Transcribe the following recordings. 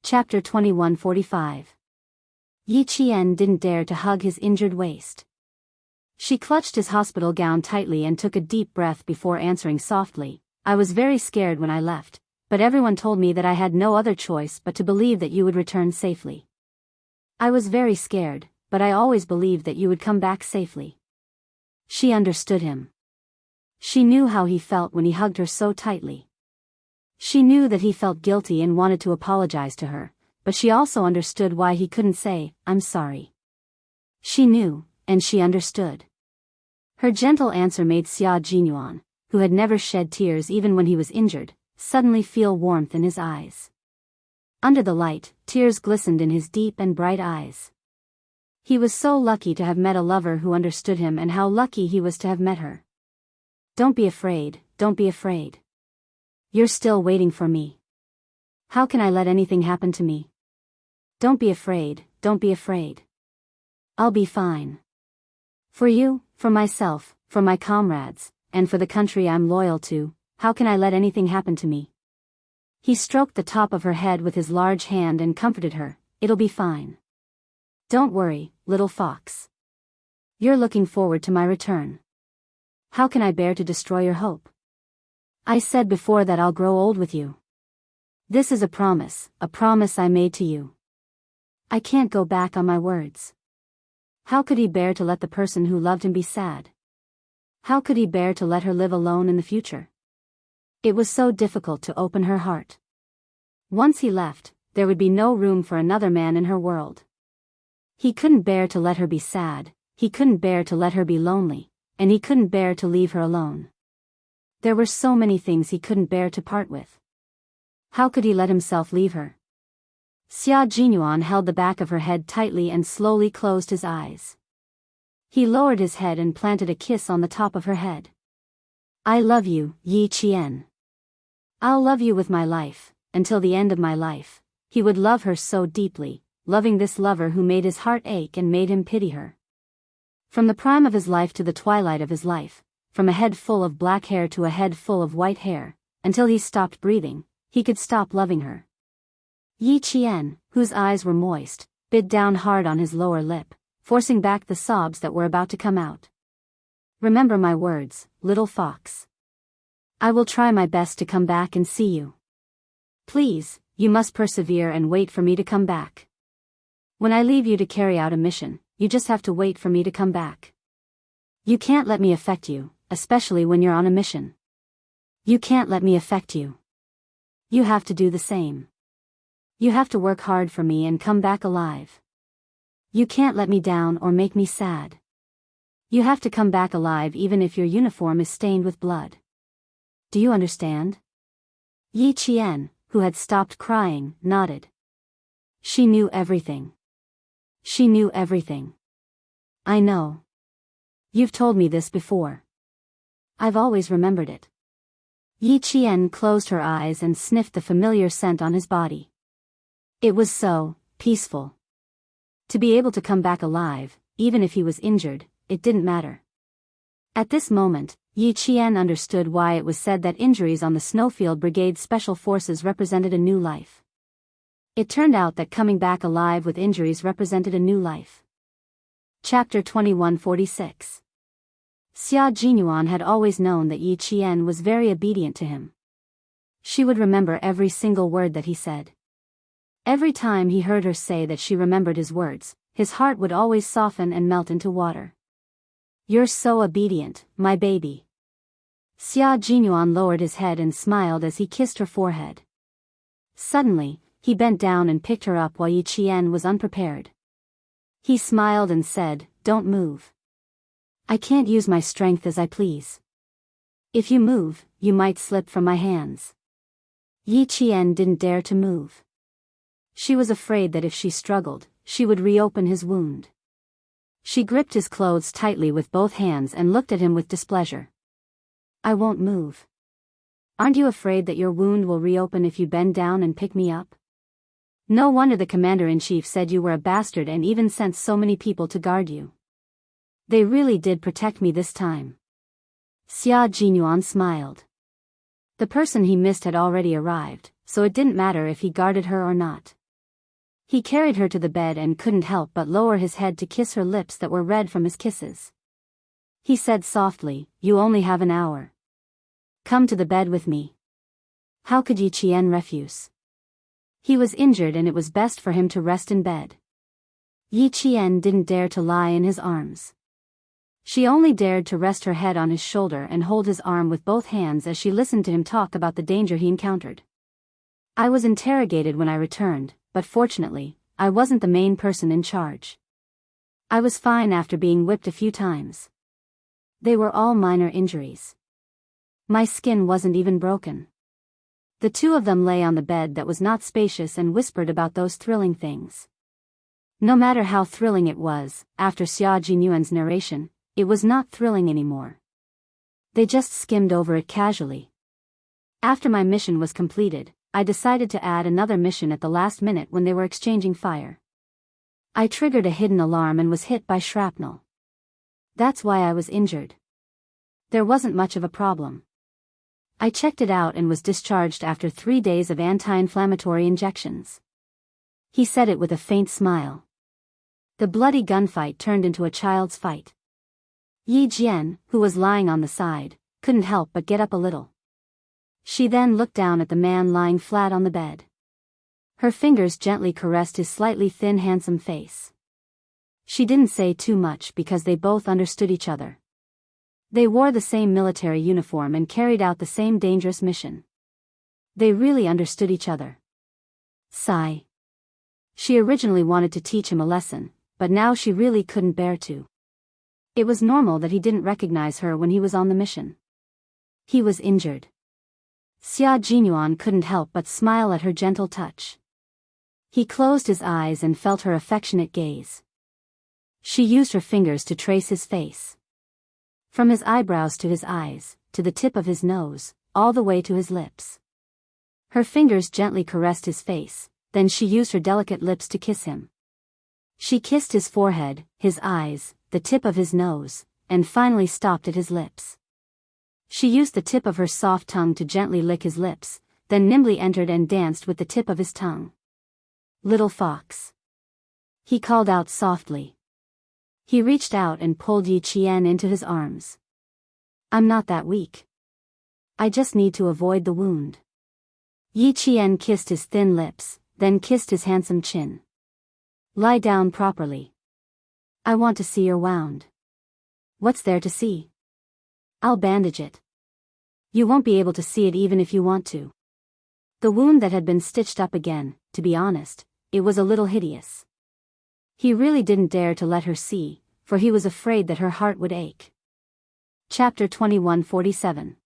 Chapter 2145. Yi Qian didn't dare to hug his injured waist. She clutched his hospital gown tightly and took a deep breath before answering softly, "I was very scared when I left, but everyone told me that I had no other choice but to believe that you would return safely. I was very scared, but I always believed that you would come back safely." She understood him. She knew how he felt when he hugged her so tightly. She knew that he felt guilty and wanted to apologize to her, but she also understood why he couldn't say, "I'm sorry." She knew, and she understood. Her gentle answer made Xianxia, who had never shed tears even when he was injured, suddenly feel warmth in his eyes. Under the light, tears glistened in his deep and bright eyes. He was so lucky to have met a lover who understood him, and how lucky he was to have met her. "Don't be afraid, don't be afraid. You're still waiting for me. How can I let anything happen to me? Don't be afraid, don't be afraid. I'll be fine. For you, for myself, for my comrades, and for the country I'm loyal to, how can I let anything happen to me?" He stroked the top of her head with his large hand and comforted her, "It'll be fine. Don't worry, little fox. You're looking forward to my return. How can I bear to destroy your hope? I said before that I'll grow old with you. This is a promise I made to you. I can't go back on my words." How could he bear to let the person who loved him be sad? How could he bear to let her live alone in the future? It was so difficult to open her heart. Once he left, there would be no room for another man in her world. He couldn't bear to let her be sad, he couldn't bear to let her be lonely, and he couldn't bear to leave her alone. There were so many things he couldn't bear to part with. How could he let himself leave her? Xianxia held the back of her head tightly and slowly closed his eyes. He lowered his head and planted a kiss on the top of her head. "I love you, Yi Qian. I'll love you with my life, until the end of my life." He would love her so deeply, loving this lover who made his heart ache and made him pity her. From the prime of his life to the twilight of his life, from a head full of black hair to a head full of white hair, until he stopped breathing, he could stop loving her. Yi Qian, whose eyes were moist, bit down hard on his lower lip, forcing back the sobs that were about to come out. "Remember my words, little fox. I will try my best to come back and see you. Please, you must persevere and wait for me to come back. When I leave you to carry out a mission, you just have to wait for me to come back. You can't let me affect you, especially when you're on a mission. You can't let me affect you. You have to do the same. You have to work hard for me and come back alive. You can't let me down or make me sad. You have to come back alive even if your uniform is stained with blood. Do you understand?" Yi Qian, who had stopped crying, nodded. She knew everything. She knew everything. "I know. You've told me this before. I've always remembered it." Yi Qian closed her eyes and sniffed the familiar scent on his body. It was so peaceful. To be able to come back alive, even if he was injured, it didn't matter. At this moment, Yi Qian understood why it was said that injuries on the Snowfield Brigade Special Forces represented a new life. It turned out that coming back alive with injuries represented a new life. Chapter 2146. Xianxia had always known that Yi Qian was very obedient to him. She would remember every single word that he said. Every time he heard her say that she remembered his words, his heart would always soften and melt into water. "You're so obedient, my baby." Xianxia lowered his head and smiled as he kissed her forehead. Suddenly, he bent down and picked her up while Yi Qian was unprepared. He smiled and said, "Don't move. I can't use my strength as I please. If you move, you might slip from my hands." Yi Qian didn't dare to move. She was afraid that if she struggled, she would reopen his wound. She gripped his clothes tightly with both hands and looked at him with displeasure. "I won't move. Aren't you afraid that your wound will reopen if you bend down and pick me up? No wonder the commander-in-chief said you were a bastard and even sent so many people to guard you. They really did protect me this time." Xianxia smiled. The person he missed had already arrived, so it didn't matter if he guarded her or not. He carried her to the bed and couldn't help but lower his head to kiss her lips that were red from his kisses. He said softly, "You only have an hour. Come to the bed with me." How could Yi Qian refuse? He was injured and it was best for him to rest in bed. Yi Qian didn't dare to lie in his arms. She only dared to rest her head on his shoulder and hold his arm with both hands as she listened to him talk about the danger he encountered. I was interrogated when I returned, but fortunately, I wasn't the main person in charge. I was fine after being whipped a few times. They were all minor injuries. My skin wasn't even broken. The two of them lay on the bed that was not spacious and whispered about those thrilling things. No matter how thrilling it was, after Xia Jinyuan's narration, it was not thrilling anymore. They just skimmed over it casually. After my mission was completed, I decided to add another mission at the last minute when they were exchanging fire. I triggered a hidden alarm and was hit by shrapnel. That's why I was injured. There wasn't much of a problem. I checked it out and was discharged after 3 days of anti-inflammatory injections. He said it with a faint smile. The bloody gunfight turned into a child's fight. Yi Jian, who was lying on the side, couldn't help but get up a little. She then looked down at the man lying flat on the bed. Her fingers gently caressed his slightly thin, handsome face. She didn't say too much because they both understood each other. They wore the same military uniform and carried out the same dangerous mission. They really understood each other. Sigh. She originally wanted to teach him a lesson, but now she really couldn't bear to. It was normal that he didn't recognize her when he was on the mission. He was injured. Xia Jinyuan couldn't help but smile at her gentle touch. He closed his eyes and felt her affectionate gaze. She used her fingers to trace his face. From his eyebrows to his eyes, to the tip of his nose, all the way to his lips. Her fingers gently caressed his face, then she used her delicate lips to kiss him. She kissed his forehead, his eyes, the tip of his nose, and finally stopped at his lips. She used the tip of her soft tongue to gently lick his lips, then nimbly entered and danced with the tip of his tongue. "Little fox," he called out softly. He reached out and pulled Yi Qian into his arms. "I'm not that weak. I just need to avoid the wound." Yi Qian kissed his thin lips, then kissed his handsome chin. "Lie down properly. I want to see your wound." "What's there to see?" "I'll bandage it. You won't be able to see it even if you want to." The wound that had been stitched up again, to be honest, it was a little hideous. He really didn't dare to let her see, for he was afraid that her heart would ache. Chapter 2147.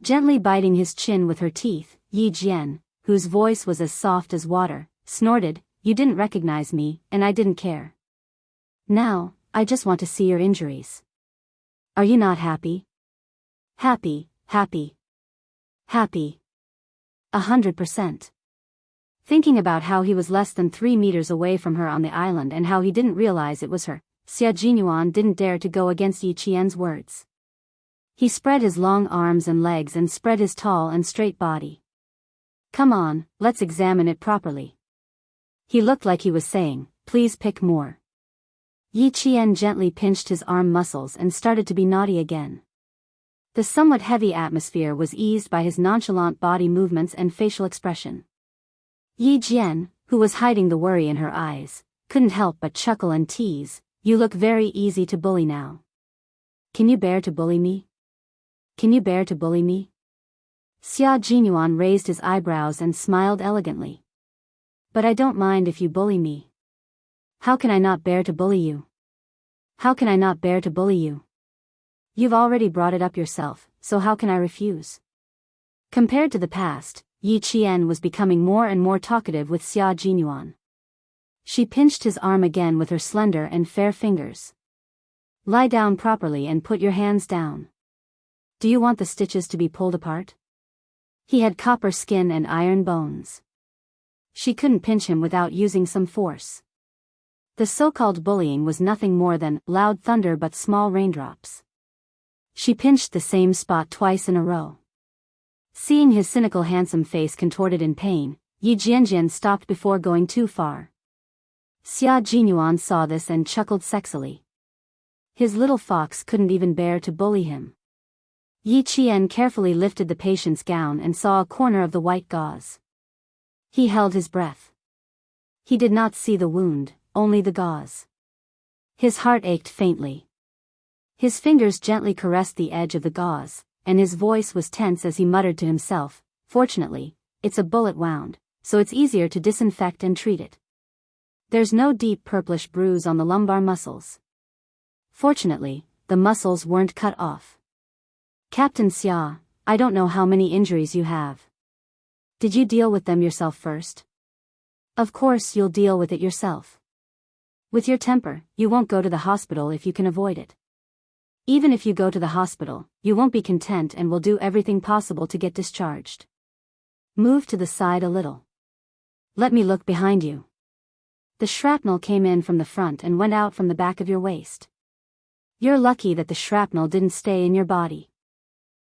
Gently biting his chin with her teeth, Yi Jian, whose voice was as soft as water, snorted, "You didn't recognize me, and I didn't care. Now, I just want to see your injuries. Are you not happy?" "Happy, happy. Happy. 100%. Thinking about how he was less than 3 meters away from her on the island and how he didn't realize it was her, Xia Jinyuan didn't dare to go against Yi Qian's words. He spread his long arms and legs and spread his tall and straight body. "Come on, let's examine it properly." He looked like he was saying, "Please pick more." Yi Qian gently pinched his arm muscles and started to be naughty again. The somewhat heavy atmosphere was eased by his nonchalant body movements and facial expression. Yi Jian, who was hiding the worry in her eyes, couldn't help but chuckle and tease, "You look very easy to bully now. Can you bear to bully me? Can you bear to bully me?" Xia Jinyuan raised his eyebrows and smiled elegantly. "But I don't mind if you bully me. How can I not bear to bully you? How can I not bear to bully you? You've already brought it up yourself, so how can I refuse?" Compared to the past, Yi Qian was becoming more and more talkative with Xia Jinyuan. She pinched his arm again with her slender and fair fingers. "Lie down properly and put your hands down. Do you want the stitches to be pulled apart?" He had copper skin and iron bones. She couldn't pinch him without using some force. The so-called bullying was nothing more than loud thunder but small raindrops. She pinched the same spot twice in a row. Seeing his cynical handsome face contorted in pain, Yi Jianjian stopped before going too far. Xia Jinyuan saw this and chuckled sexily. His little fox couldn't even bear to bully him. Yi Qian carefully lifted the patient's gown and saw a corner of the white gauze. He held his breath. He did not see the wound, only the gauze. His heart ached faintly. His fingers gently caressed the edge of the gauze, and his voice was tense as he muttered to himself, "Fortunately, it's a bullet wound, so it's easier to disinfect and treat it. There's no deep purplish bruise on the lumbar muscles. Fortunately, the muscles weren't cut off. Captain Xia, I don't know how many injuries you have. Did you deal with them yourself first? Of course you'll deal with it yourself. With your temper, you won't go to the hospital if you can avoid it. Even if you go to the hospital, you won't be content and will do everything possible to get discharged. Move to the side a little. Let me look behind you. The shrapnel came in from the front and went out from the back of your waist. You're lucky that the shrapnel didn't stay in your body.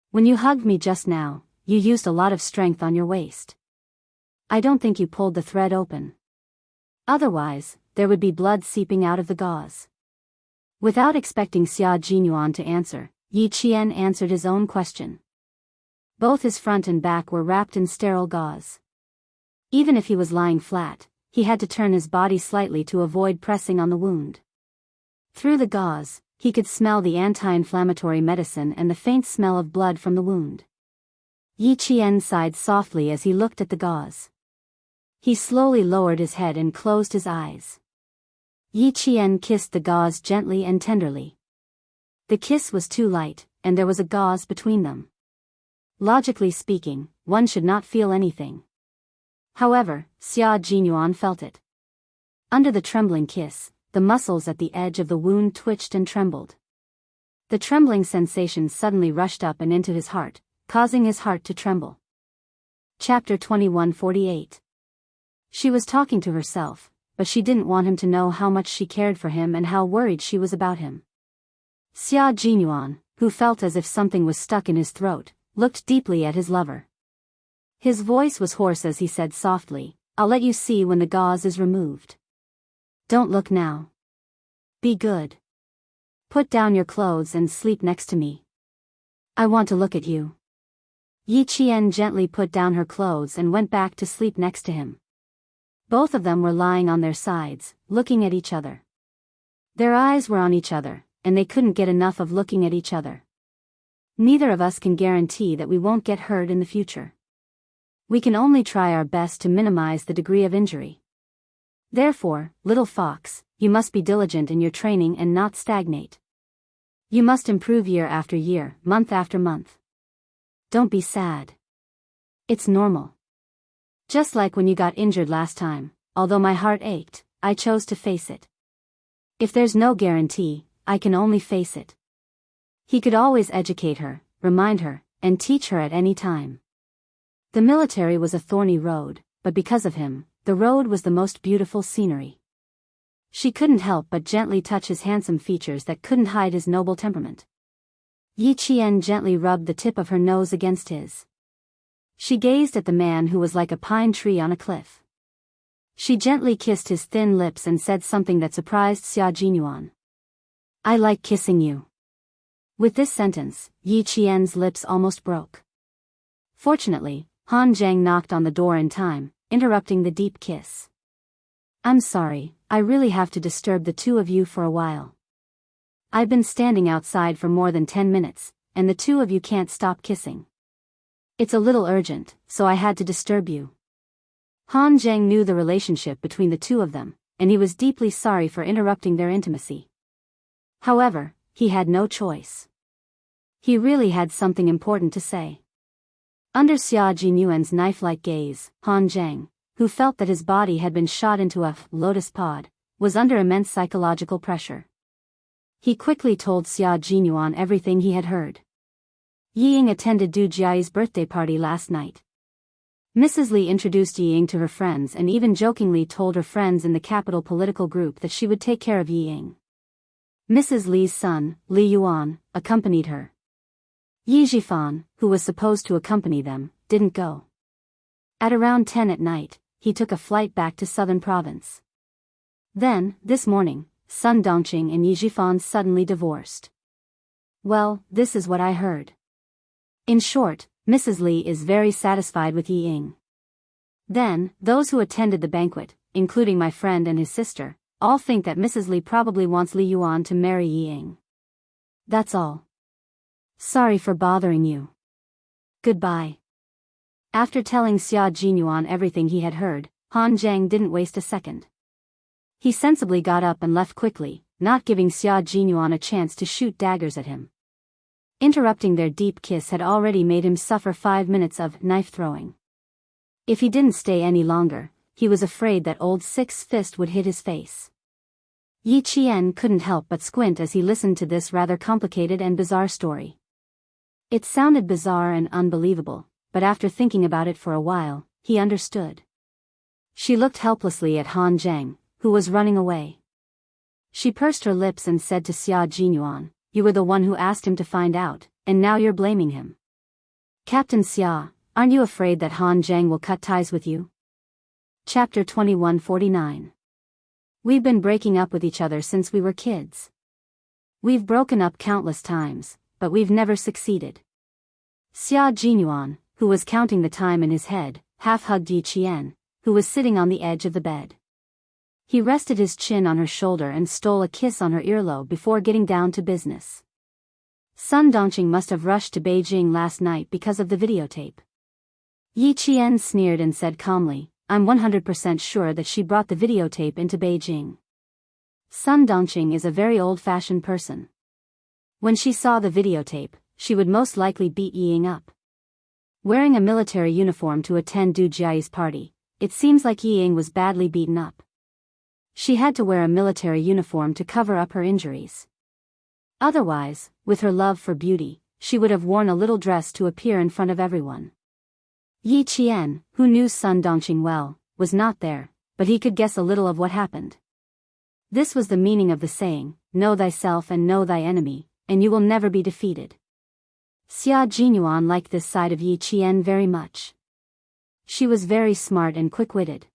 When you hugged me just now, you used a lot of strength on your waist. I don't think you pulled the thread open. Otherwise, there would be blood seeping out of the gauze." Without expecting Xia Jinyuan to answer, Yi Qian answered his own question. Both his front and back were wrapped in sterile gauze. Even if he was lying flat, he had to turn his body slightly to avoid pressing on the wound. Through the gauze, he could smell the anti-inflammatory medicine and the faint smell of blood from the wound. Yi Qian sighed softly as he looked at the gauze. He slowly lowered his head and closed his eyes. Yi Qian kissed the gauze gently and tenderly. The kiss was too light, and there was a gauze between them. Logically speaking, one should not feel anything. However, Xia Jinyuan felt it. Under the trembling kiss, the muscles at the edge of the wound twitched and trembled. The trembling sensation suddenly rushed up and into his heart, causing his heart to tremble. Chapter 21:48. She was talking to herself, but she didn't want him to know how much she cared for him and how worried she was about him. Xia Jinyuan, who felt as if something was stuck in his throat, looked deeply at his lover. His voice was hoarse as he said softly, "I'll let you see when the gauze is removed. Don't look now. Be good. Put down your clothes and sleep next to me. I want to look at you." Yi Qian gently put down her clothes and went back to sleep next to him. Both of them were lying on their sides, looking at each other. Their eyes were on each other, and they couldn't get enough of looking at each other. Neither of us can guarantee that we won't get hurt in the future. We can only try our best to minimize the degree of injury. Therefore, little fox, you must be diligent in your training and not stagnate. You must improve year after year, month after month. Don't be sad. It's normal. Just like when you got injured last time, although my heart ached, I chose to face it. If there's no guarantee, I can only face it. He could always educate her, remind her, and teach her at any time. The military was a thorny road, but because of him, the road was the most beautiful scenery. She couldn't help but gently touch his handsome features that couldn't hide his noble temperament. Yi Qian gently rubbed the tip of her nose against his. She gazed at the man who was like a pine tree on a cliff. She gently kissed his thin lips and said something that surprised Xia Jinyuan. "I like kissing you." With this sentence, Yi Qian's lips almost broke. Fortunately, Han Zhang knocked on the door in time, interrupting the deep kiss. "I'm sorry, I really have to disturb the two of you for a while. I've been standing outside for more than 10 minutes, and the two of you can't stop kissing. It's a little urgent, so I had to disturb you." Han Zhang knew the relationship between the two of them, and he was deeply sorry for interrupting their intimacy. However, he had no choice. He really had something important to say. Under Xia Jinyuan's knife-like gaze, Han Zhang, who felt that his body had been shot into a lotus pod, was under immense psychological pressure. He quickly told Xia Jinyuan everything he had heard. Yiying attended Du Jiai's birthday party last night. Mrs. Li introduced Yiying to her friends and even jokingly told her friends in the capital political group that she would take care of Yiying. Mrs. Li's son, Li Yuan, accompanied her. Yi Zhifan, who was supposed to accompany them, didn't go. At around 10 at night, he took a flight back to Southern Province. Then, this morning, Sun Dongqing and Yi Jifan suddenly divorced. Well, this is what I heard. In short, Mrs. Li is very satisfied with Yi Ying. Then, those who attended the banquet, including my friend and his sister, all think that Mrs. Li probably wants Li Yuan to marry Yi Ying. That's all. Sorry for bothering you. Goodbye. After telling Xia Jinyuan everything he had heard, Han Zheng didn't waste a second. He sensibly got up and left quickly, not giving Xia Jinyuan a chance to shoot daggers at him. Interrupting their deep kiss had already made him suffer 5 minutes of knife-throwing. If he didn't stay any longer, he was afraid that old Six Fist would hit his face. Yi Qian couldn't help but squint as he listened to this rather complicated and bizarre story. It sounded bizarre and unbelievable, but after thinking about it for a while, he understood. She looked helplessly at Han Zheng, who was running away. She pursed her lips and said to Xia Jinyuan, "You were the one who asked him to find out, and now you're blaming him. Captain Xia, aren't you afraid that Han Zheng will cut ties with you?" Chapter 2149. We've been breaking up with each other since we were kids. We've broken up countless times, but we've never succeeded. Xia Jinyuan, who was counting the time in his head, half-hugged Yi Qian, who was sitting on the edge of the bed. He rested his chin on her shoulder and stole a kiss on her earlobe before getting down to business. Sun Dongqing must have rushed to Beijing last night because of the videotape. Yi Qian sneered and said calmly, "I'm 100% sure that she brought the videotape into Beijing." Sun Dongqing is a very old-fashioned person. When she saw the videotape, she would most likely beat Yi Ying up. Wearing a military uniform to attend Du Jiai's party, it seems like Yi Ying was badly beaten up. She had to wear a military uniform to cover up her injuries. Otherwise, with her love for beauty, she would have worn a little dress to appear in front of everyone. Yi Qian, who knew Sun Dongqing well, was not there, but he could guess a little of what happened. This was the meaning of the saying, "Know thyself and know thy enemy, and you will never be defeated." Xia Jinyuan liked this side of Yi Qian very much. She was very smart and quick-witted.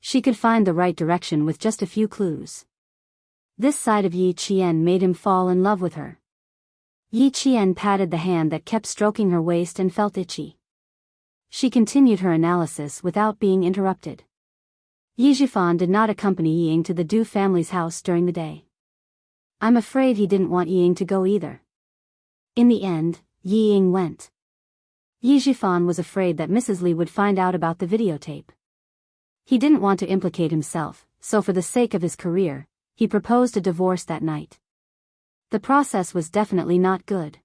She could find the right direction with just a few clues. This side of Yi Qian made him fall in love with her. Yi Qian patted the hand that kept stroking her waist and felt itchy. She continued her analysis without being interrupted. Yi Jifan did not accompany Yi Ying to the Du family's house during the day. I'm afraid he didn't want Yi Ying to go either. In the end, Yi Ying went. Yi Jifan was afraid that Mrs. Li would find out about the videotape. He didn't want to implicate himself, so for the sake of his career, he proposed a divorce that night. The process was definitely not good.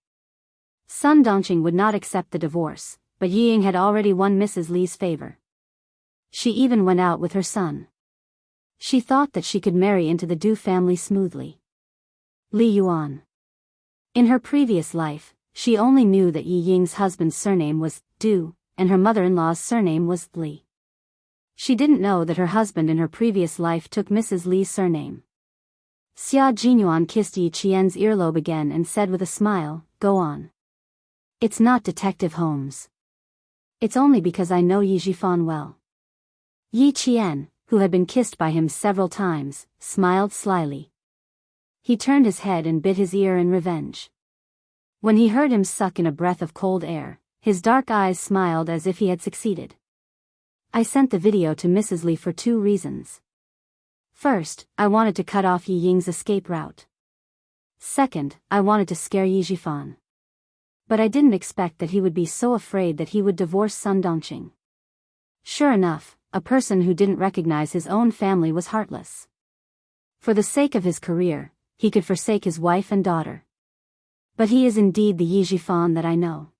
Sun Dongqing would not accept the divorce, but Yi Ying had already won Mrs. Li's favor. She even went out with her son. She thought that she could marry into the Du family smoothly. Li Yuan. In her previous life, she only knew that Yi Ying's husband's surname was Du, and her mother-in-law's surname was Li. She didn't know that her husband in her previous life took Mrs. Li's surname. Xia Jinyuan kissed Yi Qian's earlobe again and said with a smile, "Go on. It's not Detective Holmes. It's only because I know Yi Jifan well." Yi Qian, who had been kissed by him several times, smiled slyly. He turned his head and bit his ear in revenge. When he heard him suck in a breath of cold air, his dark eyes smiled as if he had succeeded. I sent the video to Mrs. Li for 2 reasons. First, I wanted to cut off Yi Ying's escape route. Second, I wanted to scare Yi Jifan. But I didn't expect that he would be so afraid that he would divorce Sun Dongqing. Sure enough, a person who didn't recognize his own family was heartless. For the sake of his career, he could forsake his wife and daughter. But he is indeed the Yi Jifan that I know.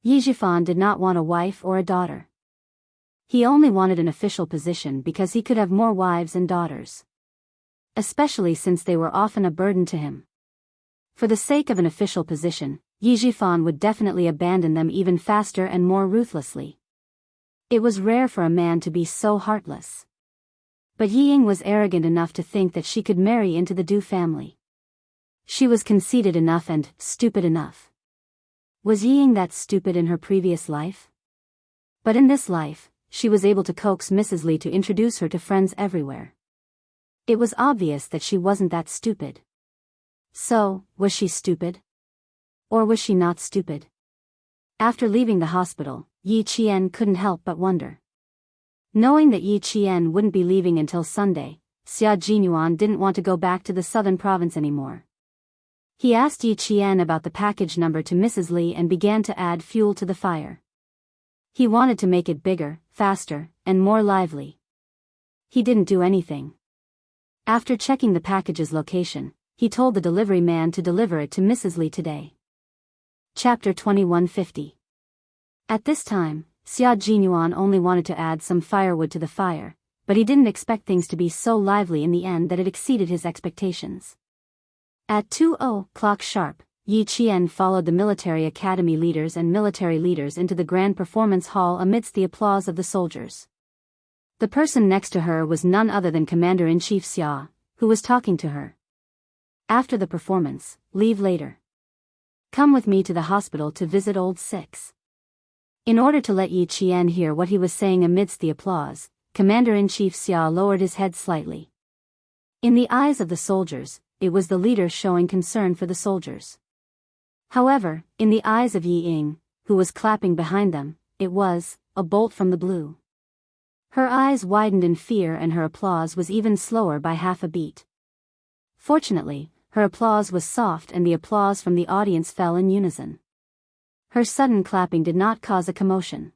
Yi Jifan did not want a wife or a daughter. He only wanted an official position because he could have more wives and daughters. Especially since they were often a burden to him. For the sake of an official position, Yi Jifan would definitely abandon them even faster and more ruthlessly. It was rare for a man to be so heartless. But Yi Ying was arrogant enough to think that she could marry into the Du family. She was conceited enough and stupid enough. Was Yi Ying that stupid in her previous life? But in this life, she was able to coax Mrs. Li to introduce her to friends everywhere. It was obvious that she wasn't that stupid. So, was she stupid? Or was she not stupid? After leaving the hospital, Yi Qian couldn't help but wonder. Knowing that Yi Qian wouldn't be leaving until Sunday, Xia Jinyuan didn't want to go back to the southern province anymore. He asked Yi Qian about the package number to Mrs. Li and began to add fuel to the fire. He wanted to make it bigger, faster, and more lively. He didn't do anything. After checking the package's location, he told the delivery man to deliver it to Mrs. Li today. Chapter 2150. At this time, Xia Jinyuan only wanted to add some firewood to the fire, but he didn't expect things to be so lively in the end that it exceeded his expectations. At 2:00 sharp, Yi Qian followed the military academy leaders and military leaders into the grand performance hall amidst the applause of the soldiers. The person next to her was none other than Commander-in-Chief Xia, who was talking to her. After the performance, leave later. Come with me to the hospital to visit old Six. In order to let Yi Qian hear what he was saying amidst the applause, Commander-in-Chief Xia lowered his head slightly. In the eyes of the soldiers, it was the leader showing concern for the soldiers. However, in the eyes of Yi Ying, who was clapping behind them, it was a bolt from the blue. Her eyes widened in fear and her applause was even slower by half a beat. Fortunately, her applause was soft and the applause from the audience fell in unison. Her sudden clapping did not cause a commotion.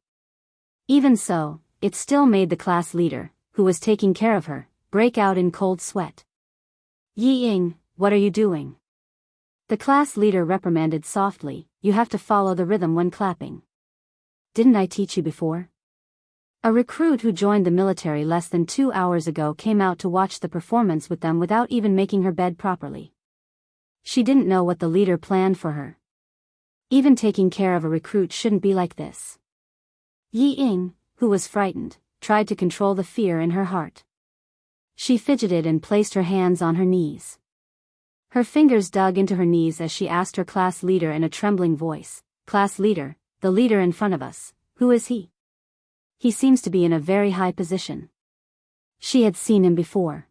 Even so, it still made the class leader, who was taking care of her, break out in cold sweat. Yi Ying, what are you doing? The class leader reprimanded softly, you have to follow the rhythm when clapping. Didn't I teach you before? A recruit who joined the military less than 2 hours ago came out to watch the performance with them without even making her bed properly. She didn't know what the leader planned for her. Even taking care of a recruit shouldn't be like this. Yi Ying, who was frightened, tried to control the fear in her heart. She fidgeted and placed her hands on her knees. Her fingers dug into her knees as she asked her class leader in a trembling voice, Class leader, the leader in front of us, who is he? He seems to be in a very high position. She had seen him before.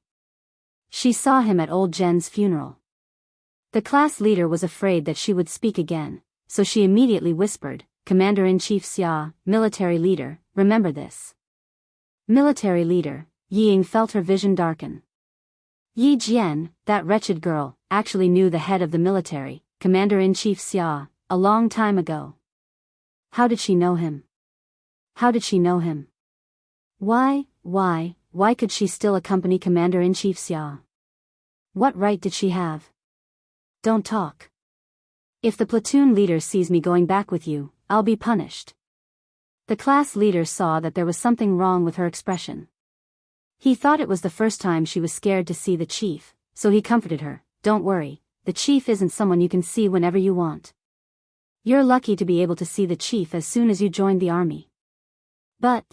She saw him at old Zhen's funeral. The class leader was afraid that she would speak again, so she immediately whispered, Commander-in-Chief Xia, military leader, remember this. Military leader, Yi Ying felt her vision darken. Yi Jian, that wretched girl, actually knew the head of the military, Commander-in-Chief Xia, a long time ago. How did she know him? How did she know him? Why could she still accompany Commander-in-Chief Xia? What right did she have? Don't talk. If the platoon leader sees me going back with you, I'll be punished. The class leader saw that there was something wrong with her expression. He thought it was the first time she was scared to see the chief, so he comforted her, don't worry, the chief isn't someone you can see whenever you want. You're lucky to be able to see the chief as soon as you joined the army. But,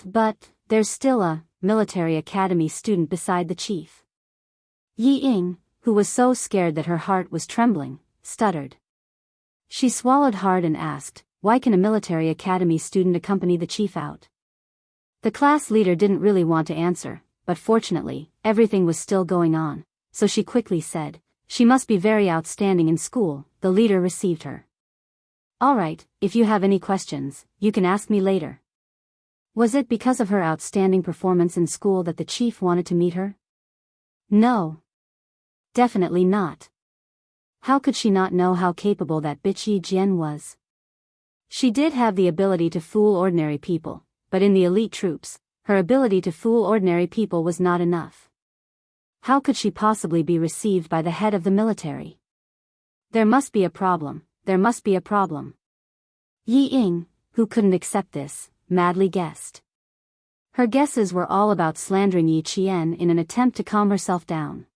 there's still a military academy student beside the chief. Yi Ying, who was so scared that her heart was trembling, stuttered. She swallowed hard and asked, why can a military academy student accompany the chief out? The class leader didn't really want to answer, but fortunately, everything was still going on, so she quickly said, she must be very outstanding in school. The leader received her. Alright, if you have any questions, you can ask me later. Was it because of her outstanding performance in school that the chief wanted to meet her? No. Definitely not. How could she not know how capable that bitch Yi Jian was? She did have the ability to fool ordinary people, but in the elite troops, her ability to fool ordinary people was not enough. How could she possibly be received by the head of the military? There must be a problem, there must be a problem. Yi Ying, who couldn't accept this, madly guessed. Her guesses were all about slandering Yi Qian in an attempt to calm herself down.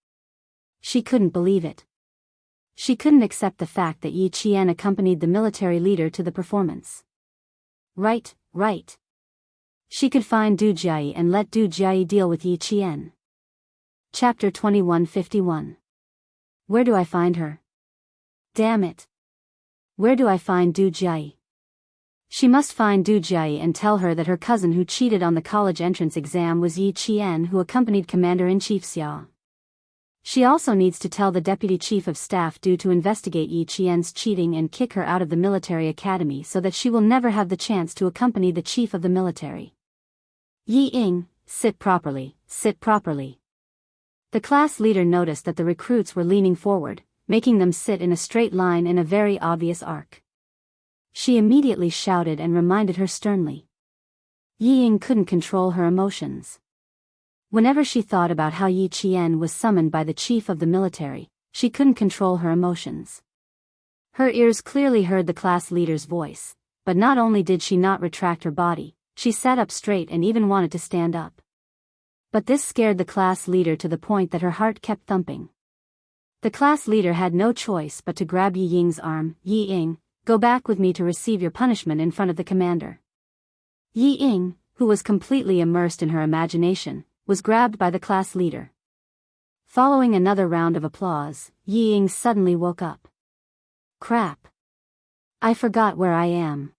She couldn't believe it. She couldn't accept the fact that Yi Qian accompanied the military leader to the performance. Right. She could find Du Jiayi and let Du Jiayi deal with Yi Qian. Chapter 2151. Where do I find her? Damn it. Where do I find Du Jiayi? She must find Du Jiayi and tell her that her cousin who cheated on the college entrance exam was Yi Qian who accompanied Commander-in-Chief Xia. She also needs to tell the deputy chief of staff due to investigate Yi Qian's cheating and kick her out of the military academy so that she will never have the chance to accompany the chief of the military. Yi Ying, sit properly, sit properly. The class leader noticed that the recruits were leaning forward, making them sit in a straight line in a very obvious arc. She immediately shouted and reminded her sternly. Yi Ying couldn't control her emotions. Whenever she thought about how Yi Qian was summoned by the chief of the military, she couldn't control her emotions. Her ears clearly heard the class leader's voice, but not only did she not retract her body, she sat up straight and even wanted to stand up. But this scared the class leader to the point that her heart kept thumping. The class leader had no choice but to grab Yi Ying's arm. Yi Ying, go back with me to receive your punishment in front of the commander. Yi Ying, who was completely immersed in her imagination, was grabbed by the class leader. Following another round of applause, Yi Ying suddenly woke up. Crap. I forgot where I am.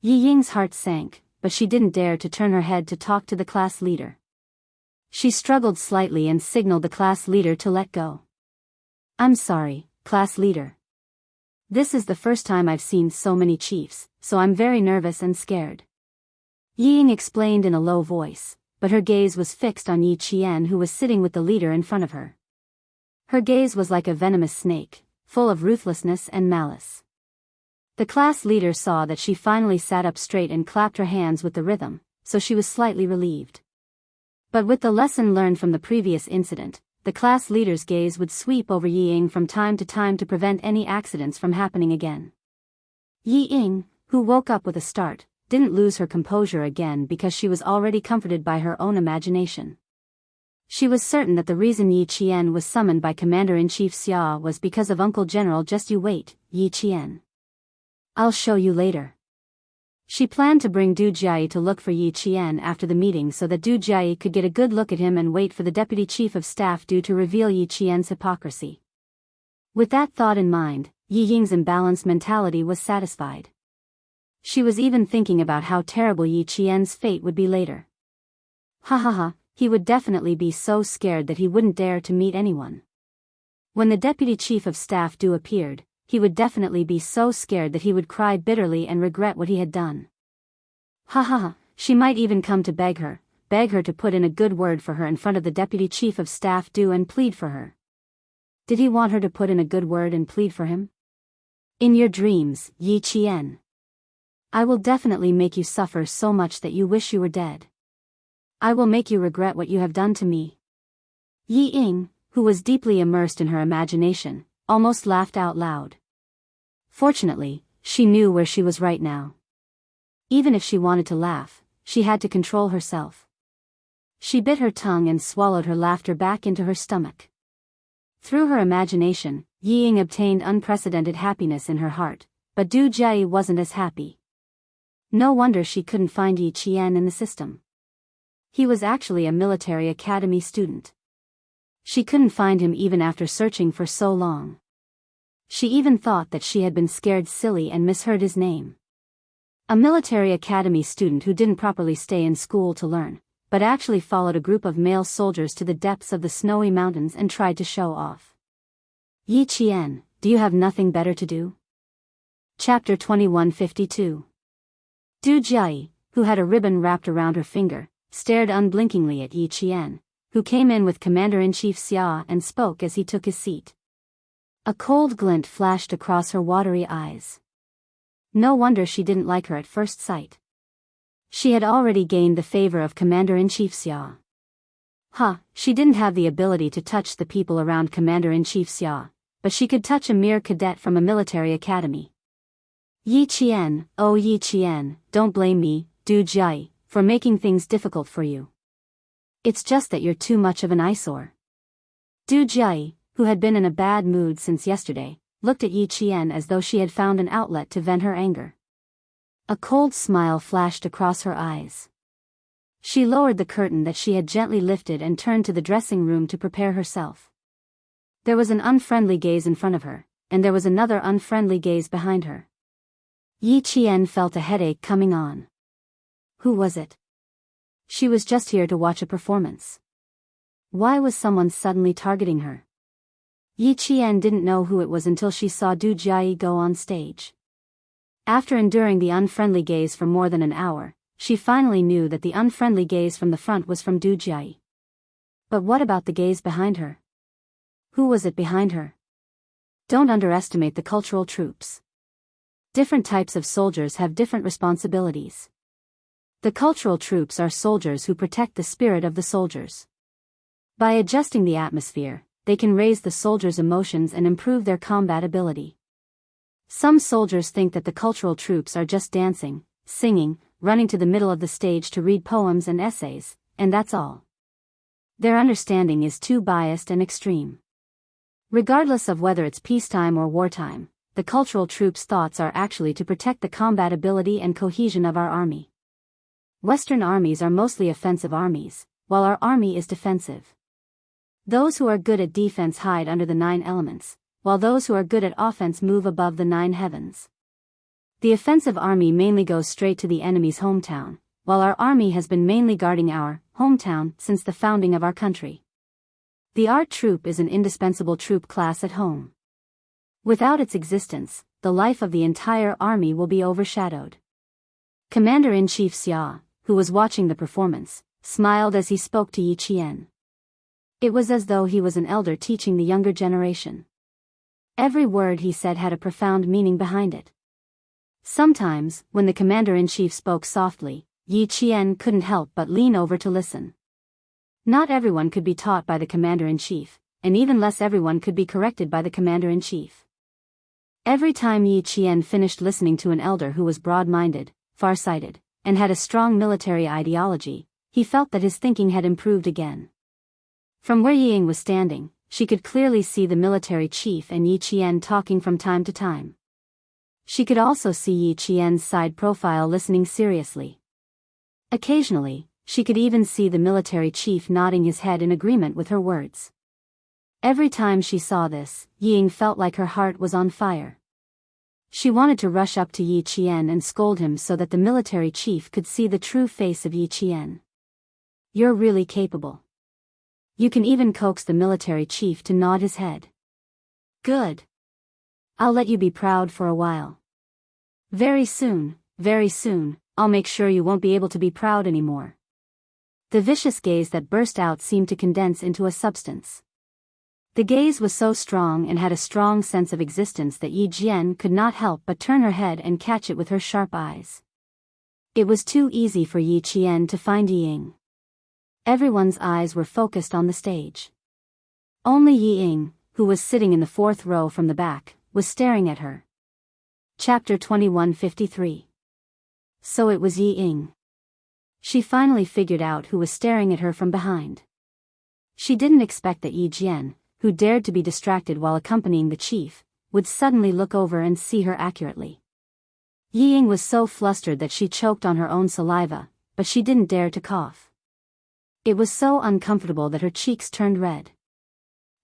Yi Ying's heart sank, but she didn't dare to turn her head to talk to the class leader. She struggled slightly and signaled the class leader to let go. I'm sorry, class leader. This is the first time I've seen so many chiefs, so I'm very nervous and scared. Yi Ying explained in a low voice, but her gaze was fixed on Yi Qian, who was sitting with the leader in front of her. Her gaze was like a venomous snake, full of ruthlessness and malice. The class leader saw that she finally sat up straight and clapped her hands with the rhythm, so she was slightly relieved. But with the lesson learned from the previous incident, the class leader's gaze would sweep over Yi Ying from time to time to prevent any accidents from happening again. Yi Ying, who woke up with a start, didn't lose her composure again because she was already comforted by her own imagination. She was certain that the reason Yi Qian was summoned by Commander-in-Chief Xia was because of Uncle General. Just you wait, Yi Qian. I'll show you later. She planned to bring Du Jiayi to look for Yi Qian after the meeting so that Du Jiayi could get a good look at him and wait for the deputy chief of staff due to reveal Yi Qian's hypocrisy. With that thought in mind, Yi Ying's imbalanced mentality was satisfied. She was even thinking about how terrible Yi Qian's fate would be later. Ha ha ha, he would definitely be so scared that he wouldn't dare to meet anyone. When the deputy chief of staff Du appeared, he would definitely be so scared that he would cry bitterly and regret what he had done. Ha ha ha, she might even come to beg her to put in a good word for her in front of the deputy chief of staff Du and plead for her. Did he want her to put in a good word and plead for him? In your dreams, Yi Qian. I will definitely make you suffer so much that you wish you were dead. I will make you regret what you have done to me. Yi Ying, who was deeply immersed in her imagination, almost laughed out loud. Fortunately, she knew where she was right now. Even if she wanted to laugh, she had to control herself. She bit her tongue and swallowed her laughter back into her stomach. Through her imagination, Yi Ying obtained unprecedented happiness in her heart, but Du Jiayi wasn't as happy. No wonder she couldn't find Yi Qian in the system. He was actually a military academy student. She couldn't find him even after searching for so long. She even thought that she had been scared silly and misheard his name. A military academy student who didn't properly stay in school to learn, but actually followed a group of male soldiers to the depths of the snowy mountains and tried to show off. Yi Qian, do you have nothing better to do? Chapter 2152. Du Jiayi, who had a ribbon wrapped around her finger, stared unblinkingly at Yi Qian, who came in with Commander-in-Chief Xia and spoke as he took his seat. A cold glint flashed across her watery eyes. No wonder she didn't like her at first sight. She had already gained the favor of Commander-in-Chief Xia. She didn't have the ability to touch the people around Commander-in-Chief Xia, but she could touch a mere cadet from a military academy. Yi Qian, oh Yi Qian, don't blame me, Du Jiayi, for making things difficult for you. It's just that you're too much of an eyesore. Du Jiayi, who had been in a bad mood since yesterday, looked at Yi Qian as though she had found an outlet to vent her anger. A cold smile flashed across her eyes. She lowered the curtain that she had gently lifted and turned to the dressing room to prepare herself. There was an unfriendly gaze in front of her, and there was another unfriendly gaze behind her. Yi Qian felt a headache coming on. Who was it? She was just here to watch a performance. Why was someone suddenly targeting her? Yi Qian didn't know who it was until she saw Du Jiayi go on stage. After enduring the unfriendly gaze for more than an hour, she finally knew that the unfriendly gaze from the front was from Du Jiayi. But what about the gaze behind her? Who was it behind her? Don't underestimate the cultural troops. Different types of soldiers have different responsibilities. The cultural troops are soldiers who protect the spirit of the soldiers. By adjusting the atmosphere, they can raise the soldiers' emotions and improve their combat ability. Some soldiers think that the cultural troops are just dancing, singing, running to the middle of the stage to read poems and essays, and that's all. Their understanding is too biased and extreme. Regardless of whether it's peacetime or wartime, the cultural troops' thoughts are actually to protect the combat ability and cohesion of our army. Western armies are mostly offensive armies, while our army is defensive. Those who are good at defense hide under the 9 elements, while those who are good at offense move above the 9 heavens. The offensive army mainly goes straight to the enemy's hometown, while our army has been mainly guarding our hometown since the founding of our country. The art troop is an indispensable troop class at home. Without its existence, the life of the entire army will be overshadowed. Commander-in-Chief Xia, who was watching the performance, smiled as he spoke to Yi Qian. It was as though he was an elder teaching the younger generation. Every word he said had a profound meaning behind it. Sometimes, when the commander-in-chief spoke softly, Yi Qian couldn't help but lean over to listen. Not everyone could be taught by the commander-in-chief, and even less everyone could be corrected by the commander-in-chief. Every time Yi Qian finished listening to an elder who was broad-minded, far-sighted, and had a strong military ideology, he felt that his thinking had improved again. From where Ying was standing, she could clearly see the military chief and Yi Qian talking from time to time. She could also see Yi Qian's side profile listening seriously. Occasionally, she could even see the military chief nodding his head in agreement with her words. Every time she saw this, Ying felt like her heart was on fire. She wanted to rush up to Yi Qian and scold him so that the military chief could see the true face of Yi Qian. You're really capable. You can even coax the military chief to nod his head. Good. I'll let you be proud for a while. Very soon, I'll make sure you won't be able to be proud anymore. The vicious gaze that burst out seemed to condense into a substance. The gaze was so strong and had a strong sense of existence that Yi Jian could not help but turn her head and catch it with her sharp eyes. It was too easy for Yi Qian to find Ying. Everyone's eyes were focused on the stage. Only Ying, who was sitting in the 4th row from the back, was staring at her. Chapter 2153. So it was Ying. She finally figured out who was staring at her from behind. She didn't expect that Yi Jian, who dared to be distracted while accompanying the chief, would suddenly look over and see her accurately. Ying was so flustered that she choked on her own saliva, but she didn't dare to cough. It was so uncomfortable that her cheeks turned red.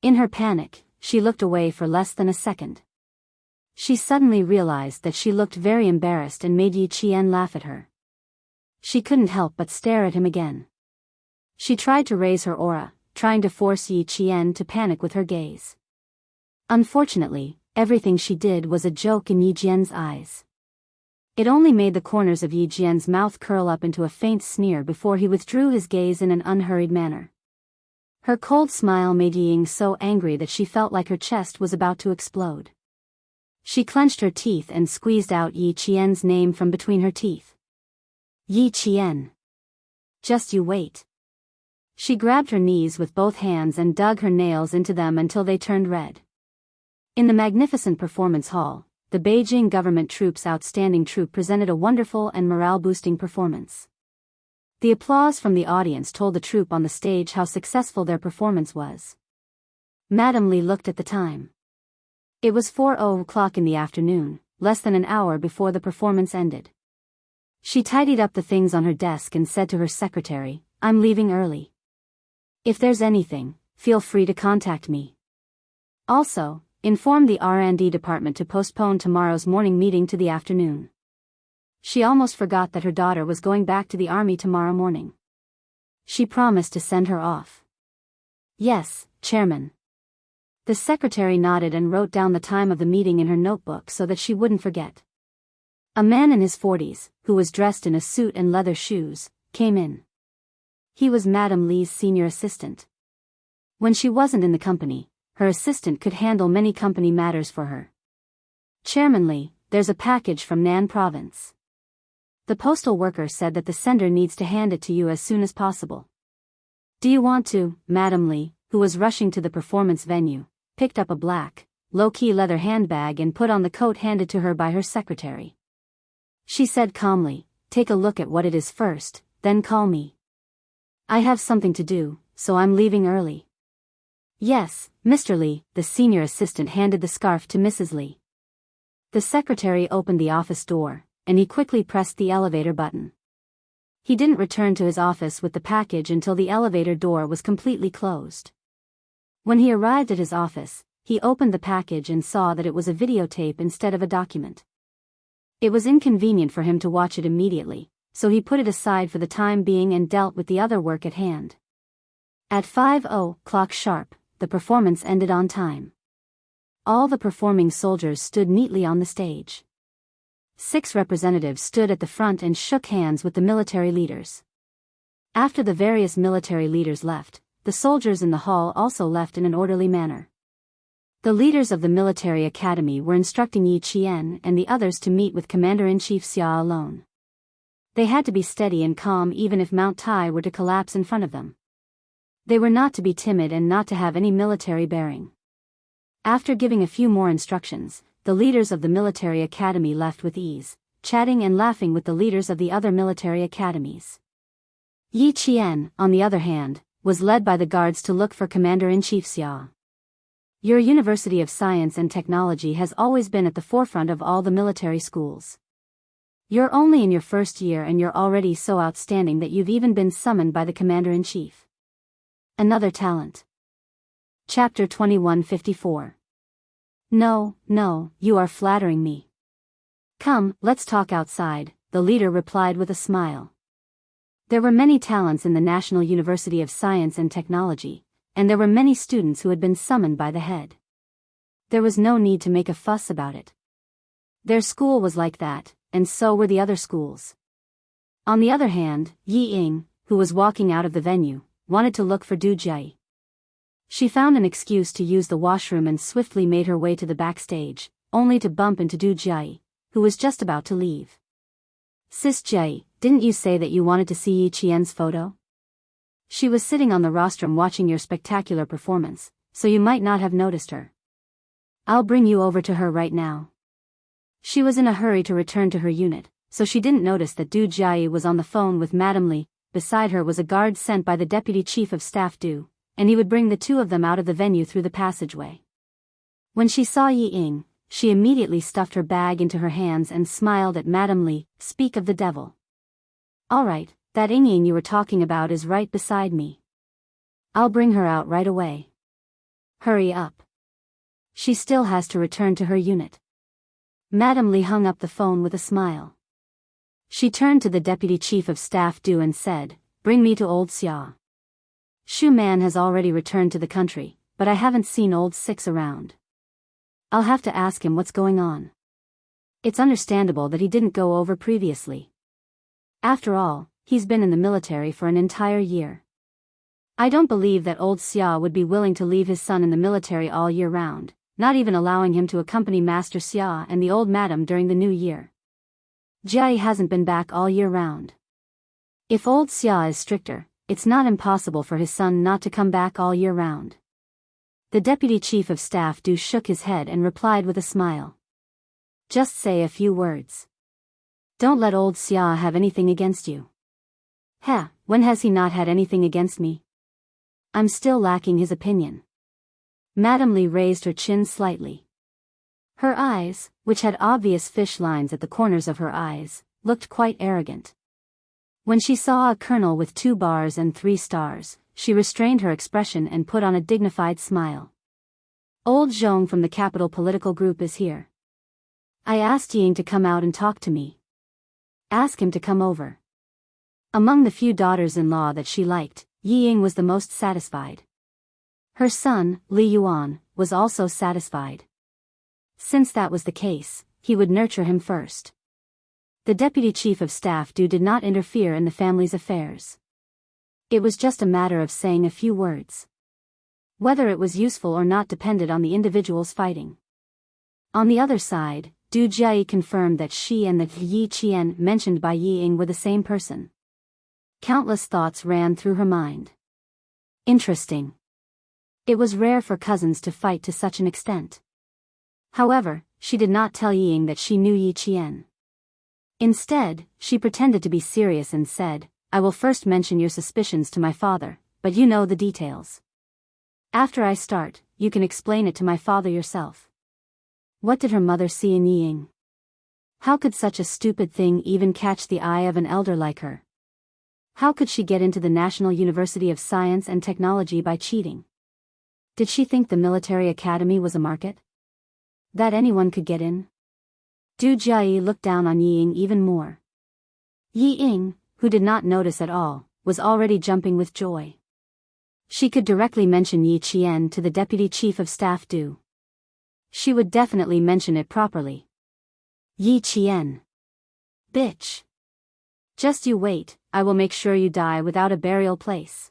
In her panic, she looked away for less than a second. She suddenly realized that she looked very embarrassed and made Yi Qian laugh at her. She couldn't help but stare at him again. She tried to raise her aura, trying to force Yi Qian to panic with her gaze. Unfortunately, everything she did was a joke in Yi Jian's eyes. It only made the corners of Yi Jian's mouth curl up into a faint sneer before he withdrew his gaze in an unhurried manner. Her cold smile made Ying so angry that she felt like her chest was about to explode. She clenched her teeth and squeezed out Yi Qian's name from between her teeth. Yi Qian. Just you wait. She grabbed her knees with both hands and dug her nails into them until they turned red. In the magnificent performance hall, the Beijing government troops' outstanding troupe presented a wonderful and morale-boosting performance. The applause from the audience told the troupe on the stage how successful their performance was. Madame Li looked at the time. It was 4:00 in the afternoon, less than an hour before the performance ended. She tidied up the things on her desk and said to her secretary, "I'm leaving early. If there's anything, feel free to contact me. Also, inform the R&D department to postpone tomorrow's morning meeting to the afternoon." She almost forgot that her daughter was going back to the army tomorrow morning. She promised to send her off. Yes, Chairman. The secretary nodded and wrote down the time of the meeting in her notebook so that she wouldn't forget. A man in his 40s, who was dressed in a suit and leather shoes, came in. He was Madame Li's senior assistant. When she wasn't in the company, her assistant could handle many company matters for her. Chairman Li, there's a package from Nan Province. The postal worker said that the sender needs to hand it to you as soon as possible. Do you want to? Madame Li, who was rushing to the performance venue, picked up a black, low-key leather handbag and put on the coat handed to her by her secretary. She said calmly, "Take a look at what it is first, then call me. I have something to do, so I'm leaving early." Yes, Mr. Li, the senior assistant handed the scarf to Mrs. Li. The secretary opened the office door, and he quickly pressed the elevator button. He didn't return to his office with the package until the elevator door was completely closed. When he arrived at his office, he opened the package and saw that it was a videotape instead of a document. It was inconvenient for him to watch it immediately, so he put it aside for the time being and dealt with the other work at hand. At 5:00 sharp, the performance ended on time. All the performing soldiers stood neatly on the stage. 6 representatives stood at the front and shook hands with the military leaders. After the various military leaders left, the soldiers in the hall also left in an orderly manner. The leaders of the military academy were instructing Yi Qian and the others to meet with Commander-in-Chief Xia alone. They had to be steady and calm even if Mount Tai were to collapse in front of them. They were not to be timid and not to have any military bearing. After giving a few more instructions, the leaders of the military academy left with ease, chatting and laughing with the leaders of the other military academies. Yi Qian, on the other hand, was led by the guards to look for Commander-in-Chief Xia. Your University of Science and Technology has always been at the forefront of all the military schools. You're only in your first year and you're already so outstanding that you've even been summoned by the Commander-in-Chief. Another talent. Chapter 2154. No, you are flattering me. Come, let's talk outside, the leader replied with a smile. There were many talents in the National University of Science and Technology, and there were many students who had been summoned by the head. There was no need to make a fuss about it. Their school was like that, and so were the other schools. On the other hand, Yi Ying, who was walking out of the venue, wanted to look for Du Jie. She found an excuse to use the washroom and swiftly made her way to the backstage, only to bump into Du Jie, who was just about to leave. Sis Jie, didn't you say that you wanted to see Yi Qian's photo? She was sitting on the rostrum watching your spectacular performance, so you might not have noticed her. I'll bring you over to her right now. She was in a hurry to return to her unit, so she didn't notice that Du Jie was on the phone with Madame Li. Beside her was a guard sent by the Deputy Chief of Staff Du, and he would bring the two of them out of the venue through the passageway. When she saw Yi Ying, she immediately stuffed her bag into her hands and smiled at Madame Li. Speak of the devil. All right, that Ying you were talking about is right beside me. I'll bring her out right away. Hurry up. She still has to return to her unit. Madame Li hung up the phone with a smile. She turned to the Deputy Chief of Staff Du and said, "Bring me to old Xia. Shu Man has already returned to the country, but I haven't seen old Six around. I'll have to ask him what's going on. It's understandable that he didn't go over previously. After all, he's been in the military for an entire year. I don't believe that old Xia would be willing to leave his son in the military all year round, not even allowing him to accompany Master Xia and the old madam during the new year. Jie hasn't been back all year round. If old Xia is stricter, it's not impossible for his son not to come back all year round." The Deputy Chief of Staff Du shook his head and replied with a smile. "Just say a few words. Don't let old Xia have anything against you." When has he not had anything against me? I'm still lacking his opinion." Madame Li raised her chin slightly. Her eyes, which had obvious fish lines at the corners of her eyes, looked quite arrogant. When she saw a colonel with 2 bars and 3 stars, she restrained her expression and put on a dignified smile. "Old Zhong from the capital political group is here. I asked Ying to come out and talk to me. Ask him to come over." Among the few daughters-in-law that she liked, Yi Ying was the most satisfied. Her son, Li Yuan, was also satisfied. Since that was the case, he would nurture him first. The deputy chief of staff did not interfere in the family's affairs. It was just a matter of saying a few words. Whether it was useful or not depended on the individuals fighting. On the other side, Du Jiayi confirmed that she and the Yi Qian mentioned by Yi Ying were the same person. Countless thoughts ran through her mind. Interesting. It was rare for cousins to fight to such an extent. However, she did not tell Yi Ying that she knew Yi Qian. Instead, she pretended to be serious and said, "I will first mention your suspicions to my father, but you know the details. After I start, you can explain it to my father yourself." What did her mother see in Yi Ying? How could such a stupid thing even catch the eye of an elder like her? How could she get into the National University of Science and Technology by cheating? Did she think the military academy was a market? That anyone could get in? Du Jiayi looked down on Yi Ying even more. Yi Ying, who did not notice at all, was already jumping with joy. She could directly mention Yi Qian to the deputy chief of staff Du. She would definitely mention it properly. Yi Qian. Bitch. Just you wait, I will make sure you die without a burial place.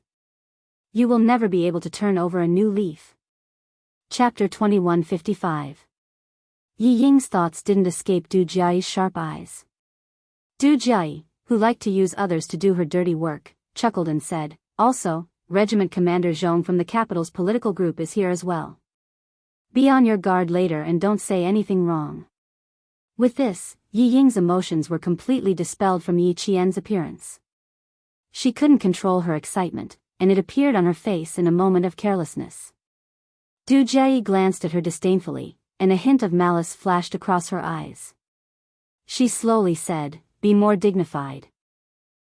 You will never be able to turn over a new leaf. Chapter 2155. Yi Ying's thoughts didn't escape Du Jiayi's sharp eyes. Du Jiayi, who liked to use others to do her dirty work, chuckled and said, "Also, Regiment Commander Zhong from the capital's political group is here as well. Be on your guard later and don't say anything wrong." With this, Yi Ying's emotions were completely dispelled from Yi Qian's appearance. She couldn't control her excitement, and it appeared on her face in a moment of carelessness. Du Jiayi glanced at her disdainfully, and a hint of malice flashed across her eyes. She slowly said, "Be more dignified.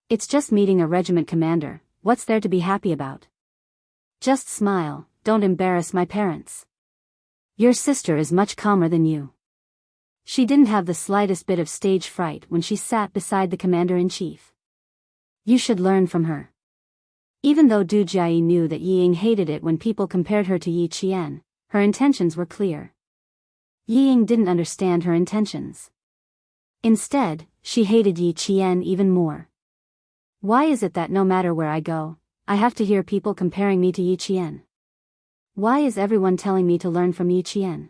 It's just meeting a regiment commander, what's there to be happy about? Just smile, don't embarrass my parents. Your sister is much calmer than you." She didn't have the slightest bit of stage fright when she sat beside the commander-in-chief. You should learn from her. Even though Du Jiayi knew that Yi Ying hated it when people compared her to Yi Qian, her intentions were clear. Yi Ying didn't understand her intentions. Instead, she hated Yi Qian even more. Why is it that no matter where I go, I have to hear people comparing me to Yi Qian? Why is everyone telling me to learn from Yi Qian?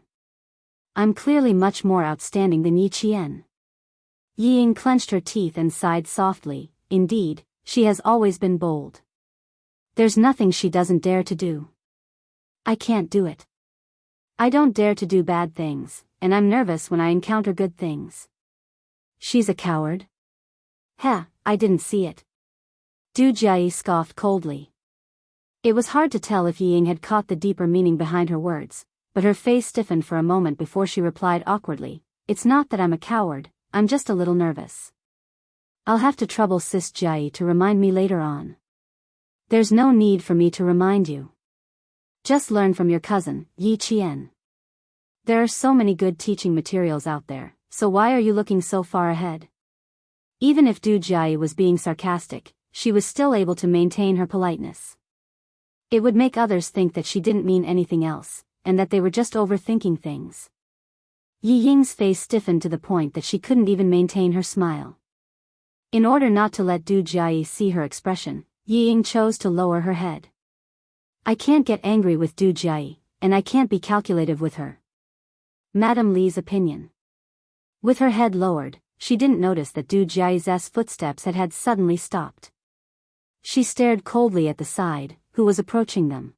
I'm clearly much more outstanding than Yi Qian. Yi Ying clenched her teeth and sighed softly. Indeed, she has always been bold. There's nothing she doesn't dare to do. I can't do it. I don't dare to do bad things, and I'm nervous when I encounter good things. She's a coward? Heh, I didn't see it. Du Jiayi scoffed coldly. It was hard to tell if Yi Ying had caught the deeper meaning behind her words, but her face stiffened for a moment before she replied awkwardly, "It's not that I'm a coward, I'm just a little nervous. I'll have to trouble Sis Jiayi to remind me later on." "There's no need for me to remind you. Just learn from your cousin, Yi Qian. There are so many good teaching materials out there, so why are you looking so far ahead?" Even if Du Jiayi was being sarcastic, she was still able to maintain her politeness. It would make others think that she didn't mean anything else, and that they were just overthinking things. Yi Ying's face stiffened to the point that she couldn't even maintain her smile. In order not to let Du Jiayi see her expression, Yi Ying chose to lower her head. I can't get angry with Du Jiayi, and I can't be calculative with her. Madame Li's opinion. With her head lowered, she didn't notice that Du Jiayi's footsteps had suddenly stopped. She stared coldly at the side, who was approaching them.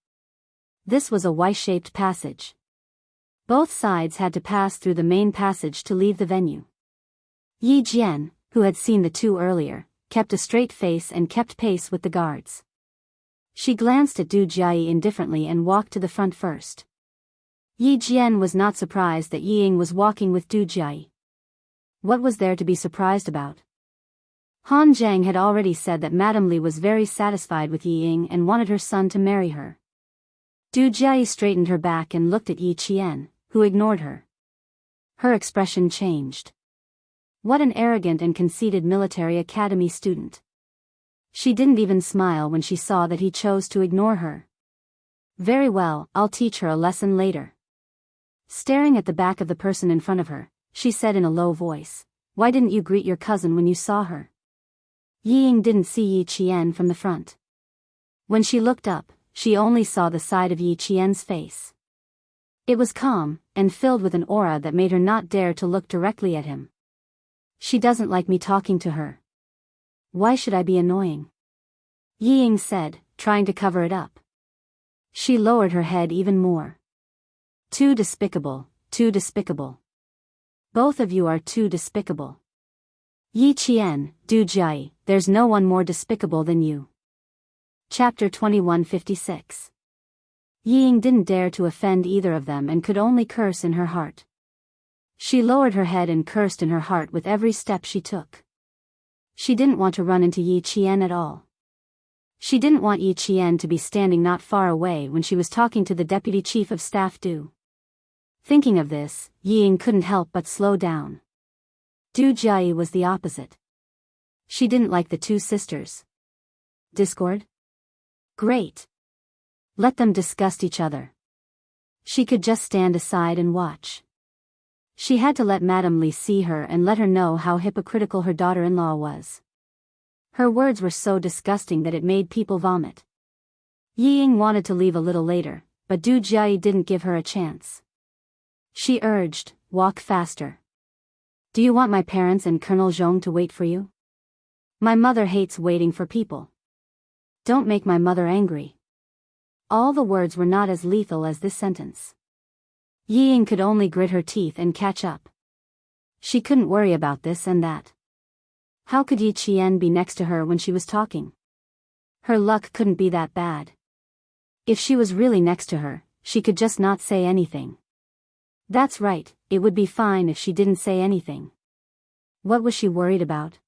This was a Y-shaped passage. Both sides had to pass through the main passage to leave the venue. Yi Jian, who had seen the two earlier, kept a straight face and kept pace with the guards. She glanced at Du Jiayi indifferently and walked to the front first. Yi Jian was not surprised that Yi Ying was walking with Du Jiayi. What was there to be surprised about? Han Zhang had already said that Madame Li was very satisfied with Yi Ying and wanted her son to marry her. Du Jiayi straightened her back and looked at Yi Qian, who ignored her. Her expression changed. What an arrogant and conceited military academy student. She didn't even smile when she saw that he chose to ignore her. Very well, I'll teach her a lesson later. Staring at the back of the person in front of her, she said in a low voice, "Why didn't you greet your cousin when you saw her?" Ying didn't see Yi Qian from the front. When she looked up, she only saw the side of Yi Qian's face. It was calm, and filled with an aura that made her not dare to look directly at him. She doesn't like me talking to her. Why should I be annoying? Ying said, trying to cover it up. She lowered her head even more. Too despicable, too despicable. Both of you are too despicable. Yi Qian, Du Jai, there's no one more despicable than you. Chapter 2156. Ying didn't dare to offend either of them and could only curse in her heart. She lowered her head and cursed in her heart with every step she took. She didn't want to run into Yi Qian at all. She didn't want Yi Qian to be standing not far away when she was talking to the deputy chief of staff Du. Thinking of this, Ying couldn't help but slow down. Du Jai was the opposite. She didn't like the two sisters. Discord? Great. Let them disgust each other. She could just stand aside and watch. She had to let Madame Li see her and let her know how hypocritical her daughter-in-law was. Her words were so disgusting that it made people vomit. Ying wanted to leave a little later, but Du Jai didn't give her a chance. She urged, "Walk faster. Do you want my parents and Colonel Zhong to wait for you? My mother hates waiting for people. Don't make my mother angry." All the words were not as lethal as this sentence. Ying could only grit her teeth and catch up. She couldn't worry about this and that. How could Yi Qian be next to her when she was talking? Her luck couldn't be that bad. If she was really next to her, she could just not say anything. That's right, it would be fine if she didn't say anything. What was she worried about?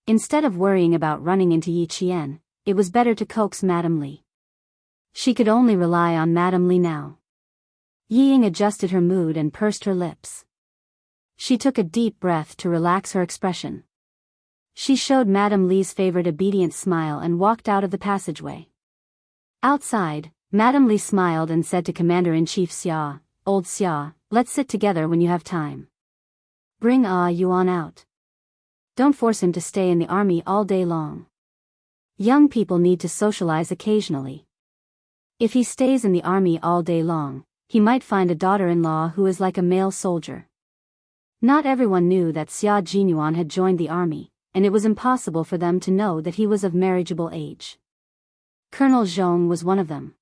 Instead of worrying about running into Yi Qian, it was better to coax Madame Li. She could only rely on Madame Li now. Ying adjusted her mood and pursed her lips. She took a deep breath to relax her expression. She showed Madame Li's favorite obedient smile and walked out of the passageway. Outside, Madame Li smiled and said to Commander-in-Chief Xia, "Old Xia, let's sit together when you have time. Bring Yuan out. Don't force him to stay in the army all day long. Young people need to socialize occasionally. If he stays in the army all day long, he might find a daughter-in-law who is like a male soldier." Not everyone knew that Xia Jinyuan had joined the army, and it was impossible for them to know that he was of marriageable age. Colonel Zhong was one of them.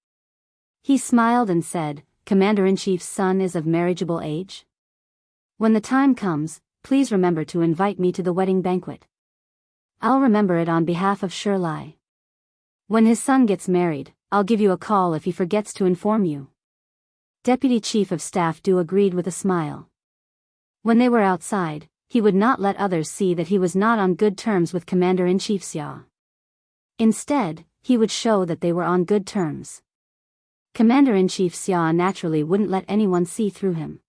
He smiled and said, "Commander-in-Chief's son is of marriageable age? When the time comes, please remember to invite me to the wedding banquet. I'll remember it on behalf of Shirlai. When his son gets married, I'll give you a call if he forgets to inform you." Deputy Chief of Staff Du agreed with a smile. When they were outside, he would not let others see that he was not on good terms with Commander-in-Chief Xia. Instead, he would show that they were on good terms. Commander-in-Chief Xia naturally wouldn't let anyone see through him.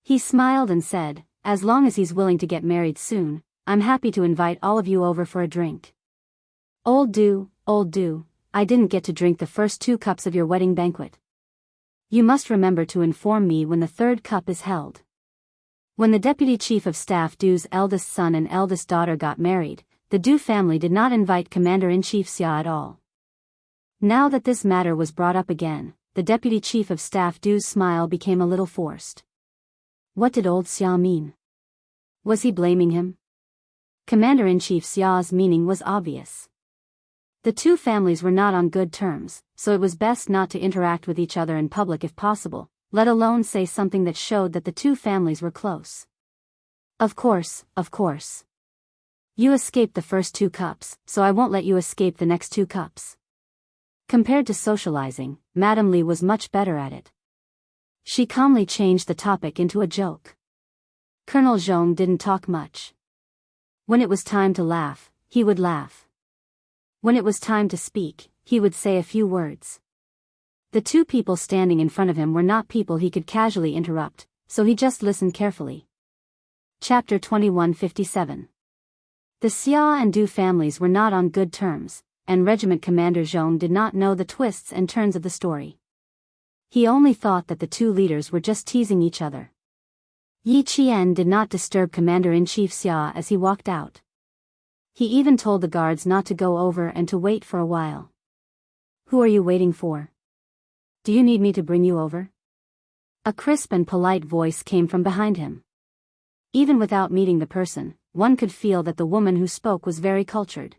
He smiled and said, "As long as he's willing to get married soon, I'm happy to invite all of you over for a drink. Old Du, I didn't get to drink the first 2 cups of your wedding banquet. You must remember to inform me when the 3rd cup is held." When the Deputy Chief of Staff Du's eldest son and eldest daughter got married, the Du family did not invite Commander-in-Chief Xia at all. Now that this matter was brought up again, the Deputy Chief of Staff Du's smile became a little forced. What did old Xia mean? Was he blaming him? Commander-in-Chief Xia's meaning was obvious. The two families were not on good terms, so it was best not to interact with each other in public if possible, let alone say something that showed that the two families were close. Of course. You escaped the first 2 cups, so I won't let you escape the next 2 cups. Compared to socializing, Madame Li was much better at it. She calmly changed the topic into a joke. Colonel Zhong didn't talk much. When it was time to laugh, he would laugh. When it was time to speak, he would say a few words. The 2 people standing in front of him were not people he could casually interrupt, so he just listened carefully. Chapter 2157. The Xia and Du families were not on good terms, and Regiment Commander Zhong did not know the twists and turns of the story. He only thought that the two leaders were just teasing each other. Yi Qian did not disturb Commander-in-Chief Xia as he walked out. He even told the guards not to go over and to wait for a while. "Who are you waiting for? Do you need me to bring you over?" A crisp and polite voice came from behind him. Even without meeting the person, one could feel that the woman who spoke was very cultured.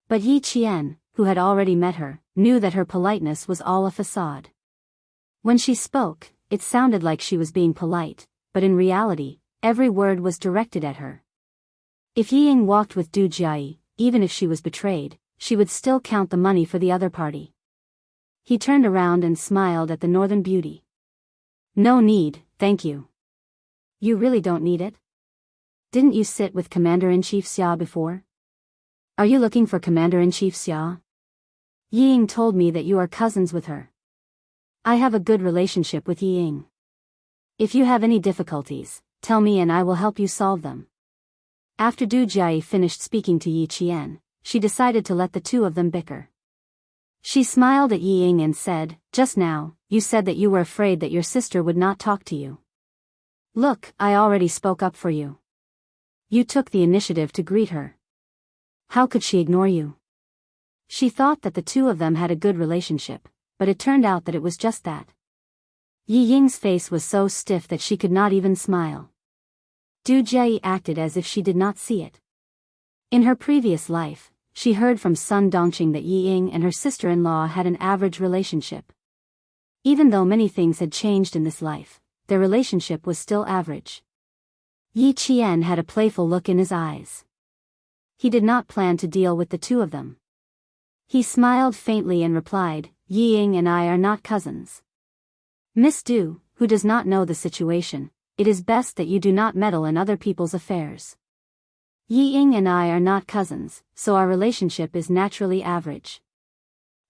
But Yi Qian, who had already met her, knew that her politeness was all a facade. When she spoke, it sounded like she was being polite, but in reality, every word was directed at her. If Yi Ying walked with Du Jiayi, even if she was betrayed, she would still count the money for the other party. He turned around and smiled at the northern beauty. "No need, thank you." "You really don't need it? Didn't you sit with Commander-in-Chief Xia before? Are you looking for Commander-in-Chief Xia? Yi Ying told me that you are cousins with her. I have a good relationship with Yi Ying. If you have any difficulties, tell me and I will help you solve them." After Du Jiayi finished speaking to Yi Qian, she decided to let the two of them bicker. She smiled at Yi Ying and said, "Just now, you said that you were afraid that your sister would not talk to you. Look, I already spoke up for you. You took the initiative to greet her. How could she ignore you?" She thought that the two of them had a good relationship, but it turned out that it was just that. Yi Ying's face was so stiff that she could not even smile. Du Jiayi acted as if she did not see it. In her previous life, she heard from Sun Dongqing that Yi Ying and her sister-in-law had an average relationship. Even though many things had changed in this life, their relationship was still average. Yi Qian had a playful look in his eyes. He did not plan to deal with the two of them. He smiled faintly and replied, "Yi Ying and I are not cousins. Miss Du, who does not know the situation, it is best that you do not meddle in other people's affairs. Yi Ying and I are not cousins, so our relationship is naturally average."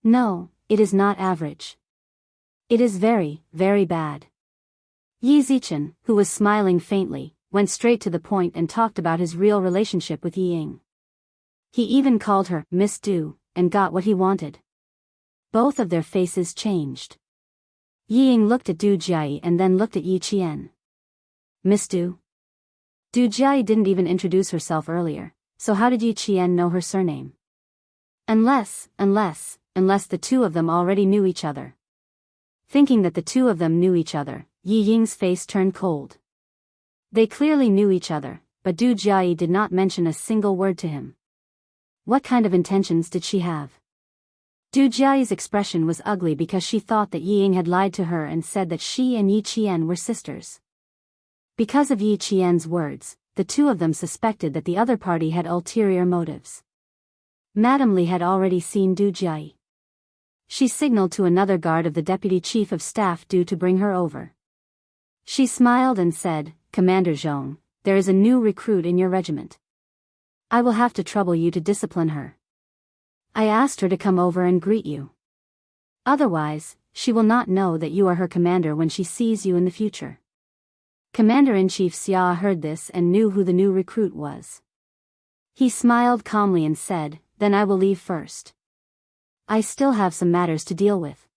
"No, it is not average. It is very, very bad." Yi Zichen, who was smiling faintly, went straight to the point and talked about his real relationship with Yi Ying. He even called her Miss Du, and got what he wanted. Both of their faces changed. Yi Ying looked at Du Jiayi and then looked at Yi Qian. "Miss Du?" Du Jiayi didn't even introduce herself earlier, so how did Yi Qian know her surname? Unless the two of them already knew each other. Thinking that the two of them knew each other, Yi Ying's face turned cold. They clearly knew each other, but Du Jiayi did not mention a single word to him. What kind of intentions did she have? Du Jiayi's expression was ugly because she thought that Yi Ying had lied to her and said that she and Yi Qian were sisters. Because of Yi Qian's words, the two of them suspected that the other party had ulterior motives. Madame Li had already seen Du Jiayi. She signaled to another guard of the Deputy Chief of Staff due to bring her over. She smiled and said, "Commander Zhong, there is a new recruit in your regiment. I will have to trouble you to discipline her. I asked her to come over and greet you. Otherwise, she will not know that you are her commander when she sees you in the future." Commander-in-Chief Xia heard this and knew who the new recruit was. He smiled calmly and said, "Then I will leave first. I still have some matters to deal with."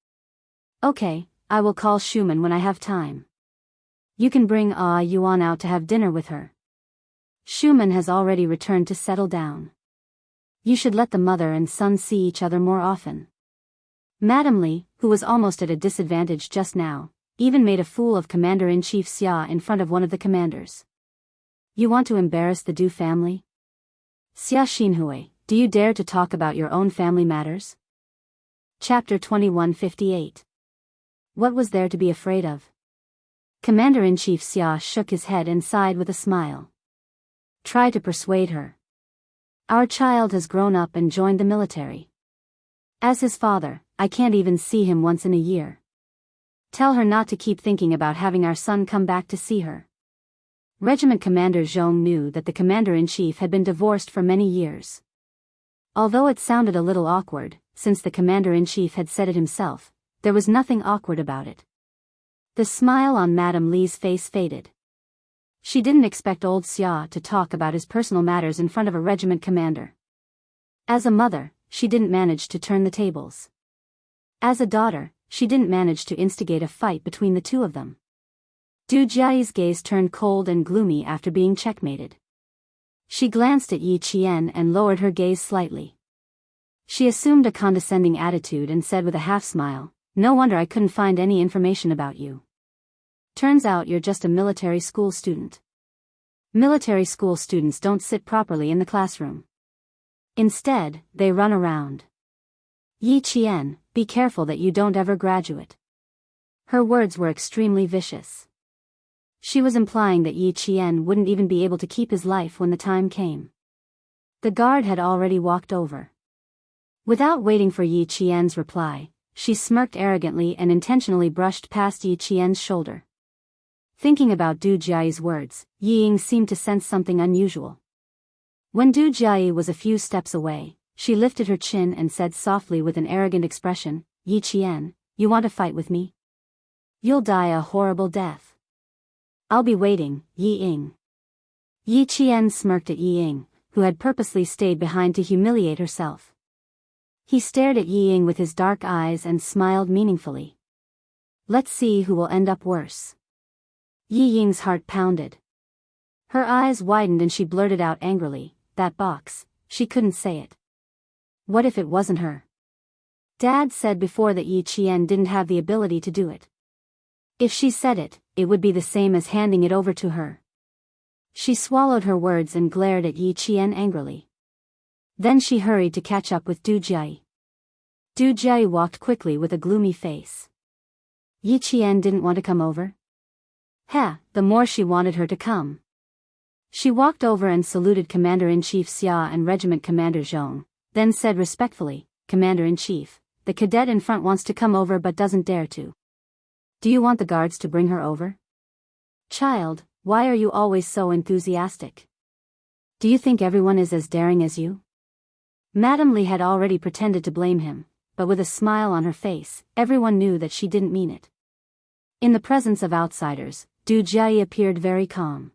"Okay, I will call Schumann when I have time. You can bring Yuan out to have dinner with her. Schumann has already returned to settle down. You should let the mother and son see each other more often." Madame Li, who was almost at a disadvantage just now, even made a fool of Commander-in-Chief Xia in front of one of the commanders. "You want to embarrass the Du family? Xia Xinhui, do you dare to talk about your own family matters?" Chapter 2158. What was there to be afraid of? Commander-in-Chief Xia shook his head and sighed with a smile. "Try to persuade her. Our child has grown up and joined the military. As his father, I can't even see him once in a year. Tell her not to keep thinking about having our son come back to see her." Regiment Commander Zhong knew that the Commander-in-Chief had been divorced for many years. Although it sounded a little awkward, since the Commander-in-Chief had said it himself, there was nothing awkward about it. The smile on Madame Li's face faded. She didn't expect old Xia to talk about his personal matters in front of a regiment commander. As a mother, she didn't manage to turn the tables. As a daughter, she didn't manage to instigate a fight between the two of them. Du Jiayi's gaze turned cold and gloomy after being checkmated. She glanced at Yi Qian and lowered her gaze slightly. She assumed a condescending attitude and said with a half-smile, "No wonder I couldn't find any information about you. Turns out you're just a military school student. Military school students don't sit properly in the classroom. Instead, they run around. Yi Qian, be careful that you don't ever graduate." Her words were extremely vicious. She was implying that Yi Qian wouldn't even be able to keep his life when the time came. The guard had already walked over. Without waiting for Yi Qian's reply, she smirked arrogantly and intentionally brushed past Yi Qian's shoulder. Thinking about Du Jiayi's words, Yi Ying seemed to sense something unusual. When Du Jiayi was a few steps away, she lifted her chin and said softly with an arrogant expression, "Yi Qian, you want to fight with me? You'll die a horrible death. I'll be waiting, Yi Ying." Yi Qian smirked at Yi Ying, who had purposely stayed behind to humiliate herself. He stared at Yi Ying with his dark eyes and smiled meaningfully. Let's see who will end up worse. Yi Ying's heart pounded. Her eyes widened and she blurted out angrily, "That box," she couldn't say it. What if it wasn't her? Dad said before that Yi Qian didn't have the ability to do it. If she said it, it would be the same as handing it over to her. She swallowed her words and glared at Yi Qian angrily. Then she hurried to catch up with Du Jiayi. Du Jiayi walked quickly with a gloomy face. Yi Qian didn't want to come over? The more she wanted her to come. She walked over and saluted Commander-in-Chief Xia and Regiment Commander Zhong, then said respectfully, "Commander-in-Chief, the cadet in front wants to come over but doesn't dare to. Do you want the guards to bring her over?" "Child, why are you always so enthusiastic? Do you think everyone is as daring as you?" Madame Li had already pretended to blame him, but with a smile on her face, everyone knew that she didn't mean it. In the presence of outsiders, Du Jiayi appeared very calm.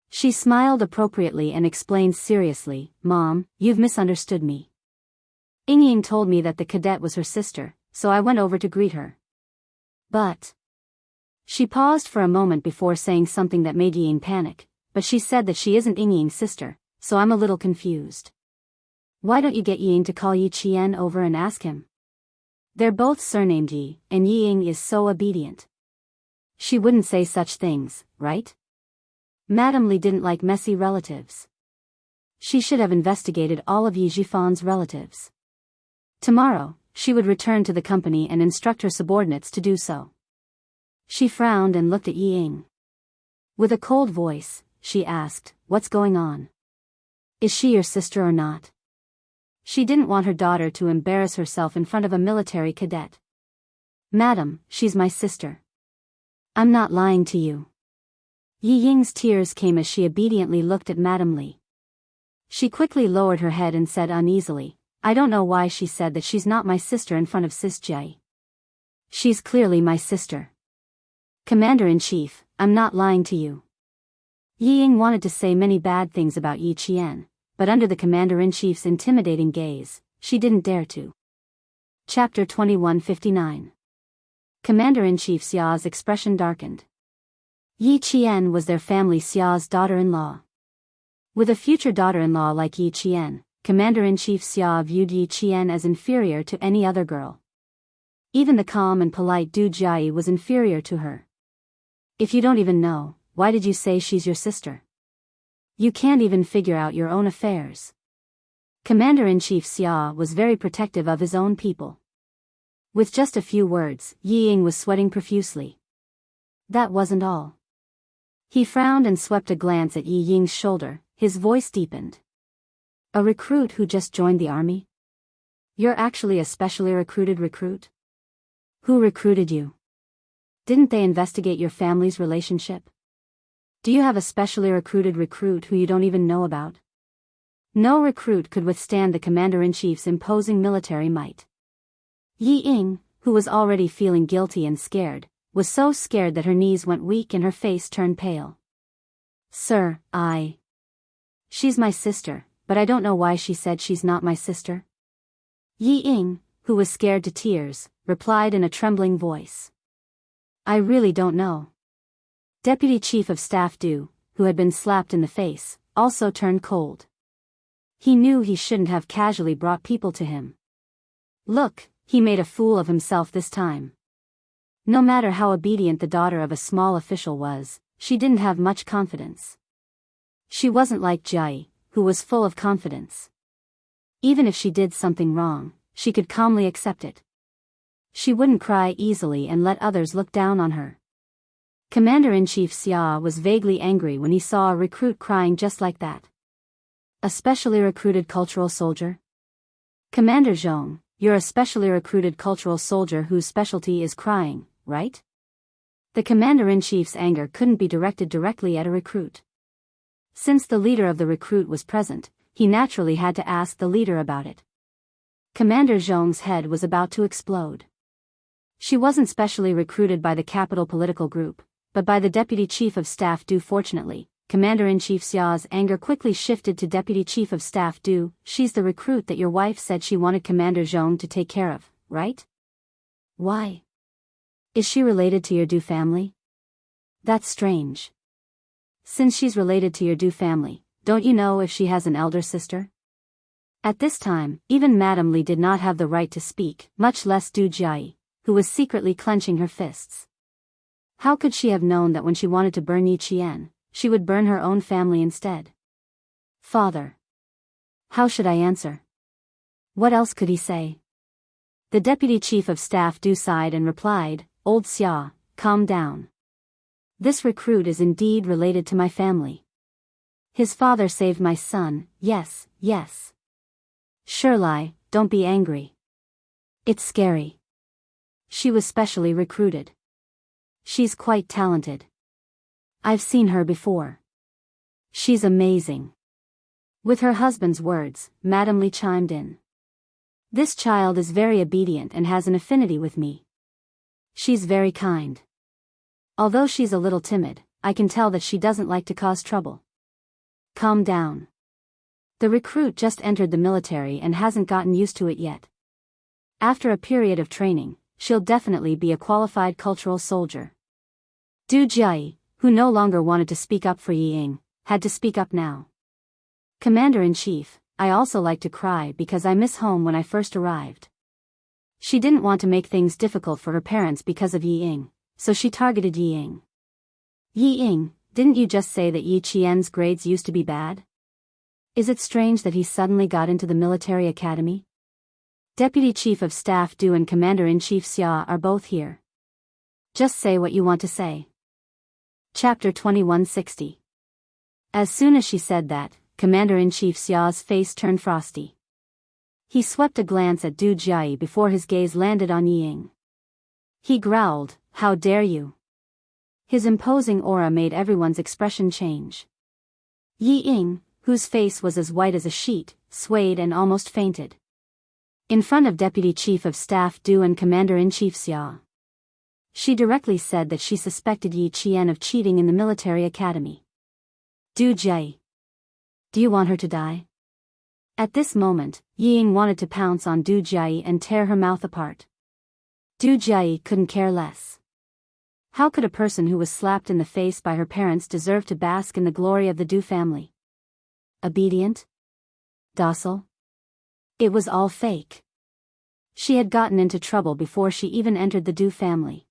She smiled appropriately and explained seriously, "Mom, you've misunderstood me. Ying told me that the cadet was her sister, so I went over to greet her. But..." She paused for a moment before saying something that made Ying panic, "But she said that she isn't Ying's sister, so I'm a little confused. Why don't you get Ying to call Yi Qian over and ask him? They're both surnamed Yi, and Ying is so obedient. She wouldn't say such things, right?" Madame Li didn't like messy relatives. She should have investigated all of Yi Jifan's relatives. Tomorrow, she would return to the company and instruct her subordinates to do so. She frowned and looked at Yi Ying. With a cold voice, she asked, "What's going on? Is she your sister or not?" She didn't want her daughter to embarrass herself in front of a military cadet. "Madam, she's my sister. I'm not lying to you." Yi Ying's tears came as she obediently looked at Madame Li. She quickly lowered her head and said uneasily, "I don't know why she said that she's not my sister in front of Sis Jiayi. She's clearly my sister. Commander-in-Chief, I'm not lying to you." Yi Ying wanted to say many bad things about Yi Qian, but under the Commander-in-Chief's intimidating gaze, she didn't dare to. Chapter 2159. Commander-in-Chief Xia's expression darkened. Yi Qian was their family Xia's daughter-in-law. With a future daughter-in-law like Yi Qian, Commander-in-Chief Xia viewed Yi Qian as inferior to any other girl. Even the calm and polite Du Jiayi was inferior to her. "If you don't even know, why did you say she's your sister? You can't even figure out your own affairs." Commander-in-Chief Xia was very protective of his own people. With just a few words, Yi Ying was sweating profusely. That wasn't all. He frowned and swept a glance at Yi Ying's shoulder, his voice deepened. "A recruit who just joined the army? You're actually a specially recruited recruit? Who recruited you? Didn't they investigate your family's relationship? Do you have a specially recruited recruit who you don't even know about?" No recruit could withstand the Commander-in-Chief's imposing military might. Yi Ying, who was already feeling guilty and scared, was so scared that her knees went weak and her face turned pale. "Sir, She's my sister, but I don't know why she said she's not my sister." Yi Ying, who was scared to tears, replied in a trembling voice. I really don't know. Deputy Chief of Staff Du, who had been slapped in the face, also turned cold. He knew he shouldn't have casually brought people to him. Look, he made a fool of himself this time. No matter how obedient the daughter of a small official was, she didn't have much confidence. She wasn't like Jai, who was full of confidence. Even if she did something wrong, she could calmly accept it. She wouldn't cry easily and let others look down on her. Commander-in-Chief Xia was vaguely angry when he saw a recruit crying just like that. A specially recruited cultural soldier? Commander Zhong, you're a specially recruited cultural soldier whose specialty is crying, right? The commander-in-chief's anger couldn't be directed directly at a recruit. Since the leader of the recruit was present, he naturally had to ask the leader about it. Commander Zhong's head was about to explode. She wasn't specially recruited by the capital political group, but by the Deputy Chief of Staff Du. Fortunately, Commander-in-Chief Xia's anger quickly shifted to Deputy Chief of Staff Du. She's the recruit that your wife said she wanted Commander Zhong to take care of, right? Why? Is she related to your Du family? That's strange. Since she's related to your Du family, don't you know if she has an elder sister? At this time, even Madame Li did not have the right to speak, much less Du Jai, who was secretly clenching her fists. How could she have known that when she wanted to burn Yi Qian, she would burn her own family instead? Father. How should I answer? What else could he say? The Deputy Chief of Staff Du sighed and replied, Old Xia, calm down. This recruit is indeed related to my family. His father saved my son, yes, yes. Shirlai, don't be angry. It's scary. She was specially recruited. She's quite talented. I've seen her before. She's amazing. With her husband's words, Madame Li chimed in. This child is very obedient and has an affinity with me. She's very kind. Although she's a little timid, I can tell that she doesn't like to cause trouble. Calm down. The recruit just entered the military and hasn't gotten used to it yet. After a period of training, she'll definitely be a qualified cultural soldier. Du Jai, who no longer wanted to speak up for Yi Ying, had to speak up now. Commander-in-Chief, I also like to cry because I miss home when I first arrived. She didn't want to make things difficult for her parents because of Yi Ying, so she targeted Yi Ying. Yi Ying, didn't you just say that Yi Qian's grades used to be bad? Is it strange that he suddenly got into the military academy? Deputy Chief of Staff Du and Commander-in-Chief Xia are both here. Just say what you want to say. Chapter 2160. As soon as she said that, Commander-in-Chief Xia's face turned frosty. He swept a glance at Du Jai before his gaze landed on Yi Ying. He growled, How dare you? His imposing aura made everyone's expression change. Yi Ying, whose face was as white as a sheet, swayed and almost fainted. In front of Deputy Chief of Staff Du and Commander-in-Chief Xia. She directly said that she suspected Yi Qian of cheating in the military academy. Du Jai. Do you want her to die? At this moment, Yi Ying wanted to pounce on Du Jai and tear her mouth apart. Du Jai couldn't care less. How could a person who was slapped in the face by her parents deserve to bask in the glory of the Du family? Obedient? Docile? It was all fake. She had gotten into trouble before she even entered the Du family.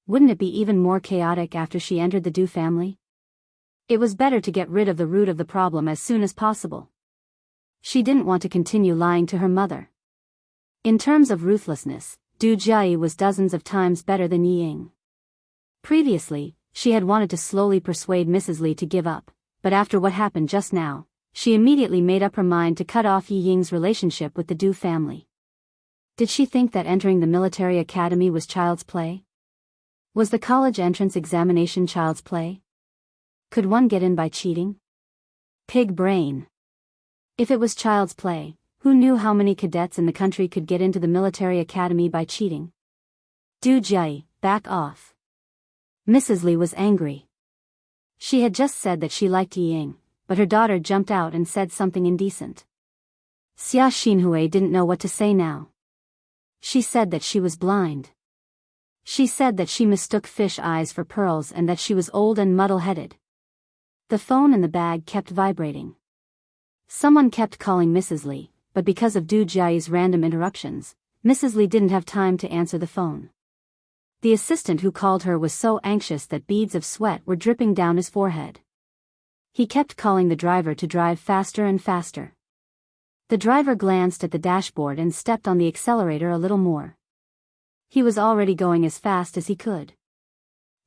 Wouldn't it be even more chaotic after she entered the Du family? It was better to get rid of the root of the problem as soon as possible. She didn't want to continue lying to her mother. In terms of ruthlessness, Du Jai was dozens of times better than Yi Ying. Previously, she had wanted to slowly persuade Mrs. Li to give up, but after what happened just now, she immediately made up her mind to cut off Yi Ying's relationship with the Du family. Did she think that entering the military academy was child's play? Was the college entrance examination child's play? Could one get in by cheating? Pig brain. If it was child's play, who knew how many cadets in the country could get into the military academy by cheating? Du Jai, back off. Mrs. Li was angry. She had just said that she liked Yi Ying, but her daughter jumped out and said something indecent. Xia Xinhui didn't know what to say now. She said that she was blind. She said that she mistook fish eyes for pearls and that she was old and muddle-headed. The phone in the bag kept vibrating. Someone kept calling Mrs. Li, but because of Du Jiayi's random interruptions, Mrs. Li didn't have time to answer the phone. The assistant who called her was so anxious that beads of sweat were dripping down his forehead. He kept calling the driver to drive faster and faster. The driver glanced at the dashboard and stepped on the accelerator a little more. He was already going as fast as he could.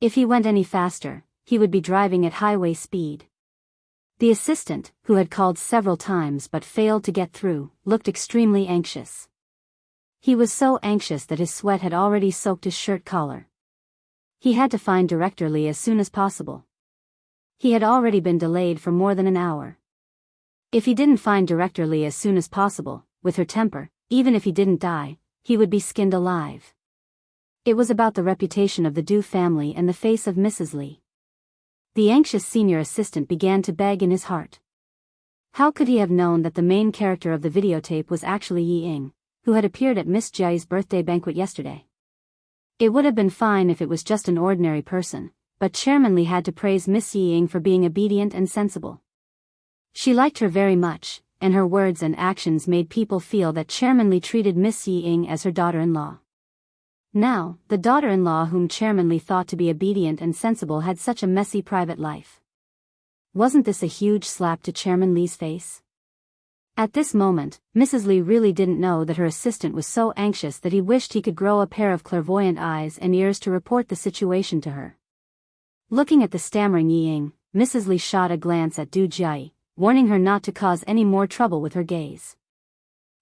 If he went any faster, he would be driving at highway speed. The assistant, who had called several times but failed to get through, looked extremely anxious. He was so anxious that his sweat had already soaked his shirt collar. He had to find Director Li as soon as possible. He had already been delayed for more than an hour. If he didn't find Director Li as soon as possible, with her temper, even if he didn't die, he would be skinned alive. It was about the reputation of the Du family and the face of Mrs. Li. The anxious senior assistant began to beg in his heart. How could he have known that the main character of the videotape was actually Yi Ying, who had appeared at Miss Jiayi's birthday banquet yesterday? It would have been fine if it was just an ordinary person, but Chairman Li had to praise Miss Yi Ying for being obedient and sensible. She liked her very much, and her words and actions made people feel that Chairman Li treated Miss Yi Ying as her daughter-in-law. Now, the daughter-in-law whom Chairman Li thought to be obedient and sensible had such a messy private life. Wasn't this a huge slap to Chairman Li's face? At this moment, Mrs. Li really didn't know that her assistant was so anxious that he wished he could grow a pair of clairvoyant eyes and ears to report the situation to her. Looking at the stammering Yi Ying, Mrs. Li shot a glance at Du Jiayi, warning her not to cause any more trouble with her gaze.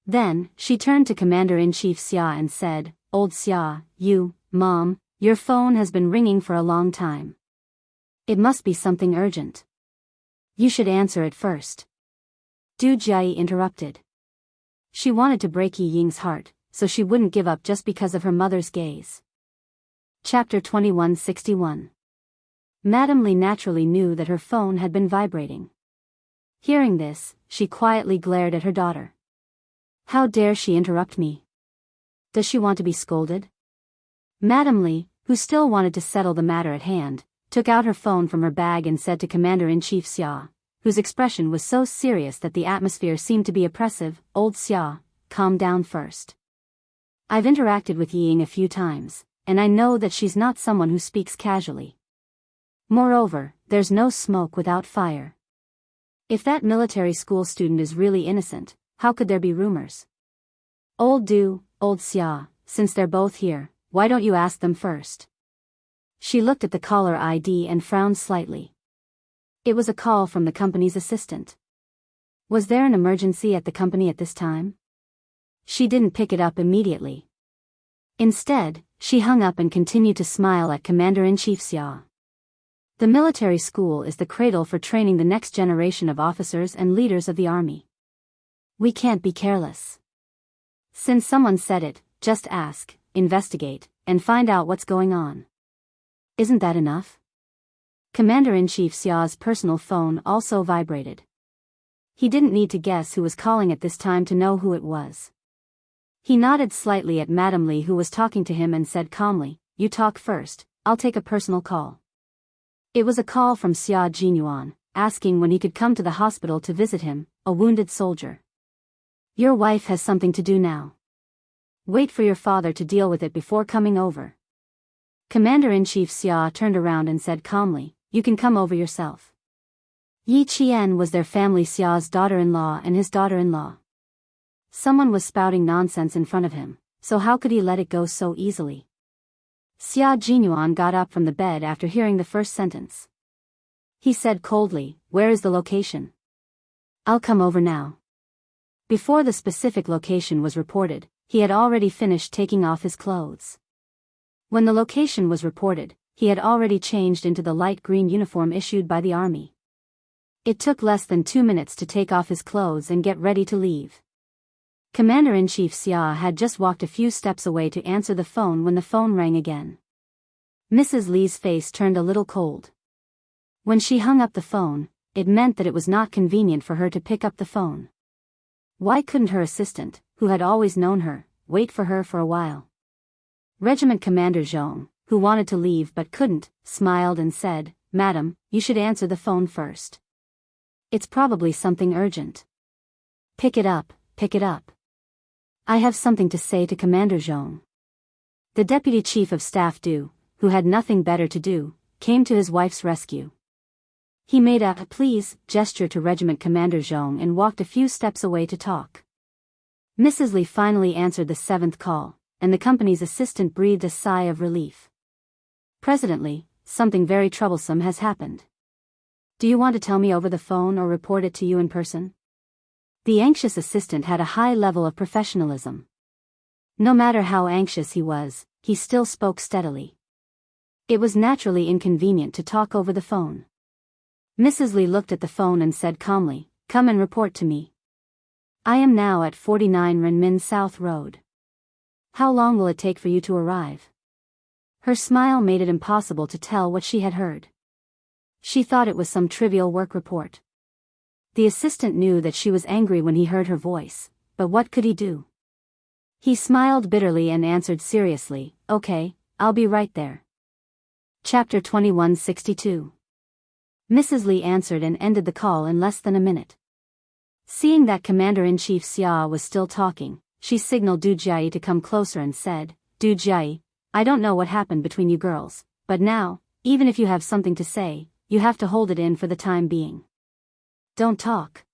Then, she turned to Commander-in-Chief Xia and said, "Old Xia, Mom, your phone has been ringing for a long time. It must be something urgent. You should answer it first." Du Jiayi interrupted. She wanted to break Yi Ying's heart, so she wouldn't give up just because of her mother's gaze. Chapter 2161. Madame Li naturally knew that her phone had been vibrating. Hearing this, she quietly glared at her daughter. How dare she interrupt me? Does she want to be scolded? Madame Li, who still wanted to settle the matter at hand, took out her phone from her bag and said to Commander-in-Chief Xia, whose expression was so serious that the atmosphere seemed to be oppressive, "Old Xia, calm down first. I've interacted with Yi Ying a few times, and I know that she's not someone who speaks casually. Moreover, there's no smoke without fire. If that military school student is really innocent, how could there be rumors? Old Xia, since they're both here, why don't you ask them first?" She looked at the caller ID and frowned slightly. It was a call from the company's assistant. Was there an emergency at the company at this time? She didn't pick it up immediately. Instead, she hung up and continued to smile at Commander-in-Chief Xia. The military school is the cradle for training the next generation of officers and leaders of the army. We can't be careless. Since someone said it, just ask, investigate, and find out what's going on. Isn't that enough? Commander-in-Chief Xia's personal phone also vibrated. He didn't need to guess who was calling at this time to know who it was. He nodded slightly at Madame Li, who was talking to him, and said calmly, "You talk first, I'll take a personal call." It was a call from Xia Jinyuan, asking when he could come to the hospital to visit him, a wounded soldier. "Your wife has something to do now. Wait for your father to deal with it before coming over." Commander-in-Chief Xia turned around and said calmly, "You can come over yourself." Yi Qian was their family Xia's daughter-in-law and his daughter-in-law. Someone was spouting nonsense in front of him, so how could he let it go so easily? Xia Jinyuan got up from the bed after hearing the first sentence. He said coldly, "Where is the location?" "I'll come over now." Before the specific location was reported, he had already finished taking off his clothes. When the location was reported, he had already changed into the light green uniform issued by the army. It took less than 2 minutes to take off his clothes and get ready to leave. Commander-in-Chief Xia had just walked a few steps away to answer the phone when the phone rang again. Mrs. Li's face turned a little cold. When she hung up the phone, it meant that it was not convenient for her to pick up the phone. Why couldn't her assistant, who had always known her, wait for her for a while. Regiment Commander Zhong, who wanted to leave but couldn't, smiled and said, "Madam, you should answer the phone first. It's probably something urgent. Pick it up, pick it up. I have something to say to Commander Zhong." The Deputy Chief of Staff Du, who had nothing better to do, came to his wife's rescue. He made a "please" gesture to Regiment Commander Zhong and walked a few steps away to talk. Mrs. Li finally answered the 7th call, and the company's assistant breathed a sigh of relief. "Presently, something very troublesome has happened. Do you want to tell me over the phone or report it to you in person?" The anxious assistant had a high level of professionalism. No matter how anxious he was, he still spoke steadily. It was naturally inconvenient to talk over the phone. Mrs. Li looked at the phone and said calmly, "Come and report to me. I am now at 49 Renmin South Road. How long will it take for you to arrive?" Her smile made it impossible to tell what she had heard. She thought it was some trivial work report. The assistant knew that she was angry when he heard her voice, but what could he do? He smiled bitterly and answered seriously, "Okay, I'll be right there." Chapter 2162. Mrs. Li answered and ended the call in less than a minute. Seeing that Commander-in-Chief Xia was still talking, she signaled Du Jiayi to come closer and said, "Du Jiayi, I don't know what happened between you girls, but now, even if you have something to say, you have to hold it in for the time being. Don't talk.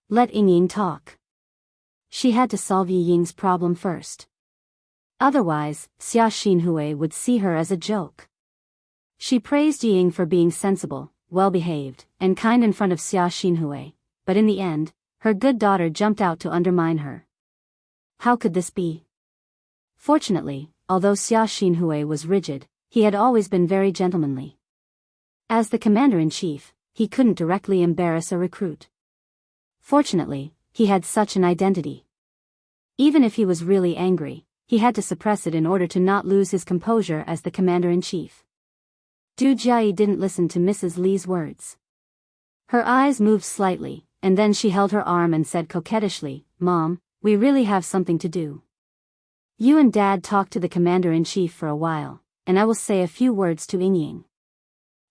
Let Ying talk." She had to solve Ying's problem first. Otherwise, Xia Xinhui would see her as a joke. She praised Ying for being sensible, well-behaved, and kind in front of Xia Xinhui, but in the end, her good daughter jumped out to undermine her. How could this be? Fortunately, although Xia Xinhui was rigid, he had always been very gentlemanly. As the commander-in-chief, he couldn't directly embarrass a recruit. Fortunately, he had such an identity. Even if he was really angry, he had to suppress it in order to not lose his composure as the commander-in-chief. Du Jiayi didn't listen to Mrs. Li's words. Her eyes moved slightly, and then she held her arm and said coquettishly, "Mom, we really have something to do. You and Dad talk to the commander-in-chief for a while, and I will say a few words to Ying."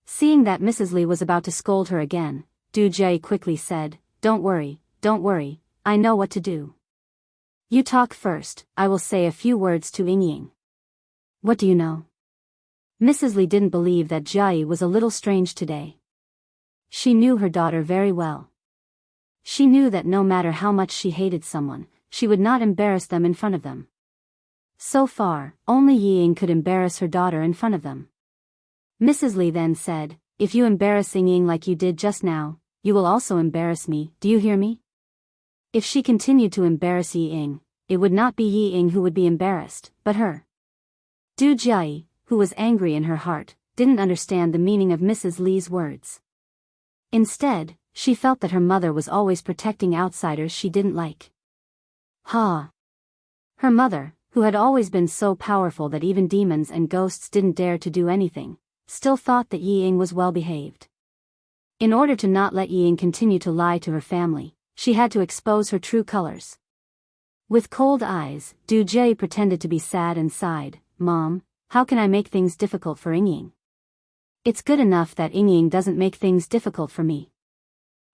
Seeing that Mrs. Li was about to scold her again, Du Jiayi quickly said, don't worry, I know what to do. You talk first, I will say a few words to Ying." "What do you know?" Mrs. Li didn't believe that Jiayi was a little strange today. She knew her daughter very well. She knew that no matter how much she hated someone, she would not embarrass them in front of them. So far, only Ying could embarrass her daughter in front of them. Mrs. Li then said, "If you embarrass Ying like you did just now, you will also embarrass me, do you hear me?" If she continued to embarrass Ying, it would not be Ying who would be embarrassed, but her. Du Jiayi, who was angry in her heart, didn't understand the meaning of Mrs. Li's words. Instead, she felt that her mother was always protecting outsiders she didn't like. Her mother, who had always been so powerful that even demons and ghosts didn't dare to do anything, still thought that Ying was well behaved. In order to not let Ying continue to lie to her family, she had to expose her true colors. With cold eyes, Du Jiayi pretended to be sad and sighed, "Mom, how can I make things difficult for Ying? It's good enough that Ying doesn't make things difficult for me."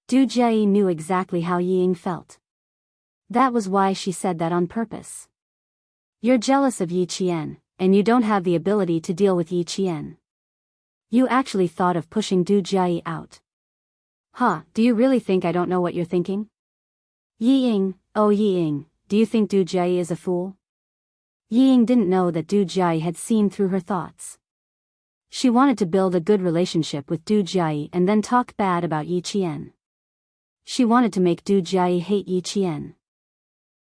Du Jiayi knew exactly how Ying felt. That was why she said that on purpose. "You're jealous of Yi Qian, and you don't have the ability to deal with Yi Qian. You actually thought of pushing Du Jiayi out. Do you really think I don't know what you're thinking? Ying, oh Ying, do you think Du Jiayi is a fool?" Ying didn't know that Du Jiayi had seen through her thoughts. She wanted to build a good relationship with Du Jiayi and then talk bad about Yi Qian. She wanted to make Du Jiayi hate Yi Qian.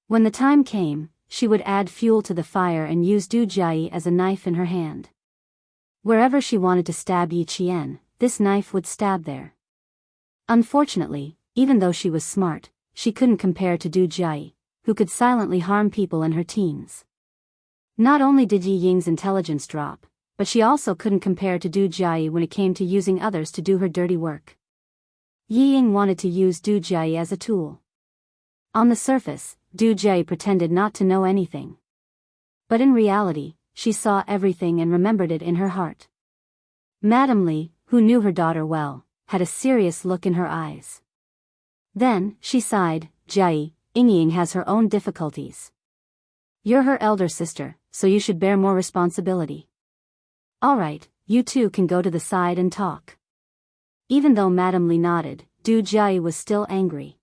When the time came, she would add fuel to the fire and use Du Jiayi as a knife in her hand. Wherever she wanted to stab Yi Qian, this knife would stab there. Unfortunately, even though she was smart, she couldn't compare to Du Jiayi, who could silently harm people in her teens. Not only did Yi Ying's intelligence drop, but she also couldn't compare to Du Jiayi when it came to using others to do her dirty work. Yi Ying wanted to use Du Jiayi as a tool. On the surface, Du Jie pretended not to know anything. But in reality, she saw everything and remembered it in her heart. Madame Li, who knew her daughter well, had a serious look in her eyes. Then, she sighed, Jie, Yingying has her own difficulties. You're her elder sister, so you should bear more responsibility. Alright, you two can go to the side and talk. Even though Madame Li nodded, Du Jie was still angry.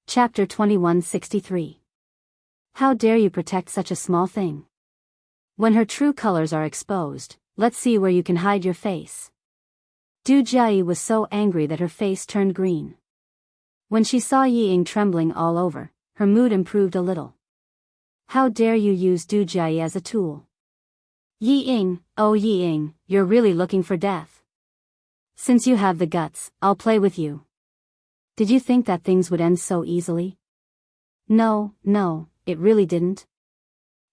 Chapter 2163. How dare you protect such a small thing? When her true colors are exposed, let's see where you can hide your face. Du Jie was so angry that her face turned green. When she saw Yiying trembling all over, her mood improved a little. How dare you use Du Jie as a tool? Yiying, oh Yiying, you're really looking for death. Since you have the guts, I'll play with you. Did you think that things would end so easily? No, it really didn't.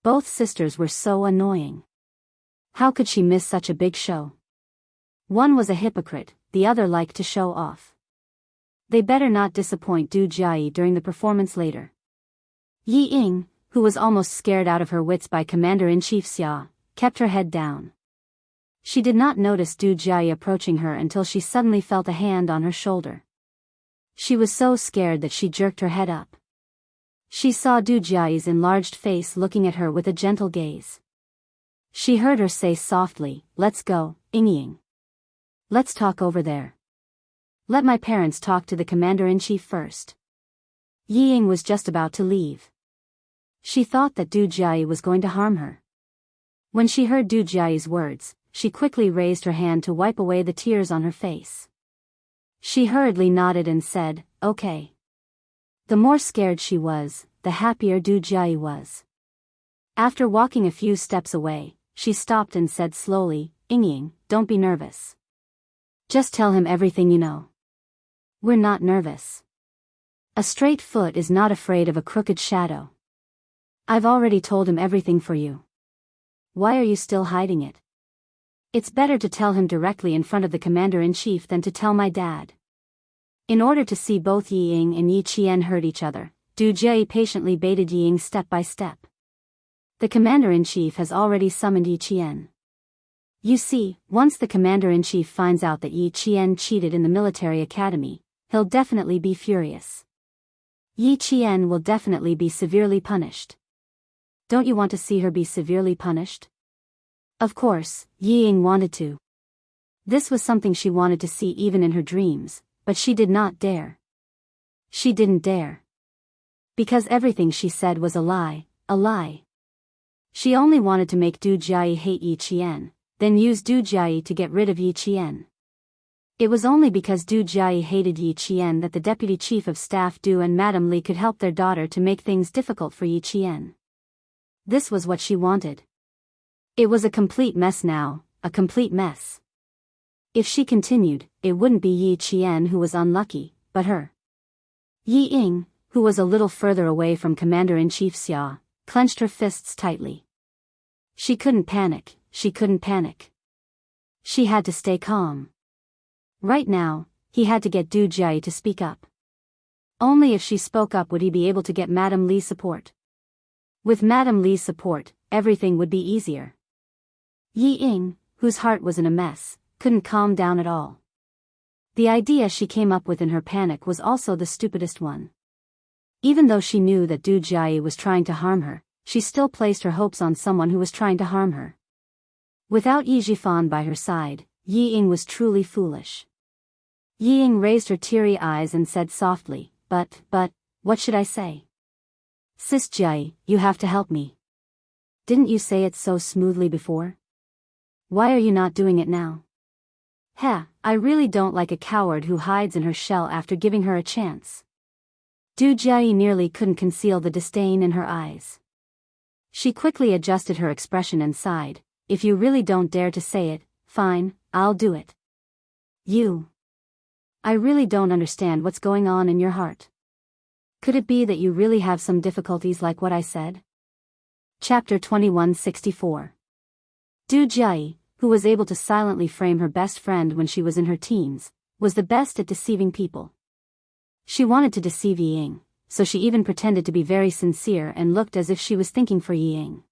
Both sisters were so annoying. How could she miss such a big show? One was a hypocrite, the other liked to show off. They better not disappoint Du Jie during the performance later. Yiying, who was almost scared out of her wits by Commander-in-Chief Xia, kept her head down. She did not notice Du Jie approaching her until she suddenly felt a hand on her shoulder. She was so scared that she jerked her head up. She saw Du Jie's enlarged face looking at her with a gentle gaze. She heard her say softly, "Let's go, Yingying. Let's talk over there. Let my parents talk to the Commander-in-Chief first." Yiying was just about to leave. She thought that Du Jie was going to harm her. When she heard Du Jie's words, she quickly raised her hand to wipe away the tears on her face. She hurriedly nodded and said, "Okay." The more scared she was, the happier Du Jie was. After walking a few steps away, she stopped and said slowly, "Yingying, don't be nervous. Just tell him everything you know. We're not nervous. A straight foot is not afraid of a crooked shadow. I've already told him everything for you. Why are you still hiding it? It's better to tell him directly in front of the Commander-in-Chief than to tell my dad." In order to see both Yiying and Yi Qian hurt each other, Du Jie patiently baited Yiying step by step. The Commander-in-Chief has already summoned Yi Qian. You see, once the Commander-in-Chief finds out that Yi Qian cheated in the military academy, he'll definitely be furious. Yi Qian will definitely be severely punished. Don't you want to see her be severely punished? Of course, Yiying wanted to. This was something she wanted to see even in her dreams, but she did not dare. She didn't dare. Because everything she said was a lie, a lie. She only wanted to make Du Jie hate Yi Qian, then use Du Jie to get rid of Yi Qian. It was only because Du Jie hated Yi Qian that the Deputy Chief of Staff Du and Madame Li could help their daughter to make things difficult for Yi Qian. This was what she wanted. It was a complete mess now, a complete mess. If she continued, it wouldn't be Yi Qian who was unlucky, but her. Yiying, who was a little further away from Commander-in-Chief Xia, clenched her fists tightly. She couldn't panic, she couldn't panic. She had to stay calm. Right now, he had to get Du Jie to speak up. Only if she spoke up would he be able to get Madame Li's support. With Madame Li's support, everything would be easier. Yiying, whose heart was in a mess, couldn't calm down at all. The idea she came up with in her panic was also the stupidest one. Even though she knew that Du Jie was trying to harm her, she still placed her hopes on someone who was trying to harm her. Without Yi Jifan by her side, Yiying was truly foolish. Yiying raised her teary eyes and said softly, but, what should I say? Sis Jie, you have to help me. Didn't you say it so smoothly before? Why are you not doing it now? I really don't like a coward who hides in her shell after giving her a chance. Du Jie nearly couldn't conceal the disdain in her eyes. She quickly adjusted her expression and sighed, "If you really don't dare to say it, fine, I'll do it." I really don't understand what's going on in your heart. Could it be that you really have some difficulties like what I said? Chapter 2164. Du Jie, who was able to silently frame her best friend when she was in her teens, was the best at deceiving people. She wanted to deceive Yiying, so she even pretended to be very sincere and looked as if she was thinking for Yi Ying.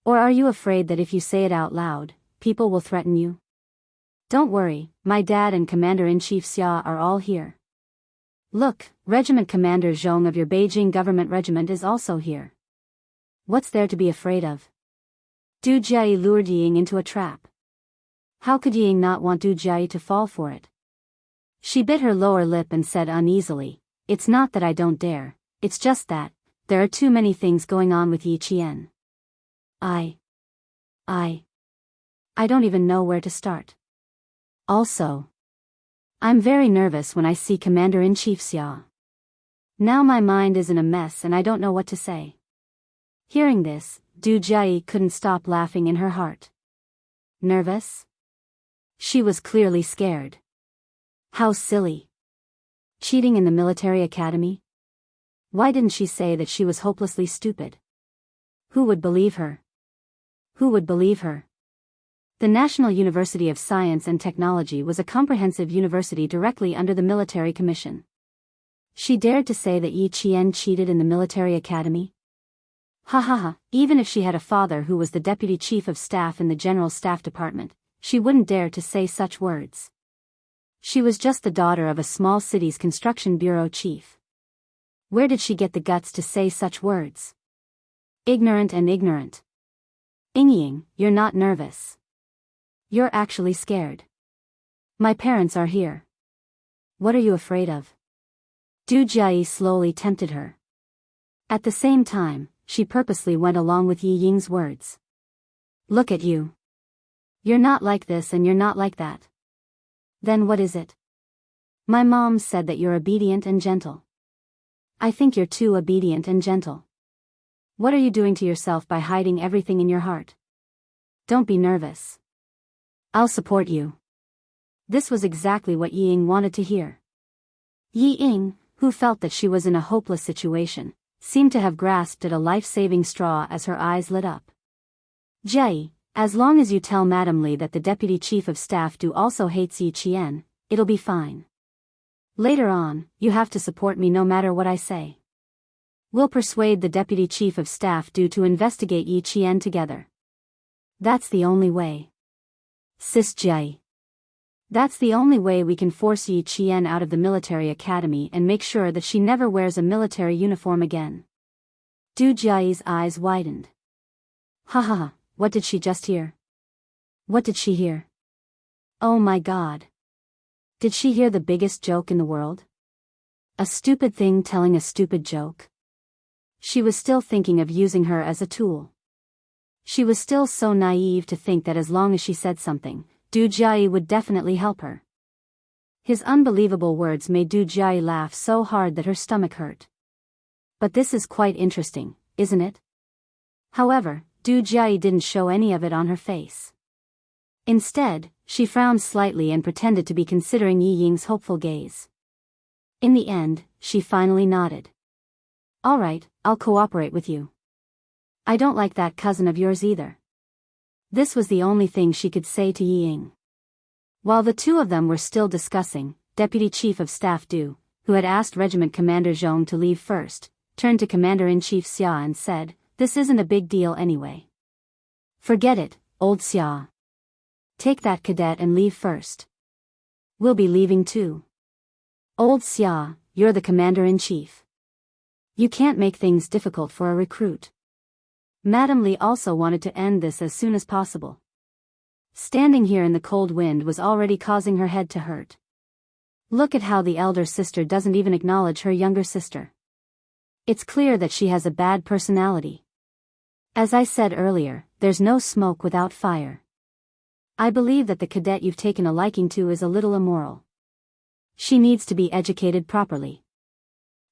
Or are you afraid that if you say it out loud, people will threaten you? Don't worry, my dad and Commander-in-Chief Xia are all here. Look, Regiment Commander Zhong of your Beijing government regiment is also here. What's there to be afraid of? Du Jiayi lured Yi Ying into a trap. How could Yi Ying not want Du Jiayi to fall for it? She bit her lower lip and said uneasily, "It's not that I don't dare, it's just that, there are too many things going on with Yi Qian. I don't even know where to start. Also, I'm very nervous when I see Commander-in-Chief Xia. Now my mind is in a mess and I don't know what to say." Hearing this, Du Jiayi couldn't stop laughing in her heart. Nervous? She was clearly scared. How silly. Cheating in the military academy? Why didn't she say that she was hopelessly stupid? Who would believe her? Who would believe her? The National University of Science and Technology was a comprehensive university directly under the military commission. She dared to say that Yi Qian cheated in the military academy? Ha ha ha, even if she had a father who was the deputy chief of staff in the General Staff Department, she wouldn't dare to say such words. She was just the daughter of a small city's construction bureau chief. Where did she get the guts to say such words? Ignorant and ignorant. Ying, you're not nervous. You're actually scared. My parents are here. What are you afraid of? Du Jiayi slowly tempted her. At the same time, she purposely went along with Yi Ying's words. Look at you. You're not like this and you're not like that. Then what is it? My mom said that you're obedient and gentle. I think you're too obedient and gentle. What are you doing to yourself by hiding everything in your heart? Don't be nervous. I'll support you. This was exactly what Yi Ying wanted to hear. Yi Ying, who felt that she was in a hopeless situation, seemed to have grasped at a life-saving straw as her eyes lit up. Jiayi, as long as you tell Madame Li that the Deputy Chief of Staff Du also hates Yi Qian, it'll be fine. Later on, you have to support me no matter what I say. We'll persuade the Deputy Chief of Staff Du to investigate Yi Qian together. That's the only way. Sis Jiayi. That's the only way we can force Yi Qian out of the military academy and make sure that she never wears a military uniform again. Du Jiayi's eyes widened. Ha ha ha, what did she just hear? What did she hear? Oh my God. Did she hear the biggest joke in the world? A stupid thing telling a stupid joke? She was still thinking of using her as a tool. She was still so naive to think that as long as she said something, Du Jiayi would definitely help her. His unbelievable words made Du Jiayi laugh so hard that her stomach hurt. But this is quite interesting, isn't it? However, Du Jiayi didn't show any of it on her face. Instead, she frowned slightly and pretended to be considering Yi Ying's hopeful gaze. In the end, she finally nodded. All right, I'll cooperate with you. I don't like that cousin of yours either. This was the only thing she could say to Yi Ying. While the two of them were still discussing, Deputy Chief of Staff Du, who had asked Regiment Commander Zhong to leave first, turned to Commander-in-Chief Xia and said, "This isn't a big deal anyway. Forget it, old Xia. Take that cadet and leave first. We'll be leaving too. Old Xia, you're the Commander-in-Chief. You can't make things difficult for a recruit." Madame Li also wanted to end this as soon as possible. Standing here in the cold wind was already causing her head to hurt. Look at how the elder sister doesn't even acknowledge her younger sister. It's clear that she has a bad personality. As I said earlier, there's no smoke without fire. I believe that the cadet you've taken a liking to is a little immoral. She needs to be educated properly.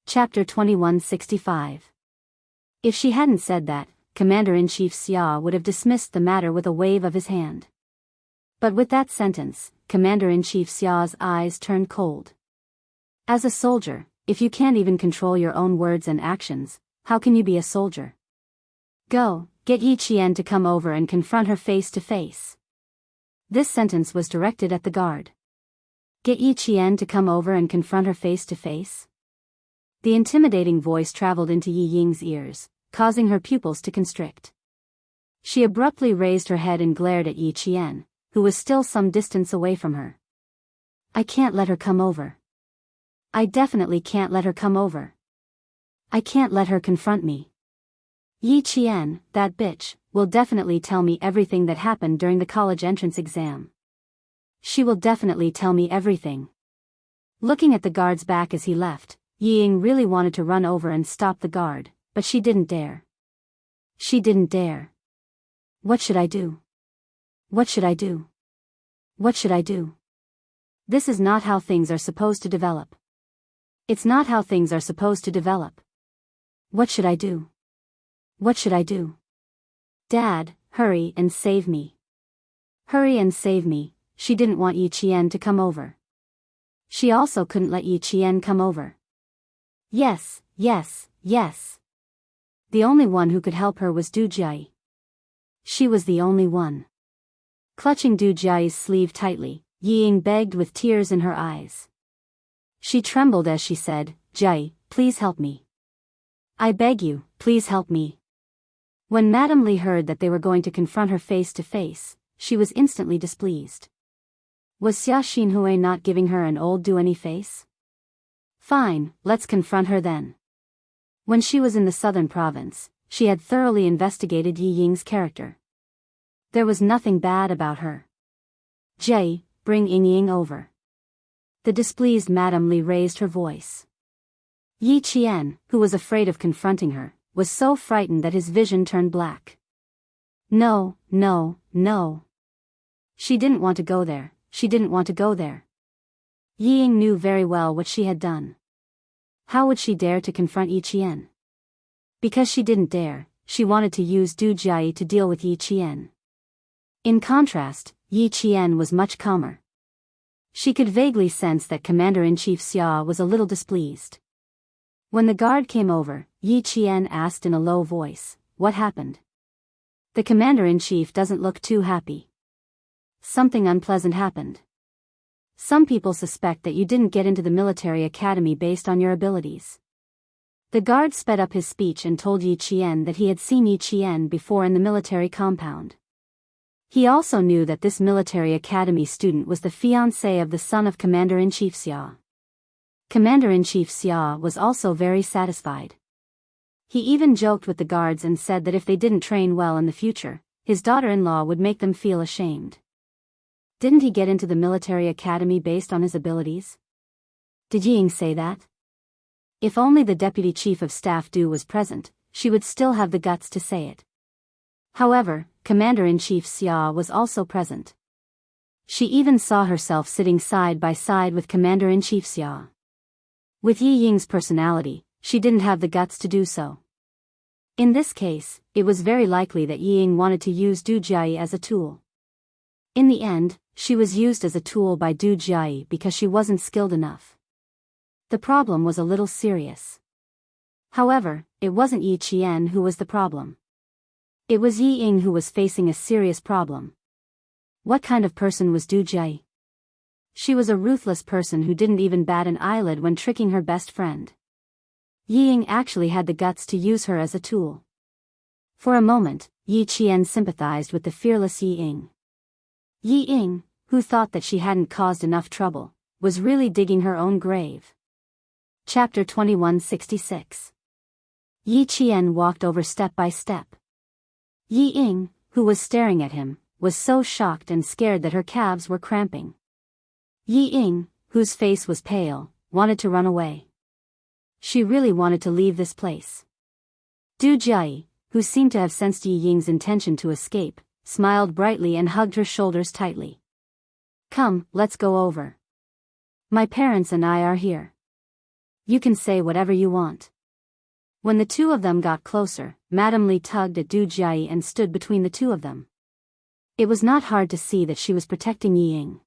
Chapter 2165. If she hadn't said that, Commander-in-Chief Xia would have dismissed the matter with a wave of his hand. But with that sentence, Commander-in-Chief Xia's eyes turned cold. As a soldier, if you can't even control your own words and actions, how can you be a soldier? Go, get Yi Qian to come over and confront her face to face. This sentence was directed at the guard. Get Yi Qian to come over and confront her face to face? The intimidating voice traveled into Yi Ying's ears, causing her pupils to constrict. She abruptly raised her head and glared at Yi Qian, who was still some distance away from her. I can't let her come over. I definitely can't let her come over. I can't let her confront me. Yi Qian, that bitch, will definitely tell me everything that happened during the college entrance exam. She will definitely tell me everything. Looking at the guard's back as he left, Yi Ying really wanted to run over and stop the guard, but she didn't dare. She didn't dare. What should I do? What should I do? What should I do? This is not how things are supposed to develop. It's not how things are supposed to develop. What should I do? What should I do? Dad, hurry and save me. Hurry and save me. She didn't want Yi Qian to come over. She also couldn't let Yi Qian come over. Yes, yes, yes. The only one who could help her was Du Jiayi. She was the only one. Clutching Du Jiayi's sleeve tightly, Yi Ying begged with tears in her eyes. She trembled as she said, Jiayi, please help me. I beg you, please help me. When Madame Li heard that they were going to confront her face to face, she was instantly displeased. Was Xia Xinhui not giving her an old do-any face? Fine, let's confront her then. When she was in the southern province, she had thoroughly investigated Yi Ying's character. There was nothing bad about her. Jiayi, bring Ying Ying over. The displeased Madame Li raised her voice. Yi Qian, who was afraid of confronting her, was so frightened that his vision turned black. No, no, no. She didn't want to go there, she didn't want to go there. Yi Ying knew very well what she had done. How would she dare to confront Yi Qian? Because she didn't dare, she wanted to use Du Jiayi to deal with Yi Qian. In contrast, Yi Qian was much calmer. She could vaguely sense that Commander-in-Chief Xia was a little displeased. When the guard came over, Yi Qian asked in a low voice, what happened? The Commander-in-Chief doesn't look too happy. Something unpleasant happened. Some people suspect that you didn't get into the military academy based on your abilities. The guard sped up his speech and told Yi Qian that he had seen Yi Qian before in the military compound. He also knew that this military academy student was the fiancé of the son of Commander-in-Chief Xia. Commander-in-Chief Xia was also very satisfied. He even joked with the guards and said that if they didn't train well in the future, his daughter-in-law would make them feel ashamed. Didn't he get into the military academy based on his abilities? Did Yi Ying say that? If only the deputy chief of staff Du was present, she would still have the guts to say it. However, Commander-in-Chief Xia was also present. She even saw herself sitting side by side with Commander-in-Chief Xia. With Yi Ying's personality, she didn't have the guts to do so. In this case, it was very likely that Yi Ying wanted to use Du Jiayi as a tool. In the end, she was used as a tool by Du Jiayi because she wasn't skilled enough. The problem was a little serious. However, it wasn't Yi Qian who was the problem. It was Yi Ying who was facing a serious problem. What kind of person was Du Jiayi? She was a ruthless person who didn't even bat an eyelid when tricking her best friend. Yi Ying actually had the guts to use her as a tool. For a moment, Yi Qian sympathized with the fearless Yi Ying. Yi Ying, who thought that she hadn't caused enough trouble, was really digging her own grave. Chapter 2166. Yi Qian walked over step by step. Yi Ying, who was staring at him, was so shocked and scared that her calves were cramping. Yi Ying, whose face was pale, wanted to run away. She really wanted to leave this place. Du Jiayi, who seemed to have sensed Yi Ying's intention to escape, smiled brightly and hugged her shoulders tightly. Come, let's go over. My parents and I are here. You can say whatever you want. When the two of them got closer, Madame Li tugged at Du Jiayi and stood between the two of them. It was not hard to see that she was protecting Yi Ying.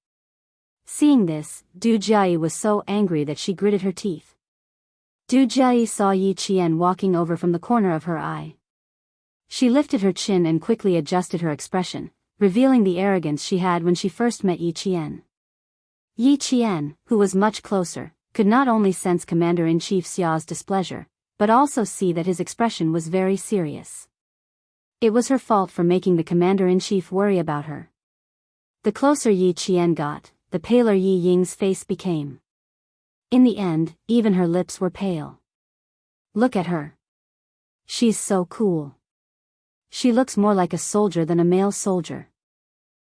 Seeing this, Du Jiayi was so angry that she gritted her teeth. Du Jiayi saw Yi Qian walking over from the corner of her eye. She lifted her chin and quickly adjusted her expression, revealing the arrogance she had when she first met Yi Qian. Yi Qian, who was much closer, could not only sense Commander-in-Chief Xia's displeasure, but also see that his expression was very serious. It was her fault for making the Commander-in-Chief worry about her. The closer Yi Qian got, the paler Yi Ying's face became. In the end, even her lips were pale. Look at her. She's so cool. She looks more like a soldier than a male soldier.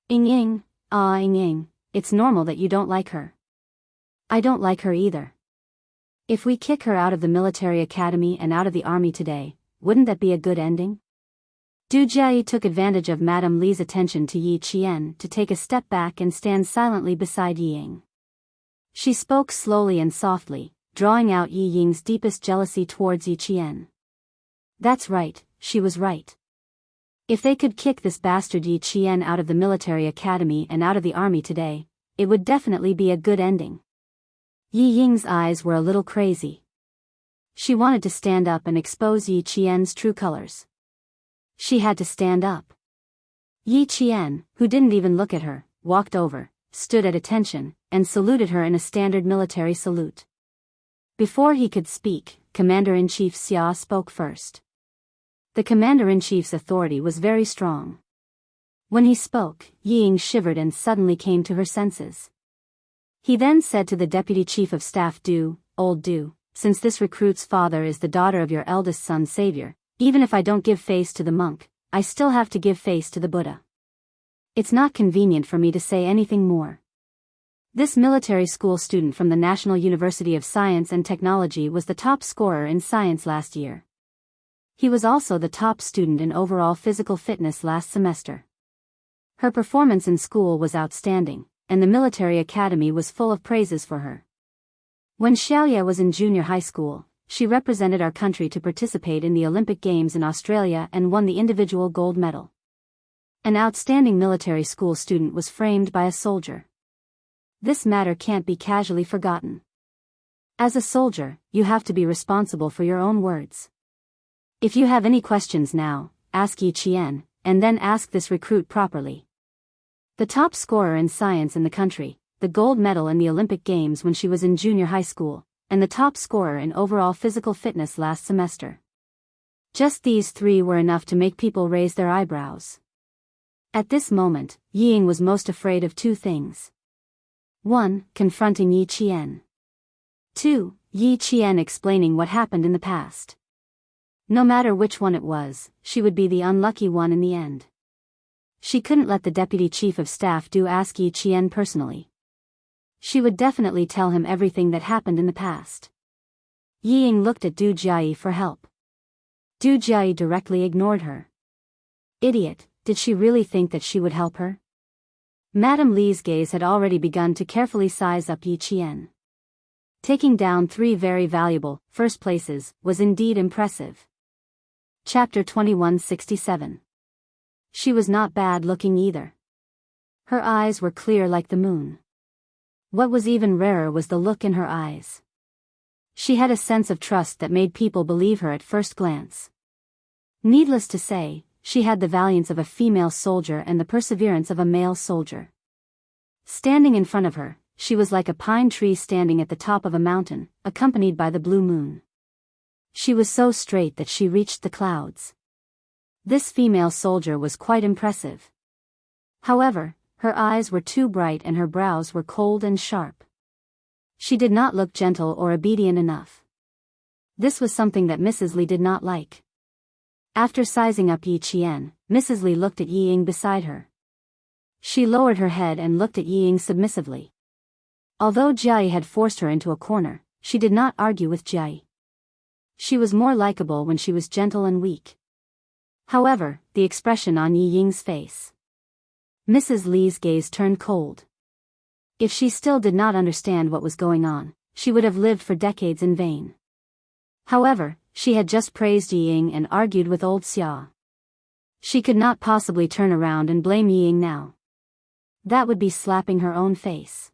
Ying, Ying, it's normal that you don't like her. I don't like her either. If we kick her out of the military academy and out of the army today, wouldn't that be a good ending? Du Jie took advantage of Madame Li's attention to Yi Qian to take a step back and stand silently beside Yi Ying. She spoke slowly and softly, drawing out Yi Ying's deepest jealousy towards Yi Qian. That's right, she was right. If they could kick this bastard Yi Qian out of the military academy and out of the army today, it would definitely be a good ending. Yi Ying's eyes were a little crazy. She wanted to stand up and expose Yi Qian's true colors. She had to stand up. Yi Qian, who didn't even look at her, walked over, stood at attention, and saluted her in a standard military salute. Before he could speak, Commander-in-Chief Xia spoke first. The Commander-in-Chief's authority was very strong. When he spoke, Yi Ying shivered and suddenly came to her senses. He then said to the Deputy Chief of Staff Old Du, since this recruit's father is the daughter of your eldest son Savior, even if I don't give face to the monk, I still have to give face to the Buddha. It's not convenient for me to say anything more. This military school student from the National University of Science and Technology was the top scorer in science last year. He was also the top student in overall physical fitness last semester. Her performance in school was outstanding, and the military academy was full of praises for her. When Xiaoya was in junior high school, she represented our country to participate in the Olympic Games in Australia and won the individual gold medal. An outstanding military school student was framed by a soldier. This matter can't be casually forgotten. As a soldier, you have to be responsible for your own words. If you have any questions now, ask Yi Qian, and then ask this recruit properly. The top scorer in science in the country, the gold medal in the Olympic Games when she was in junior high school, and the top scorer in overall physical fitness last semester. Just these three were enough to make people raise their eyebrows. At this moment, Yi Ying was most afraid of two things. 1. Confronting Yi Qian. 2. Yi Qian explaining what happened in the past. No matter which one it was, she would be the unlucky one in the end. She couldn't let the Deputy Chief of Staff ask Yi Qian personally. She would definitely tell him everything that happened in the past. Yi Ying looked at Du Jie for help. Du Jie directly ignored her. Idiot, did she really think that she would help her? Madame Li's gaze had already begun to carefully size up Yi Qian. Taking down 3 very valuable first places was indeed impressive. Chapter 2167. She was not bad looking either. Her eyes were clear like the moon. What was even rarer was the look in her eyes. She had a sense of trust that made people believe her at first glance. Needless to say, she had the valiance of a female soldier and the perseverance of a male soldier. Standing in front of her, she was like a pine tree standing at the top of a mountain, accompanied by the blue moon. She was so straight that she reached the clouds. This female soldier was quite impressive. However, her eyes were too bright and her brows were cold and sharp. She did not look gentle or obedient enough. This was something that Mrs. Li did not like. After sizing up Yi Qian, Mrs. Li looked at Yi Ying beside her. She lowered her head and looked at Yi Ying submissively. Although Jie had forced her into a corner, she did not argue with Jie. She was more likable when she was gentle and weak. However, the expression on Yi Ying's face. Mrs. Li's gaze turned cold. If she still did not understand what was going on, she would have lived for decades in vain. However, she had just praised Yi Ying and argued with old Xia. She could not possibly turn around and blame Yi Ying now. That would be slapping her own face.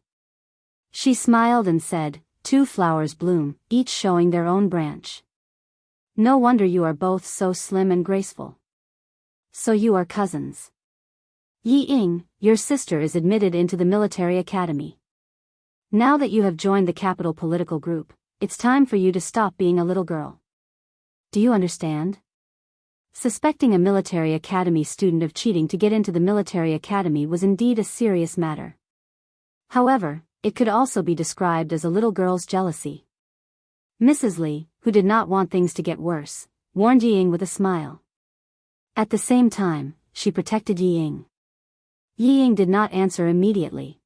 She smiled and said, 2 flowers bloom, each showing their own branch. No wonder you are both so slim and graceful. So you are cousins. Yi Ying, your sister is admitted into the military academy. Now that you have joined the capital political group, it's time for you to stop being a little girl. Do you understand? Suspecting a military academy student of cheating to get into the military academy was indeed a serious matter. However, it could also be described as a little girl's jealousy. Mrs. Li, who did not want things to get worse, warned Ying with a smile. At the same time, she protected Ying. Ying did not answer immediately.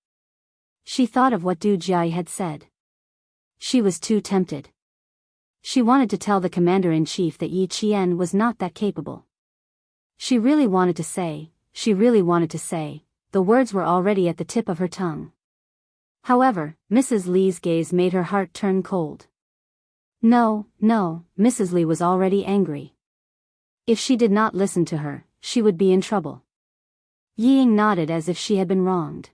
She thought of what Du Jia had said. She was too tempted. She wanted to tell the commander-in-chief that Yi Qian was not that capable. She really wanted to say, the words were already at the tip of her tongue. However, Mrs. Li's gaze made her heart turn cold. No, Mrs. Li was already angry. If she did not listen to her, she would be in trouble. Ying nodded as if she had been wronged.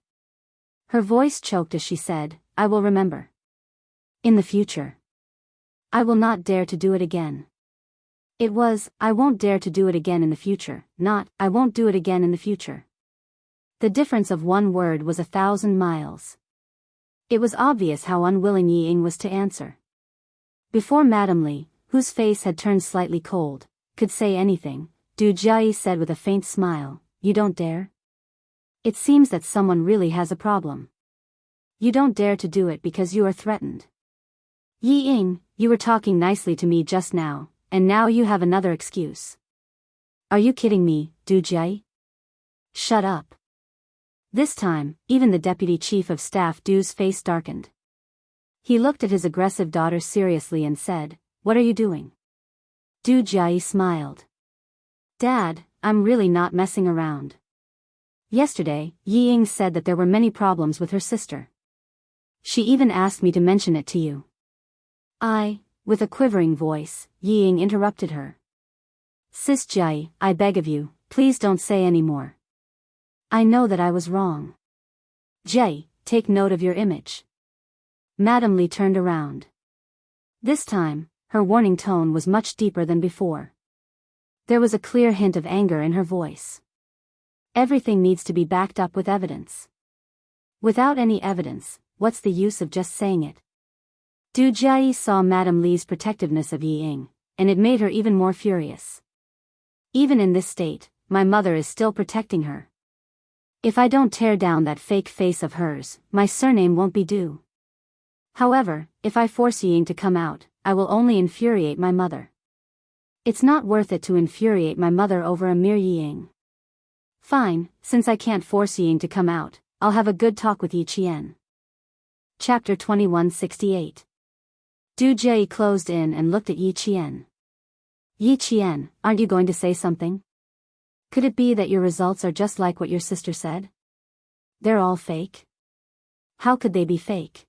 Her voice choked as she said, I will remember. In the future. I will not dare to do it again. It was, I won't dare to do it again in the future, not, I won't do it again in the future. The difference of one word was 1,000 miles. It was obvious how unwilling Ying was to answer. Before Madame Li, whose face had turned slightly cold, could say anything, Du Jia said with a faint smile, You don't dare? It seems that someone really has a problem. You don't dare to do it because you are threatened. Ying, you were talking nicely to me just now, and now you have another excuse. Are you kidding me, Du Jia? Shut up. This time, even the deputy chief of staff Du's face darkened. He looked at his aggressive daughter seriously and said, What are you doing? Du Jia smiled. Dad, I'm really not messing around. Yesterday, Ying said that there were many problems with her sister. She even asked me to mention it to you. With a quivering voice, Ying interrupted her. Sis Jia, I beg of you, please don't say any more. I know that I was wrong. Jia, take note of your image. Madame Li turned around. This time, her warning tone was much deeper than before. There was a clear hint of anger in her voice. Everything needs to be backed up with evidence. Without any evidence, what's the use of just saying it? Du Jia saw Madame Li's protectiveness of Ying, and it made her even more furious. Even in this state, my mother is still protecting her. If I don't tear down that fake face of hers, my surname won't be Du. However, if I force Ying to come out, I will only infuriate my mother. It's not worth it to infuriate my mother over a mere Ying. Fine, since I can't force Ying to come out, I'll have a good talk with Yi Qian. Chapter 2168. Du Jia closed in and looked at Yi Qian. Yi Qian, aren't you going to say something? Could it be that your results are just like what your sister said? They're all fake? How could they be fake?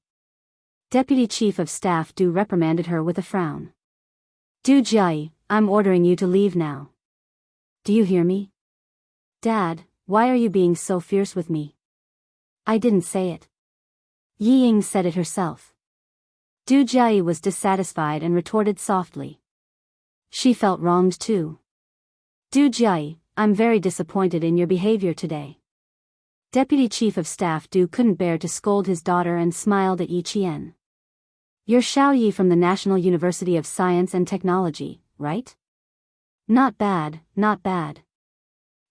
Deputy Chief of Staff Du reprimanded her with a frown. Du Jia, I'm ordering you to leave now. Do you hear me? Dad, why are you being so fierce with me? I didn't say it. Ying said it herself. Du Jia was dissatisfied and retorted softly. She felt wronged too. Du Jia, I'm very disappointed in your behavior today. Deputy Chief of Staff Du couldn't bear to scold his daughter and smiled at Yi Qian. You're Xiao Yi from the National University of Science and Technology, right? Not bad, not bad.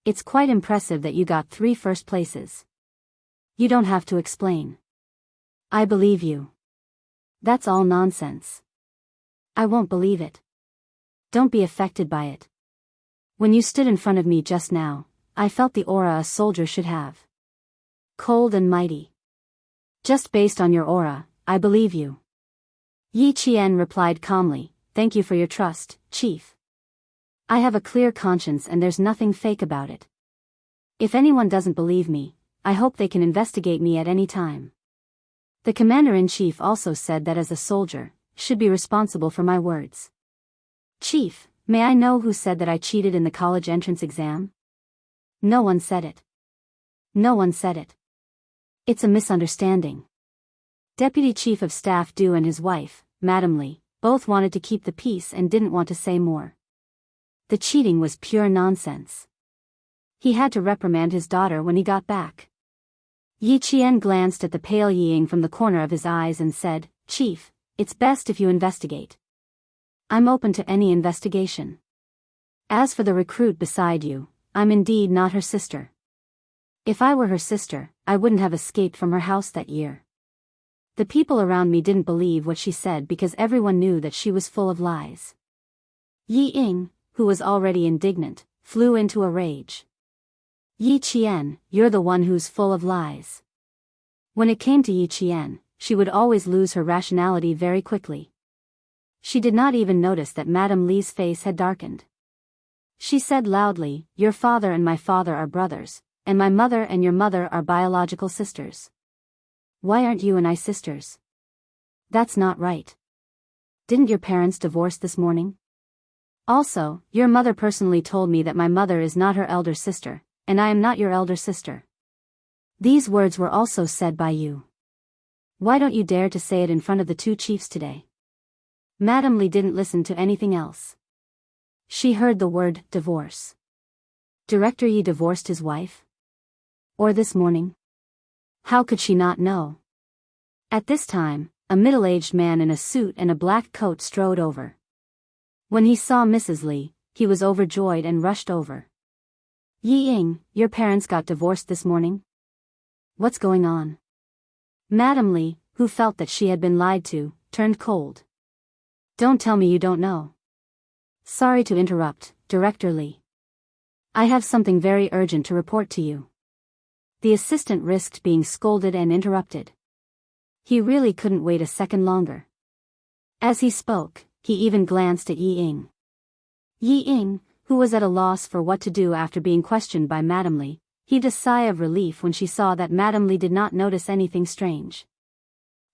It's quite impressive that you got 3 first places. You don't have to explain. I believe you. That's all nonsense. I won't believe it. Don't be affected by it. When you stood in front of me just now, I felt the aura a soldier should have. Cold and mighty. Just based on your aura, I believe you. Yi Qian replied calmly, Thank you for your trust, Chief. I have a clear conscience and there's nothing fake about it. If anyone doesn't believe me, I hope they can investigate me at any time. The Commander-in-Chief also said that as a soldier, should be responsible for my words. Chief, may I know who said that I cheated in the college entrance exam? No one said it. No one said it. It's a misunderstanding. Deputy Chief of Staff Du and his wife, Madame Li, both wanted to keep the peace and didn't want to say more. The cheating was pure nonsense. He had to reprimand his daughter when he got back. Yi Qian glanced at the pale Ying from the corner of his eyes and said, "Chief, it's best if you investigate." "I'm open to any investigation. As for the recruit beside you, I'm indeed not her sister. If I were her sister, I wouldn't have escaped from her house that year." The people around me didn't believe what she said because everyone knew that she was full of lies. Yi Ying, who was already indignant, flew into a rage. "Yi Qian, you're the one who's full of lies." When it came to Yi Qian, she would always lose her rationality very quickly. She did not even notice that Madame Li's face had darkened. She said loudly, "Your father and my father are brothers, and my mother and your mother are biological sisters. Why aren't you and I sisters? That's not right. Didn't your parents divorce this morning? Also, your mother personally told me that my mother is not her elder sister, and I am not your elder sister. These words were also said by you. Why don't you dare to say it in front of the two chiefs today?" Madame Li didn't listen to anything else. She heard the word divorce. Director Yi divorced his wife? Or this morning? How could she not know? At this time, a middle-aged man in a suit and a black coat strode over. When he saw Mrs. Li, he was overjoyed and rushed over. "Yi Ying, your parents got divorced this morning? What's going on?" Madame Li, who felt that she had been lied to, turned cold. "Don't tell me you don't know." "Sorry to interrupt, Director Li. I have something very urgent to report to you." The assistant risked being scolded and interrupted. He really couldn't wait a second longer. As he spoke, he even glanced at Yi Ying. Yi Ying, who was at a loss for what to do after being questioned by Madame Li, heaved a sigh of relief when she saw that Madame Li did not notice anything strange.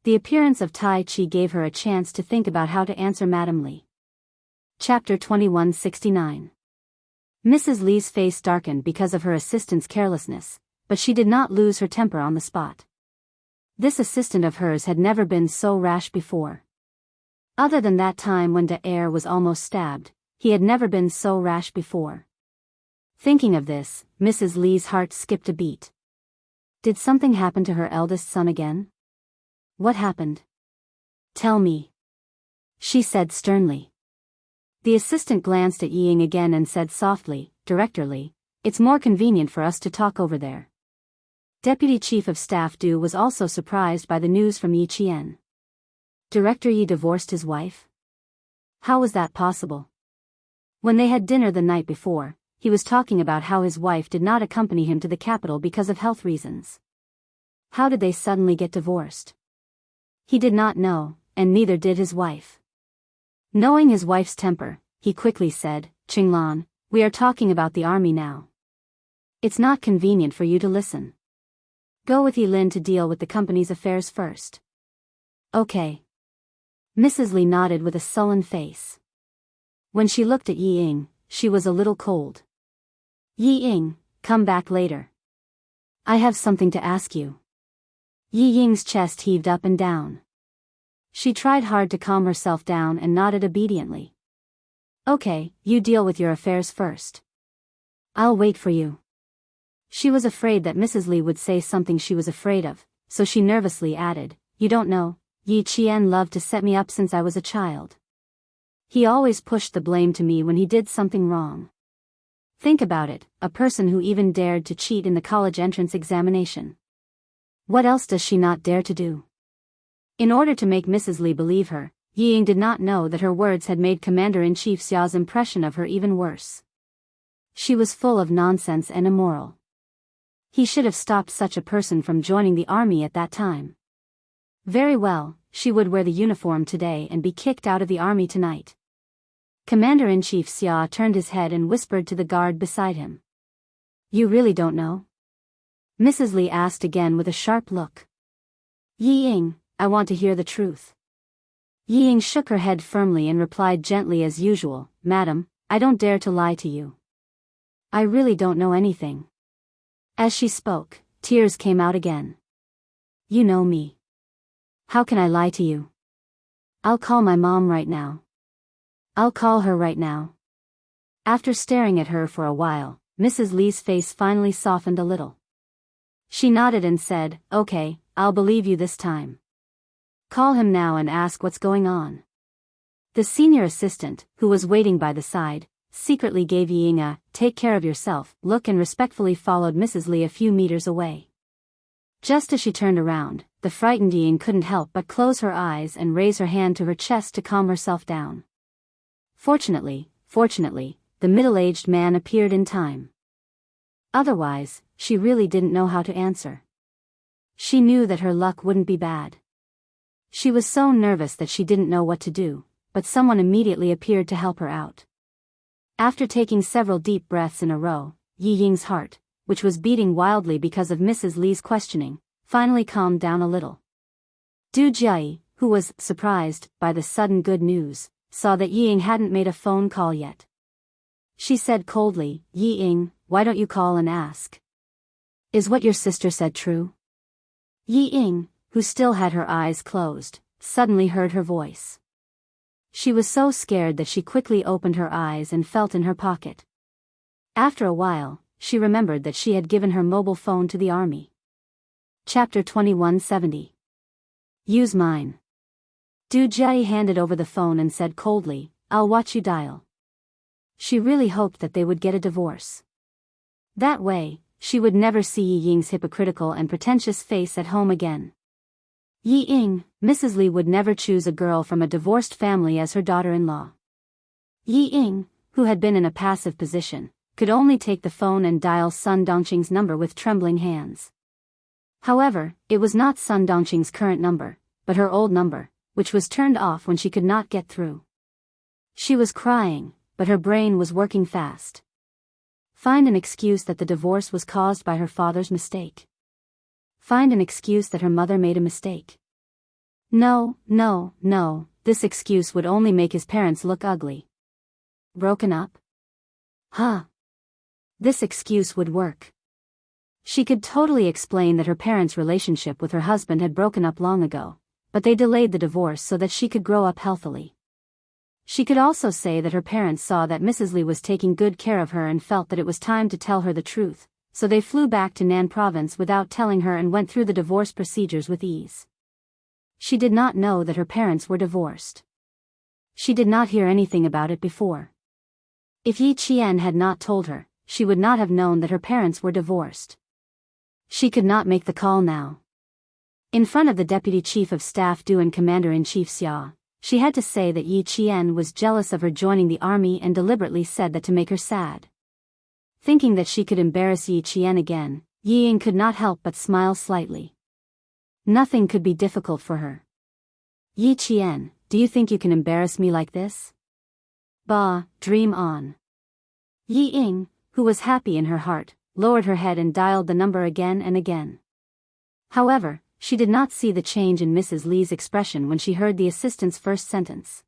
The appearance of Tai Chi gave her a chance to think about how to answer Madame Li. Chapter 2169. Mrs. Li's face darkened because of her assistant's carelessness, but she did not lose her temper on the spot. This assistant of hers had never been so rash before. Other than that time when De Air was almost stabbed, he had never been so rash before. Thinking of this, Mrs. Li's heart skipped a beat. Did something happen to her eldest son again? What happened? Tell me, she said sternly. The assistant glanced at Yi Ying again and said softly, "Director Li, it's more convenient for us to talk over there." Deputy Chief of Staff Du was also surprised by the news from Yi Qian. Director Yi divorced his wife? How was that possible? When they had dinner the night before, he was talking about how his wife did not accompany him to the capital because of health reasons. How did they suddenly get divorced? He did not know, and neither did his wife. Knowing his wife's temper, he quickly said, "Qinglan, we are talking about the army now. It's not convenient for you to listen. Go with Yilin to deal with the company's affairs first." "Okay." Mrs. Li nodded with a sullen face. When she looked at Yi Ying, she was a little cold. "Yi Ying, come back later. I have something to ask you." Yi Ying's chest heaved up and down. She tried hard to calm herself down and nodded obediently. "Okay, you deal with your affairs first. I'll wait for you." She was afraid that Mrs. Li would say something she was afraid of, so she nervously added, "You don't know, Yi Qian loved to set me up since I was a child. He always pushed the blame to me when he did something wrong. Think about it, a person who even dared to cheat in the college entrance examination. What else does she not dare to do?" In order to make Mrs. Li believe her, Yi Ying did not know that her words had made Commander-in-Chief Xia's impression of her even worse. She was full of nonsense and immoral. He should have stopped such a person from joining the army at that time. Very well, she would wear the uniform today and be kicked out of the army tonight. Commander-in-Chief Xia turned his head and whispered to the guard beside him. "You really don't know?" Mrs. Li asked again with a sharp look. "Yi Ying, I want to hear the truth." Yi Ying shook her head firmly and replied gently as usual, "Madam, I don't dare to lie to you. I really don't know anything." As she spoke, tears came out again. "You know me. How can I lie to you? I'll call my mom right now. I'll call her right now." After staring at her for a while, Mrs. Li's face finally softened a little. She nodded and said, "Okay, I'll believe you this time. Call him now and ask what's going on." The senior assistant, who was waiting by the side, secretly gave Ying a "take care of yourself" look and respectfully followed Mrs. Li a few meters away. Just as she turned around, the frightened Ying couldn't help but close her eyes and raise her hand to her chest to calm herself down. Fortunately, the middle-aged man appeared in time. Otherwise, she really didn't know how to answer. She knew that her luck wouldn't be bad. She was so nervous that she didn't know what to do, but someone immediately appeared to help her out. After taking several deep breaths in a row, Yi Ying's heart, which was beating wildly because of Mrs. Li's questioning, finally calmed down a little. Du Jiai, who was surprised by the sudden good news, saw that Yi Ying hadn't made a phone call yet. She said coldly, "Yi Ying, why don't you call and ask? Is what your sister said true?" Yi Ying, who still had her eyes closed, suddenly heard her voice. She was so scared that she quickly opened her eyes and felt in her pocket. After a while, she remembered that she had given her mobile phone to the army. Chapter 2170. Use mine. Du Jiai handed over the phone and said coldly, "I'll watch you dial." She really hoped that they would get a divorce. That way, she would never see Yi Ying's hypocritical and pretentious face at home again. Yi Ying, Mrs. Li would never choose a girl from a divorced family as her daughter-in-law. Yi Ying, who had been in a passive position, could only take the phone and dial Sun Dongqing's number with trembling hands. However, it was not Sun Dongqing's current number, but her old number, which was turned off when she could not get through. She was crying, but her brain was working fast. Find an excuse that the divorce was caused by her father's mistake. Find an excuse that her mother made a mistake. No, this excuse would only make his parents look ugly. Broken up? This excuse would work. She could totally explain that her parents' relationship with her husband had broken up long ago, but they delayed the divorce so that she could grow up healthily. She could also say that her parents saw that Mrs. Li was taking good care of her and felt that it was time to tell her the truth, so they flew back to Nan province without telling her and went through the divorce procedures with ease. She did not know that her parents were divorced. She did not hear anything about it before. If Yi Qian had not told her, she would not have known that her parents were divorced. She could not make the call now. In front of the Deputy Chief of Staff Du and Commander-in-Chief Xia, she had to say that Yi Qian was jealous of her joining the army and deliberately said that to make her sad. Thinking that she could embarrass Yi Qian again, Yi Ying could not help but smile slightly. Nothing could be difficult for her. "Yi Qian, do you think you can embarrass me like this?" "Bah, dream on." Yi Ying, who was happy in her heart, lowered her head and dialed the number again and again. However, she did not see the change in Mrs. Li's expression when she heard the assistant's first sentence.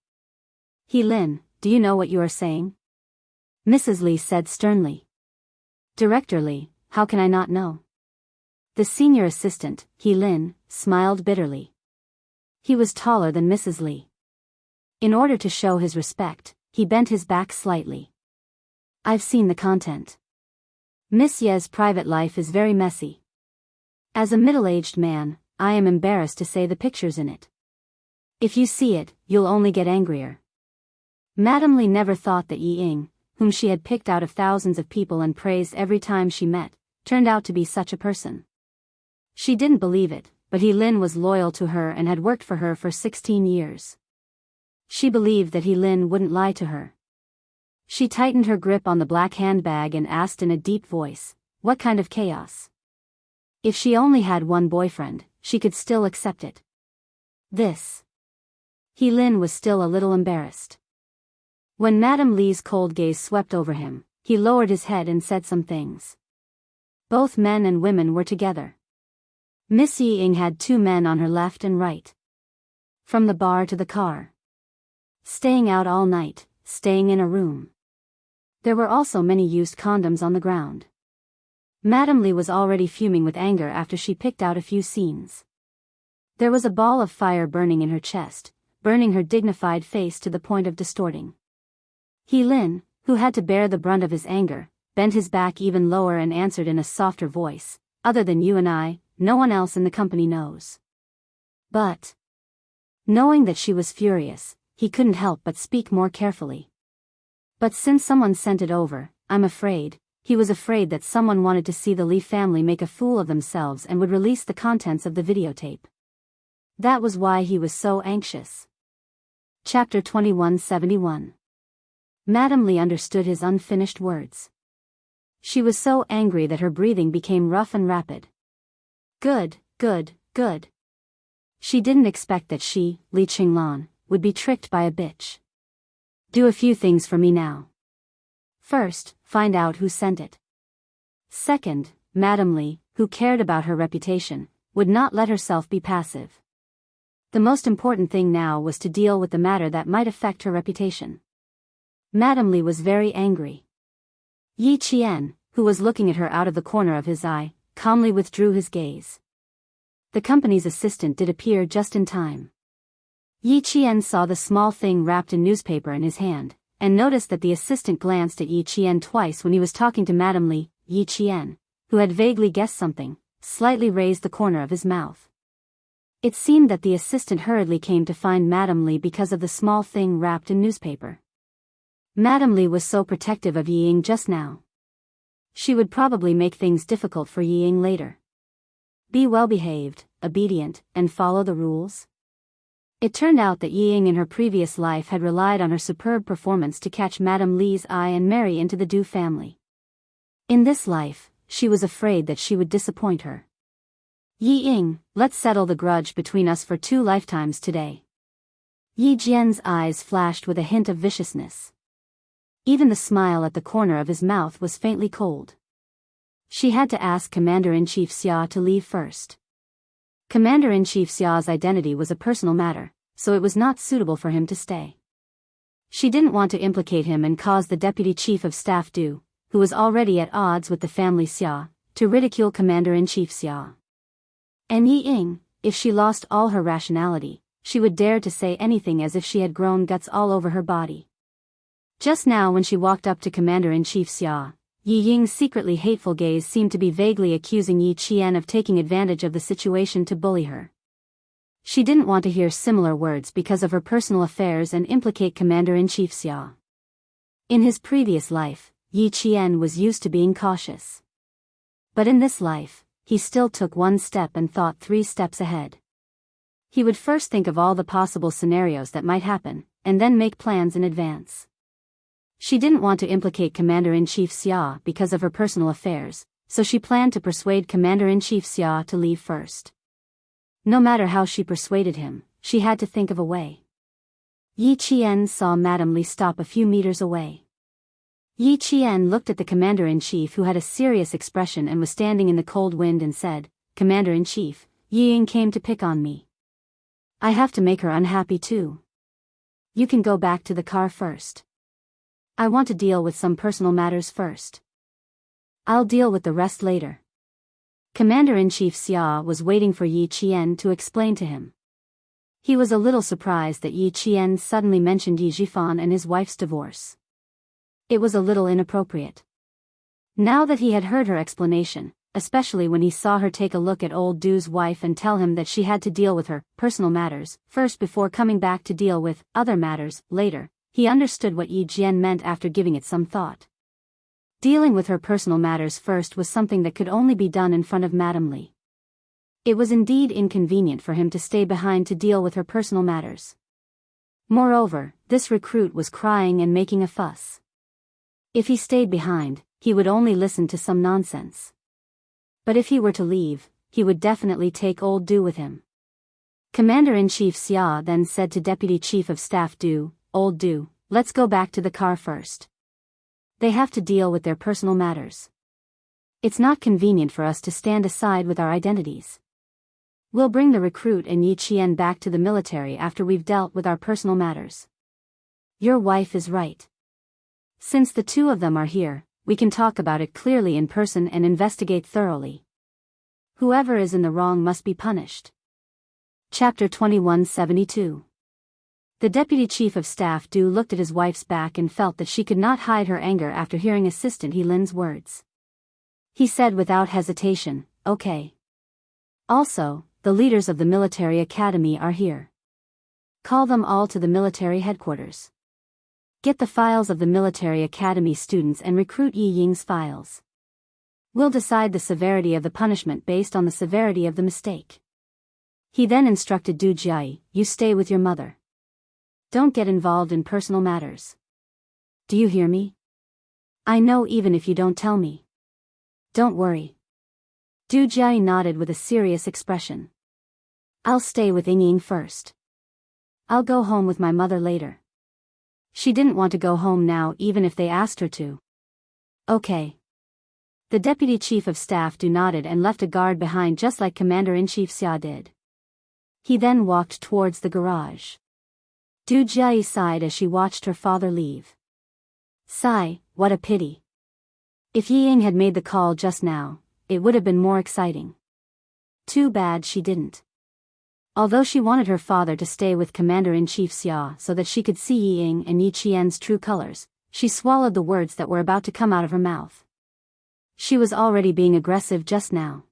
"He Lin, do you know what you are saying?" Mrs. Li said sternly. "Director Li, how can I not know?" The senior assistant, He Lin, smiled bitterly. He was taller than Mrs. Li. In order to show his respect, he bent his back slightly. "I've seen the content. Miss Ye's private life is very messy. As a middle-aged man, I am embarrassed to say the pictures in it. If you see it, you'll only get angrier." Madame Li never thought that Yi Ying, whom she had picked out of thousands of people and praised every time she met, turned out to be such a person. She didn't believe it, but He Lin was loyal to her and had worked for her for 16 years. She believed that He Lin wouldn't lie to her. She tightened her grip on the black handbag and asked in a deep voice, "What kind of chaos?" If she only had one boyfriend, she could still accept it. This. He Lin was still a little embarrassed. When Madame Li's cold gaze swept over him, he lowered his head and said some things. Both men and women were together. Miss Yi Ying had two men on her left and right. From the bar to the car. Staying out all night, staying in a room. There were also many used condoms on the ground. Madame Li was already fuming with anger after she picked out a few scenes. There was a ball of fire burning in her chest, burning her dignified face to the point of distorting. He Lin, who had to bear the brunt of his anger, bent his back even lower and answered in a softer voice, other than you and I, no one else in the company knows. But, knowing that she was furious, he couldn't help but speak more carefully. But since someone sent it over, I'm afraid, he was afraid that someone wanted to see the Li family make a fool of themselves and would release the contents of the videotape. That was why he was so anxious. Chapter 2171. Madame Li understood his unfinished words. She was so angry that her breathing became rough and rapid. Good. She didn't expect that she, Li Qinglan, would be tricked by a bitch. Do a few things for me now. First, find out who sent it. Second, Madame Li, who cared about her reputation, would not let herself be passive. The most important thing now was to deal with the matter that might affect her reputation. Madame Li was very angry. Yi Qian, who was looking at her out of the corner of his eye, calmly withdrew his gaze. The company's assistant did appear just in time. Yi Qian saw the small thing wrapped in newspaper in his hand, and noticed that the assistant glanced at Yi Qian twice when he was talking to Madame Li. Yi Qian, who had vaguely guessed something, slightly raised the corner of his mouth. It seemed that the assistant hurriedly came to find Madame Li because of the small thing wrapped in newspaper. Madame Li was so protective of Yi Ying just now. She would probably make things difficult for Yi Ying later. Be well-behaved, obedient, and follow the rules. It turned out that Yi Ying in her previous life had relied on her superb performance to catch Madame Li's eye and marry into the Du family. In this life, she was afraid that she would disappoint her. Yi Ying, let's settle the grudge between us for 2 lifetimes today. Yi Jian's eyes flashed with a hint of viciousness. Even the smile at the corner of his mouth was faintly cold. She had to ask Commander-in-Chief Xia to leave first. Commander-in-Chief Xia's identity was a personal matter, so it was not suitable for him to stay. She didn't want to implicate him and cause the Deputy Chief of Staff Du, who was already at odds with the family Xia, to ridicule Commander-in-Chief Xia. And Yi Ying, if she lost all her rationality, she would dare to say anything as if she had grown guts all over her body. Just now when she walked up to Commander-in-Chief Xia, Yi Ying's secretly hateful gaze seemed to be vaguely accusing Yi Qian of taking advantage of the situation to bully her. She didn't want to hear similar words because of her personal affairs and implicate Commander-in-Chief Xia. In his previous life, Yi Qian was used to being cautious. But in this life, he still took 1 step and thought 3 steps ahead. He would first think of all the possible scenarios that might happen, and then make plans in advance. She didn't want to implicate Commander-in-Chief Xia because of her personal affairs, so she planned to persuade Commander-in-Chief Xia to leave first. No matter how she persuaded him, she had to think of a way. Yi Qian saw Madame Li stop a few meters away. Yi Qian looked at the Commander-in-Chief who had a serious expression and was standing in the cold wind and said, Commander-in-Chief, Yi Ying came to pick on me. I have to make her unhappy too. You can go back to the car first. I want to deal with some personal matters first. I'll deal with the rest later. Commander-in-Chief Xia was waiting for Yi Qian to explain to him. He was a little surprised that Yi Qian suddenly mentioned Yi Zhifan and his wife's divorce. It was a little inappropriate. Now that he had heard her explanation, especially when he saw her take a look at old Du's wife and tell him that she had to deal with her personal matters first before coming back to deal with other matters later, he understood what Yi Jian meant after giving it some thought. Dealing with her personal matters first was something that could only be done in front of Madame Li. It was indeed inconvenient for him to stay behind to deal with her personal matters. Moreover, this recruit was crying and making a fuss. If he stayed behind, he would only listen to some nonsense. But if he were to leave, he would definitely take old Du with him. Commander-in-Chief Xia then said to Deputy Chief of Staff Du, Old Du, let's go back to the car first. They have to deal with their personal matters. It's not convenient for us to stand aside with our identities. We'll bring the recruit and Yi Qian back to the military after we've dealt with our personal matters. Your wife is right. Since the 2 of them are here, we can talk about it clearly in person and investigate thoroughly. Whoever is in the wrong must be punished. Chapter 2172. The Deputy Chief of Staff Du looked at his wife's back and felt that she could not hide her anger after hearing Assistant He Lin's words. He said without hesitation, okay. Also, the leaders of the military academy are here. Call them all to the military headquarters. Get the files of the military academy students and recruit Yi Ying's files. We'll decide the severity of the punishment based on the severity of the mistake. He then instructed Du Jiai, you stay with your mother. Don't get involved in personal matters. Do you hear me? I know even if you don't tell me. Don't worry. Du Jiai nodded with a serious expression. I'll stay with Ying Ying first. I'll go home with my mother later. She didn't want to go home now even if they asked her to. Okay. The deputy chief of staff nodded and left a guard behind just like Commander-in-Chief Xia did. He then walked towards the garage. Du Jiai sighed as she watched her father leave. Sigh, what a pity. If Yi Ying had made the call just now, it would have been more exciting. Too bad she didn't. Although she wanted her father to stay with Commander-in-Chief Xia so that she could see Yi Ying and Yi Qian's true colors, she swallowed the words that were about to come out of her mouth. She was already being aggressive just now.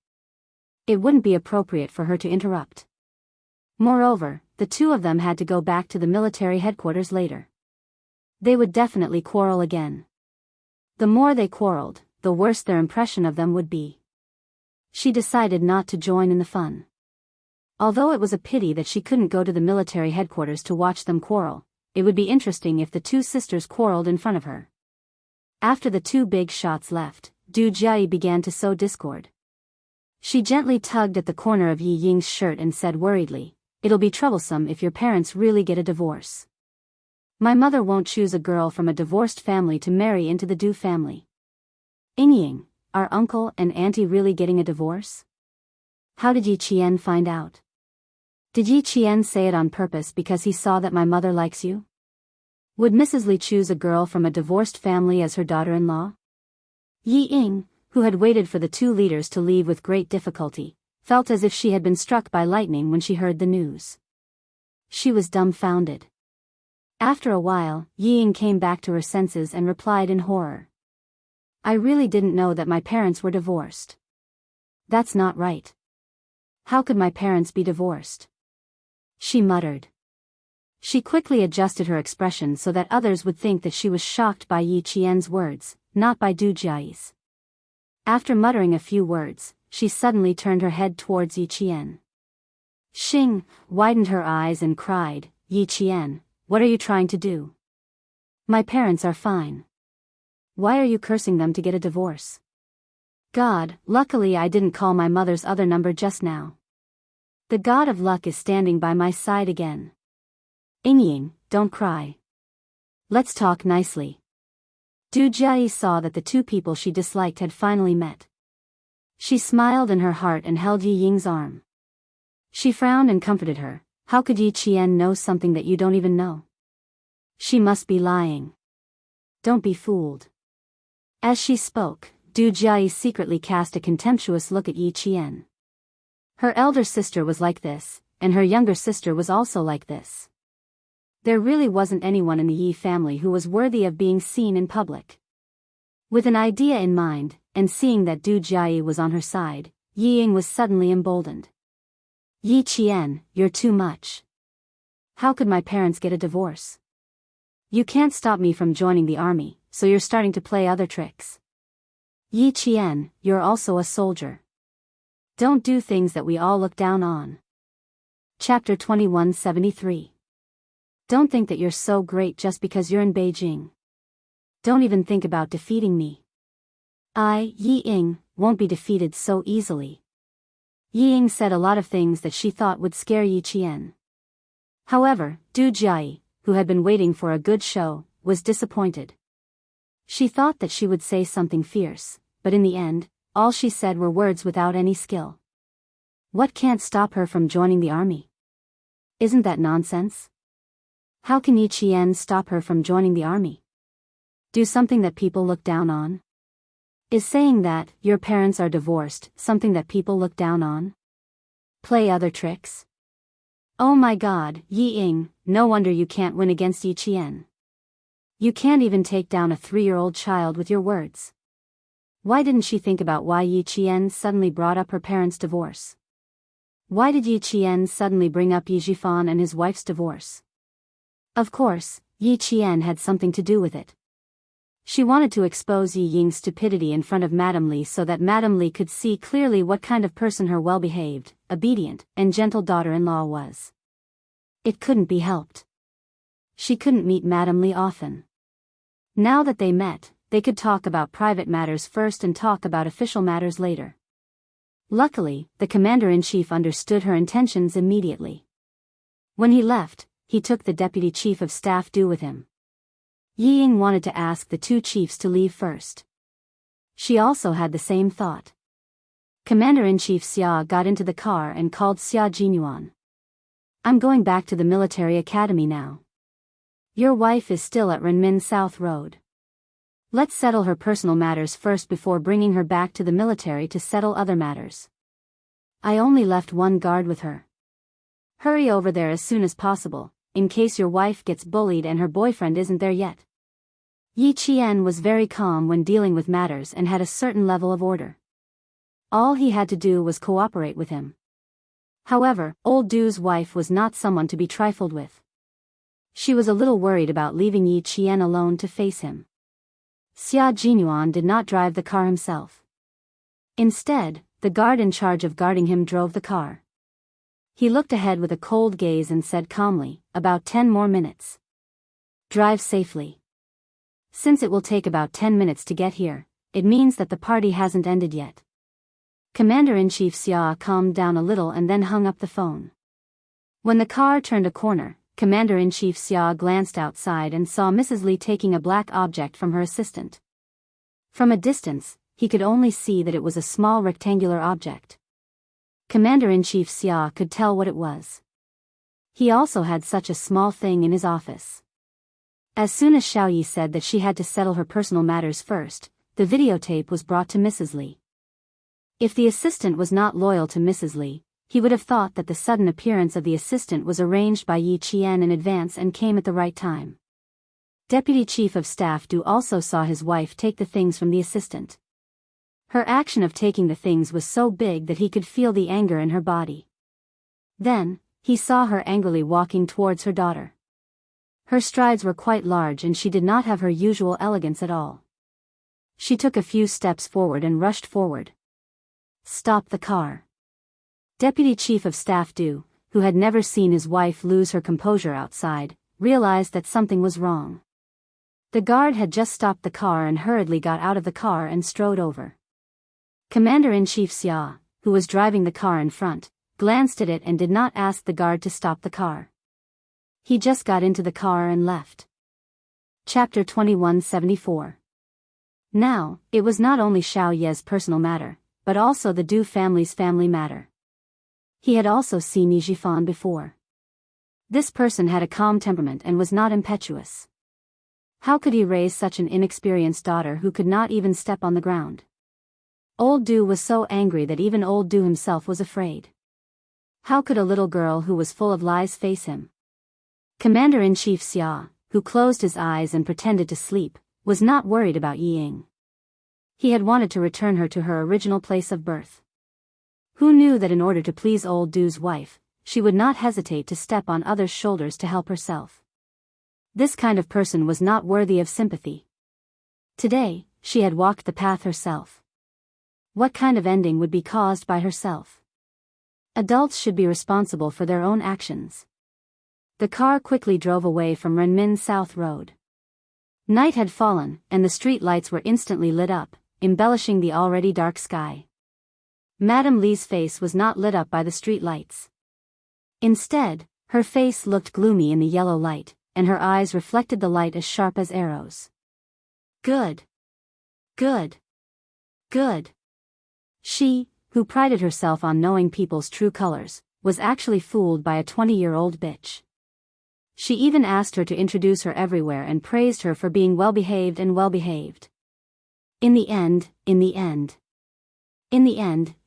It wouldn't be appropriate for her to interrupt. Moreover, the two of them had to go back to the military headquarters later. They would definitely quarrel again. The more they quarreled, the worse their impression of them would be. She decided not to join in the fun. Although it was a pity that she couldn't go to the military headquarters to watch them quarrel, it would be interesting if the two sisters quarreled in front of her. After the two big shots left, Du Jiai began to sow discord. She gently tugged at the corner of Yi Ying's shirt and said worriedly, it'll be troublesome if your parents really get a divorce. My mother won't choose a girl from a divorced family to marry into the Du family. Ying Ying, are uncle and auntie really getting a divorce? How did Yi Qian find out? Did Yi Qian say it on purpose because he saw that my mother likes you? Would Mrs. Li choose a girl from a divorced family as her daughter-in-law? Yi Ying, who had waited for the two leaders to leave with great difficulty, felt as if she had been struck by lightning when she heard the news. She was dumbfounded. After a while, Yi Ying came back to her senses and replied in horror. I really didn't know that my parents were divorced. That's not right. How could my parents be divorced? She muttered. She quickly adjusted her expression so that others would think that she was shocked by Yi Qian's words, not by Du Jiai's. After muttering a few words, she suddenly turned her head towards Yi Qian. Xing widened her eyes and cried, Yi Qian, what are you trying to do? My parents are fine. Why are you cursing them to get a divorce? God, luckily I didn't call my mother's other number just now. The god of luck is standing by my side again. Ying Ying, don't cry. Let's talk nicely. Du Jiai saw that the two people she disliked had finally met. She smiled in her heart and held Yi Ying's arm. She frowned and comforted her. How could Yi Qian know something that you don't even know? She must be lying. Don't be fooled. As she spoke, Du Jiai secretly cast a contemptuous look at Yi Qian. Her elder sister was like this, and her younger sister was also like this. There really wasn't anyone in the Yi family who was worthy of being seen in public. With an idea in mind, and seeing that Du Jiai was on her side, Yi Ying was suddenly emboldened. Yi Qian, you're too much. How could my parents get a divorce? You can't stop me from joining the army, so you're starting to play other tricks. Yi Qian, you're also a soldier. Don't do things that we all look down on. Chapter 2173. Don't think that you're so great just because you're in Beijing. Don't even think about defeating me. I, Yi Ying, won't be defeated so easily. Yi Ying said a lot of things that she thought would scare Yi Qian. However, Du Jiai, who had been waiting for a good show, was disappointed. She thought that she would say something fierce, but in the end, all she said were words without any skill. What can't stop her from joining the army? Isn't that nonsense? How can Yi Qian stop her from joining the army? Do something that people look down on? Is saying that your parents are divorced something that people look down on? Play other tricks? Oh my God, Yi Ying, no wonder you can't win against Yi Qian. You can't even take down a 3-year-old child with your words. Why didn't she think about why Yi Qian suddenly brought up her parents' divorce? Why did Yi Qian suddenly bring up Yi Zhifan and his wife's divorce? Of course, Yi Qian had something to do with it. She wanted to expose Yi Ying's stupidity in front of Madame Li so that Madame Li could see clearly what kind of person her well-behaved, obedient, and gentle daughter-in-law was. It couldn't be helped. She couldn't meet Madame Li often. Now that they met, they could talk about private matters first and talk about official matters later. Luckily, the commander-in-chief understood her intentions immediately. When he left, he took the deputy chief of staff Du with him. Yi Ying wanted to ask the two chiefs to leave first. She also had the same thought. Commander-in-chief Xia got into the car and called Xia Jinyuan. I'm going back to the military academy now. Your wife is still at Renmin South Road. Let's settle her personal matters first before bringing her back to the military to settle other matters. I only left one guard with her. Hurry over there as soon as possible, in case your wife gets bullied and her boyfriend isn't there yet. Yi Qian was very calm when dealing with matters and had a certain level of order. All he had to do was cooperate with him. However, old Du's wife was not someone to be trifled with. She was a little worried about leaving Yi Qian alone to face him. Xia Jinyuan did not drive the car himself. Instead, the guard in charge of guarding him drove the car. He looked ahead with a cold gaze and said calmly, about 10 more minutes. Drive safely. Since it will take about 10 minutes to get here, it means that the party hasn't ended yet. Commander-in-Chief Xia calmed down a little and then hung up the phone. When the car turned a corner, Commander-in-Chief Xia glanced outside and saw Mrs. Li taking a black object from her assistant. From a distance, he could only see that it was a small rectangular object. Commander-in-Chief Xia could tell what it was. He also had such a small thing in his office. As soon as Xiao Yi said that she had to settle her personal matters first, the videotape was brought to Mrs. Li. If the assistant was not loyal to Mrs. Li, he would have thought that the sudden appearance of the assistant was arranged by Yi Qian in advance and came at the right time. Deputy Chief of Staff Du also saw his wife take the things from the assistant. Her action of taking the things was so big that he could feel the anger in her body. Then, he saw her angrily walking towards her daughter. Her strides were quite large and she did not have her usual elegance at all. She took a few steps forward and rushed forward. Stop the car. Deputy Chief of Staff Du, who had never seen his wife lose her composure outside, realized that something was wrong. The guard had just stopped the car and hurriedly got out of the car and strode over. Commander-in-Chief Xia, who was driving the car in front, glanced at it and did not ask the guard to stop the car. He just got into the car and left. Chapter 2174. Now, it was not only Xiao Ye's personal matter, but also the Du family's family matter. He had also seen Yi Zhifan before. This person had a calm temperament and was not impetuous. How could he raise such an inexperienced daughter who could not even step on the ground? Old Du was so angry that even old Du himself was afraid. How could a little girl who was full of lies face him? Commander-in-Chief Xia, who closed his eyes and pretended to sleep, was not worried about Yi Ying. He had wanted to return her to her original place of birth. Who knew that in order to please old Du's wife, she would not hesitate to step on others' shoulders to help herself. This kind of person was not worthy of sympathy. Today, she had walked the path herself. What kind of ending would be caused by herself? Adults should be responsible for their own actions. The car quickly drove away from Renmin South Road. Night had fallen, and the street lights were instantly lit up, embellishing the already dark sky. Madame Li's face was not lit up by the street lights. Instead, her face looked gloomy in the yellow light, and her eyes reflected the light as sharp as arrows. Good. Good. Good. She, who prided herself on knowing people's true colors, was actually fooled by a 20-year-old bitch. She even asked her to introduce her everywhere and praised her for being well-behaved and well-behaved. In the end,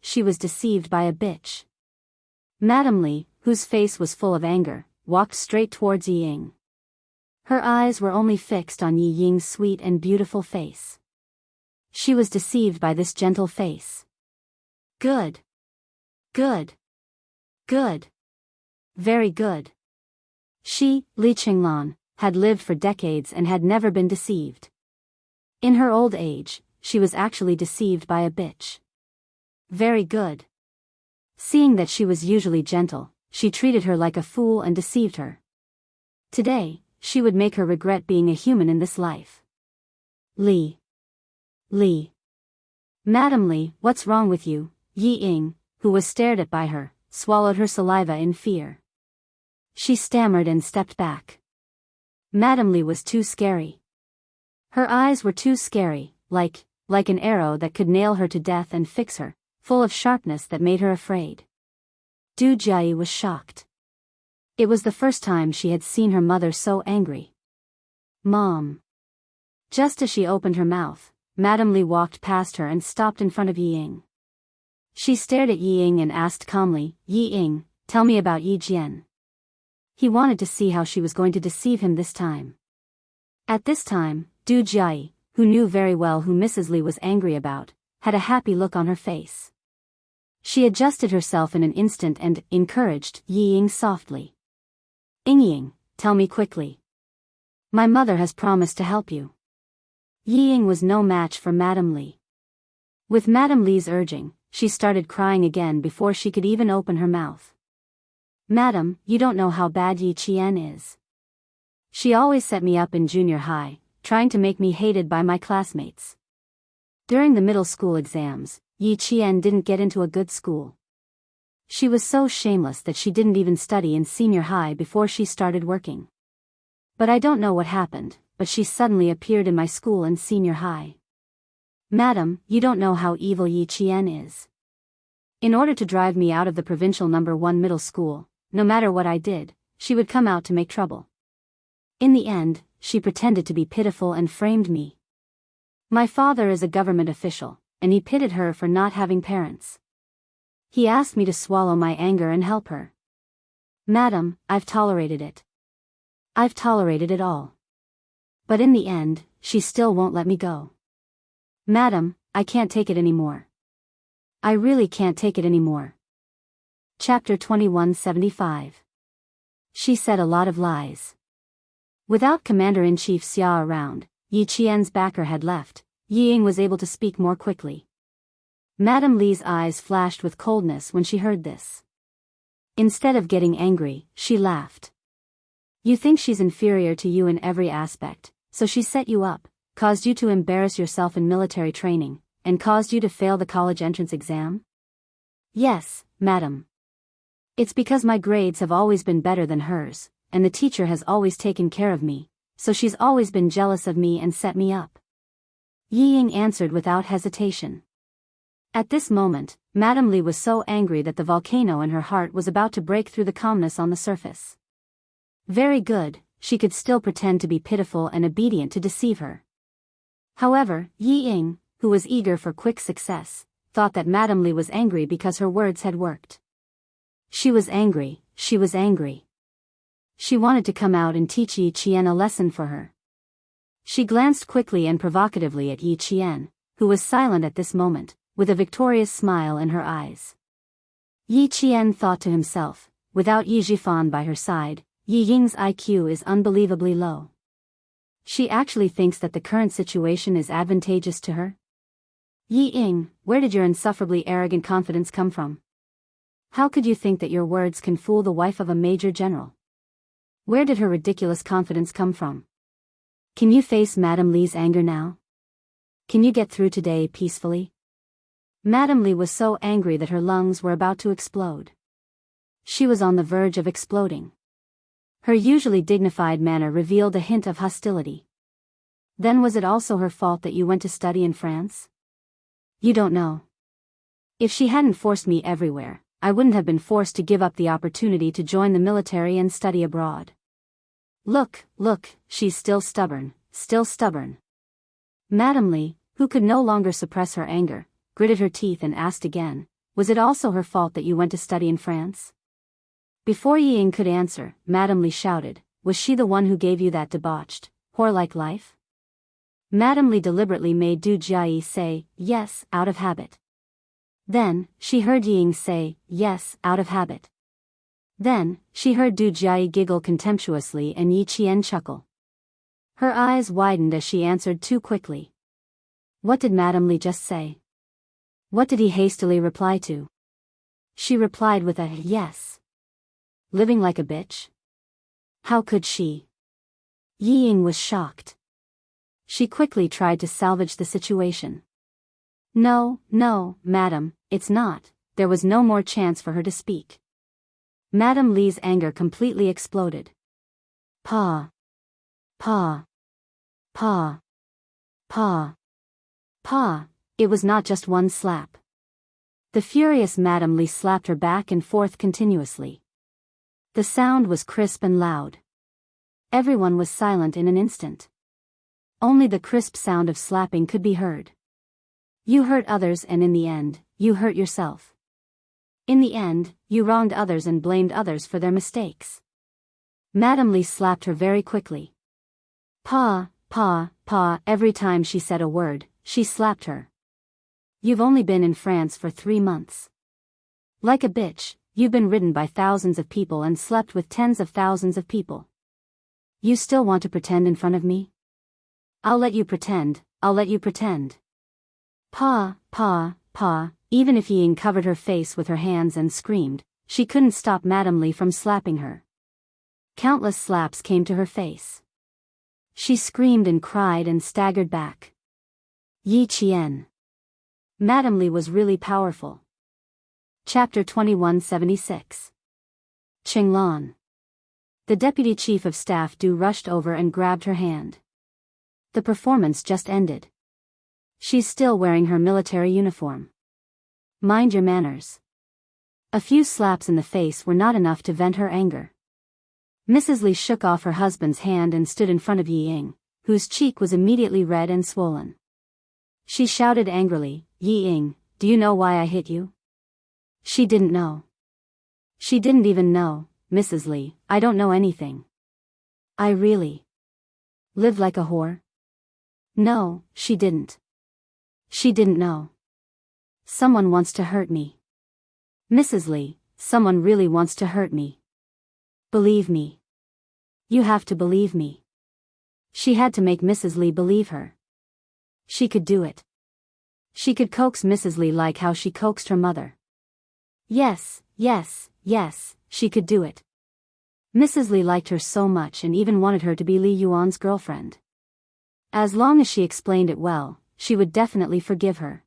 she was deceived by a bitch. Madame Li, whose face was full of anger, walked straight towards Yi Ying. Her eyes were only fixed on Yi Ying's sweet and beautiful face. She was deceived by this gentle face. Good. Good. Good. Very good. She, Li Qinglan, had lived for decades and had never been deceived. In her old age, she was actually deceived by a bitch. Very good. Seeing that she was usually gentle, she treated her like a fool and deceived her. Today, she would make her regret being a human in this life. Li. Madam Li, what's wrong with you? Yi Ying, who was stared at by her, swallowed her saliva in fear. She stammered and stepped back. Madam Li was too scary. Her eyes were too scary, like an arrow that could nail her to death and fix her, full of sharpness that made her afraid. Du Jiayi was shocked. It was the first time she had seen her mother so angry. Mom. Just as she opened her mouth, Madam Li walked past her and stopped in front of Yi Ying. She stared at Yi Ying and asked calmly, Yi Ying, tell me about Yi Jian. He wanted to see how she was going to deceive him this time. At this time, Du Jiayi, who knew very well who Mrs. Li was angry about, had a happy look on her face. She adjusted herself in an instant and encouraged Yi Ying softly. Ying, tell me quickly. My mother has promised to help you. Yi Ying was no match for Madam Li. With Madam Li's urging, she started crying again before she could even open her mouth. Madam, you don't know how bad Yi Qian is. She always set me up in junior high, trying to make me hated by my classmates. During the middle school exams, Yi Qian didn't get into a good school. She was so shameless that she didn't even study in senior high before she started working. But I don't know what happened, but she suddenly appeared in my school in senior high. Madam, you don't know how evil Yi Qian is. In order to drive me out of the provincial number 1 middle school, no matter what I did, she would come out to make trouble. In the end, she pretended to be pitiful and framed me. My father is a government official, and he pitted her for not having parents. He asked me to swallow my anger and help her. Madam, I've tolerated it. I've tolerated it all. But in the end, she still won't let me go. Madam, I can't take it anymore. I really can't take it anymore. Chapter 2175. She said a lot of lies. Without Commander-in-Chief Xia around, Yi Qian's backer had left. Yi Ying was able to speak more quickly. Madam Li's eyes flashed with coldness when she heard this. Instead of getting angry, she laughed. You think she's inferior to you in every aspect, so she set you up, caused you to embarrass yourself in military training, and caused you to fail the college entrance exam? Yes, madam. It's because my grades have always been better than hers, and the teacher has always taken care of me, so she's always been jealous of me and set me up. Yi Ying answered without hesitation. At this moment, Madam Li was so angry that the volcano in her heart was about to break through the calmness on the surface. Very good, she could still pretend to be pitiful and obedient to deceive her. However, Yi Ying, who was eager for quick success, thought that Madam Li was angry because her words had worked. She was angry, she was angry. She wanted to come out and teach Yi Qian a lesson for her. She glanced quickly and provocatively at Yi Qian, who was silent at this moment, with a victorious smile in her eyes. Yi Qian thought to himself, without Yi Zhifan by her side, Yi Ying's IQ is unbelievably low. She actually thinks that the current situation is advantageous to her? Yi Ying, where did your insufferably arrogant confidence come from? How could you think that your words can fool the wife of a major general? Where did her ridiculous confidence come from? Can you face Madam Li's anger now? Can you get through today peacefully? Madam Li was so angry that her lungs were about to explode. She was on the verge of exploding. Her usually dignified manner revealed a hint of hostility. Then was it also her fault that you went to study in France? You don't know. If she hadn't forced me everywhere, I wouldn't have been forced to give up the opportunity to join the military and study abroad. Look, she's still stubborn, still stubborn. Madam Li, who could no longer suppress her anger, gritted her teeth and asked again, was it also her fault that you went to study in France? Before Yi Ying could answer, Madam Li shouted, was she the one who gave you that debauched, whore-like life? Madame Li deliberately made Du Jiayi say, yes, out of habit. Then, she heard Ying say, yes, out of habit. Then, she heard Du Jiayi giggle contemptuously and Yi Qian chuckle. Her eyes widened as she answered too quickly. What did Madame Li just say? What did he hastily reply to? She replied with a yes. Living like a bitch? How could she? Yi Ying was shocked. She quickly tried to salvage the situation. No, madam, it's not. There was no more chance for her to speak. Madame Li's anger completely exploded. Pa. It was not just one slap. The furious Madame Li slapped her back and forth continuously. The sound was crisp and loud. Everyone was silent in an instant. Only the crisp sound of slapping could be heard. You hurt others and in the end, you hurt yourself. In the end, you wronged others and blamed others for their mistakes. Madame Li slapped her very quickly. Pa, every time she said a word, she slapped her. You've only been in France for 3 months. Like a bitch, you've been ridden by thousands of people and slept with tens of thousands of people. You still want to pretend in front of me? I'll let you pretend. Pa, even if Ying covered her face with her hands and screamed, she couldn't stop Madame Li from slapping her. Countless slaps came to her face. She screamed and cried and staggered back. Yi Qian. Madame Li was really powerful. Chapter 2176. Qinglan. The deputy chief of staff Du rushed over and grabbed her hand. The performance just ended. She's still wearing her military uniform. Mind your manners. A few slaps in the face were not enough to vent her anger. Mrs. Li shook off her husband's hand and stood in front of Yi Ying, whose cheek was immediately red and swollen. She shouted angrily, Yi Ying, do you know why I hit you? She didn't know. She didn't even know, Mrs. Li, I don't know anything. I really lived like a whore? No, she didn't. She didn't know. Someone wants to hurt me. Mrs. Li, someone really wants to hurt me. Believe me. You have to believe me. She had to make Mrs. Li believe her. She could do it. She could coax Mrs. Li like how she coaxed her mother. Yes, she could do it. Mrs. Li liked her so much and even wanted her to be Li Yuan's girlfriend. As long as she explained it well, she would definitely forgive her.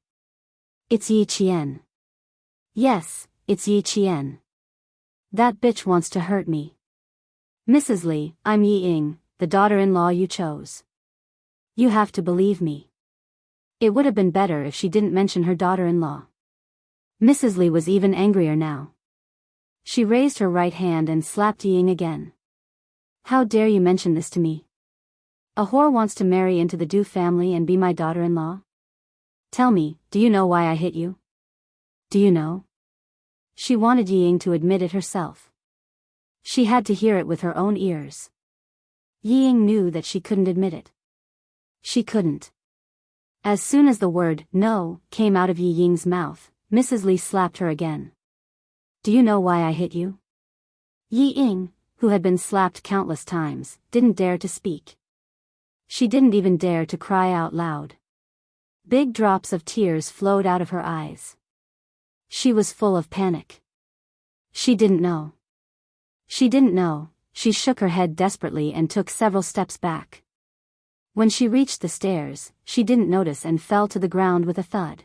It's Yi Qian. Yes, it's Yi Qian. That bitch wants to hurt me. Mrs. Li, I'm Yi Ying, the daughter-in-law you chose. You have to believe me. It would have been better if she didn't mention her daughter-in-law. Mrs. Li was even angrier now. She raised her right hand and slapped Yi Ying again. How dare you mention this to me? A whore wants to marry into the Du family and be my daughter-in-law? Tell me, do you know why I hit you? Do you know? She wanted Yi Ying to admit it herself. She had to hear it with her own ears. Yi Ying knew that she couldn't admit it. She couldn't. As soon as the word, no, came out of Yi Ying's mouth, Mrs. Li slapped her again. Do you know why I hit you? Yi Ying, who had been slapped countless times, didn't dare to speak. She didn't even dare to cry out loud. Big drops of tears flowed out of her eyes. She was full of panic. She didn't know. She didn't know. She shook her head desperately and took several steps back. When she reached the stairs, she didn't notice and fell to the ground with a thud.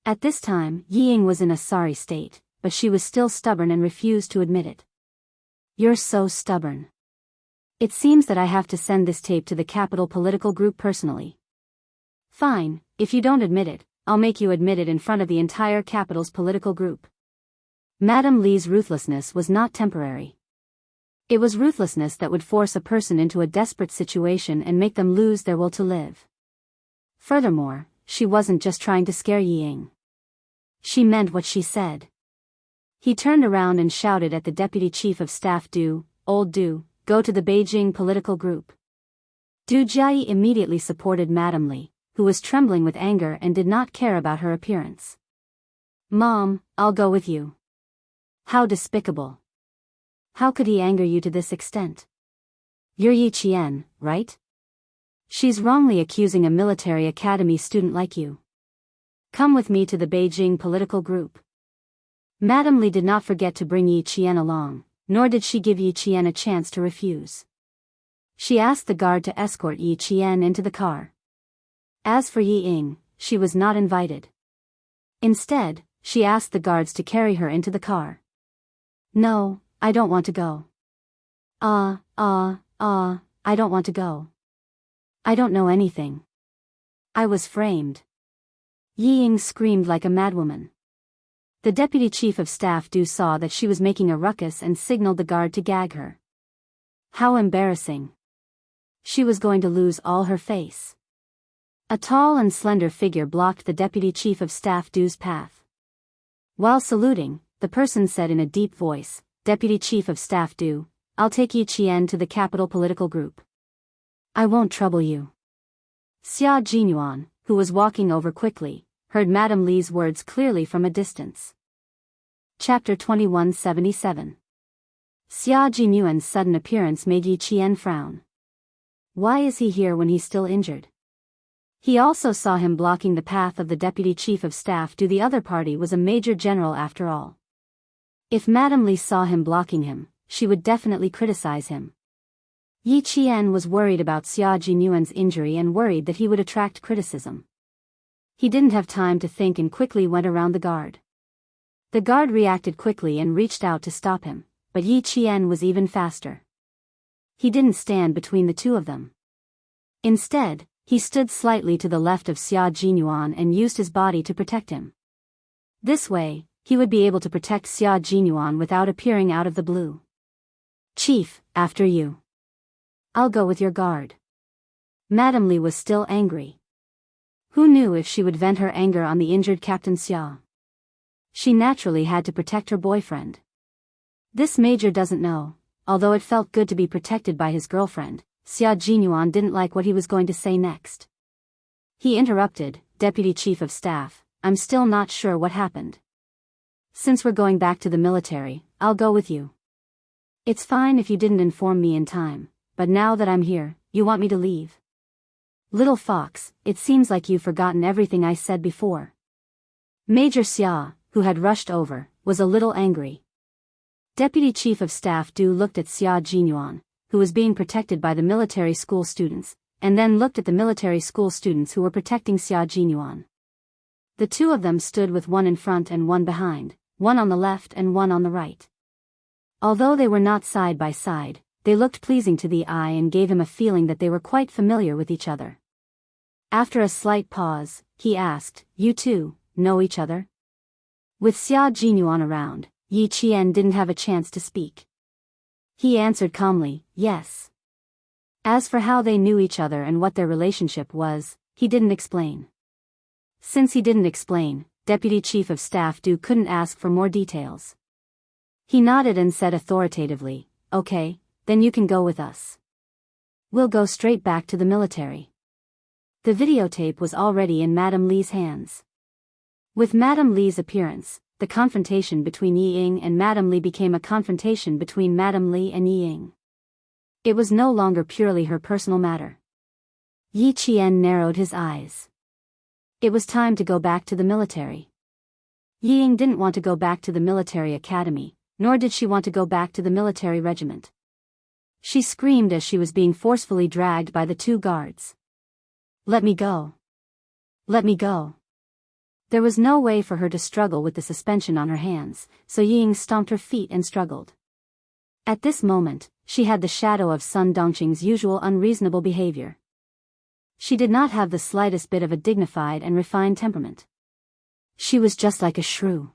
At this time, Yi Ying was in a sorry state, but she was still stubborn and refused to admit it. You're so stubborn. It seems that I have to send this tape to the Capital Political Group personally. Fine, if you don't admit it, I'll make you admit it in front of the entire Capital's political group. Madame Li's ruthlessness was not temporary. It was ruthlessness that would force a person into a desperate situation and make them lose their will to live. Furthermore, she wasn't just trying to scare Yi Ying. She meant what she said. He turned around and shouted at the deputy chief of staff, Du, old Du, go to the Beijing political group. Du Jiayi immediately supported Madame Li, who was trembling with anger and did not care about her appearance. Mom, I'll go with you. How despicable. How could he anger you to this extent? You're Yi Qian, right? She's wrongly accusing a military academy student like you. Come with me to the Beijing political group. Madame Li did not forget to bring Yi Qian along, nor did she give Yi Qian a chance to refuse. She asked the guard to escort Yi Qian into the car. As for Yi Ying, she was not invited. Instead, she asked the guards to carry her into the car. No, I don't want to go. I don't want to go. I don't know anything. I was framed. Yi Ying screamed like a madwoman. The deputy chief of staff Du saw that she was making a ruckus and signaled the guard to gag her. How embarrassing. She was going to lose all her face. A tall and slender figure blocked the deputy chief of staff Du's path. While saluting, the person said in a deep voice, Deputy Chief of Staff Du, I'll take Yi Qian to the capital political group. I won't trouble you. Xia Jinyuan, who was walking over quickly, heard Madame Li's words clearly from a distance. Chapter 2177. Xia Jinyuan's sudden appearance made Yi Qian frown. Why is he here when he's still injured? He also saw him blocking the path of the deputy chief of staff Du. The other party was a major general after all. If Madame Li saw him blocking him, she would definitely criticize him. Yi Qian was worried about Xia Jinyuan's injury and worried that he would attract criticism. He didn't have time to think and quickly went around the guard. The guard reacted quickly and reached out to stop him, but Yi Qian was even faster. He didn't stand between the two of them. Instead, he stood slightly to the left of Xia Jinyuan and used his body to protect him. This way, he would be able to protect Xia Jinyuan without appearing out of the blue. Chief, after you. I'll go with your guard. Madame Li was still angry. Who knew if she would vent her anger on the injured Captain Xia? She naturally had to protect her boyfriend. This major doesn't know, although it felt good to be protected by his girlfriend, Xia Jinyuan didn't like what he was going to say next. He interrupted, Deputy Chief of Staff, I'm still not sure what happened. Since we're going back to the military, I'll go with you. It's fine if you didn't inform me in time, but now that I'm here, you want me to leave? Little fox, it seems like you've forgotten everything I said before. Major Xia, who had rushed over, was a little angry. Deputy Chief of Staff Du looked at Xia Jinyuan, who was being protected by the military school students, and then looked at the military school students who were protecting Xia Jinyuan. The two of them stood with one in front and one behind, one on the left and one on the right. Although they were not side by side, they looked pleasing to the eye and gave him a feeling that they were quite familiar with each other. After a slight pause, he asked, You two, know each other? With Xia Jinyuan around, Yi Qian didn't have a chance to speak. He answered calmly, yes. As for how they knew each other and what their relationship was, he didn't explain. Since he didn't explain, Deputy Chief of Staff Du couldn't ask for more details. He nodded and said authoritatively, Okay, then you can go with us. We'll go straight back to the military. The videotape was already in Madame Li's hands. With Madame Li's appearance, the confrontation between Yi Ying and Madame Li became a confrontation between Madame Li and Yi Ying. It was no longer purely her personal matter. Yi Qian narrowed his eyes. It was time to go back to the military. Yi Ying didn't want to go back to the military academy, nor did she want to go back to the military regiment. She screamed as she was being forcefully dragged by the two guards. Let me go. Let me go. There was no way for her to struggle with the suspension on her hands, so Yi Ying stomped her feet and struggled. At this moment, she had the shadow of Sun Dongqing's usual unreasonable behavior. She did not have the slightest bit of a dignified and refined temperament. She was just like a shrew.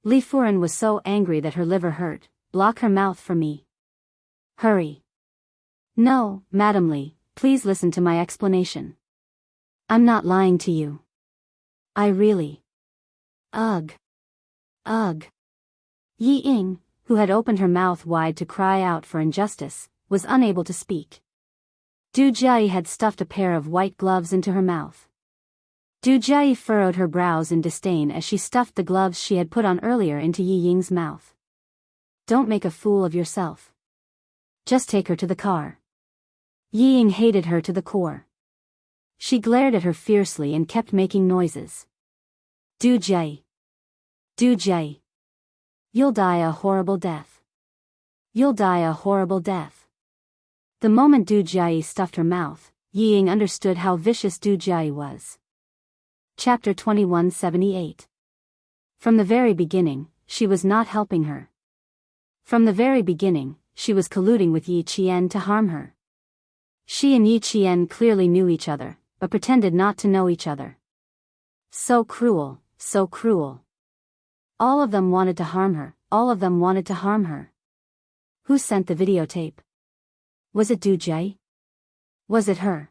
Li Furan was so angry that her liver hurt. Block her mouth for me. Hurry. No, Madame Li, please listen to my explanation. I'm not lying to you. I really. Ugh. Ugh. Yi Ying, who had opened her mouth wide to cry out for injustice, was unable to speak. Du Jiayi had stuffed a pair of white gloves into her mouth. Du Jiayi furrowed her brows in disdain as she stuffed the gloves she had put on earlier into Yi Ying's mouth. Don't make a fool of yourself. Just take her to the car. Yi Ying hated her to the core. She glared at her fiercely and kept making noises. Du Jiayi. Du Jiayi. You'll die a horrible death. You'll die a horrible death. The moment Du Jiayi stuffed her mouth, Yi Ying understood how vicious Du Jiayi was. Chapter 2178. From the very beginning, she was not helping her. From the very beginning, she was colluding with Yi Qian to harm her. She and Yi Qian clearly knew each other, but pretended not to know each other. So cruel, so cruel. All of them wanted to harm her, all of them wanted to harm her. Who sent the videotape? Was it Du Jiayi? Was it her?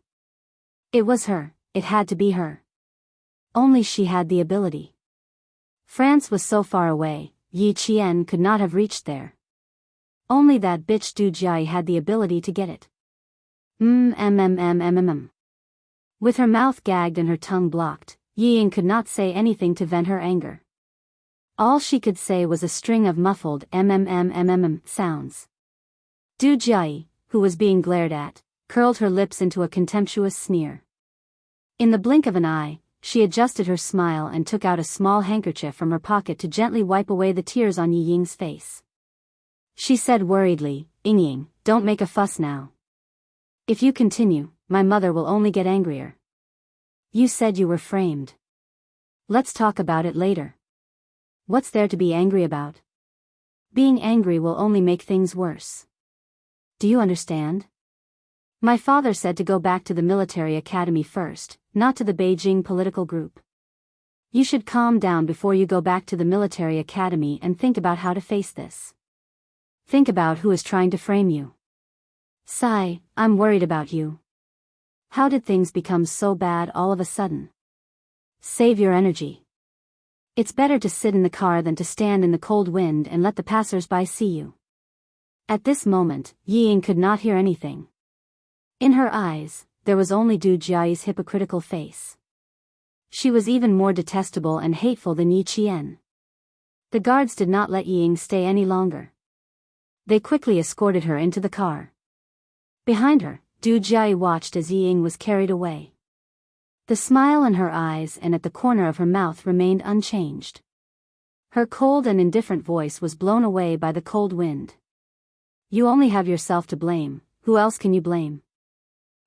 It was her, it had to be her. Only she had the ability. France was so far away, Yi Qian could not have reached there. Only that bitch Du Jiayi had the ability to get it. With her mouth gagged and her tongue blocked, Yi Ying could not say anything to vent her anger. All she could say was a string of muffled sounds. Du Jiayi, who was being glared at, curled her lips into a contemptuous sneer. In the blink of an eye, she adjusted her smile and took out a small handkerchief from her pocket to gently wipe away the tears on Yi Ying's face. She said worriedly, Ying, don't make a fuss now. If you continue, my mother will only get angrier. You said you were framed. Let's talk about it later. What's there to be angry about? Being angry will only make things worse. Do you understand? My father said to go back to the military academy first, not to the Beijing political group. You should calm down before you go back to the military academy and think about how to face this. Think about who is trying to frame you. Sigh, I'm worried about you. How did things become so bad all of a sudden? Save your energy. It's better to sit in the car than to stand in the cold wind and let the passers-by see you. At this moment, Yi Ying could not hear anything. In her eyes, there was only Du Jiayi's hypocritical face. She was even more detestable and hateful than Yi Qian. The guards did not let Yi Ying stay any longer. They quickly escorted her into the car. Behind her, Du Jiayi watched as Yi Ying was carried away. The smile in her eyes and at the corner of her mouth remained unchanged. Her cold and indifferent voice was blown away by the cold wind. You only have yourself to blame, who else can you blame?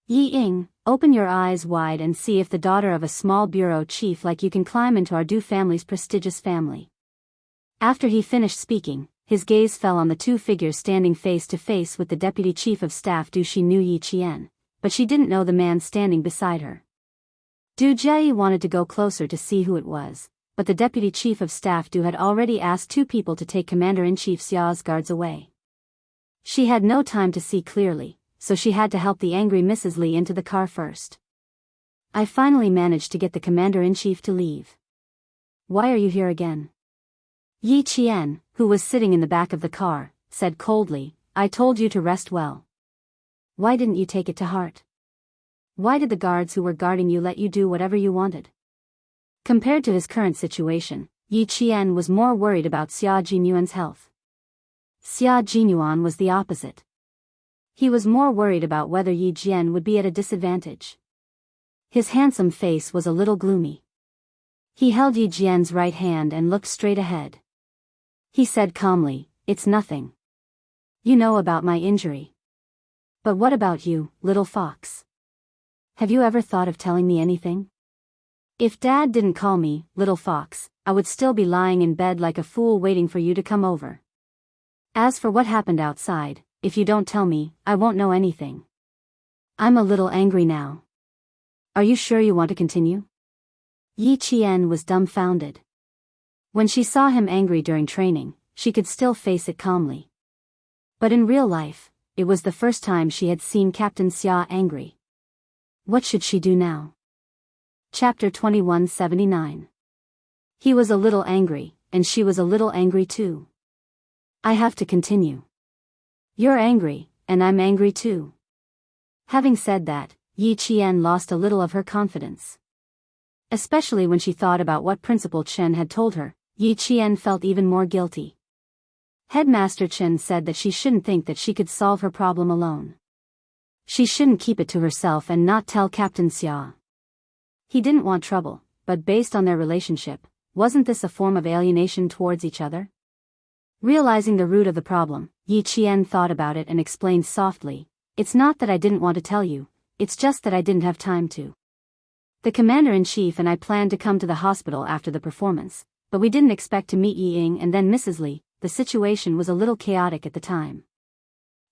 Yi Ying, open your eyes wide and see if the daughter of a small bureau chief like you can climb into our Du family's prestigious family. After he finished speaking, his gaze fell on the two figures standing face to face with the deputy chief of staff Du. She knew Yi Qian, but she didn't know the man standing beside her. Du Jiayi wanted to go closer to see who it was, but the deputy chief of staff Du had already asked two people to take Commander-in-Chief Xia's guards away. She had no time to see clearly, so she had to help the angry Mrs. Li into the car first. I finally managed to get the Commander-in-Chief to leave. Why are you here again? Yi Qian, who was sitting in the back of the car, said coldly, I told you to rest well. Why didn't you take it to heart? Why did the guards who were guarding you let you do whatever you wanted? Compared to his current situation, Yi Qian was more worried about Xia Jinyuan's health. Xia Jinyuan was the opposite. He was more worried about whether Yi Jian would be at a disadvantage. His handsome face was a little gloomy. He held Yi Jian's right hand and looked straight ahead. He said calmly, It's nothing. You know about my injury. But what about you, little fox? Have you ever thought of telling me anything? If Dad didn't call me, little fox, I would still be lying in bed like a fool waiting for you to come over. As for what happened outside, if you don't tell me, I won't know anything. I'm a little angry now. Are you sure you want to continue? Yi Qian was dumbfounded. When she saw him angry during training, she could still face it calmly. But in real life, it was the first time she had seen Captain Xia angry. What should she do now? Chapter 2179. He was a little angry, and she was a little angry too. I have to continue. You're angry, and I'm angry too. Having said that, Yi Qian lost a little of her confidence. Especially when she thought about what Principal Chen had told her, Yi Qian felt even more guilty. Headmaster Chen said that she shouldn't think that she could solve her problem alone. She shouldn't keep it to herself and not tell Captain Xia. He didn't want trouble, but based on their relationship, wasn't this a form of alienation towards each other? Realizing the root of the problem, Yi Qian thought about it and explained softly, "It's not that I didn't want to tell you, it's just that I didn't have time to. The Commander-in-Chief and I planned to come to the hospital after the performance, but we didn't expect to meet Yi Ying and then Mrs. Li. The situation was a little chaotic at the time.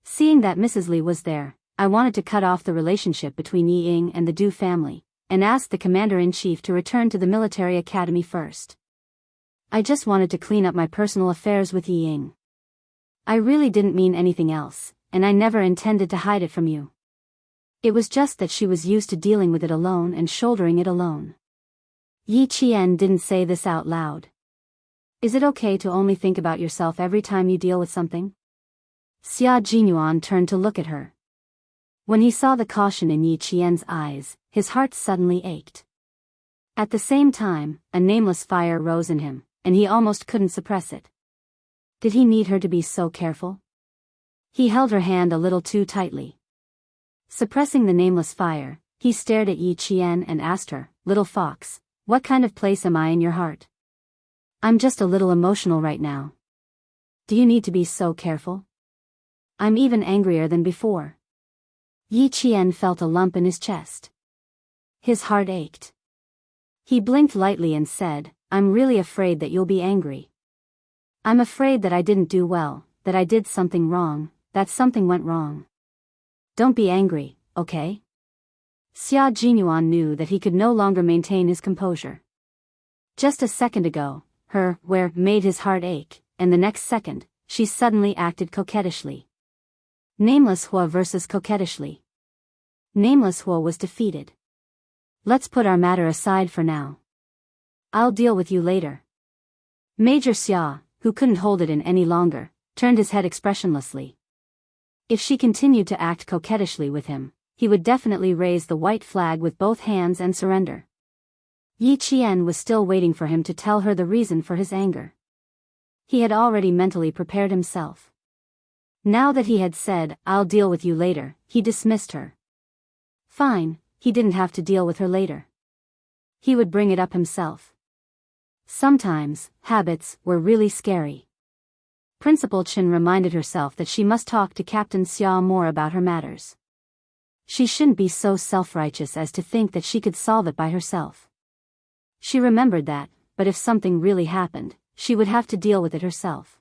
Seeing that Mrs. Li was there, I wanted to cut off the relationship between Yi Ying and the Du family, and asked the Commander-in-Chief to return to the military academy first. I just wanted to clean up my personal affairs with Yi Ying. I really didn't mean anything else, and I never intended to hide it from you. It was just that she was used to dealing with it alone and shouldering it alone." Yi Qian didn't say this out loud. "Is it okay to only think about yourself every time you deal with something?" Xia Jinyuan turned to look at her. When he saw the caution in Yi Qian's eyes, his heart suddenly ached. At the same time, a nameless fire rose in him, and he almost couldn't suppress it. Did he need her to be so careful? He held her hand a little too tightly. Suppressing the nameless fire, he stared at Yi Qian and asked her, "Little fox, what kind of place am I in your heart? I'm just a little emotional right now. Do you need to be so careful? I'm even angrier than before." Yi Qian felt a lump in his chest. His heart ached. He blinked lightly and said, "I'm really afraid that you'll be angry. I'm afraid that I didn't do well, that I did something wrong, that something went wrong. Don't be angry, okay?" Xia Jinyuan knew that he could no longer maintain his composure. Just a second ago, her "where" made his heart ache, and the next second, she suddenly acted coquettishly. Nameless Hua versus coquettishly. Nameless Hua was defeated. "Let's put our matter aside for now. I'll deal with you later." Major Xia, who couldn't hold it in any longer, turned his head expressionlessly. If she continued to act coquettishly with him, he would definitely raise the white flag with both hands and surrender. Yi Qian was still waiting for him to tell her the reason for his anger. He had already mentally prepared himself. Now that he had said, "I'll deal with you later," he dismissed her. Fine, he didn't have to deal with her later. He would bring it up himself. Sometimes, habits were really scary. Principal Chen reminded herself that she must talk to Captain Xia more about her matters. She shouldn't be so self-righteous as to think that she could solve it by herself. She remembered that, but if something really happened, she would have to deal with it herself.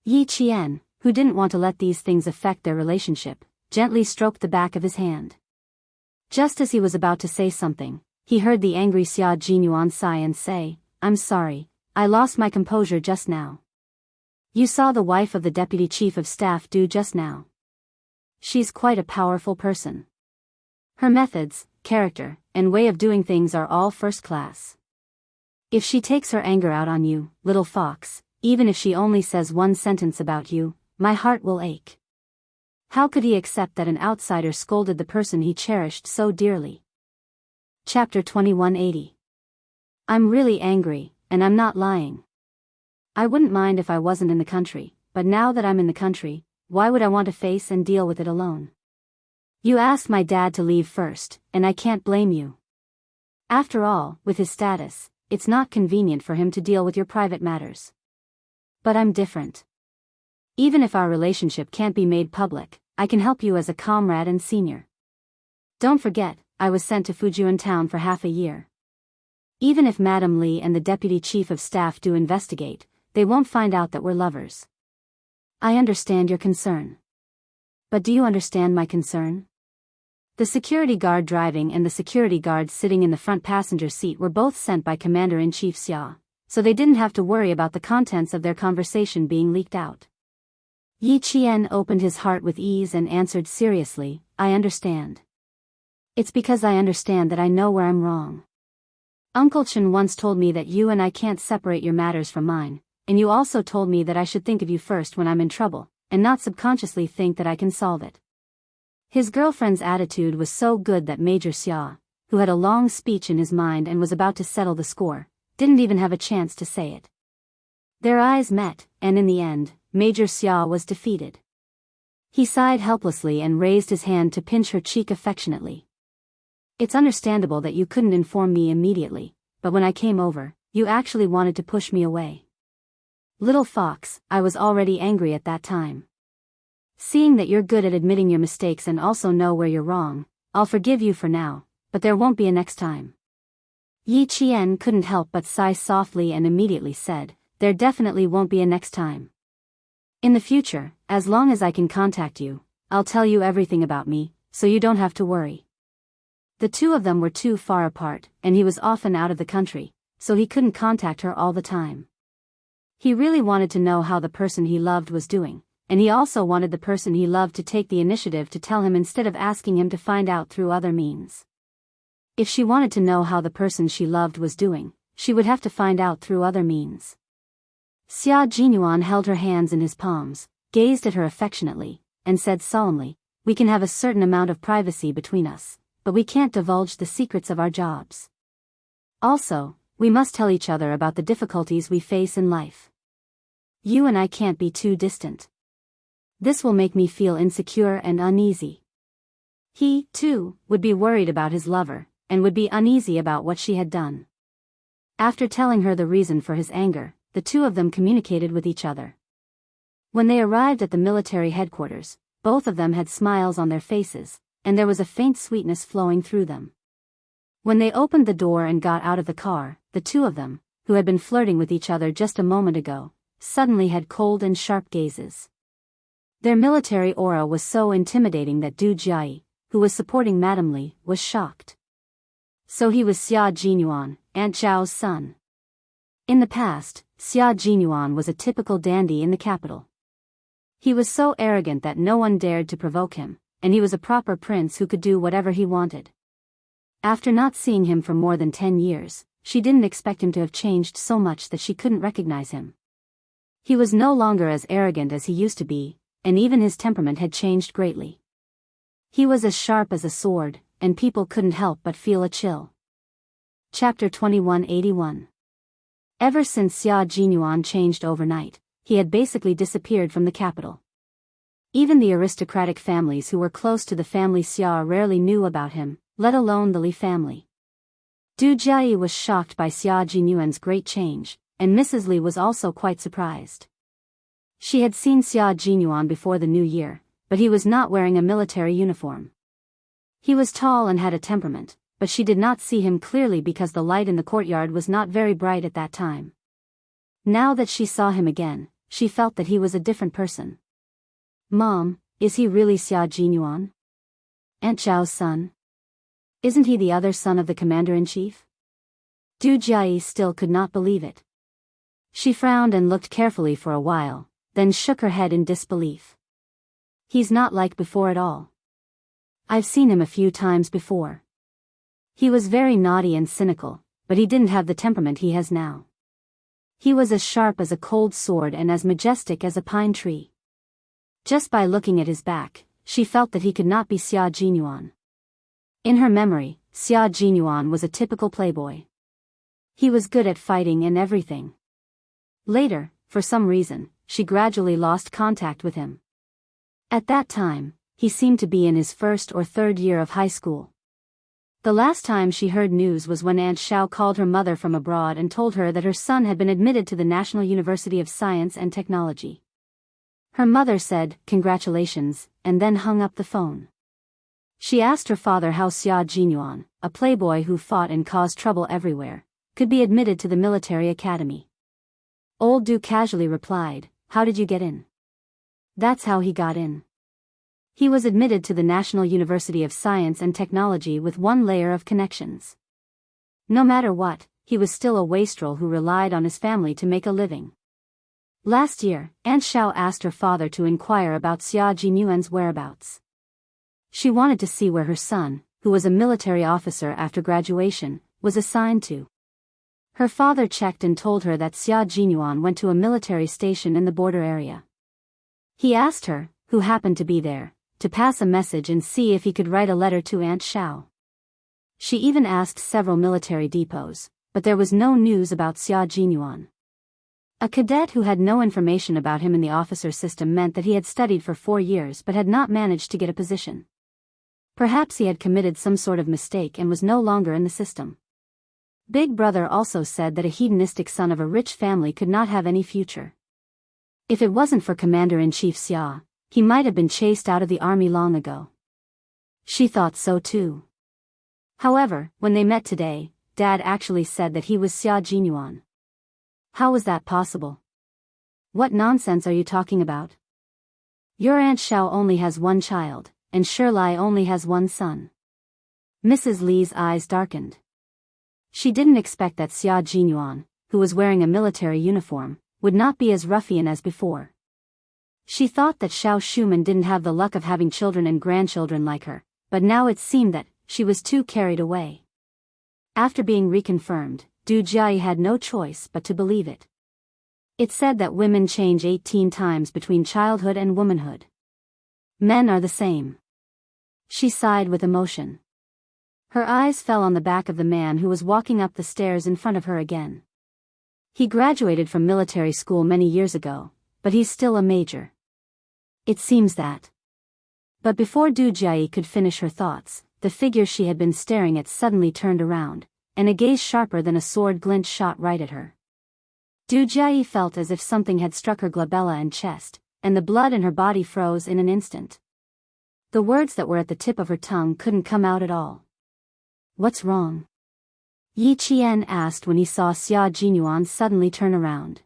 Yi Qian, who didn't want to let these things affect their relationship, gently stroked the back of his hand. Just as he was about to say something, he heard the angry Xia Jinyuan sigh and say, "I'm sorry, I lost my composure just now. You saw the wife of the Deputy Chief of Staff do just now. She's quite a powerful person. Her methods, character, and way of doing things are all first class. If she takes her anger out on you, little fox, even if she only says one sentence about you, my heart will ache." How could he accept that an outsider scolded the person he cherished so dearly? Chapter 2180. I'm really angry, and I'm not lying. I wouldn't mind if I wasn't in the country, but now that I'm in the country, why would I want to face and deal with it alone? You asked my dad to leave first, and I can't blame you. After all, with his status, it's not convenient for him to deal with your private matters. But I'm different. Even if our relationship can't be made public, I can help you as a comrade and senior. Don't forget, I was sent to Fujian town for half a year. Even if Madame Li and the Deputy Chief of Staff do investigate, they won't find out that we're lovers. I understand your concern. But do you understand my concern? The security guard driving and the security guard sitting in the front passenger seat were both sent by Commander-in-Chief Xia, so they didn't have to worry about the contents of their conversation being leaked out. Yi Qian opened his heart with ease and answered seriously, "I understand. It's because I understand that I know where I'm wrong. Uncle Chen once told me that you and I can't separate your matters from mine, and you also told me that I should think of you first when I'm in trouble, and not subconsciously think that I can solve it." His girlfriend's attitude was so good that Major Xia, who had a long speech in his mind and was about to settle the score, didn't even have a chance to say it. Their eyes met, and in the end, Major Xia was defeated. He sighed helplessly and raised his hand to pinch her cheek affectionately. It's understandable that you couldn't inform me immediately, but when I came over, you actually wanted to push me away. Little fox, I was already angry at that time. Seeing that you're good at admitting your mistakes and also know where you're wrong, I'll forgive you for now, but there won't be a next time. Yi Qian couldn't help but sigh softly and immediately said, there definitely won't be a next time. In the future, as long as I can contact you, I'll tell you everything about me, so you don't have to worry. The two of them were too far apart, and he was often out of the country, so he couldn't contact her all the time. He really wanted to know how the person he loved was doing, and he also wanted the person he loved to take the initiative to tell him instead of asking him to find out through other means. If she wanted to know how the person she loved was doing, she would have to find out through other means. Xia Jinyuan held her hands in his palms, gazed at her affectionately, and said solemnly, we can have a certain amount of privacy between us, but we can't divulge the secrets of our jobs. Also, we must tell each other about the difficulties we face in life. You and I can't be too distant. This will make me feel insecure and uneasy. He, too, would be worried about his lover, and would be uneasy about what she had done. After telling her the reason for his anger, the two of them communicated with each other. When they arrived at the military headquarters, both of them had smiles on their faces, and there was a faint sweetness flowing through them. When they opened the door and got out of the car, the two of them, who had been flirting with each other just a moment ago, suddenly had cold and sharp gazes. Their military aura was so intimidating that Du Jiai, who was supporting Madame Li, was shocked. So he was Xia Jinyuan, Aunt Zhao's son. In the past, Xia Jinyuan was a typical dandy in the capital. He was so arrogant that no one dared to provoke him, and he was a proper prince who could do whatever he wanted. After not seeing him for more than 10 years, she didn't expect him to have changed so much that she couldn't recognize him. He was no longer as arrogant as he used to be, and even his temperament had changed greatly. He was as sharp as a sword, and people couldn't help but feel a chill. Chapter 2181. Ever since Xia Jinyuan changed overnight, he had basically disappeared from the capital. Even the aristocratic families who were close to the family Xia rarely knew about him, let alone the Li family. Du Jiai was shocked by Xia Jinyuan's great change, and Mrs. Li was also quite surprised. She had seen Xia Jinyuan before the new year, but he was not wearing a military uniform. He was tall and had a temperament, but she did not see him clearly because the light in the courtyard was not very bright at that time. Now that she saw him again, she felt that he was a different person. Mom, is he really Xia Jinyuan? Aunt Zhao's son? Isn't he the other son of the commander-in-chief? Du Jiai still could not believe it. She frowned and looked carefully for a while, then shook her head in disbelief. He's not like before at all. I've seen him a few times before. He was very naughty and cynical, but he didn't have the temperament he has now. He was as sharp as a cold sword and as majestic as a pine tree. Just by looking at his back, she felt that he could not be Xia Jinyuan. In her memory, Xia Jinyuan was a typical playboy. He was good at fighting and everything. Later, for some reason, she gradually lost contact with him. At that time, he seemed to be in his first or third year of high school. The last time she heard news was when Aunt Zhao called her mother from abroad and told her that her son had been admitted to the National University of Science and Technology. Her mother said, "Congratulations," and then hung up the phone. She asked her father how Xia Jinyuan, a playboy who fought and caused trouble everywhere, could be admitted to the military academy. Old Du casually replied, "How did you get in?" That's how he got in. He was admitted to the National University of Science and Technology with one layer of connections. No matter what, he was still a wastrel who relied on his family to make a living. Last year, Aunt Zhao asked her father to inquire about Xia Jinyuan's whereabouts. She wanted to see where her son, who was a military officer after graduation, was assigned to. Her father checked and told her that Xia Jinyuan went to a military station in the border area. He asked her, who happened to be there, to pass a message and see if he could write a letter to Aunt Xiao. She even asked several military depots, but there was no news about Xia Jinyuan. A cadet who had no information about him in the officer system meant that he had studied for 4 years but had not managed to get a position. Perhaps he had committed some sort of mistake and was no longer in the system. Big Brother also said that a hedonistic son of a rich family could not have any future. If it wasn't for Commander-in-Chief Xia, he might have been chased out of the army long ago. She thought so too. However, when they met today, Dad actually said that he was Xia Jinyuan. How was that possible? What nonsense are you talking about? Your Aunt Xiao only has one child, and Shirlai only has one son. Mrs. Li's eyes darkened. She didn't expect that Xia Jinyuan, who was wearing a military uniform, would not be as ruffian as before. She thought that Xiao Shuman didn't have the luck of having children and grandchildren like her, but now it seemed that she was too carried away. After being reconfirmed, Du Jiayi had no choice but to believe it. It said that women change 18 times between childhood and womanhood. Men are the same. She sighed with emotion. Her eyes fell on the back of the man who was walking up the stairs in front of her again. He graduated from military school many years ago, but he's still a major. It seems that. But before Du Jiayi could finish her thoughts, the figure she had been staring at suddenly turned around, and a gaze sharper than a sword glint shot right at her. Du Jiayi felt as if something had struck her glabella and chest, and the blood in her body froze in an instant. The words that were at the tip of her tongue couldn't come out at all. What's wrong? Yi Qian asked when he saw Xia Jinyuan suddenly turn around.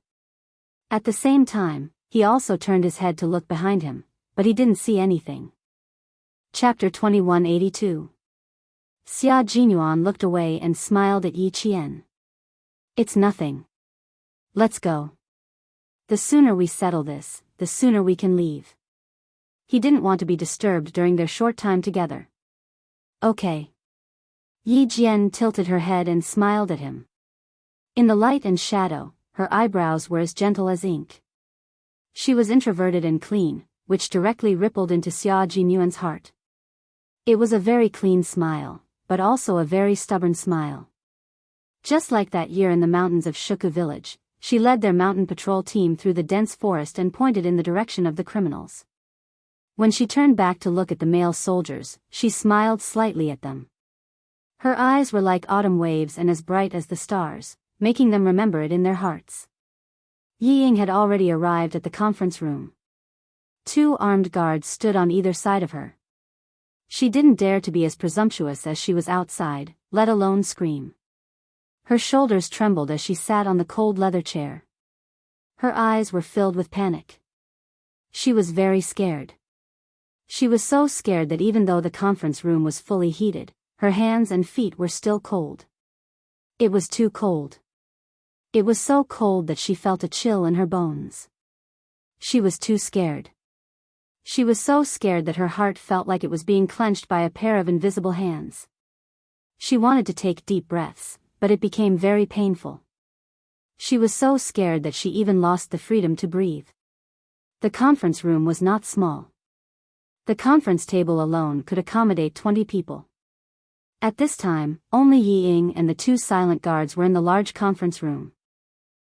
At the same time, he also turned his head to look behind him, but he didn't see anything. Chapter 2182. Xia Jinyuan looked away and smiled at Yi Qian. It's nothing. Let's go. The sooner we settle this, the sooner we can leave. He didn't want to be disturbed during their short time together. Okay. Yi Jian tilted her head and smiled at him. In the light and shadow, her eyebrows were as gentle as ink. She was introverted and clean, which directly rippled into Xia Jinyuan's heart. It was a very clean smile, but also a very stubborn smile. Just like that year in the mountains of Shuku village, she led their mountain patrol team through the dense forest and pointed in the direction of the criminals. When she turned back to look at the male soldiers, she smiled slightly at them. Her eyes were like autumn waves and as bright as the stars, making them remember it in their hearts. Yi Ying had already arrived at the conference room. 2 armed guards stood on either side of her. She didn't dare to be as presumptuous as she was outside, let alone scream. Her shoulders trembled as she sat on the cold leather chair. Her eyes were filled with panic. She was very scared. She was so scared that even though the conference room was fully heated, her hands and feet were still cold. It was too cold. It was so cold that she felt a chill in her bones. She was too scared. She was so scared that her heart felt like it was being clenched by a pair of invisible hands. She wanted to take deep breaths, but it became very painful. She was so scared that she even lost the freedom to breathe. The conference room was not small. The conference table alone could accommodate 20 people. At this time, only Yi Ying and the 2 silent guards were in the large conference room.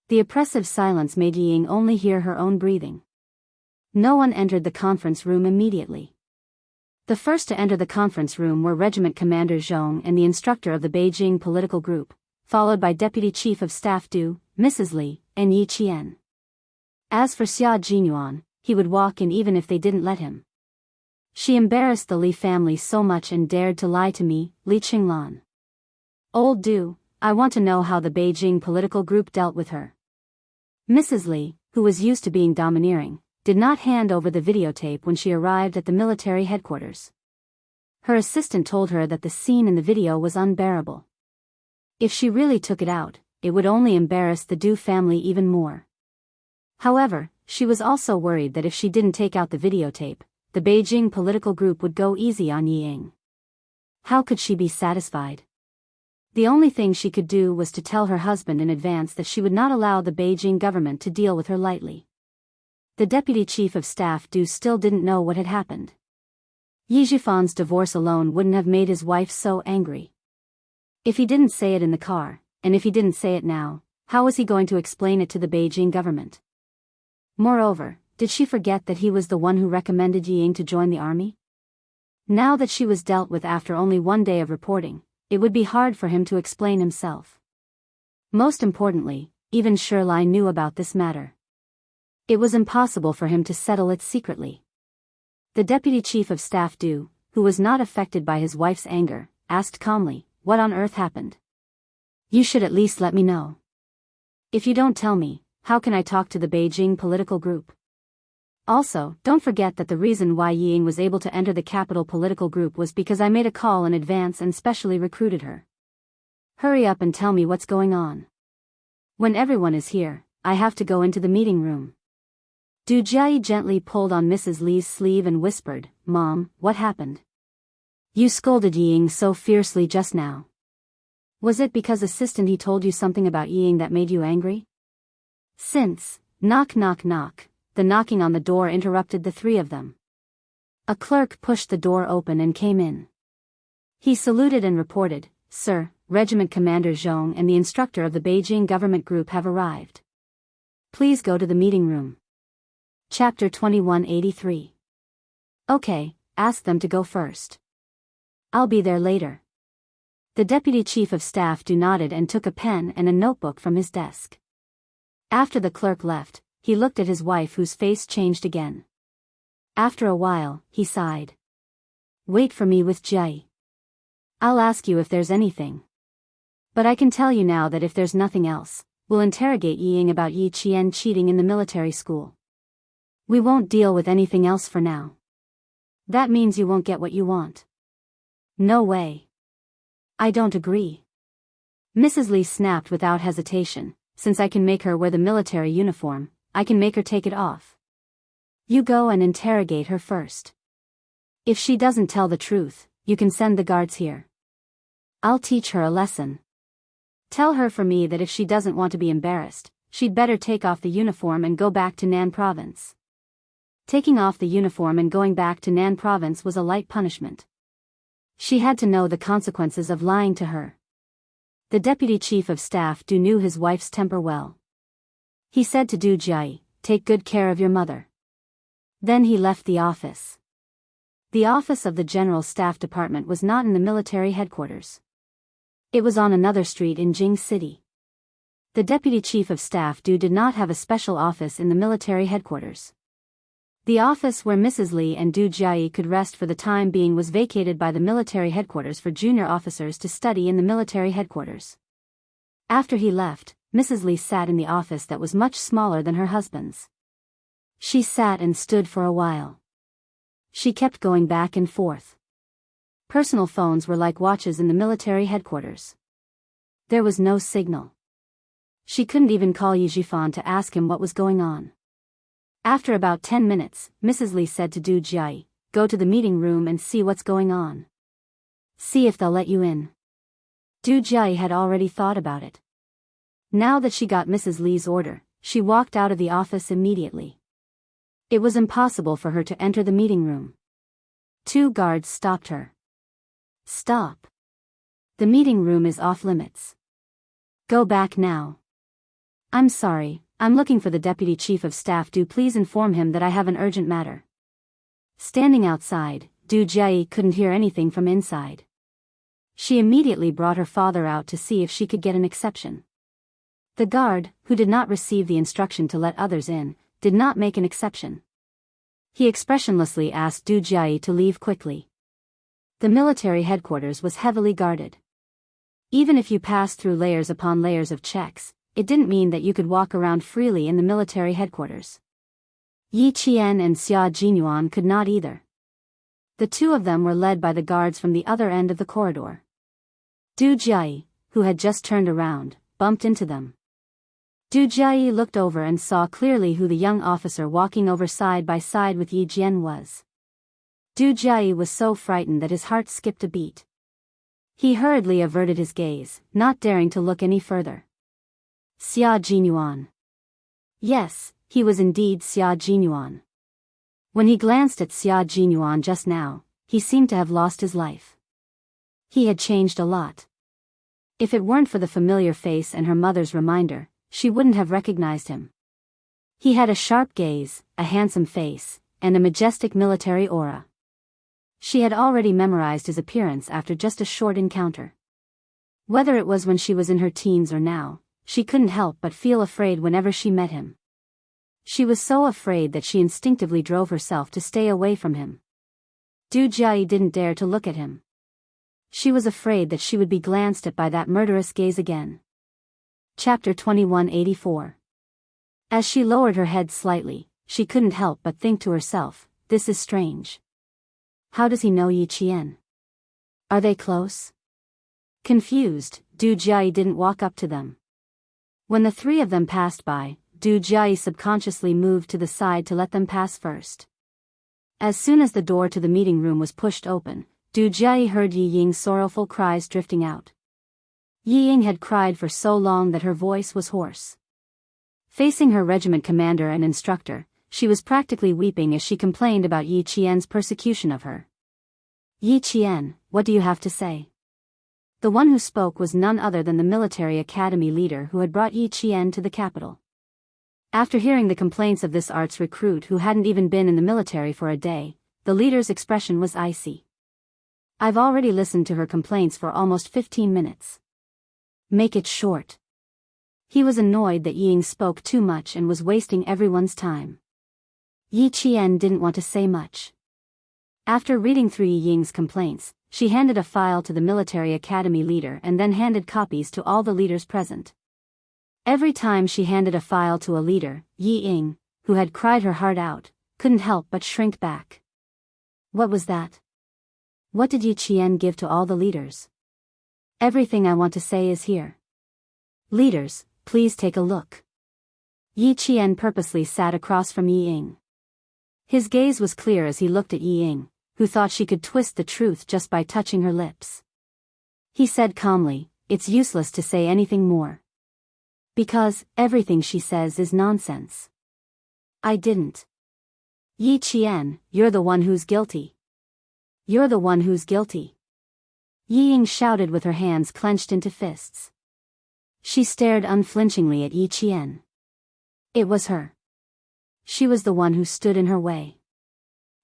The oppressive silence made Yi Ying only hear her own breathing. No one entered the conference room immediately. The first to enter the conference room were Regiment Commander Zhong and the instructor of the Beijing political group, followed by Deputy Chief of Staff Du, Mrs. Li, and Yi Qian. As for Xia Jinyuan, he would walk in even if they didn't let him. She embarrassed the Li family so much and dared to lie to me, Li Qinglan. Old Du, I want to know how the Beijing political group dealt with her. Mrs. Li, who was used to being domineering, did not hand over the videotape when she arrived at the military headquarters. Her assistant told her that the scene in the video was unbearable. If she really took it out, it would only embarrass the Du family even more. However, she was also worried that if she didn't take out the videotape, the Beijing political group would go easy on Yi Ying. How could she be satisfied? The only thing she could do was to tell her husband in advance that she would not allow the Beijing government to deal with her lightly. The deputy chief of staff Du still didn't know what had happened. Yi Zhifan's divorce alone wouldn't have made his wife so angry. If he didn't say it in the car, and if he didn't say it now, how was he going to explain it to the Beijing government? Moreover, did she forget that he was the one who recommended Ying to join the army? Now that she was dealt with after only one day of reporting, it would be hard for him to explain himself. Most importantly, even Shirlai knew about this matter. It was impossible for him to settle it secretly. The deputy chief of staff Du, who was not affected by his wife's anger, asked calmly, "What on earth happened? You should at least let me know. If you don't tell me, how can I talk to the Beijing political group? Also, don't forget that the reason why Ying was able to enter the capital political group was because I made a call in advance and specially recruited her. Hurry up and tell me what's going on. When everyone is here, I have to go into the meeting room." Du Jiayi gently pulled on Mrs. Li's sleeve and whispered, "Mom, what happened? You scolded Ying so fiercely just now. Was it because assistant he told you something about Ying that made you angry?" Since, knock knock knock, the knocking on the door interrupted the three of them. A clerk pushed the door open and came in. He saluted and reported, "Sir, Regiment Commander Zhong and the instructor of the Beijing government group have arrived. Please go to the meeting room." Chapter 2183. "Okay, ask them to go first. I'll be there later." The deputy chief of staff nodded and took a pen and a notebook from his desk. After the clerk left, he looked at his wife whose face changed again. After a while, he sighed. "Wait for me with Jiayi. I'll ask you if there's anything. But I can tell you now that if there's nothing else, we'll interrogate Ying about Yi Qian cheating in the military school. We won't deal with anything else for now." "That means you won't get what you want." "No way. I don't agree." Mrs. Li snapped without hesitation, "Since I can make her wear the military uniform, I can make her take it off. You go and interrogate her first. If she doesn't tell the truth, you can send the guards here. I'll teach her a lesson. Tell her for me that if she doesn't want to be embarrassed, she'd better take off the uniform and go back to Nan province." Taking off the uniform and going back to Nan province was a light punishment. She had to know the consequences of lying to her. The deputy chief of staff knew his wife's temper well. He said to Du Jiayi, "Take good care of your mother." Then he left the office. The office of the General Staff Department was not in the military headquarters. It was on another street in Jing City. The deputy chief of staff did not have a special office in the military headquarters. The office where Mrs. Li and Du Jiayi could rest for the time being was vacated by the military headquarters for junior officers to study in the military headquarters. After he left, Mrs. Li sat in the office that was much smaller than her husband's. She sat and stood for a while. She kept going back and forth. Personal phones were like watches in the military headquarters. There was no signal. She couldn't even call Yi Zhifan to ask him what was going on. After about 10 minutes, Mrs. Li said to Du Jiayi, "Go to the meeting room and see what's going on. See if they'll let you in." Du Jiayi had already thought about it. Now that she got Mrs. Li's order, she walked out of the office immediately. It was impossible for her to enter the meeting room. 2 guards stopped her. "Stop. The meeting room is off limits. Go back now." "I'm sorry, I'm looking for the deputy chief of staff. Please inform him that I have an urgent matter." Standing outside, Du Jiayi couldn't hear anything from inside. She immediately brought her father out to see if she could get an exception. The guard, who did not receive the instruction to let others in, did not make an exception. He expressionlessly asked Du Jiayi to leave quickly. The military headquarters was heavily guarded. Even if you passed through layers upon layers of checks, it didn't mean that you could walk around freely in the military headquarters. Yi Qian and Xia Jinyuan could not either. The 2 of them were led by the guards from the other end of the corridor. Du Jiayi, who had just turned around, bumped into them. Du Jiayi looked over and saw clearly who the young officer walking over side by side with Yi Jian was. Du Jiayi was so frightened that his heart skipped a beat. He hurriedly averted his gaze, not daring to look any further. Xia Jinyuan. Yes, he was indeed Xia Jinyuan. When he glanced at Xia Jinyuan just now, he seemed to have lost his life. He had changed a lot. If it weren't for the familiar face and her mother's reminder, she wouldn't have recognized him. He had a sharp gaze, a handsome face, and a majestic military aura. She had already memorized his appearance after just a short encounter. Whether it was when she was in her teens or now, she couldn't help but feel afraid whenever she met him. She was so afraid that she instinctively drove herself to stay away from him. Du Jiayi didn't dare to look at him. She was afraid that she would be glanced at by that murderous gaze again. Chapter 2184. As she lowered her head slightly, she couldn't help but think to herself, this is strange. How does he know Yi Qian? Are they close? Confused, Du Jiayi didn't walk up to them. When the three of them passed by, Du Jiayi subconsciously moved to the side to let them pass first. As soon as the door to the meeting room was pushed open, Du Jiayi heard Yi Ying's sorrowful cries drifting out. Yi Ying had cried for so long that her voice was hoarse. Facing her regiment commander and instructor, she was practically weeping as she complained about Yi Qian's persecution of her. Yi Qian, what do you have to say? The one who spoke was none other than the military academy leader who had brought Yi Qian to the capital. After hearing the complaints of this arts recruit who hadn't even been in the military for a day, the leader's expression was icy. I've already listened to her complaints for almost 15 minutes. Make it short. He was annoyed that Yi Ying spoke too much and was wasting everyone's time. Yi Qian didn't want to say much. After reading through Yi Ying's complaints, she handed a file to the military academy leader and then handed copies to all the leaders present. Every time she handed a file to a leader, Yi Ying, who had cried her heart out, couldn't help but shrink back. What was that? What did Yi Qian give to all the leaders? Everything I want to say is here. Leaders, please take a look. Yi Qian purposely sat across from Yi Ying. His gaze was clear as he looked at Yi Ying, who thought she could twist the truth just by touching her lips. He said calmly, it's useless to say anything more. Because, everything she says is nonsense. I didn't. Yi Qian, you're the one who's guilty. You're the one who's guilty. Yi Ying shouted with her hands clenched into fists. She stared unflinchingly at Yi Qian. It was her. She was the one who stood in her way.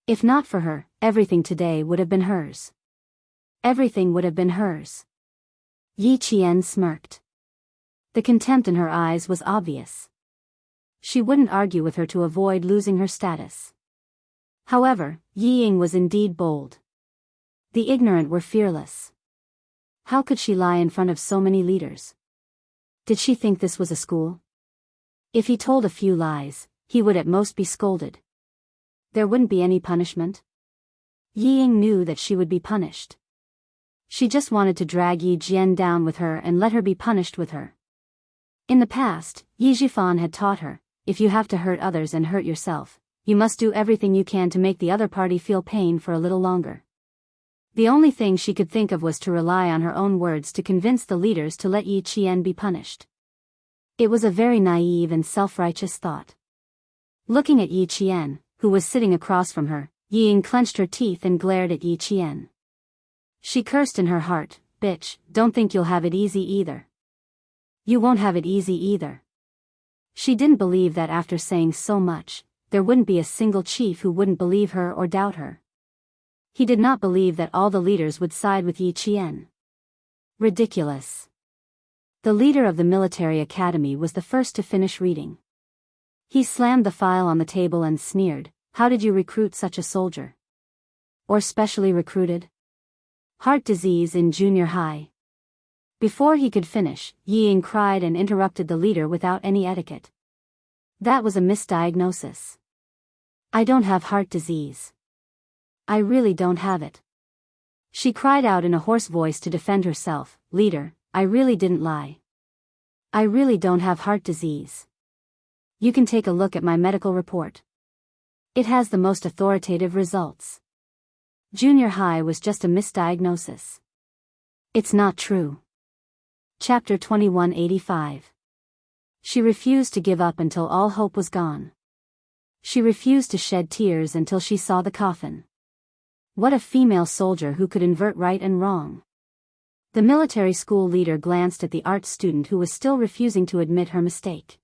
If not for her, everything today would have been hers. Everything would have been hers. Yi Qian smirked. The contempt in her eyes was obvious. She wouldn't argue with her to avoid losing her status. However, Yi Ying was indeed bold. The ignorant were fearless. How could she lie in front of so many leaders? Did she think this was a school? If he told a few lies, he would at most be scolded. There wouldn't be any punishment. Yi Ying knew that she would be punished. She just wanted to drag Yi Jian down with her and let her be punished with her. In the past, Yi Zhifan had taught her, if you have to hurt others and hurt yourself, you must do everything you can to make the other party feel pain for a little longer. The only thing she could think of was to rely on her own words to convince the leaders to let Yi Qian be punished. It was a very naive and self-righteous thought. Looking at Yi Qian, who was sitting across from her, Yi Ying clenched her teeth and glared at Yi Qian. She cursed in her heart, bitch, don't think you'll have it easy either. You won't have it easy either. She didn't believe that after saying so much, there wouldn't be a single chief who wouldn't believe her or doubt her. He did not believe that all the leaders would side with Yi Qian. Ridiculous. The leader of the military academy was the first to finish reading. He slammed the file on the table and sneered, how did you recruit such a soldier? Or specially recruited? Heart disease in junior high. Before he could finish, Yi Ying cried and interrupted the leader without any etiquette. That was a misdiagnosis. I don't have heart disease. I really don't have it. She cried out in a hoarse voice to defend herself, leader, I really didn't lie. I really don't have heart disease. You can take a look at my medical report. It has the most authoritative results. Junior high was just a misdiagnosis. It's not true. Chapter 2185. She refused to give up until all hope was gone. She refused to shed tears until she saw the coffin. What a female soldier who could invert right and wrong. The military school leader glanced at the art student who was still refusing to admit her mistake.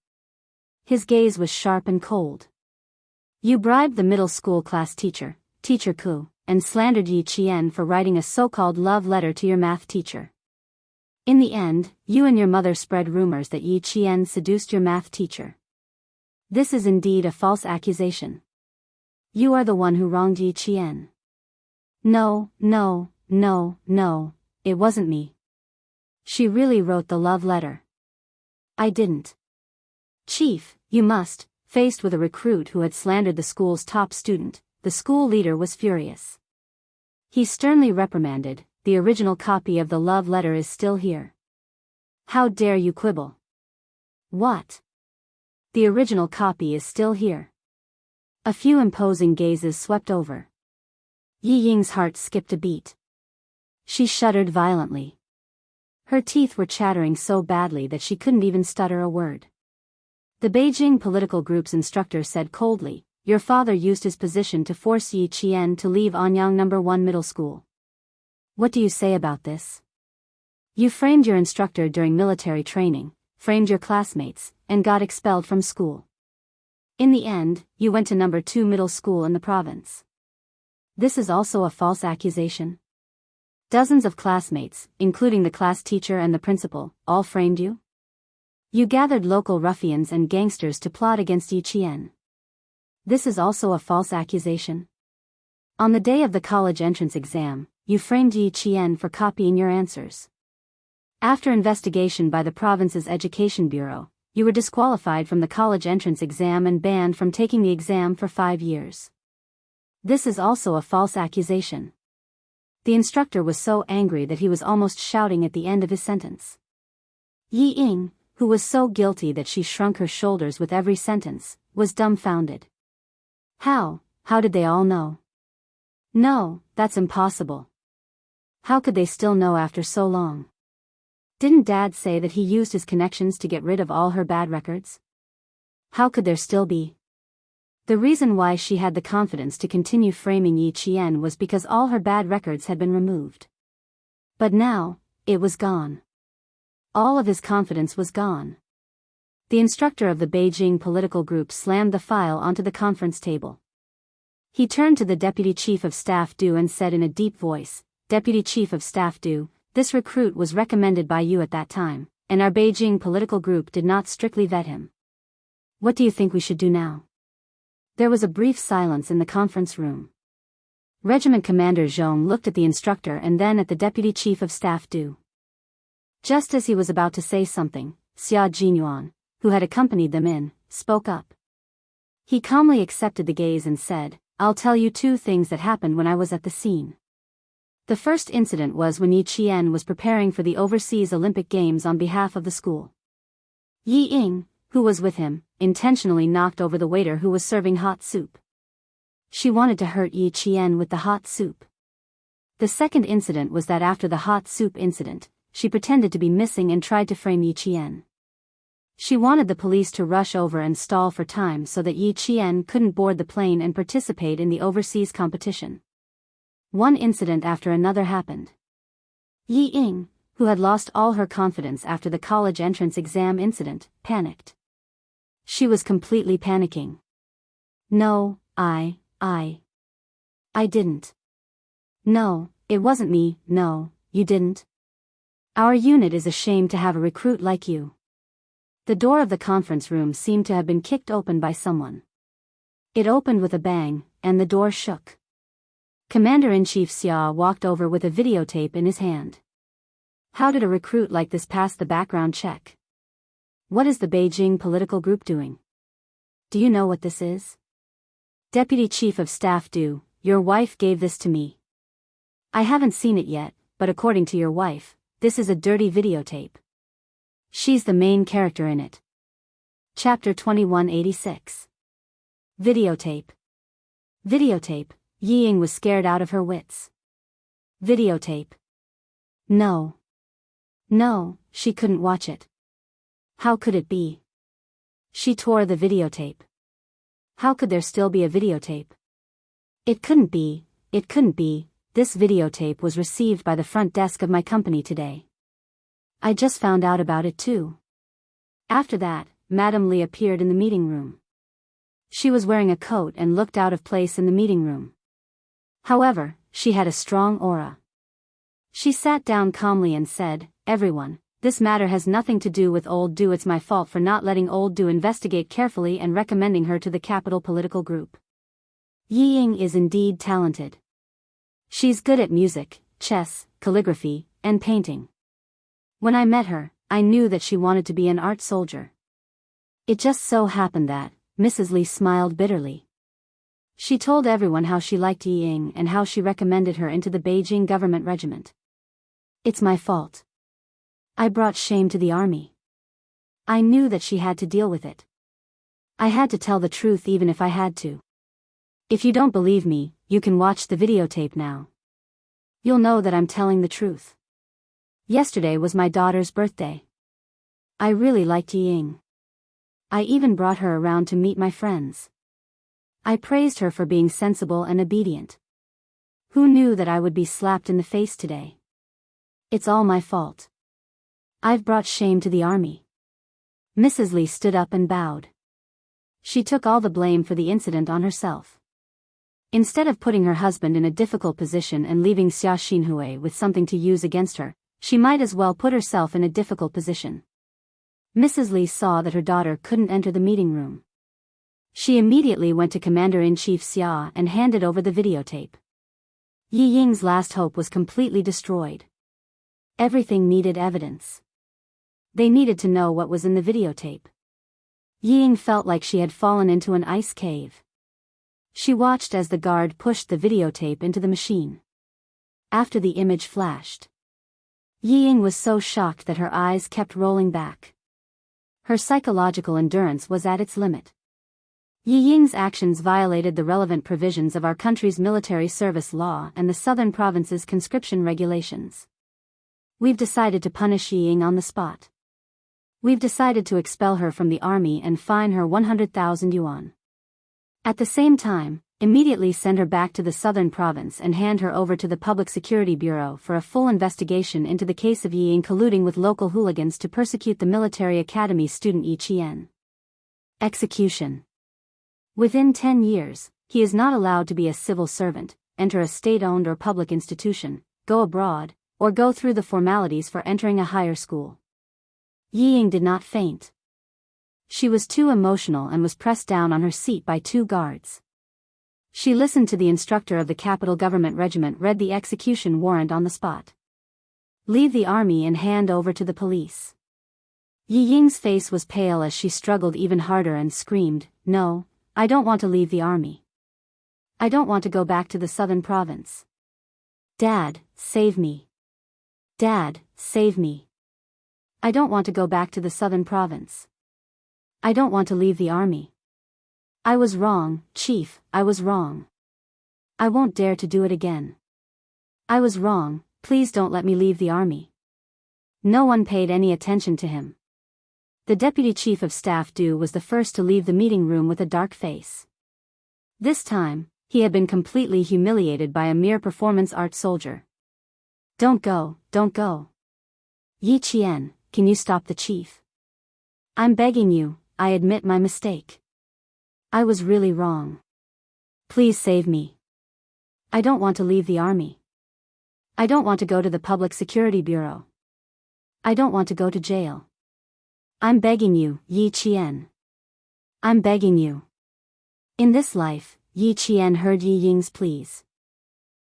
His gaze was sharp and cold. You bribed the middle school class teacher, Teacher Ku, and slandered Yi Qian for writing a so-called love letter to your math teacher. In the end, you and your mother spread rumors that Yi Qian seduced your math teacher. This is indeed a false accusation. You are the one who wronged Yi Qian. No, it wasn't me. She really wrote the love letter. I didn't. Chief, you must. Faced with a recruit who had slandered the school's top student, the school leader was furious. He sternly reprimanded, the original copy of the love letter is still here. How dare you quibble? What? The original copy is still here. A few imposing gazes swept over. Yi Ying's heart skipped a beat. She shuddered violently. Her teeth were chattering so badly that she couldn't even stutter a word. The Beijing political group's instructor said coldly, your father used his position to force Yi Qian to leave Anyang No. 1 middle school. What do you say about this? You framed your instructor during military training, framed your classmates, and got expelled from school. In the end, you went to No. 2 middle school in the province. This is also a false accusation. Dozens of classmates, including the class teacher and the principal, all framed you? You gathered local ruffians and gangsters to plot against Yi Qian. This is also a false accusation. On the day of the college entrance exam, you framed Yi Qian for copying your answers. After investigation by the province's education bureau, you were disqualified from the college entrance exam and banned from taking the exam for 5 years. This is also a false accusation. The instructor was so angry that he was almost shouting at the end of his sentence. Yi Ying, who was so guilty that she shrunk her shoulders with every sentence, was dumbfounded. How did they all know? No, that's impossible. How could they still know after so long? Didn't Dad say that he used his connections to get rid of all her bad records? How could there still be? The reason why she had the confidence to continue framing Yi Qian was because all her bad records had been removed. But now, it was gone. All of his confidence was gone. The instructor of the Beijing political group slammed the file onto the conference table. He turned to the Deputy Chief of Staff Du and said in a deep voice, Deputy Chief of Staff Du, this recruit was recommended by you at that time, and our Beijing political group did not strictly vet him. What do you think we should do now? There was a brief silence in the conference room. Regiment Commander Zhong looked at the instructor and then at the Deputy Chief of Staff Du. Just as he was about to say something, Xia Jinyuan, who had accompanied them in, spoke up. He calmly accepted the gaze and said, I'll tell you 2 things that happened when I was at the scene. The first incident was when Yi Qian was preparing for the Overseas Olympic Games on behalf of the school. Yi Ying, who was with him, intentionally knocked over the waiter who was serving hot soup. She wanted to hurt Yi Qian with the hot soup. The second incident was that after the hot soup incident, she pretended to be missing and tried to frame Yi Qian. She wanted the police to rush over and stall for time so that Yi Qian couldn't board the plane and participate in the overseas competition. One incident after another happened. Yi Ying, who had lost all her confidence after the college entrance exam incident, panicked. She was completely panicking. No, I didn't. No, it wasn't me, no, you didn't. Our unit is ashamed to have a recruit like you. The door of the conference room seemed to have been kicked open by someone. It opened with a bang, and the door shook. Commander-in-Chief Xia walked over with a videotape in his hand. How did a recruit like this pass the background check? What is the Beijing political group doing? Do you know what this is? Deputy Chief of Staff Du, your wife gave this to me. I haven't seen it yet, but according to your wife, this is a dirty videotape. She's the main character in it. Chapter 2186. Videotape. Videotape. Yi Ying was scared out of her wits. Videotape. No, she couldn't watch it. How could it be? She tore the videotape. How could there still be a videotape? It couldn't be, it couldn't be, this videotape was received by the front desk of my company today. I just found out about it too. After that, Madame Li appeared in the meeting room. She was wearing a coat and looked out of place in the meeting room. However, she had a strong aura. She sat down calmly and said, "Everyone, this matter has nothing to do with Old Du. It's my fault for not letting Old Du investigate carefully and recommending her to the capital political group. Yi Ying is indeed talented. She's good at music, chess, calligraphy, and painting. When I met her, I knew that she wanted to be an art soldier. It just so happened that," Mrs. Li smiled bitterly. She told everyone how she liked Yi Ying and how she recommended her into the Beijing government regiment. "It's my fault. I brought shame to the army. I knew that she had to deal with it. I had to tell the truth even if I had to. If you don't believe me, you can watch the videotape now. You'll know that I'm telling the truth. Yesterday was my daughter's birthday. I really liked Yi Ying. I even brought her around to meet my friends. I praised her for being sensible and obedient. Who knew that I would be slapped in the face today? It's all my fault. I've brought shame to the army." Mrs. Li stood up and bowed. She took all the blame for the incident on herself. Instead of putting her husband in a difficult position and leaving Xia Xinhui with something to use against her, she might as well put herself in a difficult position. Mrs. Li saw that her daughter couldn't enter the meeting room. She immediately went to Commander-in-Chief Xia and handed over the videotape. Yi Ying's last hope was completely destroyed. Everything needed evidence. They needed to know what was in the videotape. Yi Ying felt like she had fallen into an ice cave. She watched as the guard pushed the videotape into the machine. After the image flashed, Yi Ying was so shocked that her eyes kept rolling back. Her psychological endurance was at its limit. Yi Ying's actions violated the relevant provisions of our country's military service law and the southern province's conscription regulations. We've decided to punish Yi Ying on the spot. We've decided to expel her from the army and fine her 100,000 yuan. At the same time, immediately send her back to the southern province and hand her over to the Public Security Bureau for a full investigation into the case of Yi Ying colluding with local hooligans to persecute the military academy student Yi Qian. Execution. Within 10 years, he is not allowed to be a civil servant, enter a state-owned or public institution, go abroad, or go through the formalities for entering a higher school. Yi Ying did not faint. She was too emotional and was pressed down on her seat by 2 guards. She listened to the instructor of the capital government regiment read the execution warrant on the spot. "Leave the army and hand over to the police." Yi Ying's face was pale as she struggled even harder and screamed, "No, I don't want to leave the army. I don't want to go back to the southern province. Dad, save me. Dad, save me. I don't want to go back to the southern province. I don't want to leave the army. I was wrong, Chief, I was wrong. I won't dare to do it again. I was wrong, please don't let me leave the army." No one paid any attention to him. The Deputy Chief of Staff Du was the first to leave the meeting room with a dark face. This time, he had been completely humiliated by a mere performance art soldier. Don't go, don't go. Yi Qian, can you stop the chief? I'm begging you, I admit my mistake. I was really wrong. Please save me. I don't want to leave the army. I don't want to go to the Public Security Bureau. I don't want to go to jail. I'm begging you, Yi Qian. I'm begging you. In this life, Yi Qian heard Yi Ying's pleas.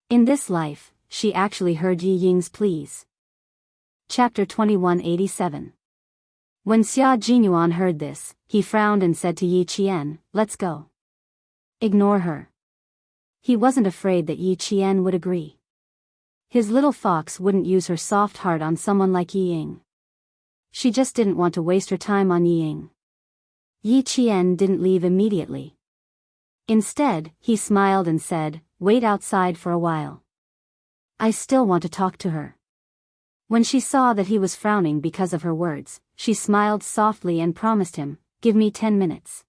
In this life, she actually heard Yi Ying's pleas. Chapter 2187. When Xia Jinyuan heard this, he frowned and said to Yi Qian, "Let's go." Ignore her. He wasn't afraid that Yi Qian would agree. His little fox wouldn't use her soft heart on someone like Yi Ying. She just didn't want to waste her time on Yi Ying. Yi Qian didn't leave immediately. Instead, he smiled and said, "Wait outside for a while. I still want to talk to her." When she saw that he was frowning because of her words, she smiled softly and promised him, "Give me 10 minutes.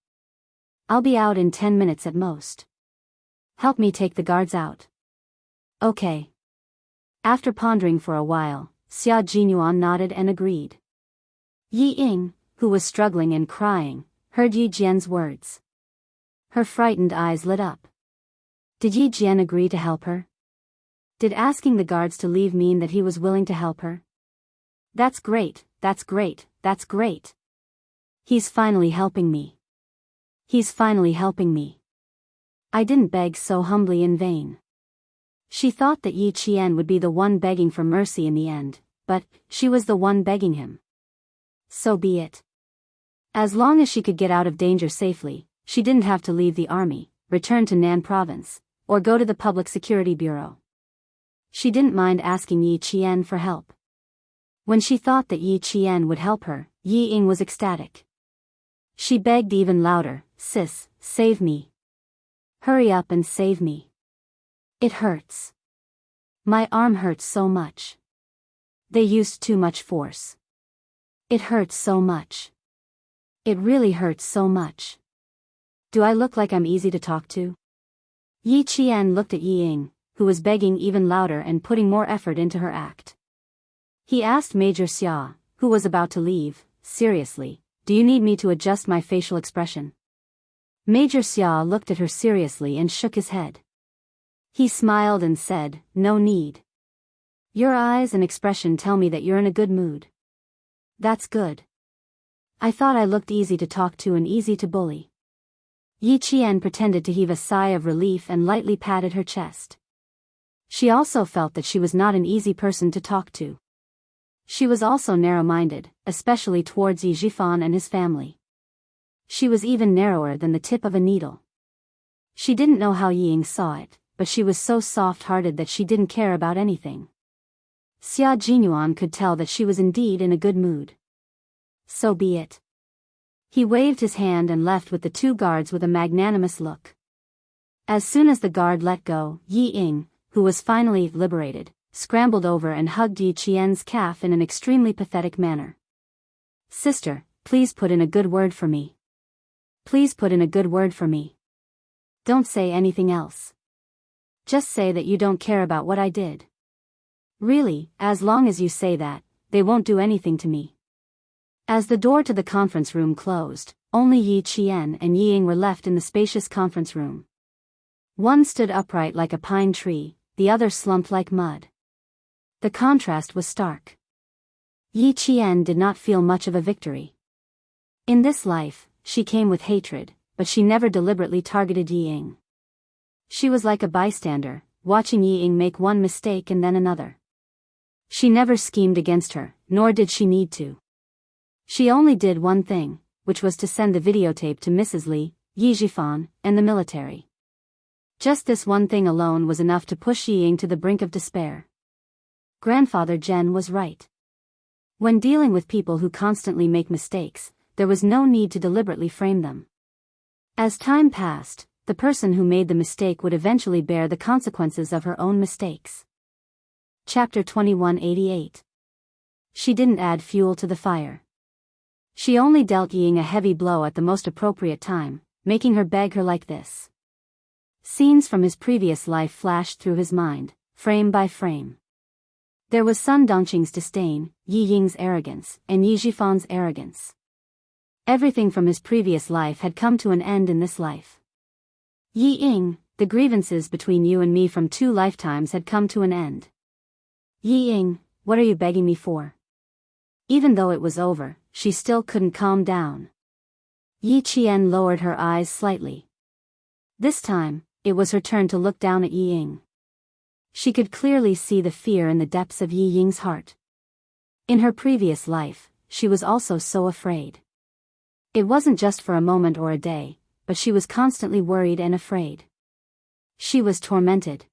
I'll be out in 10 minutes at most. Help me take the guards out." Okay. After pondering for a while, Xia Jinyuan nodded and agreed. Yi Ying, who was struggling and crying, heard Yi Jian's words. Her frightened eyes lit up. Did Yi Jian agree to help her? Did asking the guards to leave mean that he was willing to help her? That's great, that's great, that's great. He's finally helping me. He's finally helping me. I didn't beg so humbly in vain. She thought that Yi Qian would be the one begging for mercy in the end, but she was the one begging him. So be it. As long as she could get out of danger safely, she didn't have to leave the army, return to Nan province, or go to the Public Security Bureau. She didn't mind asking Yi Qian for help. When she thought that Yi Qian would help her, Yi Ying was ecstatic. She begged even louder, "Sis, save me. Hurry up and save me. It hurts. My arm hurts so much. They used too much force. It hurts so much. It really hurts so much. Do I look like I'm easy to talk to?" Yi Qian looked at Yi Ying, who was begging even louder and putting more effort into her act. He asked Major Xia, who was about to leave, seriously, "Do you need me to adjust my facial expression?" Major Xia looked at her seriously and shook his head. He smiled and said, "No need. Your eyes and expression tell me that you're in a good mood. That's good. I thought I looked easy to talk to and easy to bully." Yi Qian pretended to heave a sigh of relief and lightly patted her chest. She also felt that she was not an easy person to talk to. She was also narrow-minded, especially towards Yi Zhifan and his family. She was even narrower than the tip of a needle. She didn't know how Yi Ying saw it, but she was so soft-hearted that she didn't care about anything. Xia Jinyuan could tell that she was indeed in a good mood. So be it. He waved his hand and left with the two guards with a magnanimous look. As soon as the guard let go, Yi Ying, who was finally liberated, scrambled over and hugged Yi Qian's calf in an extremely pathetic manner. "Sister, please put in a good word for me. Please put in a good word for me. Don't say anything else. Just say that you don't care about what I did. Really, as long as you say that, they won't do anything to me." As the door to the conference room closed, only Yi Qian and Yi Ying were left in the spacious conference room. One stood upright like a pine tree, the other slumped like mud. The contrast was stark. Yi Qian did not feel much of a victory. In this life, she came with hatred, but she never deliberately targeted Yi Ying. She was like a bystander, watching Yi Ying make one mistake and then another. She never schemed against her, nor did she need to. She only did one thing, which was to send the videotape to Mrs. Li, Yi Zhifan, and the military. Just this one thing alone was enough to push Yi Ying to the brink of despair. Grandfather Zhen was right. When dealing with people who constantly make mistakes, there was no need to deliberately frame them. As time passed, the person who made the mistake would eventually bear the consequences of her own mistakes. Chapter 2188. She didn't add fuel to the fire. She only dealt Yi Ying a heavy blow at the most appropriate time, making her beg her like this. Scenes from his previous life flashed through his mind, frame by frame. There was Sun Dongqing's disdain, Yi Ying's arrogance, and Yi Zhifan's arrogance. Everything from his previous life had come to an end in this life. Yi Ying, the grievances between you and me from 2 lifetimes had come to an end. Yi Ying, what are you begging me for? Even though it was over, she still couldn't calm down. Yi Qian lowered her eyes slightly. This time, it was her turn to look down at Yi Ying. She could clearly see the fear in the depths of Yi Ying's heart. In her previous life, she was also so afraid. It wasn't just for a moment or a day, but she was constantly worried and afraid. She was tormented.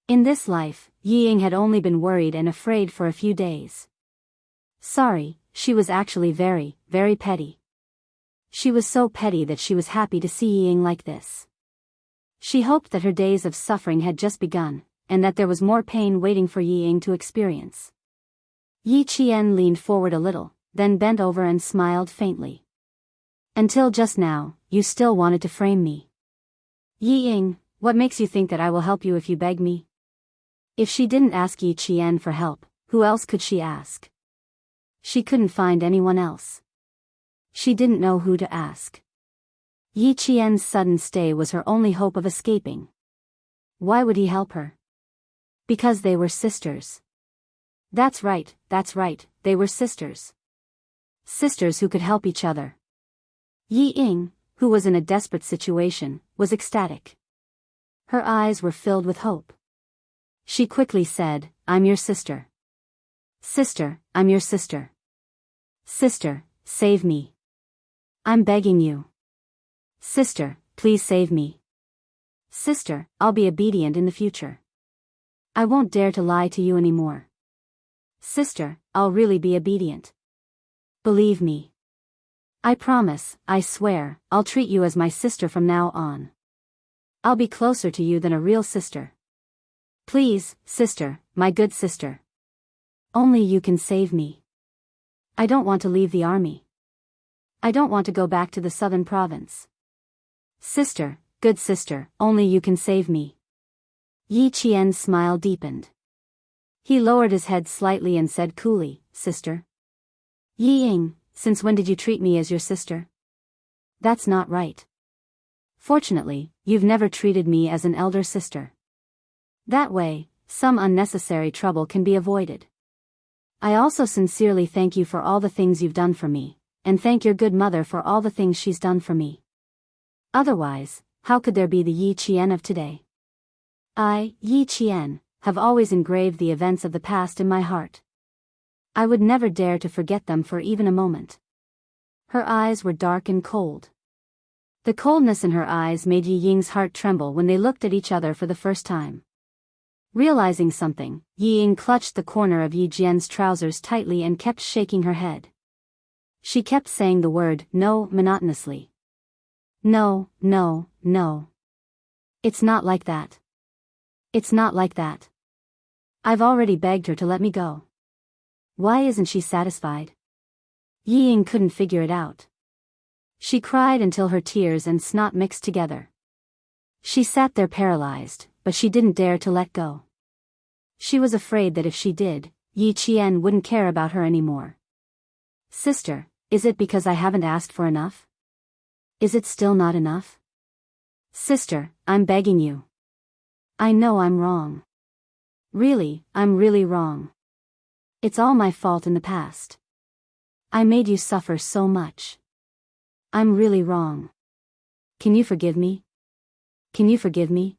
In this life, Yi Ying had only been worried and afraid for a few days. Sorry, she was actually very, very petty. She was so petty that she was happy to see Yi Ying like this. She hoped that her days of suffering had just begun, and that there was more pain waiting for Yi Ying to experience. Yi Qian leaned forward a little, then bent over and smiled faintly. Until just now, you still wanted to frame me. Yi Ying, what makes you think that I will help you if you beg me? If she didn't ask Yi Qian for help, who else could she ask? She couldn't find anyone else. She didn't know who to ask. Yi Qian's sudden stay was her only hope of escaping. Why would he help her? Because they were sisters. That's right, they were sisters. Sisters who could help each other. Yi Ying, who was in a desperate situation, was ecstatic. Her eyes were filled with hope. She quickly said, "I'm your sister. Sister, I'm your sister. Sister, save me. I'm begging you. Sister, please save me. Sister, I'll be obedient in the future. I won't dare to lie to you anymore. Sister, I'll really be obedient. Believe me. I promise, I swear, I'll treat you as my sister from now on. I'll be closer to you than a real sister. Please, sister, my good sister. Only you can save me. I don't want to leave the army. I don't want to go back to the southern province. Sister, good sister, only you can save me." Yi Qian's smile deepened. He lowered his head slightly and said coolly, "Sister? Yi Ying, since when did you treat me as your sister? That's not right. Fortunately, you've never treated me as an elder sister. That way, some unnecessary trouble can be avoided. I also sincerely thank you for all the things you've done for me, and thank your good mother for all the things she's done for me. Otherwise, how could there be the Yi Qian of today? I, Yi Qian, have always engraved the events of the past in my heart. I would never dare to forget them for even a moment." Her eyes were dark and cold. The coldness in her eyes made Yi Ying's heart tremble when they looked at each other for the first time. Realizing something, Yi Ying clutched the corner of Yi Jian's trousers tightly and kept shaking her head. She kept saying the word "no" monotonously. "No, no, no. It's not like that. It's not like that. I've already begged her to let me go. Why isn't she satisfied?" Yi Ying couldn't figure it out. She cried until her tears and snot mixed together. She sat there paralyzed, but she didn't dare to let go. She was afraid that if she did, Yi Qian wouldn't care about her anymore. "Sister, is it because I haven't asked for enough? Is it still not enough? Sister, I'm begging you. I know I'm wrong. Really, I'm really wrong. It's all my fault in the past. I made you suffer so much. I'm really wrong. Can you forgive me? Can you forgive me?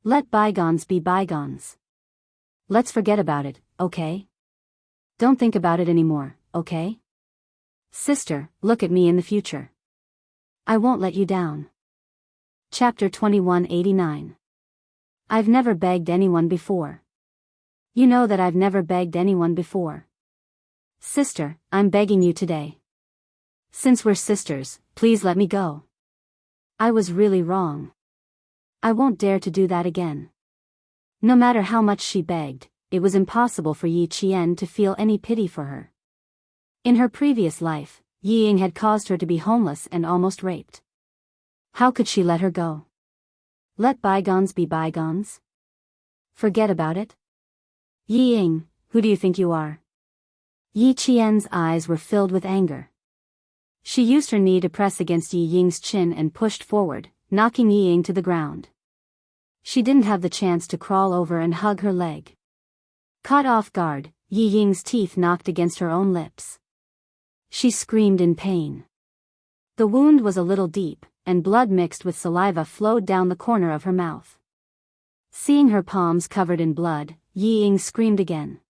Let bygones be bygones. Let's forget about it, okay? Don't think about it anymore, okay? Sister, look at me in the future. I won't let you down." Chapter 2189. I've never begged anyone before. You know that I've never begged anyone before. Sister, I'm begging you today. Since we're sisters, please let me go. I was really wrong. I won't dare to do that again. No matter how much she begged, it was impossible for Yi Qian to feel any pity for her. In her previous life, Yi Ying had caused her to be homeless and almost raped. How could she let her go? Let bygones be bygones? Forget about it? Yi Ying, who do you think you are? Yi Qian's eyes were filled with anger. She used her knee to press against Yi Ying's chin and pushed forward, knocking Yi Ying to the ground. She didn't have the chance to crawl over and hug her leg. Caught off guard, Yi Ying's teeth knocked against her own lips. She screamed in pain. The wound was a little deep, and blood mixed with saliva flowed down the corner of her mouth. Seeing her palms covered in blood, Yi Ying screamed again.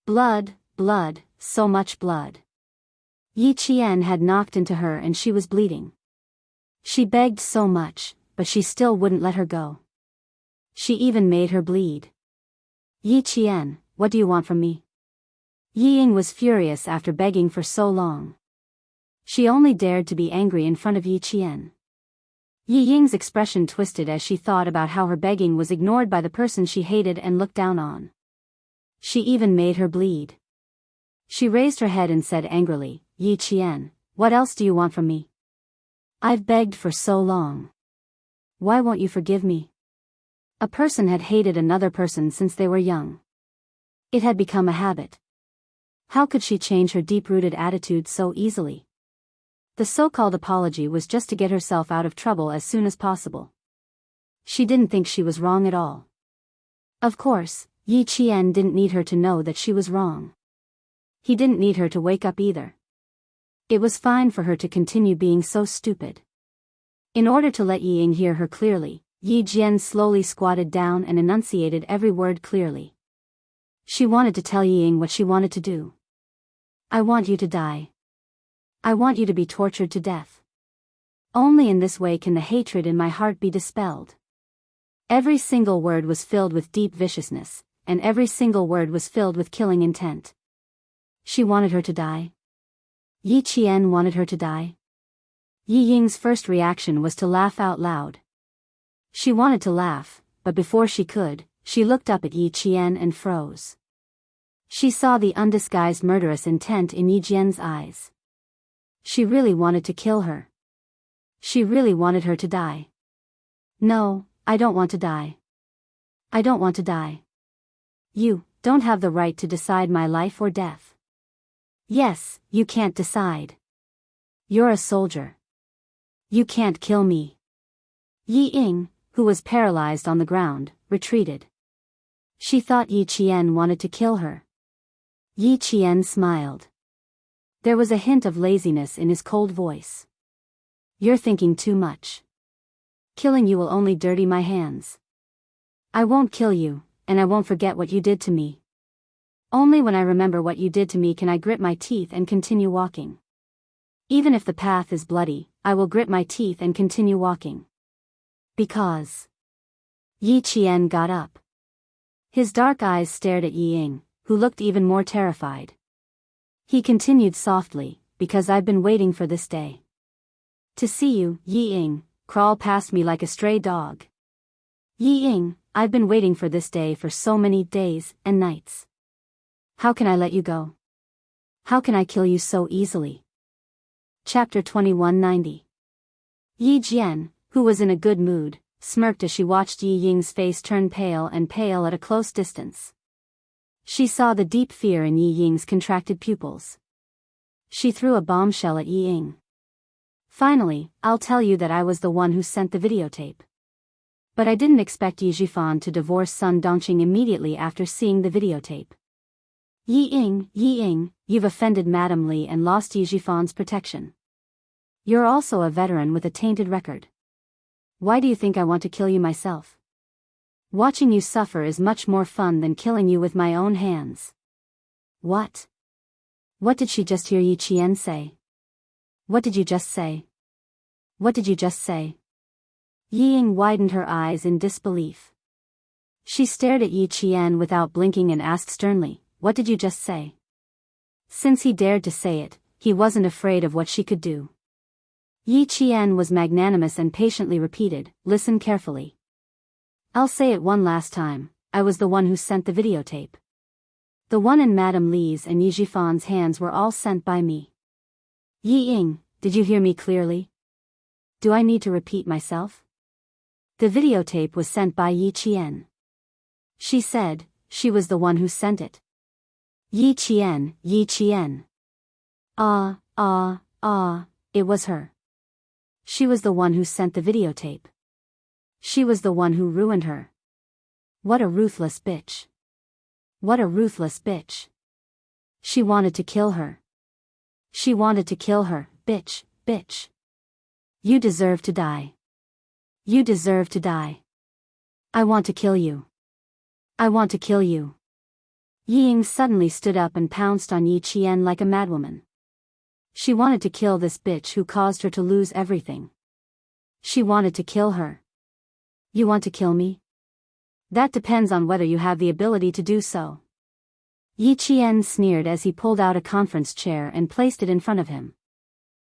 Blood, blood, so much blood. Yi Qian had knocked into her and she was bleeding. She begged so much, but she still wouldn't let her go. She even made her bleed. Yi Qian, what do you want from me? Yi Ying was furious after begging for so long. She only dared to be angry in front of Yi Qian. Yi Ying's expression twisted as she thought about how her begging was ignored by the person she hated and looked down on. She even made her bleed. She raised her head and said angrily, Yi Qian, what else do you want from me? I've begged for so long. Why won't you forgive me? A person had hated another person since they were young. It had become a habit. How could she change her deep-rooted attitude so easily? The so-called apology was just to get herself out of trouble as soon as possible. She didn't think she was wrong at all. Of course, Yi Qian didn't need her to know that she was wrong. He didn't need her to wake up either. It was fine for her to continue being so stupid. In order to let Yi Ying hear her clearly, Yi Jian slowly squatted down and enunciated every word clearly. She wanted to tell Yi Ying what she wanted to do. I want you to die. I want you to be tortured to death. Only in this way can the hatred in my heart be dispelled. Every single word was filled with deep viciousness, and every single word was filled with killing intent. She wanted her to die. Yi Qian wanted her to die. Yi Ying's first reaction was to laugh out loud. She wanted to laugh, but before she could, she looked up at Yi Qian and froze. She saw the undisguised murderous intent in Yi Jian's eyes. She really wanted to kill her. She really wanted her to die. No, I don't want to die. I don't want to die. You don't have the right to decide my life or death. Yes, you can't decide. You're a soldier. You can't kill me. Yi Ying, who was paralyzed on the ground, retreated. She thought Yi Qian wanted to kill her. Yi Qian smiled. There was a hint of laziness in his cold voice. You're thinking too much. Killing you will only dirty my hands. I won't kill you, and I won't forget what you did to me. Only when I remember what you did to me can I grit my teeth and continue walking. Even if the path is bloody, I will grit my teeth and continue walking. Because... Yi Qian got up. His dark eyes stared at Yi Ying, who looked even more terrified. He continued softly, because I've been waiting for this day. To see you, Yi Ying, crawl past me like a stray dog. Yi Ying, I've been waiting for this day for so many days and nights. How can I let you go? How can I kill you so easily? Chapter 2190. Yi Jian, who was in a good mood, smirked as she watched Yi Ying's face turn pale and pale at a close distance. She saw the deep fear in Yi Ying's contracted pupils. She threw a bombshell at Yi Ying. Finally, I'll tell you that I was the one who sent the videotape. But I didn't expect Yi Zhifan to divorce Sun Dongqing immediately after seeing the videotape. Yi Ying, you've offended Madame Li and lost Yi Zhifan's protection. You're also a veteran with a tainted record. Why do you think I want to kill you myself? Watching you suffer is much more fun than killing you with my own hands. What? What did she just hear Yi Qian say? What did you just say? What did you just say? Yi Ying widened her eyes in disbelief. She stared at Yi Qian without blinking and asked sternly, what did you just say? Since he dared to say it, he wasn't afraid of what she could do. Yi Qian was magnanimous and patiently repeated, listen carefully. I'll say it one last time, I was the one who sent the videotape. The one in Madame Li's and Yi Zhifan's hands were all sent by me. Yi Ying, did you hear me clearly? Do I need to repeat myself? The videotape was sent by Yi Qian. She said, she was the one who sent it. Yi Qian. It was her. She was the one who sent the videotape. She was the one who ruined her. What a ruthless bitch. What a ruthless bitch. She wanted to kill her. She wanted to kill her, bitch. You deserve to die. You deserve to die. I want to kill you. I want to kill you. Yi Ying suddenly stood up and pounced on Yi Qian like a madwoman. She wanted to kill this bitch who caused her to lose everything. She wanted to kill her. You want to kill me? That depends on whether you have the ability to do so. Yi Qian sneered as he pulled out a conference chair and placed it in front of him.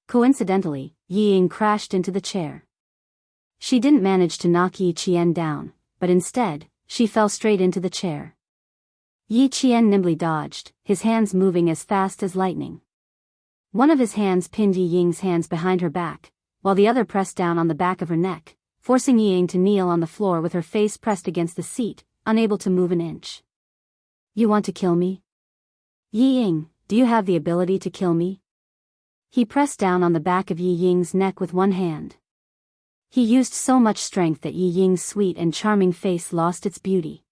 Coincidentally, Yi Ying crashed into the chair. She didn't manage to knock Yi Qian down, but instead, she fell straight into the chair. Yi Qian nimbly dodged, his hands moving as fast as lightning. One of his hands pinned Yi Ying's hands behind her back, while the other pressed down on the back of her neck, forcing Ying to kneel on the floor with her face pressed against the seat, unable to move an inch. You want to kill me? Ying, do you have the ability to kill me? He pressed down on the back of Yi Ying's neck with one hand. He used so much strength that Yi Ying's sweet and charming face lost its beauty.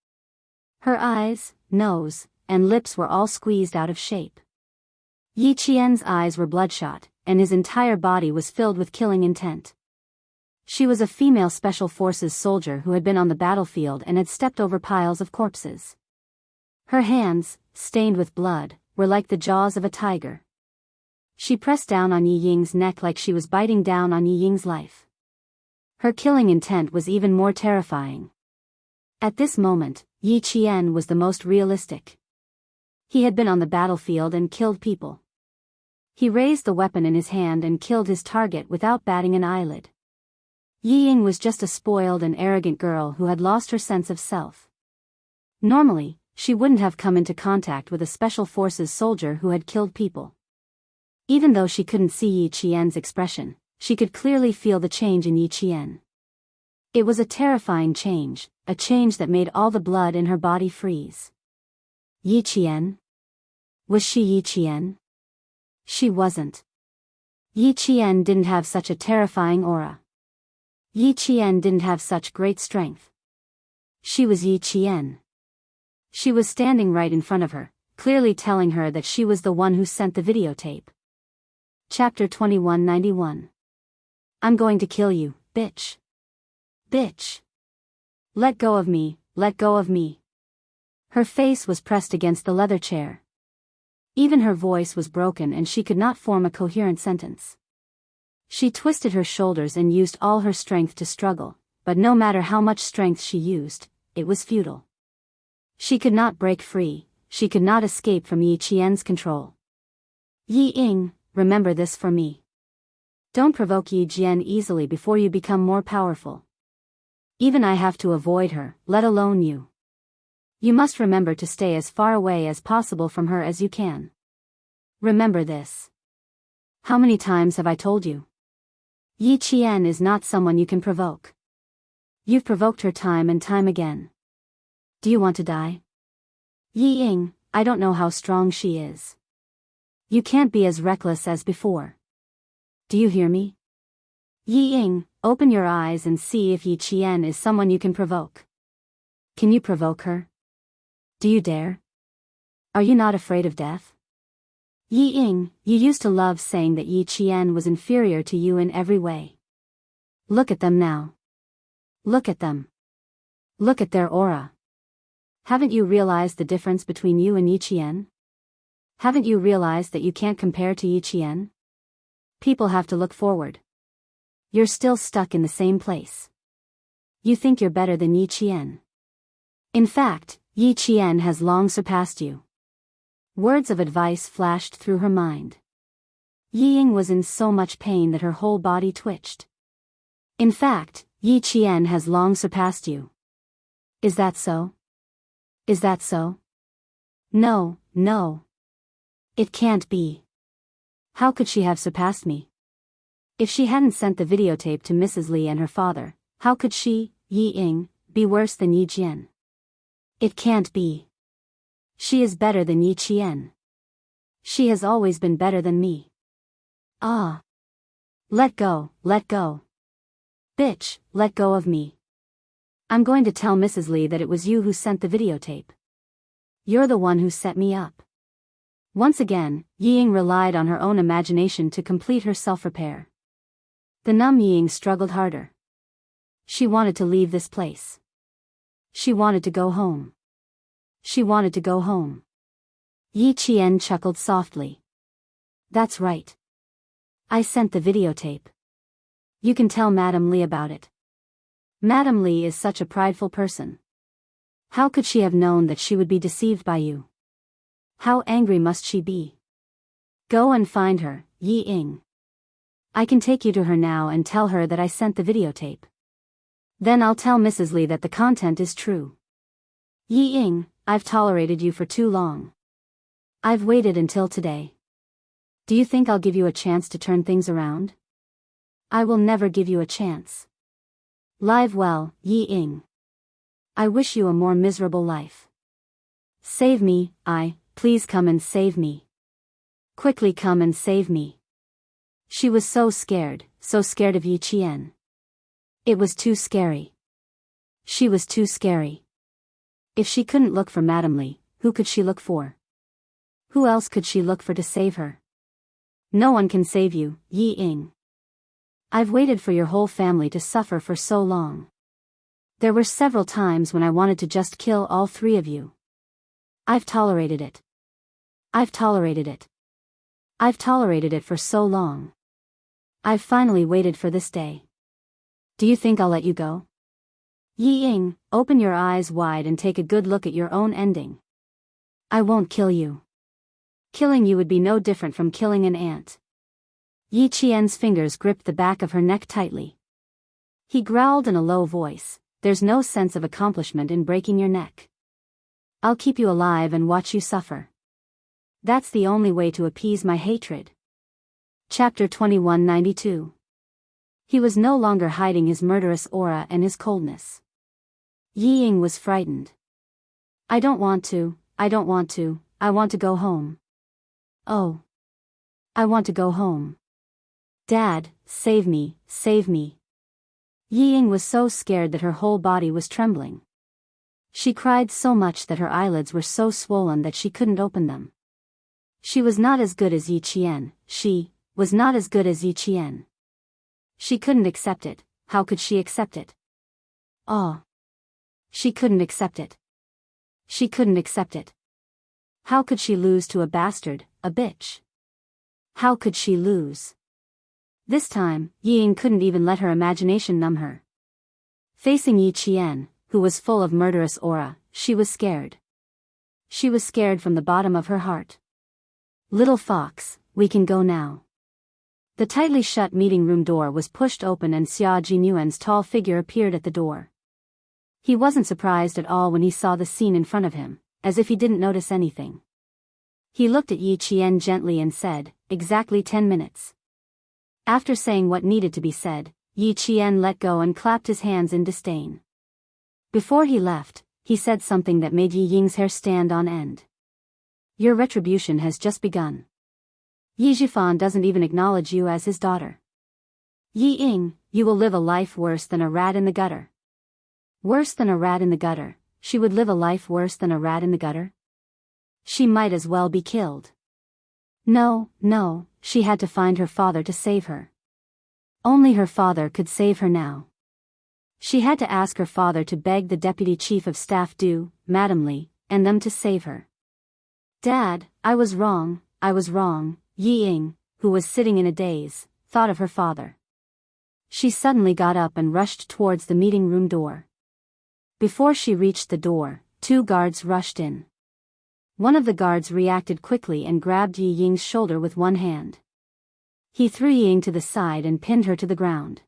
Her eyes, nose, and lips were all squeezed out of shape. Yi Qian's eyes were bloodshot, and his entire body was filled with killing intent. She was a female Special Forces soldier who had been on the battlefield and had stepped over piles of corpses. Her hands, stained with blood, were like the jaws of a tiger. She pressed down on Yi Ying's neck like she was biting down on Yi Ying's life. Her killing intent was even more terrifying. At this moment, Yi Qian was the most realistic. He had been on the battlefield and killed people. He raised the weapon in his hand and killed his target without batting an eyelid. Yi Ying was just a spoiled and arrogant girl who had lost her sense of self. Normally, she wouldn't have come into contact with a Special Forces soldier who had killed people. Even though she couldn't see Yi Qian's expression, she could clearly feel the change in Yi Qian. It was a terrifying change, a change that made all the blood in her body freeze. Yi Qian? Was she Yi Qian? She wasn't. Yi Qian didn't have such a terrifying aura. Yi Qian didn't have such great strength. She was Yi Qian. She was standing right in front of her, clearly telling her that she was the one who sent the videotape. Chapter 2191. I'm going to kill you, bitch. Bitch. Let go of me, let go of me. Her face was pressed against the leather chair. Even her voice was broken and she could not form a coherent sentence. She twisted her shoulders and used all her strength to struggle, but no matter how much strength she used, it was futile. She could not break free, she could not escape from Yi Qian's control. Yi Ying, remember this for me. Don't provoke Yi Qian easily before you become more powerful. Even I have to avoid her, let alone you. You must remember to stay as far away as possible from her as you can. Remember this. How many times have I told you? Yi Qian is not someone you can provoke. You've provoked her time and time again. Do you want to die? Yi Ying, I don't know how strong she is. You can't be as reckless as before. Do you hear me? Yi Ying, open your eyes and see if Yi Qian is someone you can provoke. Can you provoke her? Do you dare? Are you not afraid of death? Yi Ying, you used to love saying that Yi Qian was inferior to you in every way. Look at them now. Look at them. Look at their aura. Haven't you realized the difference between you and Yi Qian? Haven't you realized that you can't compare to Yi Qian? People have to look forward. You're still stuck in the same place. You think you're better than Yi Qian. In fact, Yi Qian has long surpassed you. Words of advice flashed through her mind. Yi Ying was in so much pain that her whole body twitched. In fact, Yi Qian has long surpassed you. Is that so? Is that so? No, no. It can't be. How could she have surpassed me? If she hadn't sent the videotape to Mrs. Li and her father, how could she, Yi Ying, be worse than Yi Jian? It can't be. She is better than Yi Qian. She has always been better than me. Ah. Let go, let go. Bitch, let go of me. I'm going to tell Mrs. Li that it was you who sent the videotape. You're the one who set me up. Once again, Yi Ying relied on her own imagination to complete her self-repair. The numb Yi Ying struggled harder. She wanted to leave this place. She wanted to go home. She wanted to go home. Yi Qian chuckled softly. That's right. I sent the videotape. You can tell Madame Li about it. Madame Li is such a prideful person. How could she have known that she would be deceived by you? How angry must she be? Go and find her, Yi Ying. I can take you to her now and tell her that I sent the videotape. Then I'll tell Mrs. Li that the content is true. Yi Ying, I've tolerated you for too long. I've waited until today. Do you think I'll give you a chance to turn things around? I will never give you a chance. Live well, Yi Ying. I wish you a more miserable life. Save me, please come and save me. Quickly come and save me. She was so scared of Yi Qian. It was too scary. She was too scary. If she couldn't look for Madame Li, who could she look for? Who else could she look for to save her? No one can save you, Yi Ying. I've waited for your whole family to suffer for so long. There were several times when I wanted to just kill all three of you. I've tolerated it. I've tolerated it. I've tolerated it for so long. I've finally waited for this day. Do you think I'll let you go? Yi Ying, open your eyes wide and take a good look at your own ending. I won't kill you. Killing you would be no different from killing an ant. Yi Qian's fingers gripped the back of her neck tightly. He growled in a low voice, there's no sense of accomplishment in breaking your neck. I'll keep you alive and watch you suffer. That's the only way to appease my hatred. Chapter 2192. He was no longer hiding his murderous aura and his coldness. Yi Ying was frightened. I don't want to, I want to go home. Oh. I want to go home. Dad, save me, save me. Yi Ying was so scared that her whole body was trembling. She cried so much that her eyelids were so swollen that she couldn't open them. She was not as good as Yi Qian, she was not as good as Yi Qian. She couldn't accept it, how could she accept it? Oh. She couldn't accept it. She couldn't accept it. How could she lose to a bastard, a bitch? How could she lose? This time, Yi Ying couldn't even let her imagination numb her. Facing Yi Qian, who was full of murderous aura, she was scared. She was scared from the bottom of her heart. Little fox, we can go now. The tightly shut meeting room door was pushed open and Xia Jinyuan's tall figure appeared at the door. He wasn't surprised at all when he saw the scene in front of him, as if he didn't notice anything. He looked at Yi Qian gently and said, exactly 10 minutes. After saying what needed to be said, Yi Qian let go and clapped his hands in disdain. Before he left, he said something that made Yi Ying's hair stand on end. Your retribution has just begun. Yi Zhifan doesn't even acknowledge you as his daughter. Yi Ying, you will live a life worse than a rat in the gutter. Worse than a rat in the gutter, she would live a life worse than a rat in the gutter? She might as well be killed. No, she had to find her father to save her. Only her father could save her now. She had to ask her father to beg the Deputy Chief of Staff Du, Madame Li, and them to save her. Dad, I was wrong. Yi Ying, who was sitting in a daze, thought of her father. She suddenly got up and rushed towards the meeting room door. Before she reached the door, 2 guards rushed in. One of the guards reacted quickly and grabbed Yi Ying's shoulder with one hand. He threw Yi Ying to the side and pinned her to the ground.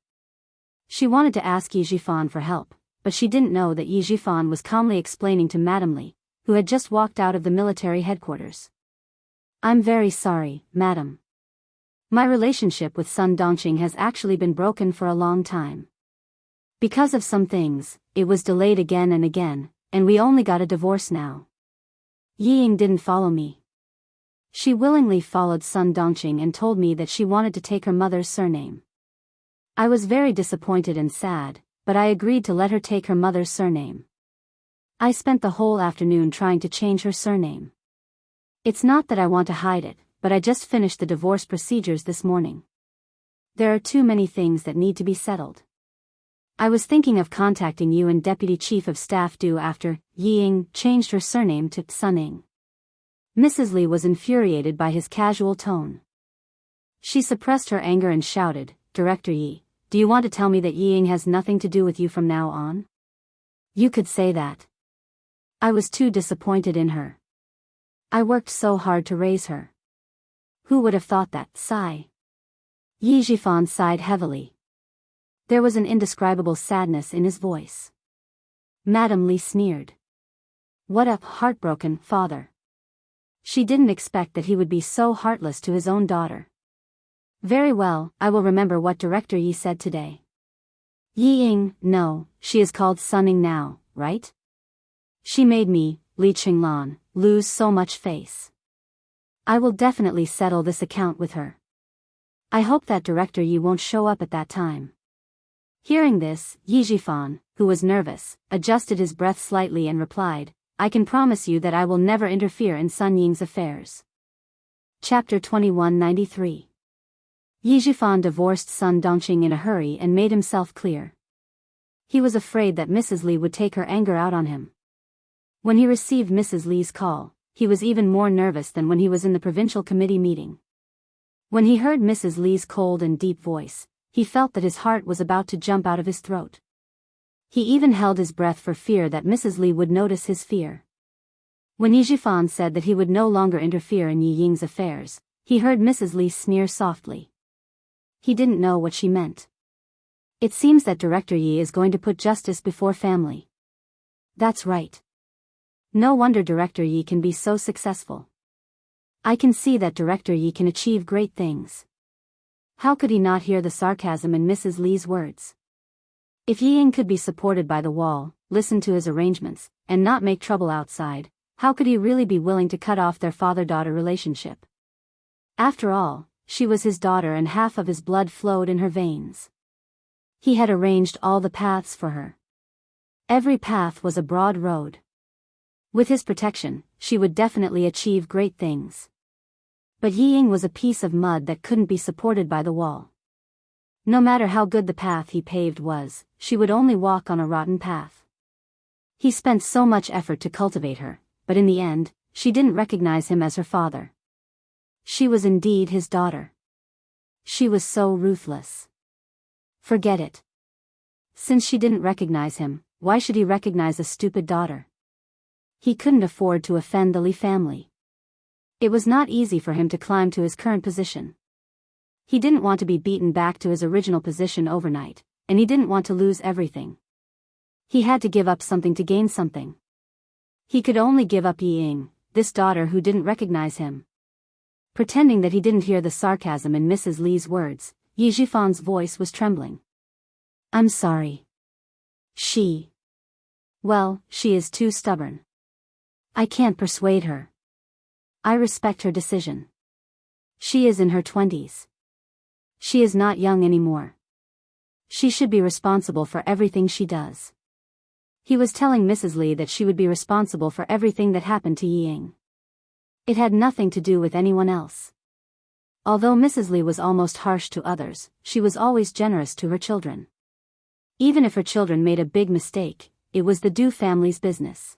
She wanted to ask Yi Zhifan for help, but she didn't know that Yi Zhifan was calmly explaining to Madame Li, who had just walked out of the military headquarters. I'm very sorry, madam. My relationship with Sun Dongqing has actually been broken for a long time. Because of some things, it was delayed again and again, and we only got a divorce now. Yi Ying didn't follow me. She willingly followed Sun Dongqing and told me that she wanted to take her mother's surname. I was very disappointed and sad, but I agreed to let her take her mother's surname. I spent the whole afternoon trying to change her surname. It's not that I want to hide it, but I just finished the divorce procedures this morning. There are too many things that need to be settled. I was thinking of contacting you and Deputy Chief of Staff Du after Yi Ying changed her surname to Suning. Mrs. Li was infuriated by his casual tone. She suppressed her anger and shouted, Director Yi, do you want to tell me that Yi Ying has nothing to do with you from now on? You could say that. I was too disappointed in her. I worked so hard to raise her. Who would have thought that? Sigh. Yi Zhifan sighed heavily. There was an indescribable sadness in his voice. Madame Li sneered. What a heartbroken father. She didn't expect that he would be so heartless to his own daughter. Very well, I will remember what Director Yi said today. Yi Ying, no, she is called Sunning now, right? She made me, Li Qinglan, lose so much face. I will definitely settle this account with her. I hope that Director Yi won't show up at that time. Hearing this, Yi Jifan, who was nervous, adjusted his breath slightly and replied, I can promise you that I will never interfere in Sun Ying's affairs. Chapter 2193. Yi Jifan divorced Sun Dongqing in a hurry and made himself clear. He was afraid that Mrs. Li would take her anger out on him. When he received Mrs. Li's call, he was even more nervous than when he was in the provincial committee meeting. When he heard Mrs. Li's cold and deep voice, he felt that his heart was about to jump out of his throat. He even held his breath for fear that Mrs. Li would notice his fear. When Yi Jifan said that he would no longer interfere in Yi Ying's affairs, he heard Mrs. Li sneer softly. He didn't know what she meant. It seems that Director Yi is going to put justice before family. That's right. No wonder Director Yi can be so successful. I can see that Director Yi can achieve great things. How could he not hear the sarcasm in Mrs. Li's words? If Yi Ying could be supported by the wall, listen to his arrangements, and not make trouble outside, how could he really be willing to cut off their father-daughter relationship? After all, she was his daughter and half of his blood flowed in her veins. He had arranged all the paths for her. Every path was a broad road. With his protection, she would definitely achieve great things. But Yi Ying was a piece of mud that couldn't be supported by the wall. No matter how good the path he paved was, she would only walk on a rotten path. He spent so much effort to cultivate her, but in the end, she didn't recognize him as her father. She was indeed his daughter. She was so ruthless. Forget it. Since she didn't recognize him, why should he recognize a stupid daughter? He couldn't afford to offend the Li family. It was not easy for him to climb to his current position. He didn't want to be beaten back to his original position overnight, and he didn't want to lose everything. He had to give up something to gain something. He could only give up Yi Ying, this daughter who didn't recognize him. Pretending that he didn't hear the sarcasm in Mrs. Li's words, Yi Jifan's voice was trembling. I'm sorry. Well, she is too stubborn. I can't persuade her. I respect her decision. She is in her 20s. She is not young anymore. She should be responsible for everything she does. He was telling Mrs. Li that she would be responsible for everything that happened to Yi Ying. It had nothing to do with anyone else. Although Mrs. Li was almost harsh to others, she was always generous to her children. Even if her children made a big mistake, it was the Du family's business.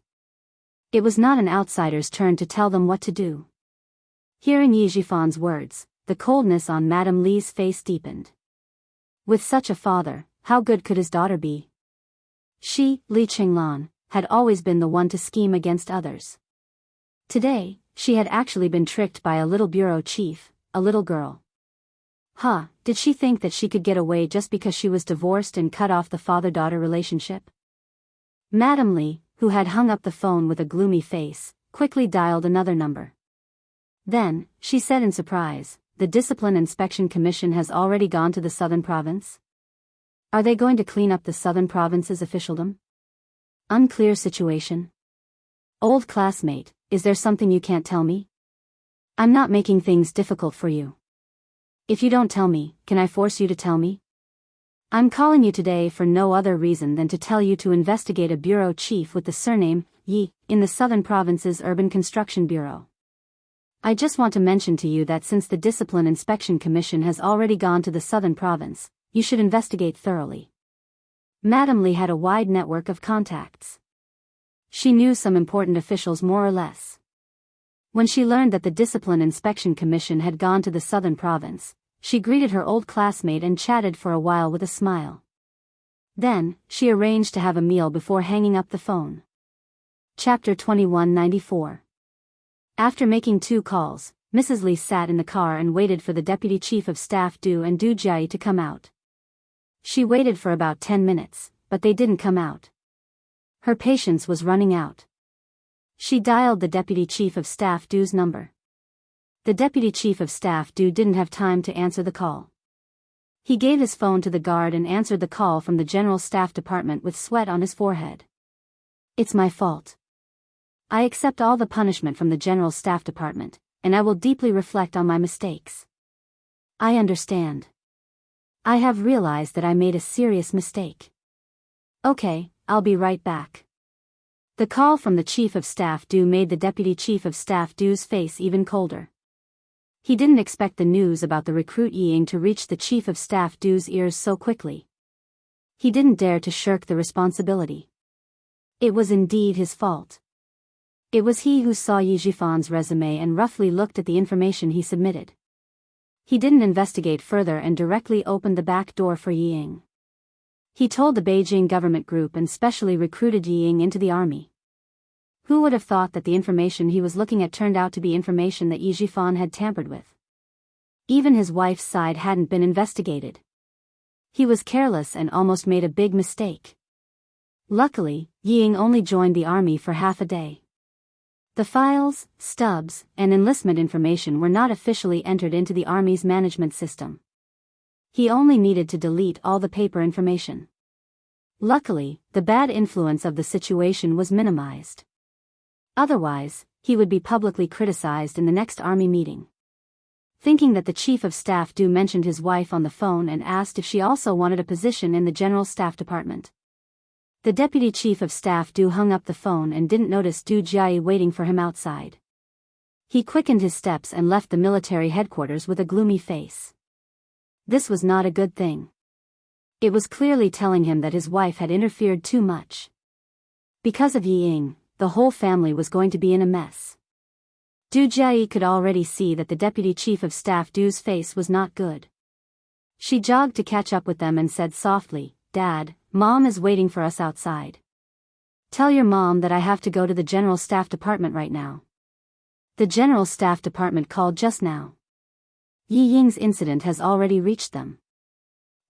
It was not an outsider's turn to tell them what to do. Hearing Yi Jifan's words, the coldness on Madame Li's face deepened. With such a father, how good could his daughter be? She, Li Qinglan, had always been the one to scheme against others. Today, she had actually been tricked by a little bureau chief, a little girl. Did she think that she could get away just because she was divorced and cut off the father-daughter relationship? Madame Li, who had hung up the phone with a gloomy face, quickly dialed another number. Then, she said in surprise, the Discipline Inspection Commission has already gone to the Southern Province? Are they going to clean up the Southern Province's officialdom? Unclear situation. Old classmate, is there something you can't tell me? I'm not making things difficult for you. If you don't tell me, can I force you to tell me? I'm calling you today for no other reason than to tell you to investigate a bureau chief with the surname, Yi, in the Southern Province's Urban Construction Bureau. I just want to mention to you that since the Discipline Inspection Commission has already gone to the Southern Province, you should investigate thoroughly. Madame Li had a wide network of contacts. She knew some important officials more or less. When she learned that the Discipline Inspection Commission had gone to the Southern Province, she greeted her old classmate and chatted for a while with a smile. Then, she arranged to have a meal before hanging up the phone. Chapter 2194. After making 2 calls, Mrs. Li sat in the car and waited for the Deputy Chief of Staff Du and Du Jiai to come out. She waited for about 10 minutes, but they didn't come out. Her patience was running out. She dialed the Deputy Chief of Staff Du's number. The Deputy Chief of Staff Du didn't have time to answer the call. He gave his phone to the guard and answered the call from the General Staff Department with sweat on his forehead. It's my fault. I accept all the punishment from the General Staff Department, and I will deeply reflect on my mistakes. I understand. I have realized that I made a serious mistake. Okay, I'll be right back. The call from the Chief of Staff Du made the Deputy Chief of Staff Du's face even colder. He didn't expect the news about the recruit Ying to reach the Chief of Staff Du's ears so quickly. He didn't dare to shirk the responsibility. It was indeed his fault. It was he who saw Yi Jifan's resume and roughly looked at the information he submitted. He didn't investigate further and directly opened the back door for Ying. He told the Beijing government group and specially recruited Ying into the army. Who would have thought that the information he was looking at turned out to be information that Yi Jifan had tampered with? Even his wife's side hadn't been investigated. He was careless and almost made a big mistake. Luckily, Ying only joined the army for half a day. The files, stubs, and enlistment information were not officially entered into the army's management system. He only needed to delete all the paper information. Luckily, the bad influence of the situation was minimized. Otherwise, he would be publicly criticized in the next army meeting. Thinking that the Chief of Staff Du mentioned his wife on the phone and asked if she also wanted a position in the General Staff Department. The Deputy Chief of Staff Du hung up the phone and didn't notice Du Jiayi waiting for him outside. He quickened his steps and left the military headquarters with a gloomy face. This was not a good thing. It was clearly telling him that his wife had interfered too much. Because of Yi Ying, the whole family was going to be in a mess. Du Jiayi could already see that the Deputy Chief of Staff Du's face was not good. She jogged to catch up with them and said softly, "Dad, Mom is waiting for us outside. Tell your mom that I have to go to the General Staff Department right now." The General Staff Department called just now. Yi Ying's incident has already reached them.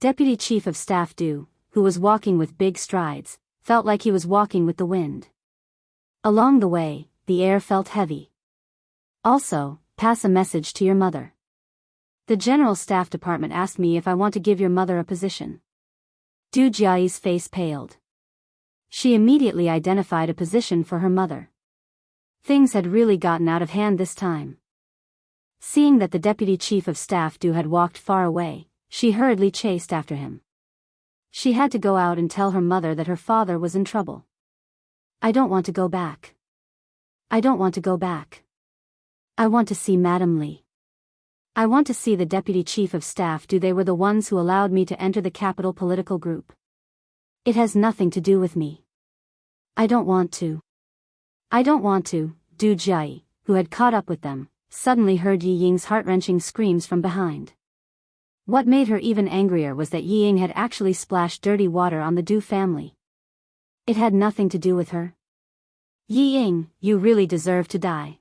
Deputy Chief of Staff Du, who was walking with big strides, felt like he was walking with the wind. Along the way, the air felt heavy. Also, pass a message to your mother. The General Staff Department asked me if I want to give your mother a position. Du Jiayi's face paled. She immediately identified a position for her mother. Things had really gotten out of hand this time. Seeing that the Deputy Chief of Staff Du had walked far away, she hurriedly chased after him. She had to go out and tell her mother that her father was in trouble. "I don't want to go back. I don't want to go back. I want to see Madame Li. I want to see the Deputy Chief of Staff Du. They were the ones who allowed me to enter the capital political group. It has nothing to do with me. I don't want to. I don't want to." Du Jiayi, who had caught up with them, suddenly heard Yi Ying's heart-wrenching screams from behind. What made her even angrier was that Yi Ying had actually splashed dirty water on the Du family. It had nothing to do with her. "Yi Ying, you really deserve to die."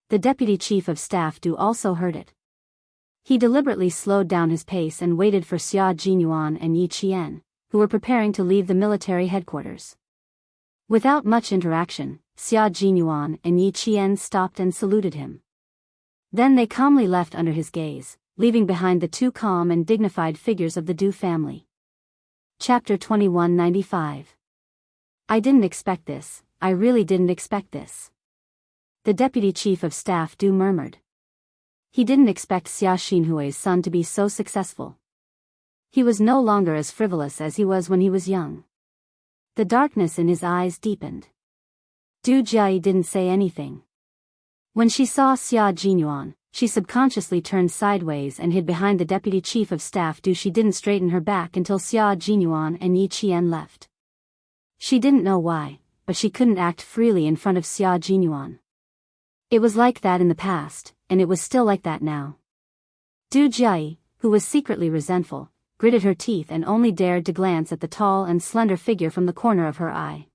The Deputy Chief of Staff Du also heard it. He deliberately slowed down his pace and waited for Xia Jinyuan and Yi Qian, who were preparing to leave the military headquarters. Without much interaction, Xia Jinyuan and Yi Qian stopped and saluted him. Then they calmly left under his gaze, leaving behind the two calm and dignified figures of the Du family. Chapter 2195. I didn't expect this, I really didn't expect this. The Deputy Chief of Staff Du murmured. He didn't expect Xia Xinhui's son to be so successful. He was no longer as frivolous as he was when he was young. The darkness in his eyes deepened. Du Jiayi didn't say anything. When she saw Xia Jinyuan, she subconsciously turned sideways and hid behind the Deputy Chief of Staff Du. She didn't straighten her back until Xia Jinyuan and Yi Qian left. She didn't know why, but she couldn't act freely in front of Xia Jinyuan. It was like that in the past, and it was still like that now. Du Jiayi, who was secretly resentful, gritted her teeth and only dared to glance at the tall and slender figure from the corner of her eye.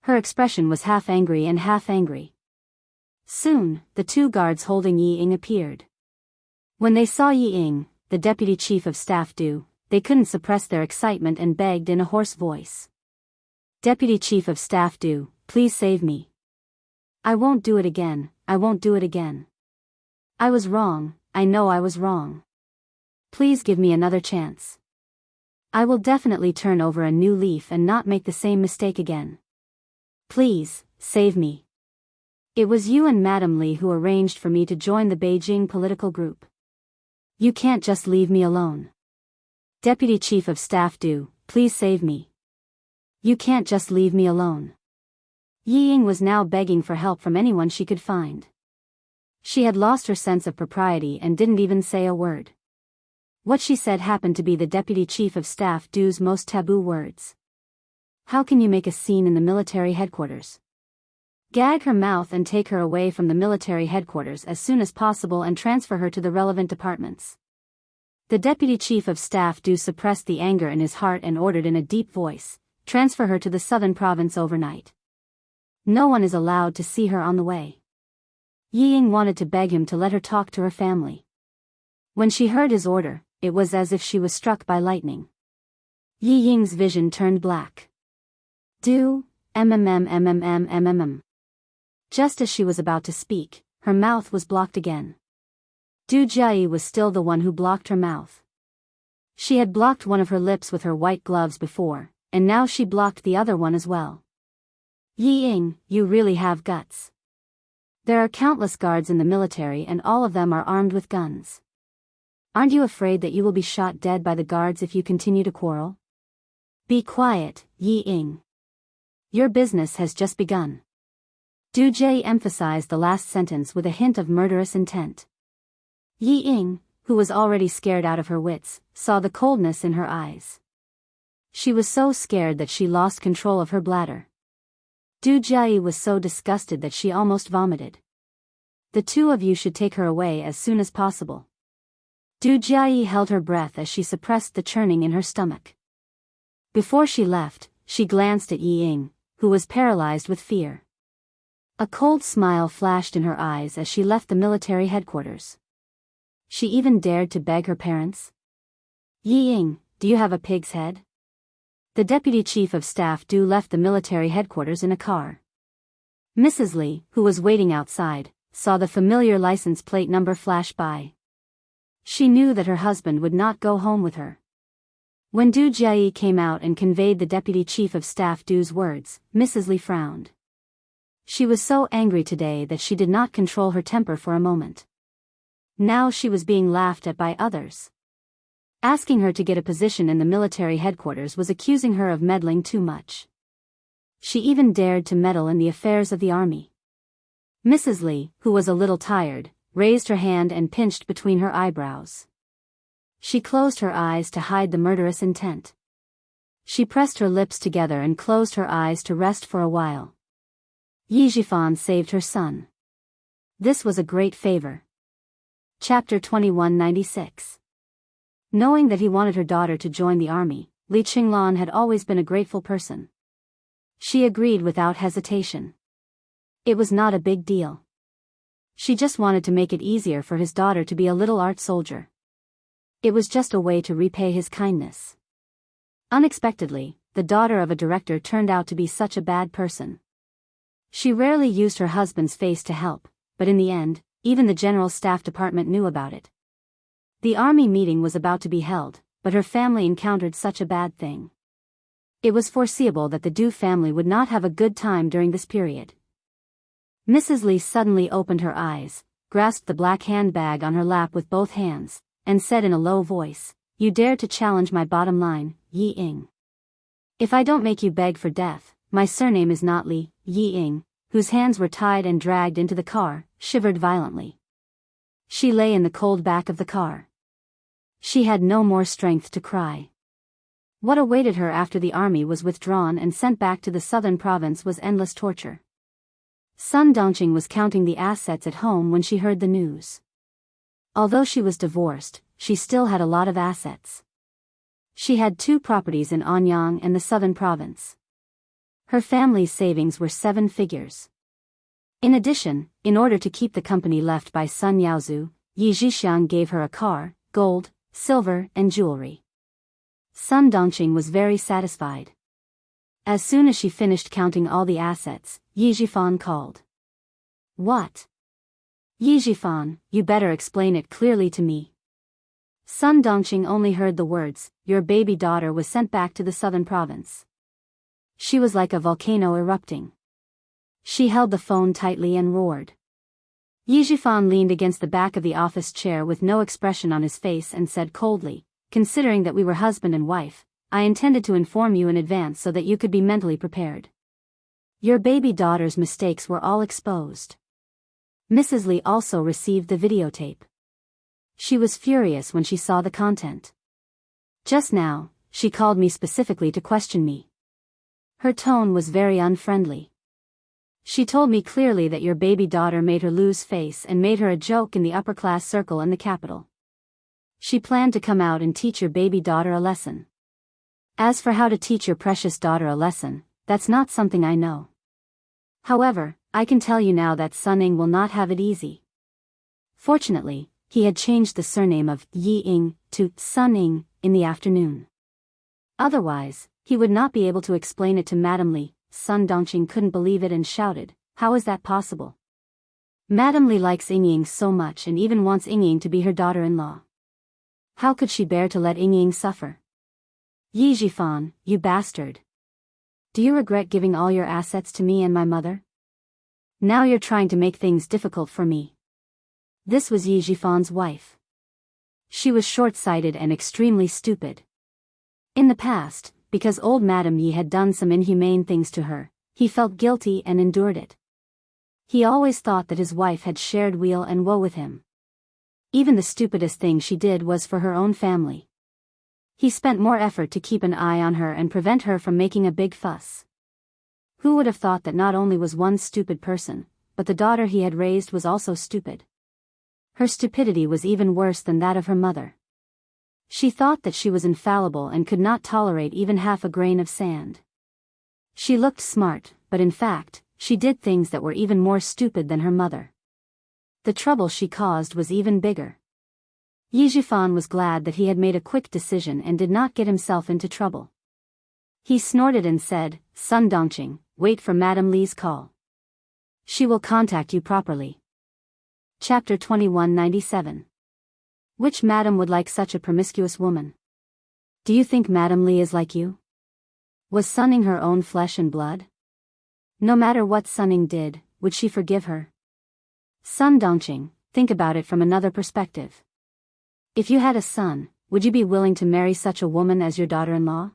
Her expression was half angry and half angry. Soon, the two guards holding Yi Ying appeared. When they saw Yi Ying, the Deputy Chief of Staff Du, they couldn't suppress their excitement and begged in a hoarse voice. "Deputy Chief of Staff Du, please save me. I won't do it again, I won't do it again. I was wrong, I know I was wrong." Please give me another chance. I will definitely turn over a new leaf and not make the same mistake again. Please, save me. It was you and Madam Li who arranged for me to join the Beijing political group. You can't just leave me alone. Deputy Chief of Staff Du, please save me. You can't just leave me alone. Yi Ying was now begging for help from anyone she could find. She had lost her sense of propriety and didn't even say a word. What she said happened to be the Deputy Chief of Staff Du's most taboo words. How can you make a scene in the military headquarters? Gag her mouth and take her away from the military headquarters as soon as possible and transfer her to the relevant departments. The Deputy Chief of Staff Du suppressed the anger in his heart and ordered in a deep voice, transfer her to the southern province overnight. No one is allowed to see her on the way. Yi Ying wanted to beg him to let her talk to her family. When she heard his order, it was as if she was struck by lightning. Yi Ying's vision turned black. Do, Just as she was about to speak, her mouth was blocked again. Du Jiayi was still the one who blocked her mouth. She had blocked one of her lips with her white gloves before, and now she blocked the other one as well. Yi Ying, you really have guts. There are countless guards in the military and all of them are armed with guns. Aren't you afraid that you will be shot dead by the guards if you continue to quarrel? Be quiet, Yi Ying. Your business has just begun. Du Jie emphasized the last sentence with a hint of murderous intent. Yi Ying, who was already scared out of her wits, saw the coldness in her eyes. She was so scared that she lost control of her bladder. Du Jie was so disgusted that she almost vomited. The two of you should take her away as soon as possible. Du Jie held her breath as she suppressed the churning in her stomach. Before she left, she glanced at Yi Ying, who was paralyzed with fear. A cold smile flashed in her eyes as she left the military headquarters. She even dared to beg her parents. Yi Ying, do you have a pig's head? The Deputy Chief of Staff Du left the military headquarters in a car. Mrs. Li, who was waiting outside, saw the familiar license plate number flash by. She knew that her husband would not go home with her. When Du Jie came out and conveyed the Deputy Chief of Staff Du's words, Mrs. Li frowned. She was so angry today that she did not control her temper for a moment. Now she was being laughed at by others. Asking her to get a position in the military headquarters was accusing her of meddling too much. She even dared to meddle in the affairs of the army. Mrs. Li, who was a little tired, raised her hand and pinched between her eyebrows. She closed her eyes to hide the murderous intent. She pressed her lips together and closed her eyes to rest for a while. Yi Jifan saved her son. This was a great favor. Chapter 2196. Knowing that he wanted her daughter to join the army, Li Qinglan had always been a grateful person. She agreed without hesitation. It was not a big deal. She just wanted to make it easier for his daughter to be a little art soldier. It was just a way to repay his kindness. Unexpectedly, the daughter of a director turned out to be such a bad person. She rarely used her husband's face to help, but in the end, even the General Staff Department knew about it. The army meeting was about to be held, but her family encountered such a bad thing. It was foreseeable that the Du family would not have a good time during this period. Mrs. Li suddenly opened her eyes, grasped the black handbag on her lap with both hands, and said in a low voice, "You dare to challenge my bottom line, Yi Ying. If I don't make you beg for death, my surname is not Li." Yi Ying, whose hands were tied and dragged into the car, shivered violently. She lay in the cold back of the car. She had no more strength to cry. What awaited her after the army was withdrawn and sent back to the southern province was endless torture. Sun Dongqing was counting the assets at home when she heard the news. Although she was divorced, she still had a lot of assets. She had 2 properties in Anyang and the southern province. Her family's savings were 7 figures. In addition, in order to keep the company left by Sun Yaozu, Yi Zhixiang gave her a car, gold, silver, and jewelry. Sun Dongqing was very satisfied. As soon as she finished counting all the assets, Yi Zhifan called. "What? Yi Zhifan, you better explain it clearly to me." Sun Dongqing only heard the words, "Your baby daughter was sent back to the southern province." She was like a volcano erupting. She held the phone tightly and roared. Yi Zhifan leaned against the back of the office chair with no expression on his face and said coldly, "Considering that we were husband and wife, I intended to inform you in advance so that you could be mentally prepared. Your baby daughter's mistakes were all exposed." Mrs. Li also received the videotape. She was furious when she saw the content. "Just now, she called me specifically to question me. Her tone was very unfriendly. She told me clearly that your baby daughter made her lose face and made her a joke in the upper-class circle in the capital. She planned to come out and teach your baby daughter a lesson. As for how to teach your precious daughter a lesson, that's not something I know. However, I can tell you now that Sun Ying will not have it easy." Fortunately, he had changed the surname of Yi Ying to Sun Ying in the afternoon. Otherwise, he would not be able to explain it to Madame Li. Sun Dongqing couldn't believe it and shouted, "How is that possible? Madame Li likes Ying so much and even wants Ying to be her daughter-in-law. How could she bear to let Ying suffer? Yi Zhifan, you bastard. Do you regret giving all your assets to me and my mother? Now you're trying to make things difficult for me." This was Yi Zhifan's wife. She was short-sighted and extremely stupid. In the past, because old Madame Yi had done some inhumane things to her, he felt guilty and endured it. He always thought that his wife had shared weal and woe with him. Even the stupidest thing she did was for her own family. He spent more effort to keep an eye on her and prevent her from making a big fuss. Who would have thought that not only was one stupid person, but the daughter he had raised was also stupid? Her stupidity was even worse than that of her mother. She thought that she was infallible and could not tolerate even half a grain of sand. She looked smart, but in fact, she did things that were even more stupid than her mother. The trouble she caused was even bigger. Yi Zhifan was glad that he had made a quick decision and did not get himself into trouble. He snorted and said, "Sun Dongqing, wait for Madame Li's call. She will contact you properly." Chapter 2197. Which madam would like such a promiscuous woman? Do you think Madame Li is like you? Was Sun Ying her own flesh and blood? No matter what Sun Ying did, would she forgive her? Sun Dongqing, think about it from another perspective. If you had a son, would you be willing to marry such a woman as your daughter-in-law?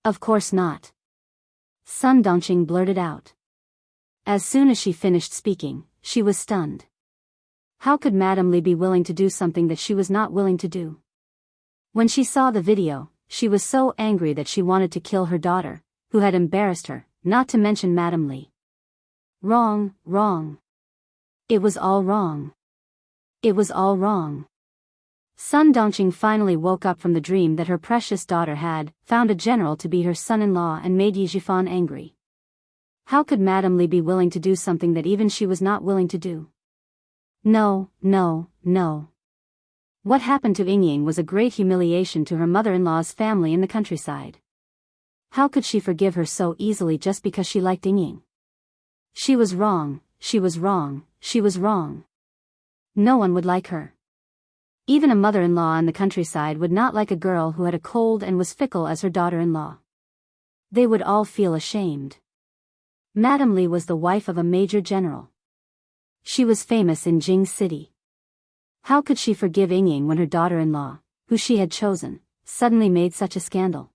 Of course not. Sun Dongqing blurted out. As soon as she finished speaking, she was stunned. How could Madame Li be willing to do something that she was not willing to do? When she saw the video, she was so angry that she wanted to kill her daughter, who had embarrassed her, not to mention Madame Li. Wrong, wrong. It was all wrong. It was all wrong. Sun Dongqing finally woke up from the dream that her precious daughter had found a general to be her son-in-law and made Yi Zhifan angry. How could Madame Li be willing to do something that even she was not willing to do? No, no, no. What happened to Ying was a great humiliation to her mother-in-law's family in the countryside. How could she forgive her so easily just because she liked Ying? She was wrong, she was wrong, she was wrong. No one would like her. Even a mother-in-law in the countryside would not like a girl who had a cold and was fickle as her daughter-in-law. They would all feel ashamed. Madame Li was the wife of a major general. She was famous in Jing City. How could she forgive Ying when her daughter-in-law, who she had chosen, suddenly made such a scandal?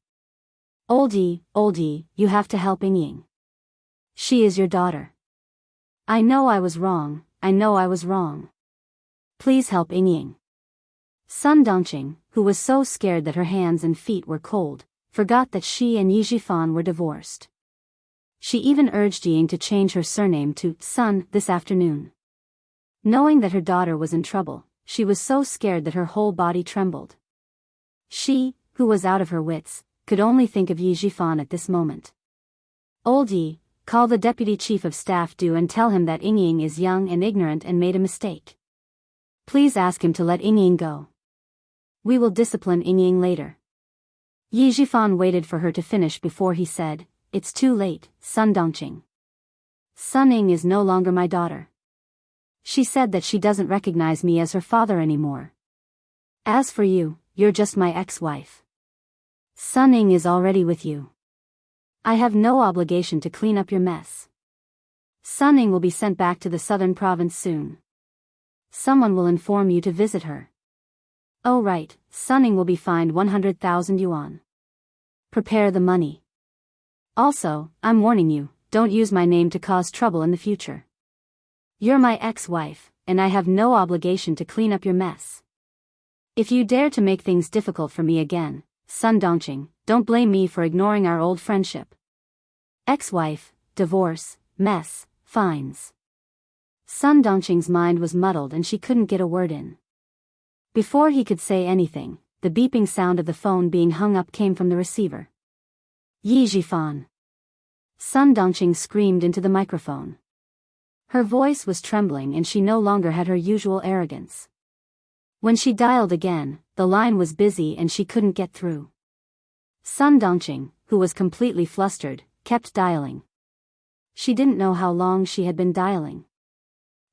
Oldie, you have to help Ying. She is your daughter. I know I was wrong, I know I was wrong. Please help Ying. Sun Dongqing, who was so scared that her hands and feet were cold, forgot that she and Yi Zhifan were divorced. She even urged Ying to change her surname to Sun this afternoon. Knowing that her daughter was in trouble, she was so scared that her whole body trembled. She, who was out of her wits, could only think of Yi Zhifan at this moment. Old Yi, call the deputy chief of staff and tell him that Ying is young and ignorant and made a mistake. Please ask him to let Ying go. We will discipline Ying later. Yi Zhifan waited for her to finish before he said, It's too late, Sun Dongqing. Sun Ying is no longer my daughter. She said that she doesn't recognize me as her father anymore. As for you, you're just my ex-wife. Sun Ying is already with you. I have no obligation to clean up your mess. Sun Ying will be sent back to the southern province soon. Someone will inform you to visit her. Oh right, Sun Ying will be fined 100,000 yuan. Prepare the money. Also, I'm warning you, don't use my name to cause trouble in the future. You're my ex-wife, and I have no obligation to clean up your mess. If you dare to make things difficult for me again, Sun Dongqing, don't blame me for ignoring our old friendship. Ex-wife, divorce, mess, fines. Sun Dongqing's mind was muddled and she couldn't get a word in. Before he could say anything, the beeping sound of the phone being hung up came from the receiver. Yi Jifan. Sun Dongqing screamed into the microphone. Her voice was trembling and she no longer had her usual arrogance. When she dialed again, the line was busy and she couldn't get through. Sun Dongqing, who was completely flustered, kept dialing. She didn't know how long she had been dialing.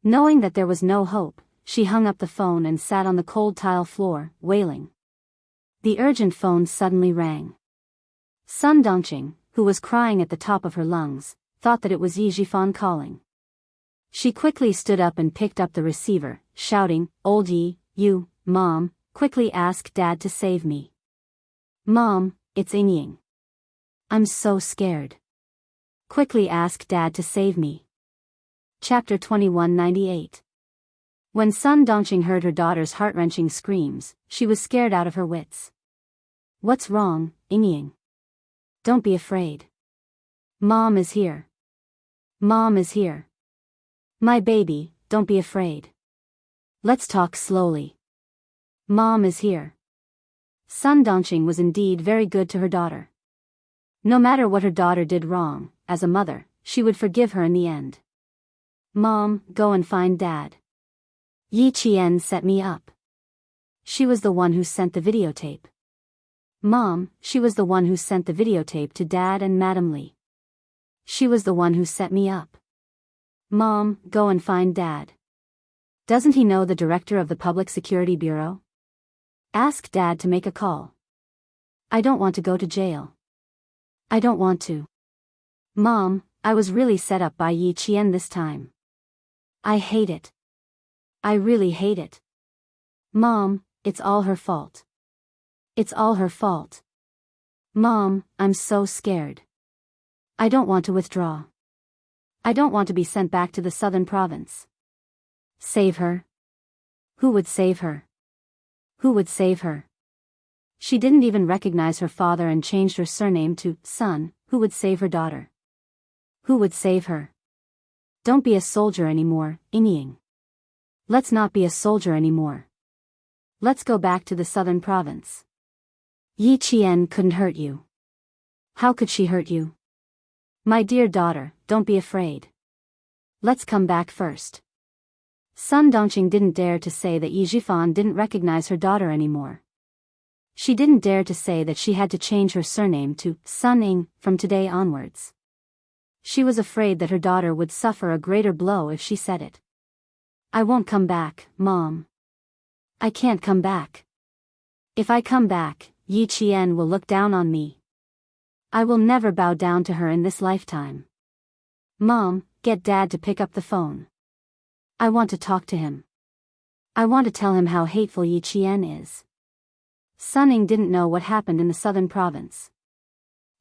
Knowing that there was no hope, she hung up the phone and sat on the cold tile floor, wailing. The urgent phone suddenly rang. Sun Dongqing, who was crying at the top of her lungs, thought that it was Yi Jifan calling. She quickly stood up and picked up the receiver, shouting, "Old Yi, you, Mom, quickly ask Dad to save me. Mom, it's Ying. I'm so scared. Quickly ask Dad to save me." Chapter 2198. When Sun Dongqing heard her daughter's heart-wrenching screams, she was scared out of her wits. What's wrong, Ying? Don't be afraid. Mom is here. Mom is here. My baby, don't be afraid. Let's talk slowly. Mom is here. Sun Dongqing was indeed very good to her daughter. No matter what her daughter did wrong, as a mother, she would forgive her in the end. Mom, go and find Dad. Yi Qian set me up. She was the one who sent the videotape. Mom, she was the one who sent the videotape to Dad and Madam Li. She was the one who set me up. Mom, go and find Dad. Doesn't he know the director of the Public Security Bureau? Ask Dad to make a call. I don't want to go to jail. I don't want to. Mom, I was really set up by Yi Qian this time. I hate it. I really hate it. Mom, it's all her fault. It's all her fault. Mom, I'm so scared. I don't want to withdraw. I don't want to be sent back to the southern province. Save her? Who would save her? Who would save her? She didn't even recognize her father and changed her surname to Sun. Who would save her daughter? Who would save her? Don't be a soldier anymore, Ying. Let's not be a soldier anymore. Let's go back to the southern province. Yi Qian couldn't hurt you. How could she hurt you? My dear daughter, don't be afraid. Let's come back first. Sun Dongqing didn't dare to say that Yi Jifan didn't recognize her daughter anymore. She didn't dare to say that she had to change her surname to Sun Ying from today onwards. She was afraid that her daughter would suffer a greater blow if she said it. I won't come back, Mom. I can't come back. If I come back, Yi Qian will look down on me. I will never bow down to her in this lifetime. Mom, get Dad to pick up the phone. I want to talk to him. I want to tell him how hateful Yi Qian is. Sun Ying didn't know what happened in the southern province.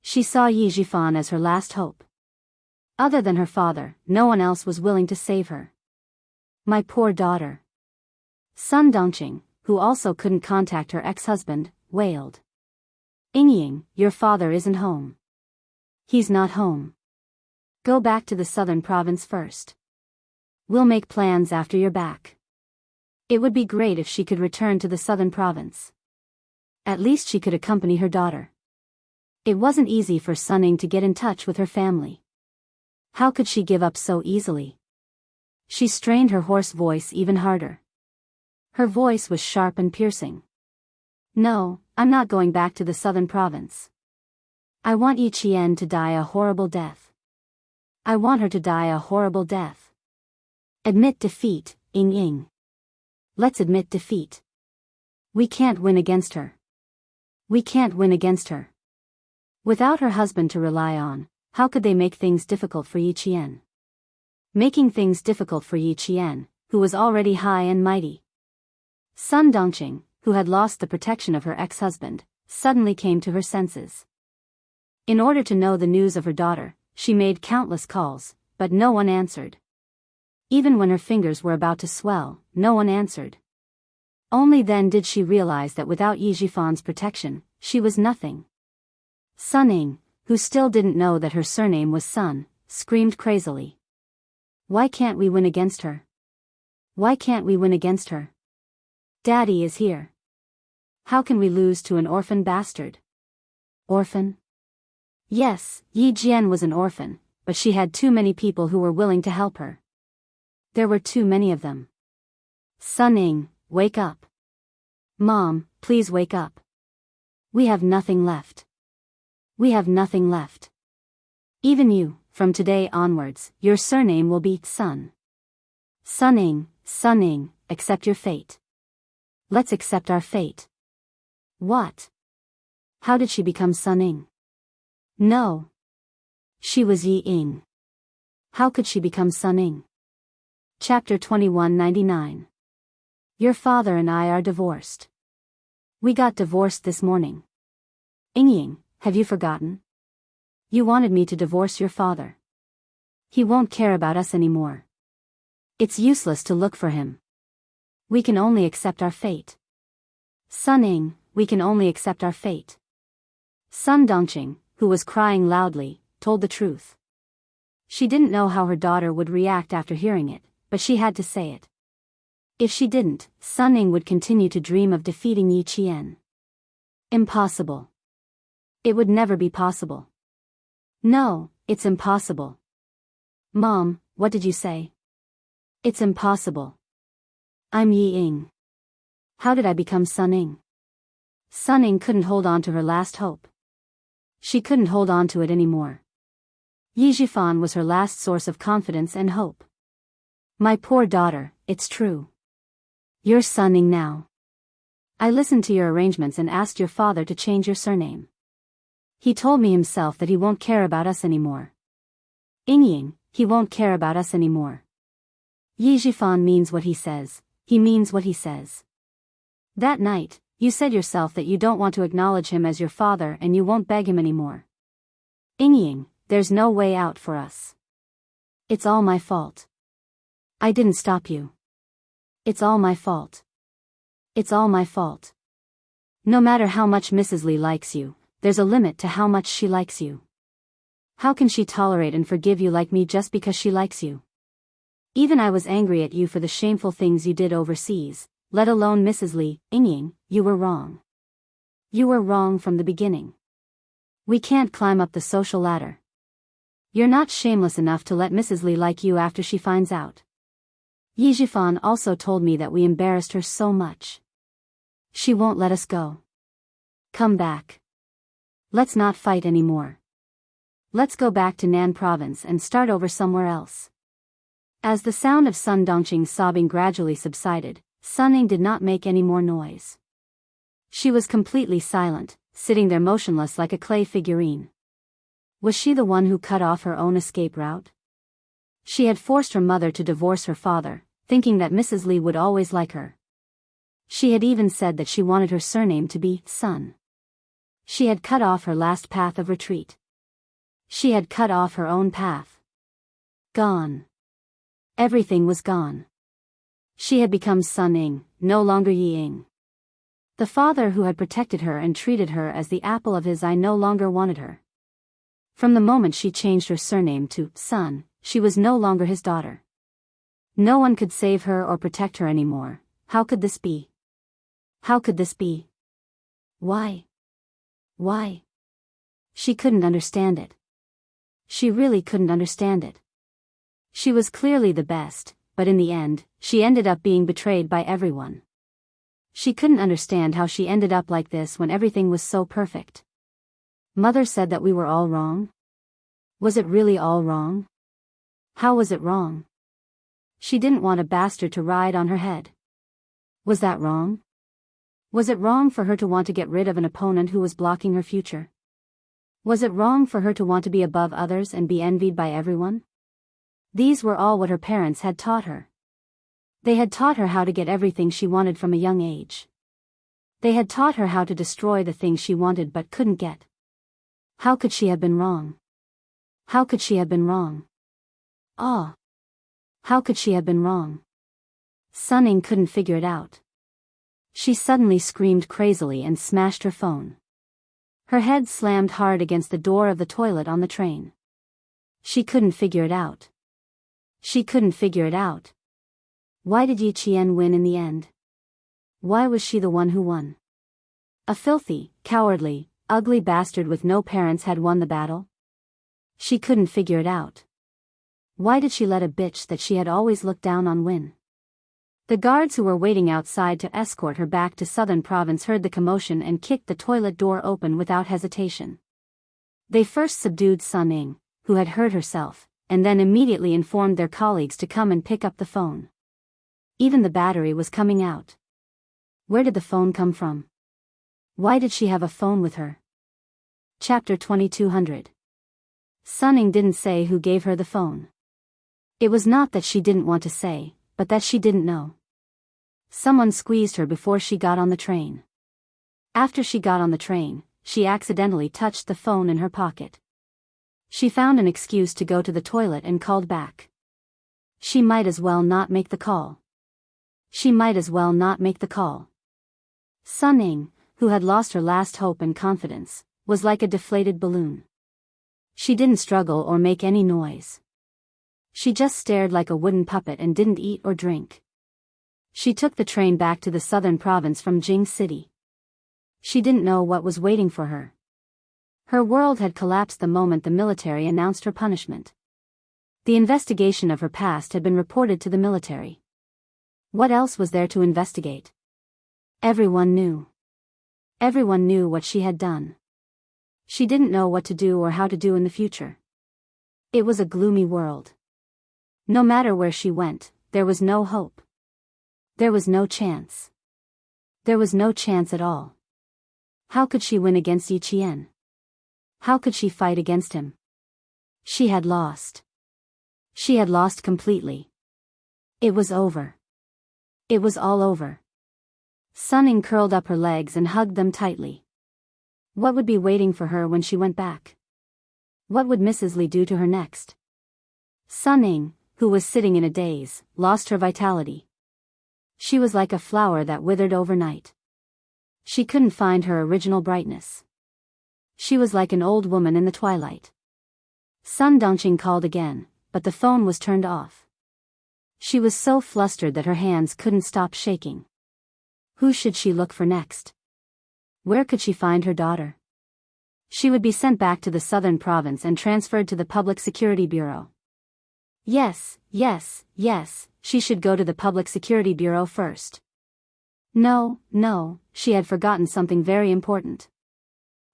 She saw Yi Jifan as her last hope. Other than her father, no one else was willing to save her. My poor daughter. Sun Dongqing, who also couldn't contact her ex-husband, wailed. Ying, your father isn't home. He's not home. Go back to the southern province first. We'll make plans after you're back. It would be great if she could return to the southern province. At least she could accompany her daughter. It wasn't easy for Sun Ying to get in touch with her family. How could she give up so easily? She strained her hoarse voice even harder. Her voice was sharp and piercing. No, I'm not going back to the southern province. I want Yi Qian to die a horrible death. I want her to die a horrible death. Admit defeat, Ying. Let's admit defeat. We can't win against her. We can't win against her. Without her husband to rely on, how could they make things difficult for Yi Qian? Making things difficult for Yi Qian, who was already high and mighty. Sun Dongqing, who had lost the protection of her ex-husband, suddenly came to her senses. In order to know the news of her daughter, she made countless calls, but no one answered. Even when her fingers were about to swell, no one answered. Only then did she realize that without Yi Jifan's protection, she was nothing. Sun Ning, who still didn't know that her surname was Sun, screamed crazily. Why can't we win against her? Why can't we win against her? Daddy is here. How can we lose to an orphan bastard? Orphan? Yes, Yi Jian was an orphan, but she had too many people who were willing to help her. There were too many of them. Sun Ning, wake up. Mom, please wake up. We have nothing left. We have nothing left. Even you, from today onwards, your surname will be Sun. Sun Ning, accept your fate. Let's accept our fate. What? How did she become Sun Ning? No. She was Yi Ying. How could she become Sun Ning? Chapter 2199. Your father and I are divorced. We got divorced this morning. Ying, have you forgotten? You wanted me to divorce your father. He won't care about us anymore. It's useless to look for him. We can only accept our fate. Sun Ning, we can only accept our fate. Sun Dongqing, who was crying loudly, told the truth. She didn't know how her daughter would react after hearing it, but she had to say it. If she didn't, Sun Ning would continue to dream of defeating Yi Qian. Impossible. It would never be possible. No, it's impossible. Mom, what did you say? It's impossible. I'm Yi Ying. How did I become Sun Ning? Sun Ning couldn't hold on to her last hope. She couldn't hold on to it anymore. Yi Jifan was her last source of confidence and hope. My poor daughter, it's true. You're Sun Ning now. I listened to your arrangements and asked your father to change your surname. He told me himself that he won't care about us anymore. Ying, he won't care about us anymore. Yi Jifan means what he says, he means what he says. That night, you said yourself that you don't want to acknowledge him as your father and you won't beg him anymore. Ying, there's no way out for us. It's all my fault. I didn't stop you. It's all my fault. It's all my fault. No matter how much Mrs. Li likes you, there's a limit to how much she likes you. How can she tolerate and forgive you like me just because she likes you? Even I was angry at you for the shameful things you did overseas, let alone Mrs. Li. Ying, you were wrong. You were wrong from the beginning. We can't climb up the social ladder. You're not shameless enough to let Mrs. Li like you after she finds out. Yi Jifan also told me that we embarrassed her so much. She won't let us go. Come back. Let's not fight anymore. Let's go back to Nan province and start over somewhere else. As the sound of Sun Dongqing's sobbing gradually subsided, Sun Ning did not make any more noise. She was completely silent, sitting there motionless like a clay figurine. Was she the one who cut off her own escape route? She had forced her mother to divorce her father, thinking that Mrs. Li would always like her. She had even said that she wanted her surname to be Sun. She had cut off her last path of retreat. She had cut off her own path. Gone. Everything was gone. She had become Sun Ning, no longer Yi Ying. The father who had protected her and treated her as the apple of his eye no longer wanted her. From the moment she changed her surname to Sun, she was no longer his daughter. No one could save her or protect her anymore. How could this be? How could this be? Why? Why? She couldn't understand it. She really couldn't understand it. She was clearly the best, but in the end, she ended up being betrayed by everyone. She couldn't understand how she ended up like this when everything was so perfect. Mother said that we were all wrong. Was it really all wrong? How was it wrong? She didn't want a bastard to ride on her head. Was that wrong? Was it wrong for her to want to get rid of an opponent who was blocking her future? Was it wrong for her to want to be above others and be envied by everyone? These were all what her parents had taught her. They had taught her how to get everything she wanted from a young age. They had taught her how to destroy the things she wanted but couldn't get. How could she have been wrong? How could she have been wrong? Ah! How could she have been wrong? Sun Ying couldn't figure it out. She suddenly screamed crazily and smashed her phone. Her head slammed hard against the door of the toilet on the train. She couldn't figure it out. She couldn't figure it out. Why did Yi Qian win in the end? Why was she the one who won? A filthy, cowardly, ugly bastard with no parents had won the battle? She couldn't figure it out. Why did she let a bitch that she had always looked down on win? The guards who were waiting outside to escort her back to Southern Province heard the commotion and kicked the toilet door open without hesitation. They first subdued Sun Ying, who had hurt herself, and then immediately informed their colleagues to come and pick up the phone. Even the battery was coming out. Where did the phone come from? Why did she have a phone with her? Chapter 2200. Sun Ying didn't say who gave her the phone. It was not that she didn't want to say, but that she didn't know. Someone squeezed her before she got on the train. After she got on the train, she accidentally touched the phone in her pocket. She found an excuse to go to the toilet and called back. She might as well not make the call. She might as well not make the call. Sun Ying, who had lost her last hope and confidence, was like a deflated balloon. She didn't struggle or make any noise. She just stared like a wooden puppet and didn't eat or drink. She took the train back to the Southern Province from Jing City. She didn't know what was waiting for her. Her world had collapsed the moment the military announced her punishment. The investigation of her past had been reported to the military. What else was there to investigate? Everyone knew. Everyone knew what she had done. She didn't know what to do or how to do in the future. It was a gloomy world. No matter where she went, there was no hope. There was no chance. There was no chance at all. How could she win against Yi Qian? How could she fight against him? She had lost. She had lost completely. It was over. It was all over. Sun Ying curled up her legs and hugged them tightly. What would be waiting for her when she went back? What would Mrs. Li do to her next? Sun Ying, who was sitting in a daze, lost her vitality. She was like a flower that withered overnight. She couldn't find her original brightness. She was like an old woman in the twilight. Sun Dongqing called again, but the phone was turned off. She was so flustered that her hands couldn't stop shaking. Who should she look for next? Where could she find her daughter? She would be sent back to the Southern Province and transferred to the Public Security Bureau. Yes, she should go to the Public Security Bureau first. No, she had forgotten something very important.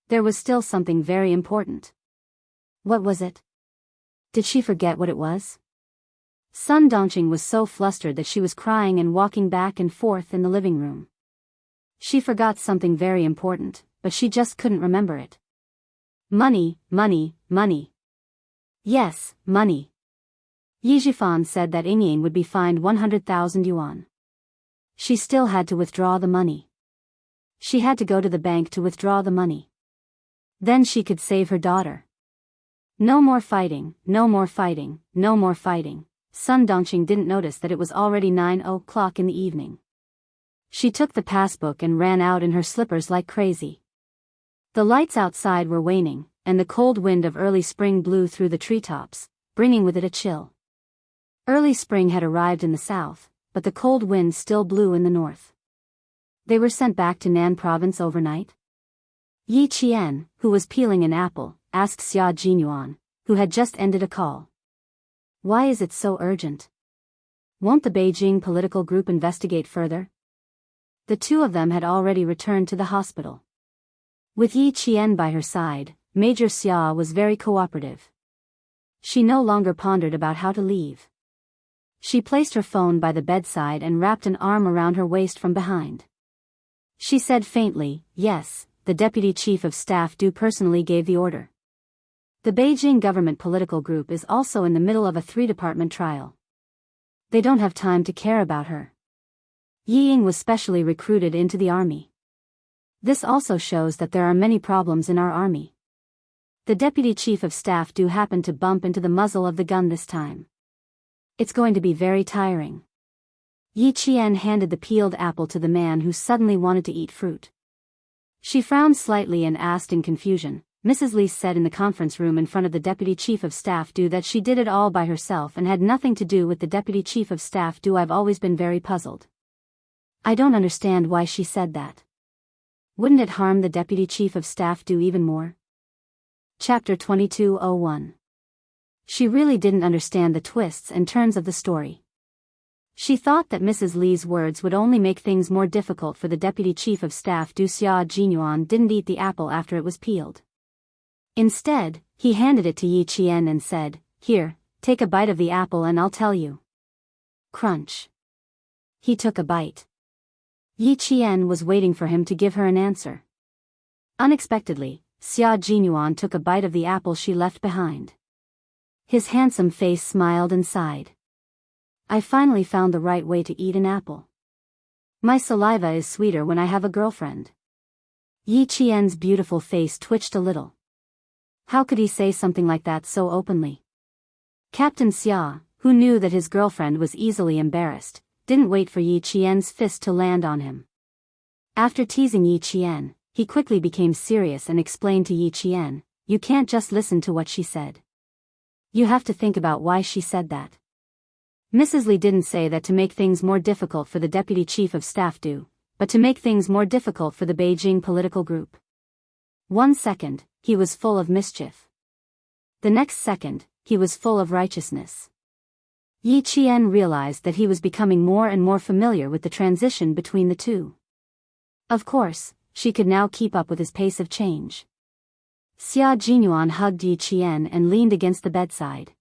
There was still something very important. What was it? Did she forget what it was? Sun Dongqing was so flustered that she was crying and walking back and forth in the living room. She forgot something very important, but she just couldn't remember it. Money. Yes, money. Yi Zhifan said that Ying would be fined 100,000 yuan. She still had to withdraw the money. She had to go to the bank to withdraw the money. Then she could save her daughter. No more fighting. Sun Dongqing didn't notice that it was already 9 o'clock in the evening. She took the passbook and ran out in her slippers like crazy. The lights outside were waning, and the cold wind of early spring blew through the treetops, bringing with it a chill. Early spring had arrived in the south, but the cold wind still blew in the north. They were sent back to Nan Province overnight? Yi Qian, who was peeling an apple, asked Xia Jinyuan, who had just ended a call. Why is it so urgent? Won't the Beijing political group investigate further? The two of them had already returned to the hospital. With Yi Qian by her side, Major Xia was very cooperative. She no longer pondered about how to leave. She placed her phone by the bedside and wrapped an arm around her waist from behind. She said faintly, yes, the Deputy Chief of Staff Du personally gave the order. The Beijing government political group is also in the middle of a 3-department trial. They don't have time to care about her. Yi Ying was specially recruited into the army. This also shows that there are many problems in our army. The Deputy Chief of Staff Do happen to bump into the muzzle of the gun this time. It's going to be very tiring. Yi Qian handed the peeled apple to the man who suddenly wanted to eat fruit. She frowned slightly and asked in confusion. Mrs. Li said in the conference room in front of the Deputy Chief of Staff Do that she did it all by herself and had nothing to do with the Deputy Chief of Staff Do. I've always been very puzzled. I don't understand why she said that. Wouldn't it harm the Deputy Chief of Staff Do even more? Chapter 2201. She really didn't understand the twists and turns of the story. She thought that Mrs. Li's words would only make things more difficult for the Deputy Chief of Staff Du. Xia Jinyuan didn't eat the apple after it was peeled. Instead, he handed it to Yi Qian and said, "Here, take a bite of the apple and I'll tell you." Crunch. He took a bite. Yi Qian was waiting for him to give her an answer. Unexpectedly, Xia Jinyuan took a bite of the apple she left behind. His handsome face smiled and sighed. I finally found the right way to eat an apple. My saliva is sweeter when I have a girlfriend. Yi Qian's beautiful face twitched a little. How could he say something like that so openly? Captain Xia, who knew that his girlfriend was easily embarrassed, didn't wait for Yi Qian's fist to land on him. After teasing Yi Qian, he quickly became serious and explained to Yi Qian, "You can't just listen to what she said. You have to think about why she said that." Mrs. Li didn't say that to make things more difficult for the Deputy Chief of Staff Do, but to make things more difficult for the Beijing political group. 1 second, he was full of mischief. The next second, he was full of righteousness. Yi Qian realized that he was becoming more and more familiar with the transition between the two. Of course, she could now keep up with his pace of change. Xia Jinyuan hugged Yi Qian and leaned against the bedside.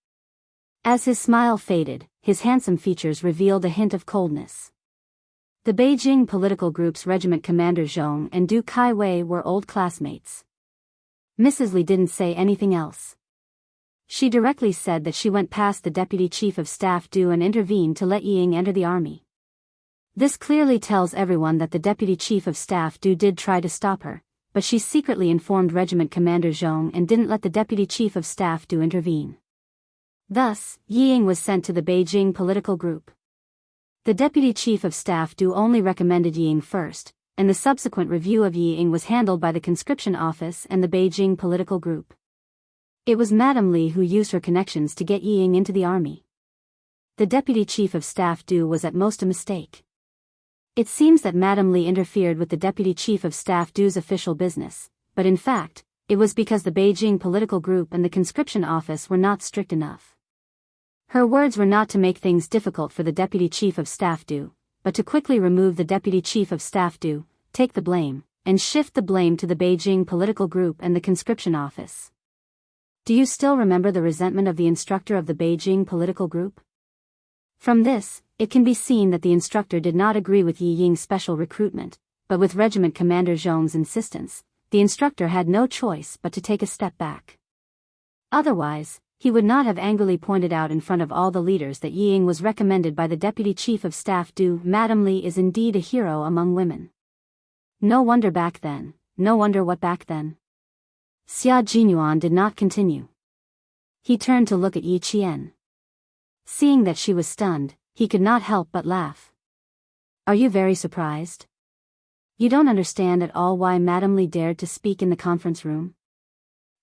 As his smile faded, his handsome features revealed a hint of coldness. The Beijing political group's regiment commander Zhong and Du Kaiwei were old classmates. Mrs. Li didn't say anything else. She directly said that she went past the Deputy Chief of Staff Du and intervened to let Yi Ying enter the army. This clearly tells everyone that the Deputy Chief of Staff Du did try to stop her, but she secretly informed Regiment Commander Zhong and didn't let the Deputy Chief of Staff Du intervene. Thus, Yi Ying was sent to the Beijing political group. The Deputy Chief of Staff Du only recommended Yi Ying first, and the subsequent review of Yi Ying was handled by the conscription office and the Beijing political group. It was Madame Li who used her connections to get Yi Ying into the army. The Deputy Chief of Staff Du was at most a mistake. It seems that Madame Li interfered with the Deputy Chief of Staff Du's official business, but in fact, it was because the Beijing political group and the conscription office were not strict enough. Her words were not to make things difficult for the Deputy Chief of Staff Du, but to quickly remove the Deputy Chief of Staff Du, take the blame, and shift the blame to the Beijing political group and the conscription office. Do you still remember the resentment of the instructor of the Beijing political group? From this, it can be seen that the instructor did not agree with Yi Ying's special recruitment, but with Regiment Commander Zhong's insistence, the instructor had no choice but to take a step back. Otherwise, he would not have angrily pointed out in front of all the leaders that Yi Ying was recommended by the Deputy Chief of Staff Du. Madame Li is indeed a hero among women. No wonder back then, no wonder what back then. Xia Jinyuan did not continue. He turned to look at Yi Qian. Seeing that she was stunned, he could not help but laugh. Are you very surprised? You don't understand at all why Madame Li dared to speak in the conference room?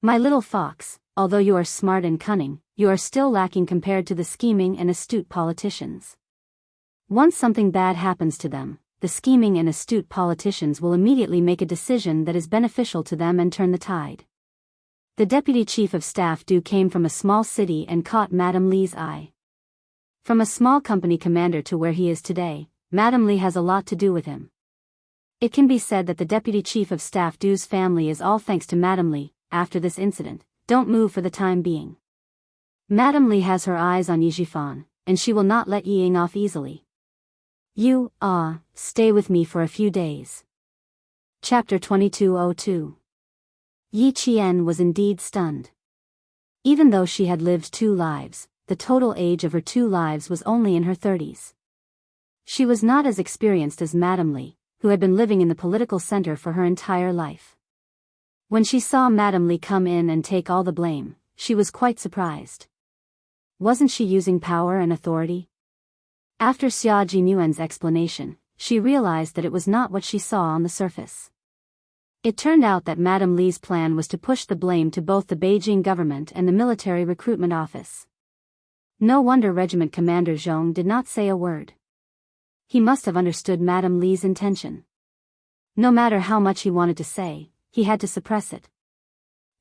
My little fox, although you are smart and cunning, you are still lacking compared to the scheming and astute politicians. Once something bad happens to them, the scheming and astute politicians will immediately make a decision that is beneficial to them and turn the tide. The Deputy Chief of Staff Du came from a small city and caught Madame Li's eye. From a small company commander to where he is today, Madame Li has a lot to do with him. It can be said that the Deputy Chief of Staff Du's family is all thanks to Madame Li. After this incident, don't move for the time being. Madame Li has her eyes on Yi Zhifan, and she will not let Yi Ying off easily. You, stay with me for a few days. Chapter 2202. Yi Qian was indeed stunned. Even though she had lived 2 lives, the total age of her 2 lives was only in her 30s. She was not as experienced as Madame Li, who had been living in the political center for her entire life. When she saw Madame Li come in and take all the blame, she was quite surprised. Wasn't she using power and authority? After Xia Jinyuan's explanation, she realized that it was not what she saw on the surface. It turned out that Madame Li's plan was to push the blame to both the Beijing government and the military recruitment office. No wonder Regiment Commander Zhong did not say a word. He must have understood Madame Li's intention. No matter how much he wanted to say, he had to suppress it.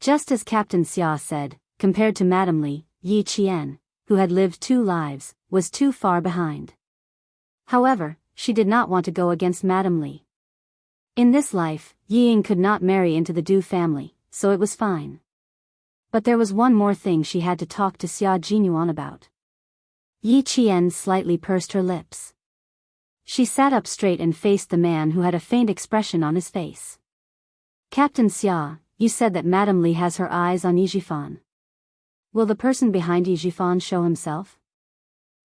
Just as Captain Xia said, compared to Madame Li, Yi Qian, who had lived 2 lives, was too far behind. However, she did not want to go against Madame Li. In this life, Yi Ying could not marry into the Du family, so it was fine. But there was one more thing she had to talk to Xia Jinyuan about. Yi Qian slightly pursed her lips. She sat up straight and faced the man who had a faint expression on his face. Captain Xia, you said that Madame Li has her eyes on Yi Jifan. Will the person behind Yi Jifan show himself?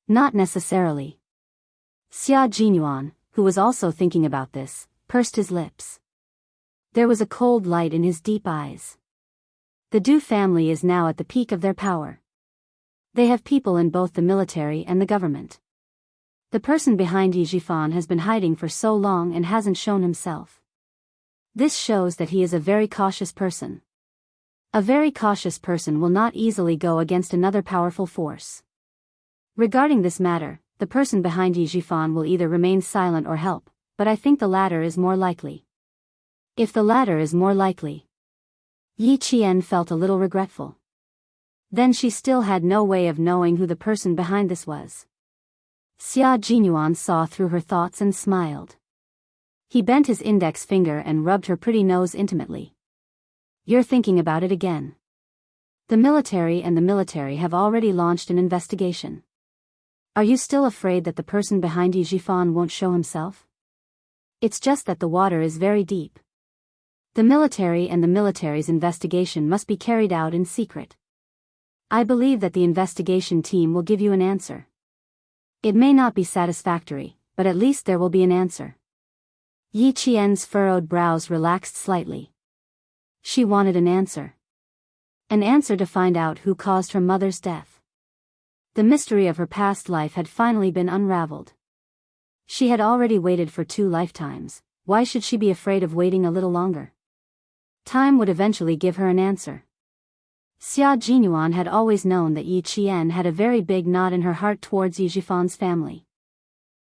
Not necessarily. Xia Jinyuan, who was also thinking about this, pursed his lips. There was a cold light in his deep eyes. The Du family is now at the peak of their power. They have people in both the military and the government. The person behind Yi Jifan has been hiding for so long and hasn't shown himself. This shows that he is a very cautious person. A very cautious person will not easily go against another powerful force. Regarding this matter, the person behind Yi Jifan will either remain silent or help, but I think the latter is more likely. If the latter is more likely. Yi Qian felt a little regretful. Then she still had no way of knowing who the person behind this was. Xia Jinyuan saw through her thoughts and smiled. He bent his index finger and rubbed her pretty nose intimately. You're thinking about it again. The military have already launched an investigation. Are you still afraid that the person behind Yi Jifan won't show himself? It's just that the water is very deep. The military's investigation must be carried out in secret. I believe that the investigation team will give you an answer. It may not be satisfactory, but at least there will be an answer. Yi Qian's furrowed brows relaxed slightly. She wanted an answer. An answer to find out who caused her mother's death. The mystery of her past life had finally been unraveled. She had already waited for 2 lifetimes, why should she be afraid of waiting a little longer? Time would eventually give her an answer. Xia Jinyuan had always known that Yi Qian had a very big nod in her heart towards Yi Jifan's family.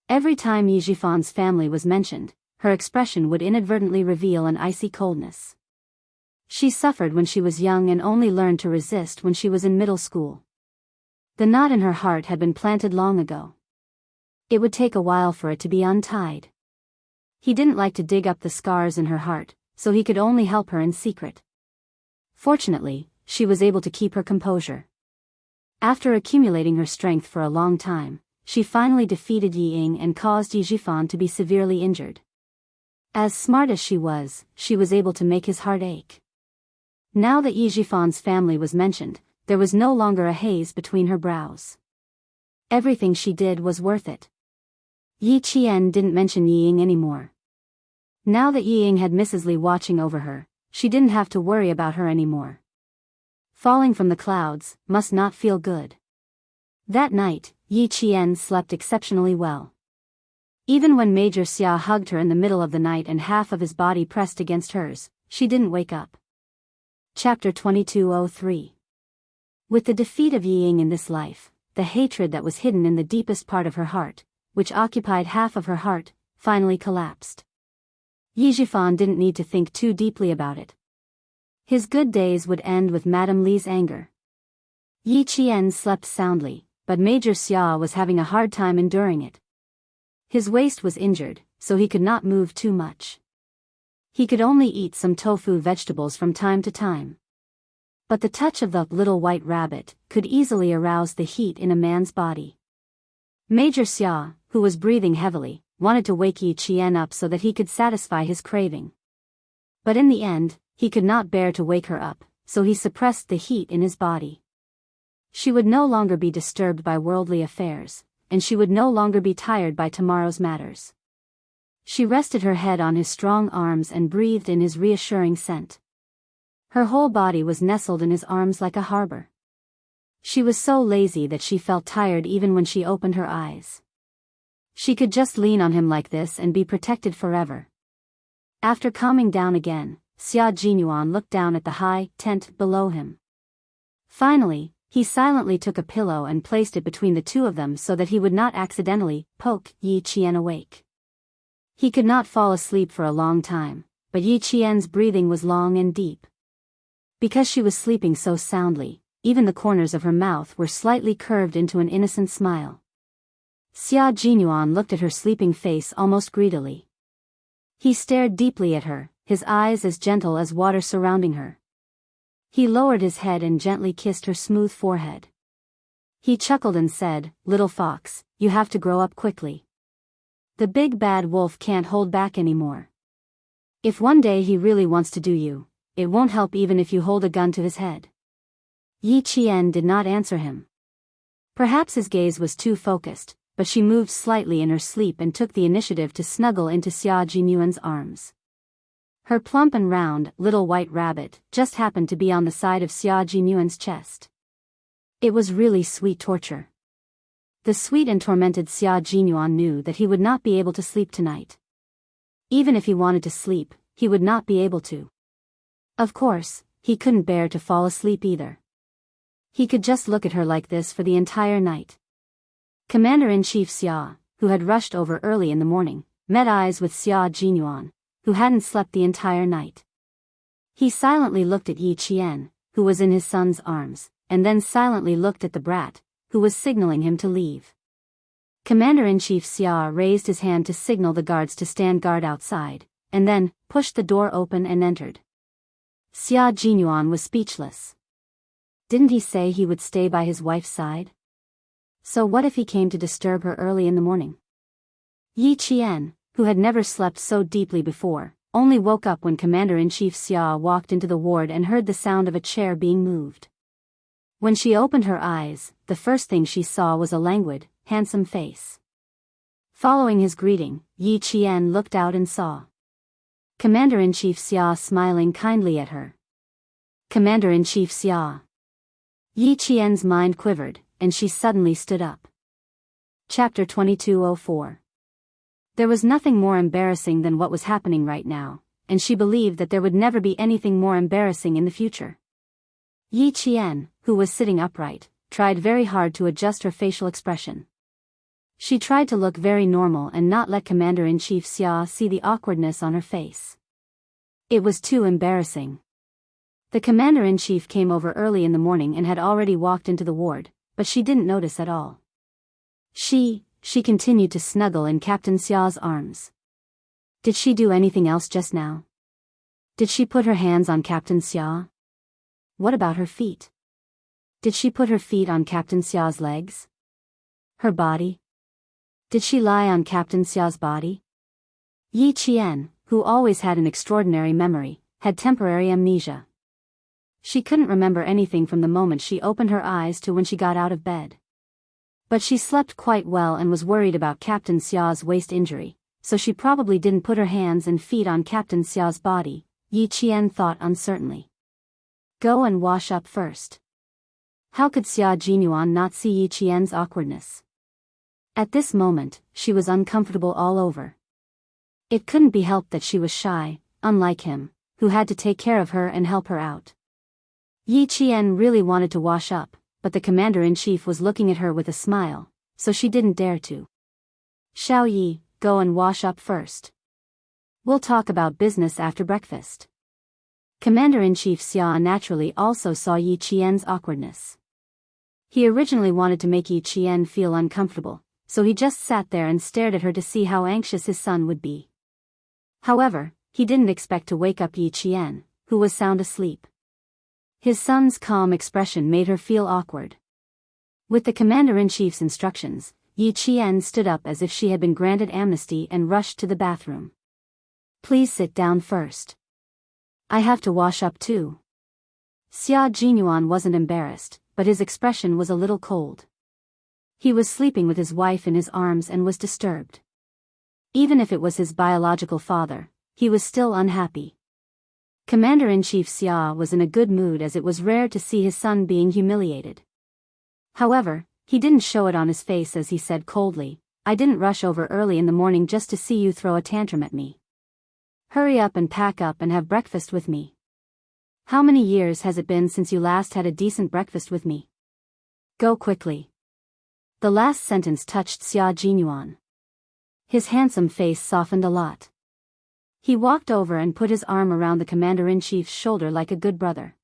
Every time Yi Jifan's family was mentioned, her expression would inadvertently reveal an icy coldness. She suffered when she was young and only learned to resist when she was in middle school. The knot in her heart had been planted long ago. It would take a while for it to be untied. He didn't like to dig up the scars in her heart, so he could only help her in secret. Fortunately, she was able to keep her composure. After accumulating her strength for a long time, she finally defeated Yi Ying and caused Yi Jifan to be severely injured. As smart as she was able to make his heart ache. Now that Yi Jifan's family was mentioned, there was no longer a haze between her brows. Everything she did was worth it. Yi Qian didn't mention Yi Ying anymore. Now that Yi Ying had Mrs. Li watching over her, she didn't have to worry about her anymore. Falling from the clouds must not feel good. That night, Yi Qian slept exceptionally well. Even when Major Xia hugged her in the middle of the night and half of his body pressed against hers, she didn't wake up. Chapter 2203. With the defeat of Yi Ying in this life, the hatred that was hidden in the deepest part of her heart, which occupied half of her heart, finally collapsed. Yi Jifan didn't need to think too deeply about it. His good days would end with Madame Li's anger. Yi Qian slept soundly, but Major Xia was having a hard time enduring it. His waist was injured, so he could not move too much. He could only eat some tofu vegetables from time to time. But the touch of the little white rabbit could easily arouse the heat in a man's body. Major Xia, who was breathing heavily, wanted to wake Yi Qian up so that he could satisfy his craving. But in the end, he could not bear to wake her up, so he suppressed the heat in his body. She would no longer be disturbed by worldly affairs, and she would no longer be tired by tomorrow's matters. She rested her head on his strong arms and breathed in his reassuring scent. Her whole body was nestled in his arms like a harbor. She was so lazy that she felt tired even when she opened her eyes. She could just lean on him like this and be protected forever. After calming down again, Xia Jinyuan looked down at the high tent below him. Finally, he silently took a pillow and placed it between the two of them so that he would not accidentally poke Yi Qian awake. He could not fall asleep for a long time, but Yi Qian's breathing was long and deep. Because she was sleeping so soundly, even the corners of her mouth were slightly curved into an innocent smile. Xia Jinyuan looked at her sleeping face almost greedily. He stared deeply at her, his eyes as gentle as water surrounding her. He lowered his head and gently kissed her smooth forehead. He chuckled and said, "Little fox, you have to grow up quickly. The big bad wolf can't hold back anymore. If one day he really wants to do you, it won't help even if you hold a gun to his head." Yi Qian did not answer him. Perhaps his gaze was too focused, but she moved slightly in her sleep and took the initiative to snuggle into Xia Jinyuan's arms. Her plump and round, little white rabbit just happened to be on the side of Xia Jinyuan's chest. It was really sweet torture. The sweet and tormented Xia Jinyuan knew that he would not be able to sleep tonight. Even if he wanted to sleep, he would not be able to. Of course, he couldn't bear to fall asleep either. He could just look at her like this for the entire night. Commander-in-Chief Xia, who had rushed over early in the morning, met eyes with Xia Jinyuan, who hadn't slept the entire night. He silently looked at Yi Qian, who was in his son's arms, and then silently looked at the brat, who was signaling him to leave. Commander-in-Chief Xia raised his hand to signal the guards to stand guard outside, and then pushed the door open and entered. Xia Jinyuan was speechless. Didn't he say he would stay by his wife's side? So what if he came to disturb her early in the morning? Yi Qian, who had never slept so deeply before, only woke up when Commander-in-Chief Xia walked into the ward and heard the sound of a chair being moved. When she opened her eyes, the first thing she saw was a languid, handsome face. Following his greeting, Yi Qian looked out and saw Commander-in-Chief Xia smiling kindly at her. Commander-in-Chief Xia. Yi Qian's mind quivered, and she suddenly stood up. Chapter 2204. There was nothing more embarrassing than what was happening right now, and she believed that there would never be anything more embarrassing in the future. Yi Qian, who was sitting upright, tried very hard to adjust her facial expression. She tried to look very normal and not let Commander-in-Chief Xia see the awkwardness on her face. It was too embarrassing. The Commander-in-Chief came over early in the morning and had already walked into the ward, but she didn't notice at all. She continued to snuggle in Captain Xia's arms. Did she do anything else just now? Did she put her hands on Captain Xia? What about her feet? Did she put her feet on Captain Xia's legs? Her body? Did she lie on Captain Xia's body? Yi Qian, who always had an extraordinary memory, had temporary amnesia. She couldn't remember anything from the moment she opened her eyes to when she got out of bed. But she slept quite well and was worried about Captain Xia's waist injury, so she probably didn't put her hands and feet on Captain Xia's body, Yi Qian thought uncertainly. Go and wash up first. How could Xia Jinyuan not see Yi Qian's awkwardness? At this moment, she was uncomfortable all over. It couldn't be helped that she was shy, unlike him, who had to take care of her and help her out. Yi Qian really wanted to wash up, but the Commander-in-Chief was looking at her with a smile, so she didn't dare to. Xiao Yi, go and wash up first. We'll talk about business after breakfast. Commander-in-Chief Xia naturally also saw Yi Qian's awkwardness. He originally wanted to make Yi Qian feel uncomfortable, so he just sat there and stared at her to see how anxious his son would be. However, he didn't expect to wake up Yi Qian, who was sound asleep. His son's calm expression made her feel awkward. With the Commander-in-Chief's instructions, Yi Qian stood up as if she had been granted amnesty and rushed to the bathroom. Please sit down first. I have to wash up too. Xia Jinyuan wasn't embarrassed, but his expression was a little cold. He was sleeping with his wife in his arms and was disturbed. Even if it was his biological father, he was still unhappy. Commander-in-Chief Xia was in a good mood as it was rare to see his son being humiliated. However, he didn't show it on his face as he said coldly, I didn't rush over early in the morning just to see you throw a tantrum at me. Hurry up and pack up and have breakfast with me. How many years has it been since you last had a decent breakfast with me? Go quickly. The last sentence touched Xia Jinyuan. His handsome face softened a lot. He walked over and put his arm around the commander-in-chief's shoulder like a good brother.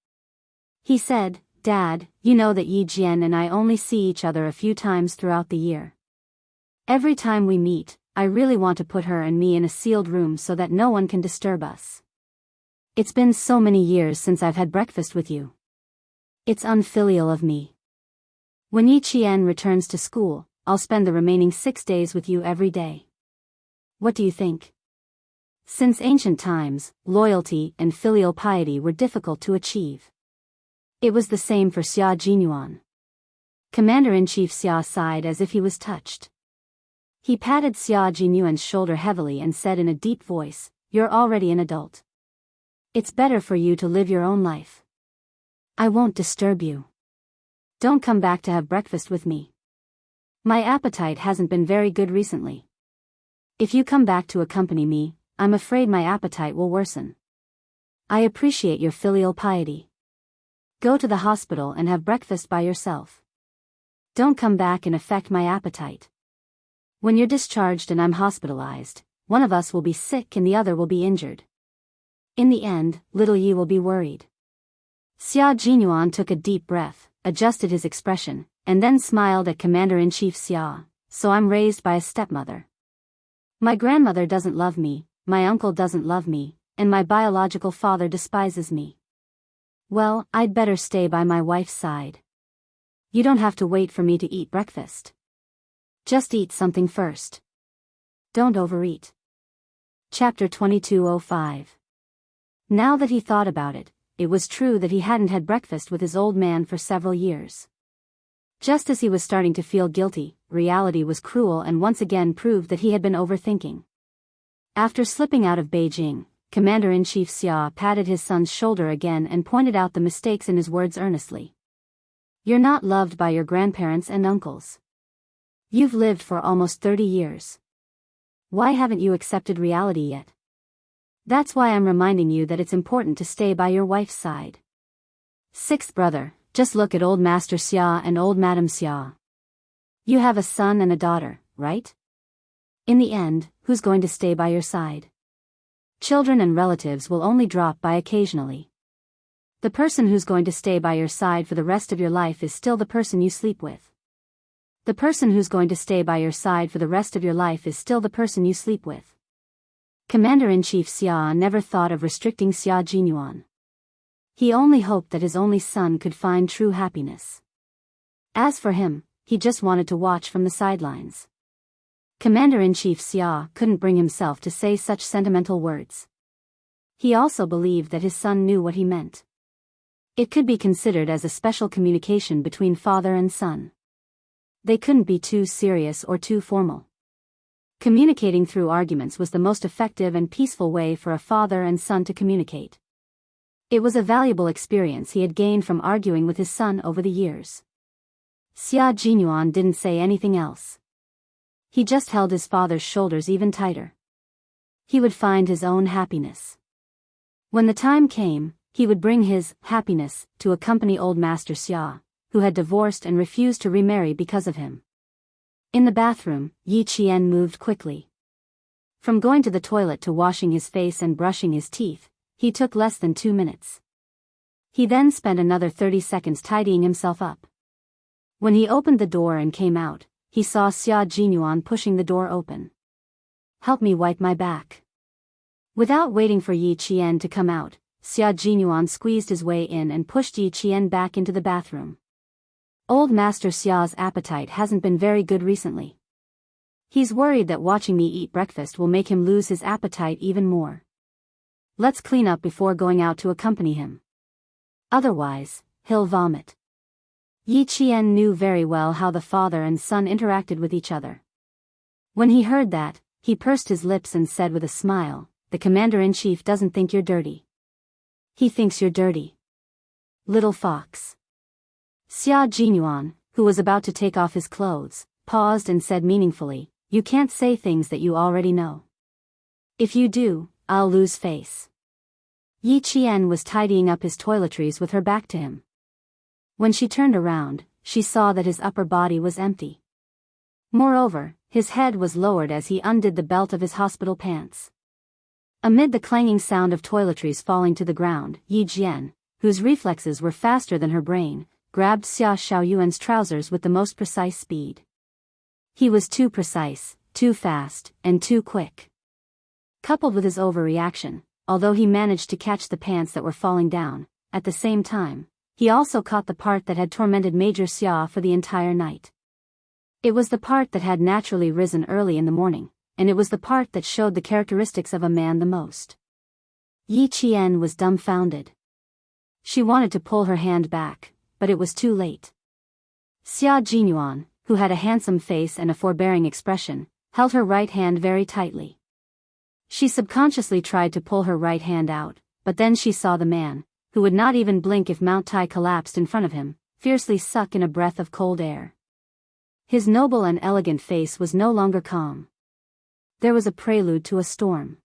He said, Dad, you know that Yi Jian and I only see each other a few times throughout the year. Every time we meet, I really want to put her and me in a sealed room so that no one can disturb us. It's been so many years since I've had breakfast with you. It's unfilial of me. When Yi Qian returns to school, I'll spend the remaining 6 days with you every day. What do you think? Since ancient times, loyalty and filial piety were difficult to achieve. It was the same for Xia Jinyuan. Commander-in-Chief Xia sighed as if he was touched. He patted Xia Jinyuan's shoulder heavily and said in a deep voice, You're already an adult. It's better for you to live your own life. I won't disturb you. Don't come back to have breakfast with me. My appetite hasn't been very good recently. If you come back to accompany me, I'm afraid my appetite will worsen. I appreciate your filial piety. Go to the hospital and have breakfast by yourself. Don't come back and affect my appetite. When you're discharged and I'm hospitalized, one of us will be sick and the other will be injured. In the end, little Yi will be worried. Xia Jinyuan took a deep breath, adjusted his expression, and then smiled at Commander-in-Chief Xia, so I'm raised by a stepmother. My grandmother doesn't love me, my uncle doesn't love me, and my biological father despises me. Well, I'd better stay by my wife's side. You don't have to wait for me to eat breakfast. Just eat something first. Don't overeat. Chapter 2205. Now that he thought about it, it was true that he hadn't had breakfast with his old man for several years. Just as he was starting to feel guilty, reality was cruel and once again proved that he had been overthinking. After slipping out of Beijing, Commander-in-Chief Xia patted his son's shoulder again and pointed out the mistakes in his words earnestly. You're not loved by your grandparents and uncles. You've lived for almost 30 years. Why haven't you accepted reality yet? That's why I'm reminding you that it's important to stay by your wife's side. Sixth brother, just look at old Master Xia and old Madam Xia. You have a son and a daughter, right? In the end, who's going to stay by your side? Children and relatives will only drop by occasionally. The person who's going to stay by your side for the rest of your life is still the person you sleep with. The person who's going to stay by your side for the rest of your life is still the person you sleep with. Commander-in-Chief Xia never thought of restricting Xia Jinyuan. He only hoped that his only son could find true happiness. As for him, he just wanted to watch from the sidelines. Commander-in-Chief Xia couldn't bring himself to say such sentimental words. He also believed that his son knew what he meant. It could be considered as a special communication between father and son. They couldn't be too serious or too formal. Communicating through arguments was the most effective and peaceful way for a father and son to communicate. It was a valuable experience he had gained from arguing with his son over the years. Xia Jinyuan didn't say anything else. He just held his father's shoulders even tighter. He would find his own happiness. When the time came, he would bring his happiness to accompany old Master Xia, who had divorced and refused to remarry because of him. In the bathroom, Yi Qian moved quickly. From going to the toilet to washing his face and brushing his teeth, he took less than 2 minutes. He then spent another 30 seconds tidying himself up. When he opened the door and came out, he saw Xia Jinyuan pushing the door open. Help me wipe my back. Without waiting for Yi Qian to come out, Xia Jinyuan squeezed his way in and pushed Yi Qian back into the bathroom. Old Master Xia's appetite hasn't been very good recently. He's worried that watching me eat breakfast will make him lose his appetite even more. Let's clean up before going out to accompany him. Otherwise, he'll vomit. Yi Qian knew very well how the father and son interacted with each other. When he heard that, he pursed his lips and said with a smile, "The commander-in-chief doesn't think you're dirty. He thinks you're dirty. Little fox." Xia Jinyuan, who was about to take off his clothes, paused and said meaningfully, "You can't say things that you already know. If you do, I'll lose face." Yi Qian was tidying up his toiletries with her back to him. When she turned around, she saw that his upper body was empty. Moreover, his head was lowered as he undid the belt of his hospital pants. Amid the clanging sound of toiletries falling to the ground, Yi Jian, whose reflexes were faster than her brain, grabbed Xia Xiaoyuan's trousers with the most precise speed. He was too precise, too fast, and too quick. Coupled with his overreaction, although he managed to catch the pants that were falling down, at the same time, he also caught the part that had tormented Major Xia for the entire night. It was the part that had naturally risen early in the morning, and it was the part that showed the characteristics of a man the most. Yi Qian was dumbfounded. She wanted to pull her hand back, but it was too late. Xia Jinyuan, who had a handsome face and a forbearing expression, held her right hand very tightly. She subconsciously tried to pull her right hand out, but then she saw the man, who would not even blink if Mount Tai collapsed in front of him, fiercely suck in a breath of cold air. His noble and elegant face was no longer calm. There was a prelude to a storm.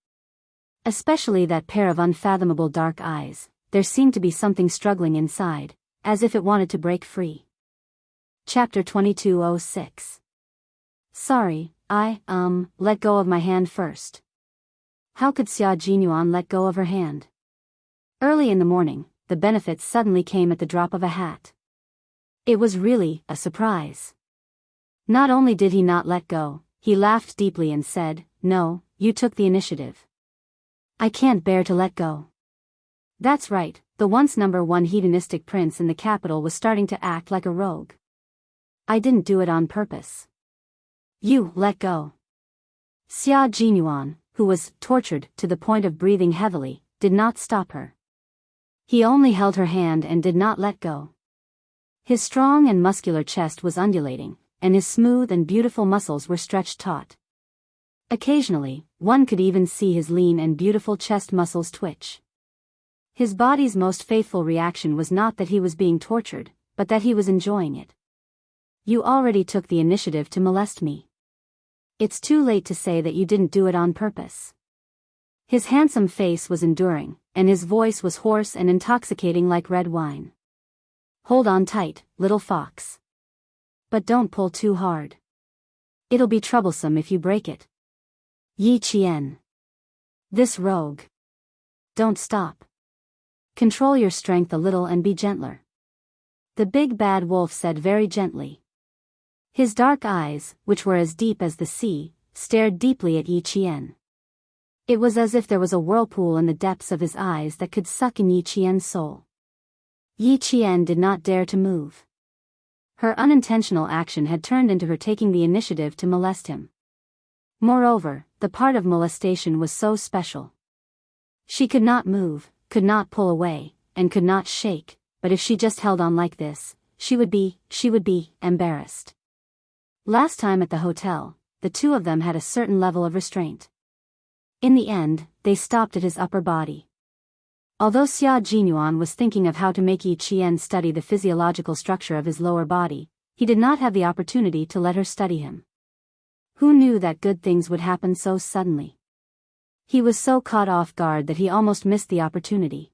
Especially that pair of unfathomable dark eyes, there seemed to be something struggling inside, as if it wanted to break free. Chapter 2206. Sorry, let go of my hand first. How could Xia Jinyuan let go of her hand? Early in the morning, the benefits suddenly came at the drop of a hat. It was really a surprise. Not only did he not let go, he laughed deeply and said, "No, you took the initiative. I can't bear to let go." That's right, the once #1 hedonistic prince in the capital was starting to act like a rogue. "I didn't do it on purpose." "You let go." Xia Jinyuan, who was tortured to the point of breathing heavily, did not stop her. He only held her hand and did not let go. His strong and muscular chest was undulating, and his smooth and beautiful muscles were stretched taut. Occasionally, one could even see his lean and beautiful chest muscles twitch. His body's most faithful reaction was not that he was being tortured, but that he was enjoying it. "You already took the initiative to molest me. It's too late to say that you didn't do it on purpose." His handsome face was enduring, and his voice was hoarse and intoxicating like red wine. "Hold on tight, little fox. But don't pull too hard. It'll be troublesome if you break it." "Yi Qian. This rogue. Don't stop. Control your strength a little and be gentler," the big bad wolf said very gently. His dark eyes, which were as deep as the sea, stared deeply at Yi Qian. It was as if there was a whirlpool in the depths of his eyes that could suck in Yi Qian's soul. Yi Qian did not dare to move. Her unintentional action had turned into her taking the initiative to molest him. Moreover, the part of molestation was so special. She could not move, could not pull away, and could not shake, but if she just held on like this, she would be embarrassed. Last time at the hotel, the two of them had a certain level of restraint. In the end, they stopped at his upper body. Although Xia Jinyuan was thinking of how to make Yi Qian study the physiological structure of his lower body, he did not have the opportunity to let her study him. Who knew that good things would happen so suddenly? He was so caught off guard that he almost missed the opportunity.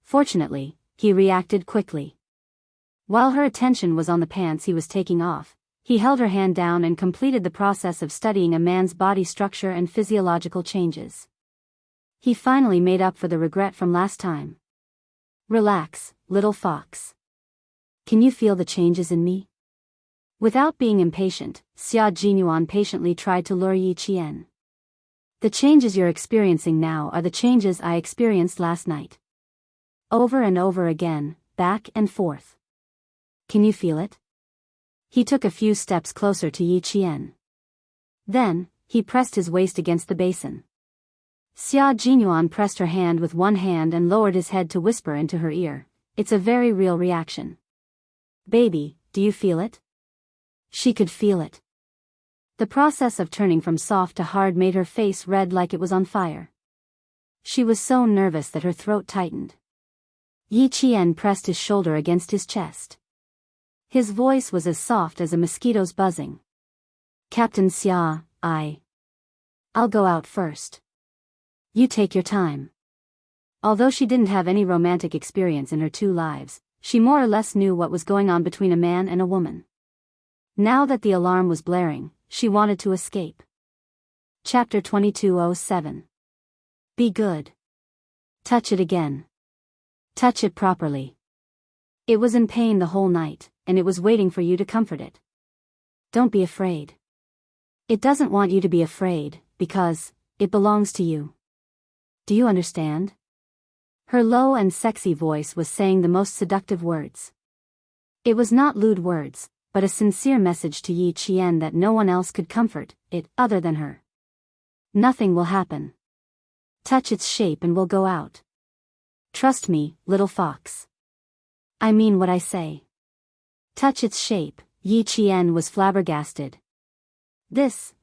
Fortunately, he reacted quickly. While her attention was on the pants he was taking off, he held her hand down and completed the process of studying a man's body structure and physiological changes. He finally made up for the regret from last time. "Relax, little fox. Can you feel the changes in me?" Without being impatient, Xia Jinyuan patiently tried to lure Yi Qian. "The changes you're experiencing now are the changes I experienced last night. Over and over again, back and forth. Can you feel it?" He took a few steps closer to Yi Qian. Then, he pressed his waist against the basin. Xia Jinyuan pressed her hand with one hand and lowered his head to whisper into her ear. It's a very real reaction. Baby, do you feel it? She could feel it. The process of turning from soft to hard made her face red like it was on fire. She was so nervous that her throat tightened. Yi Qian pressed his shoulder against his chest. His voice was as soft as a mosquito's buzzing. Captain Xia, I'll go out first. You take your time. Although she didn't have any romantic experience in her 2 lives, she more or less knew what was going on between a man and a woman. Now that the alarm was blaring, she wanted to escape. Chapter 2207. Be good. Touch it again. Touch it properly. It was in pain the whole night, and it was waiting for you to comfort it. Don't be afraid. It doesn't want you to be afraid, because it belongs to you. Do you understand? Her low and sexy voice was saying the most seductive words. It was not lewd words, but a sincere message to Yi Qian that no one else could comfort it other than her. Nothing will happen. Touch its shape and we'll go out. Trust me, little fox. I mean what I say. Touch its shape. Yi Qian was flabbergasted. This,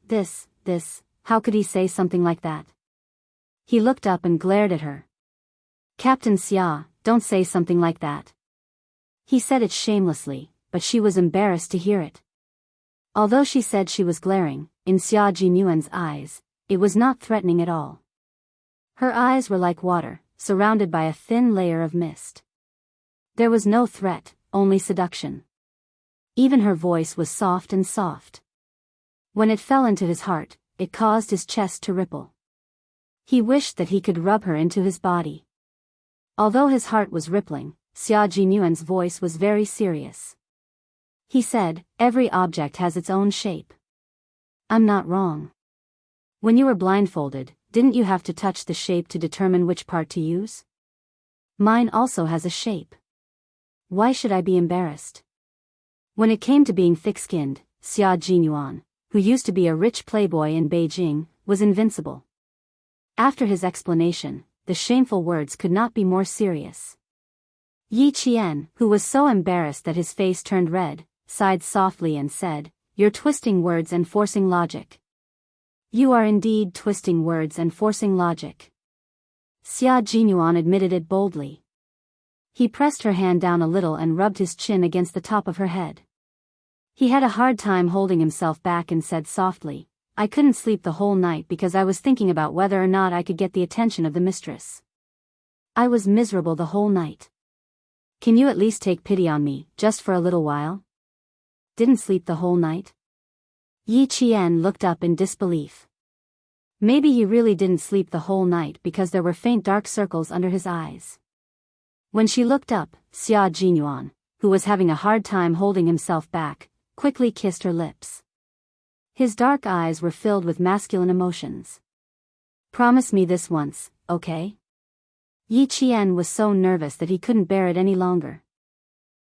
how could he say something like that? He looked up and glared at her. Captain Xia, don't say something like that. He said it shamelessly, but she was embarrassed to hear it. Although she said she was glaring, in Xia Jinyuan's eyes, it was not threatening at all. Her eyes were like water, surrounded by a thin layer of mist. There was no threat, only seduction. Even her voice was soft and soft. When it fell into his heart, it caused his chest to ripple. He wished that he could rub her into his body. Although his heart was rippling, Xia Jinyuan's voice was very serious. He said, every object has its own shape. I'm not wrong. When you were blindfolded, didn't you have to touch the shape to determine which part to use? Mine also has a shape. Why should I be embarrassed? When it came to being thick-skinned, Xia Jinyuan, who used to be a rich playboy in Beijing, was invincible. After his explanation, the shameful words could not be more serious. Yi Qian, who was so embarrassed that his face turned red, sighed softly and said, You're twisting words and forcing logic. You are indeed twisting words and forcing logic. Xia Jinyuan admitted it boldly. He pressed her hand down a little and rubbed his chin against the top of her head. He had a hard time holding himself back and said softly, I couldn't sleep the whole night because I was thinking about whether or not I could get the attention of the mistress. I was miserable the whole night. Can you at least take pity on me, just for a little while? Didn't sleep the whole night? Yi Qian looked up in disbelief. Maybe he really didn't sleep the whole night because there were faint dark circles under his eyes. When she looked up, Xia Jinyuan, who was having a hard time holding himself back, quickly kissed her lips. His dark eyes were filled with masculine emotions. Promise me this once, okay? Yi Qian was so nervous that he couldn't bear it any longer.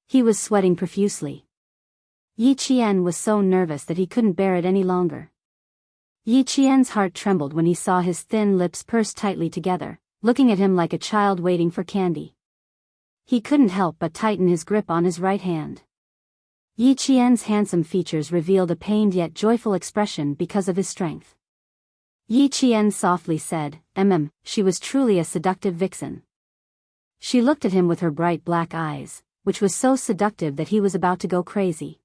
He was sweating profusely. Yi Qian was so nervous that he couldn't bear it any longer. Yi Qian's heart trembled when he saw his thin lips pursed tightly together, looking at him like a child waiting for candy. He couldn't help but tighten his grip on his right hand. Yi Qian's handsome features revealed a pained yet joyful expression because of his strength. Yi Qian softly said, she was truly a seductive vixen. She looked at him with her bright black eyes, which was so seductive that he was about to go crazy.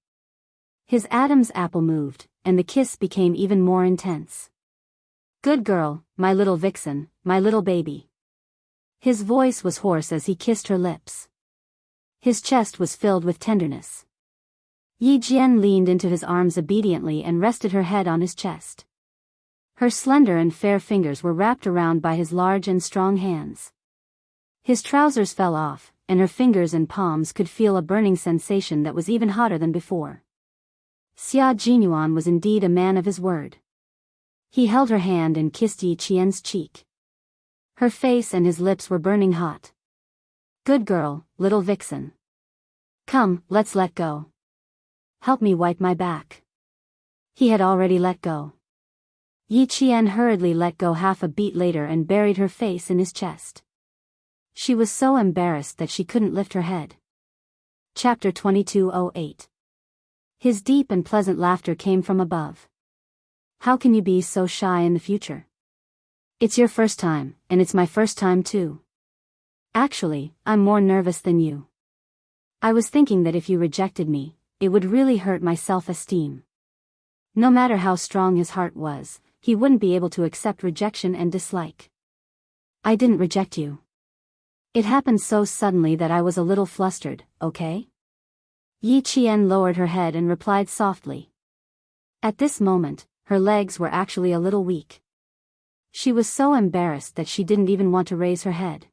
His Adam's apple moved, and the kiss became even more intense. Good girl, my little vixen, my little baby. His voice was hoarse as he kissed her lips. His chest was filled with tenderness. Yi Jian leaned into his arms obediently and rested her head on his chest. Her slender and fair fingers were wrapped around by his large and strong hands. His trousers fell off, and her fingers and palms could feel a burning sensation that was even hotter than before. Xia Jinyuan was indeed a man of his word. He held her hand and kissed Yi Qian's cheek. Her face and his lips were burning hot. Good girl, little vixen. Come, let's let go. Help me wipe my back. He had already let go. Yi Qian hurriedly let go half a beat later and buried her face in his chest. She was so embarrassed that she couldn't lift her head. Chapter 2208. His deep and pleasant laughter came from above. How can you be so shy in the future? It's your first time, and it's my first time too. Actually, I'm more nervous than you. I was thinking that if you rejected me, it would really hurt my self-esteem. No matter how strong his heart was, he wouldn't be able to accept rejection and dislike. I didn't reject you. It happened so suddenly that I was a little flustered, okay? Yi Qian lowered her head and replied softly. At this moment, her legs were actually a little weak. She was so embarrassed that she didn't even want to raise her head.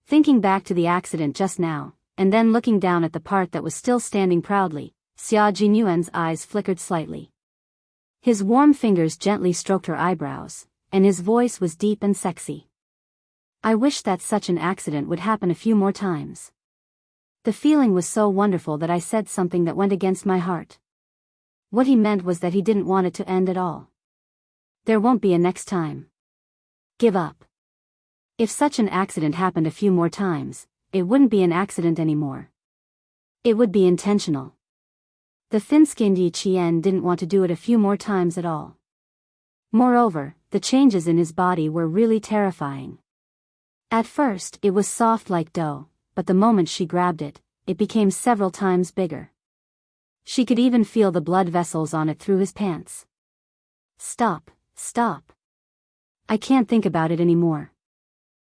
Thinking back to the accident just now, and then looking down at the part that was still standing proudly, Xia Jinyuan's eyes flickered slightly. His warm fingers gently stroked her eyebrows, and his voice was deep and sexy. I wish that such an accident would happen a few more times. The feeling was so wonderful that I said something that went against my heart. What he meant was that he didn't want it to end at all. There won't be a next time. Give up. If such an accident happened a few more times, it wouldn't be an accident anymore. It would be intentional. The thin-skinned Yi Qian didn't want to do it a few more times at all. Moreover, the changes in his body were really terrifying. At first, it was soft like dough, but the moment she grabbed it, it became several times bigger. She could even feel the blood vessels on it through his pants. Stop, stop. I can't think about it anymore.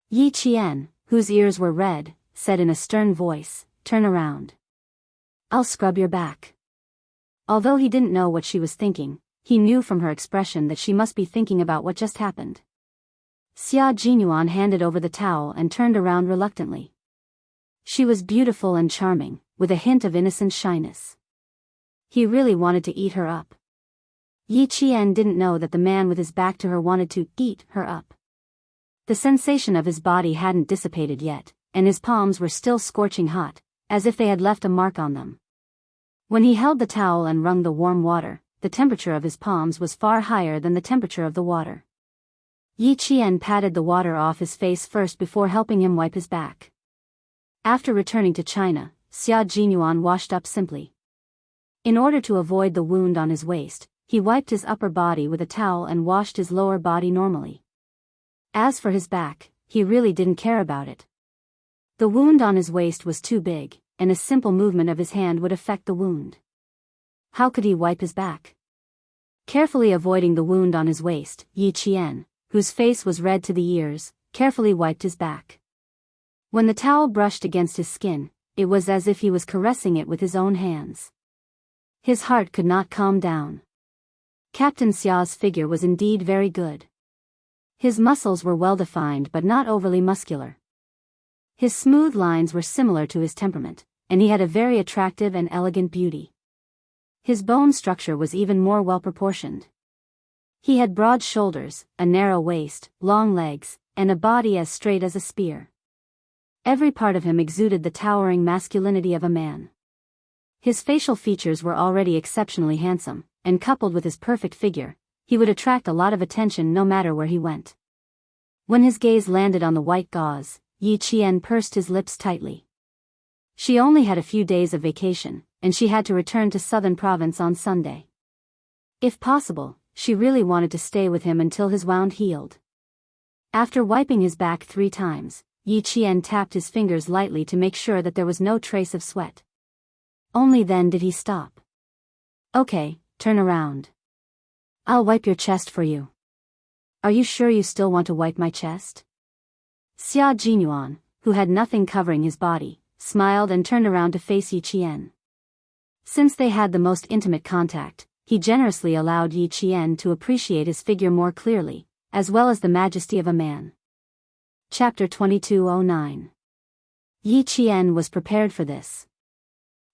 Yi Qian, whose ears were red, said in a stern voice, turn around. I'll scrub your back. Although he didn't know what she was thinking, he knew from her expression that she must be thinking about what just happened. Xia Jinyuan handed over the towel and turned around reluctantly. She was beautiful and charming, with a hint of innocent shyness. He really wanted to eat her up. Yi Qian didn't know that the man with his back to her wanted to eat her up. The sensation of his body hadn't dissipated yet, and his palms were still scorching hot, as if they had left a mark on them. When he held the towel and wrung the warm water, the temperature of his palms was far higher than the temperature of the water. Yi Qian patted the water off his face first before helping him wipe his back. After returning to China, Xia Jinyuan washed up simply. In order to avoid the wound on his waist, he wiped his upper body with a towel and washed his lower body normally. As for his back, he really didn't care about it. The wound on his waist was too big, and a simple movement of his hand would affect the wound. How could he wipe his back? Carefully avoiding the wound on his waist, Yi Qian, whose face was red to the ears, carefully wiped his back. When the towel brushed against his skin, it was as if he was caressing it with his own hands. His heart could not calm down. Captain Xia's figure was indeed very good. His muscles were well-defined but not overly muscular. His smooth lines were similar to his temperament, and he had a very attractive and elegant beauty. His bone structure was even more well-proportioned. He had broad shoulders, a narrow waist, long legs, and a body as straight as a spear. Every part of him exuded the towering masculinity of a man. His facial features were already exceptionally handsome, and coupled with his perfect figure, he would attract a lot of attention no matter where he went. When his gaze landed on the white gauze, Yi Qian pursed his lips tightly. She only had a few days of vacation, and she had to return to Southern Province on Sunday. If possible, she really wanted to stay with him until his wound healed. After wiping his back 3 times, Yi Qian tapped his fingers lightly to make sure that there was no trace of sweat. Only then did he stop. Okay, turn around. I'll wipe your chest for you. Are you sure you still want to wipe my chest? Xia Jinyuan, who had nothing covering his body, smiled and turned around to face Yi Qian. Since they had the most intimate contact, he generously allowed Yi Qian to appreciate his figure more clearly, as well as the majesty of a man. Chapter 2209. Yi Qian was prepared for this.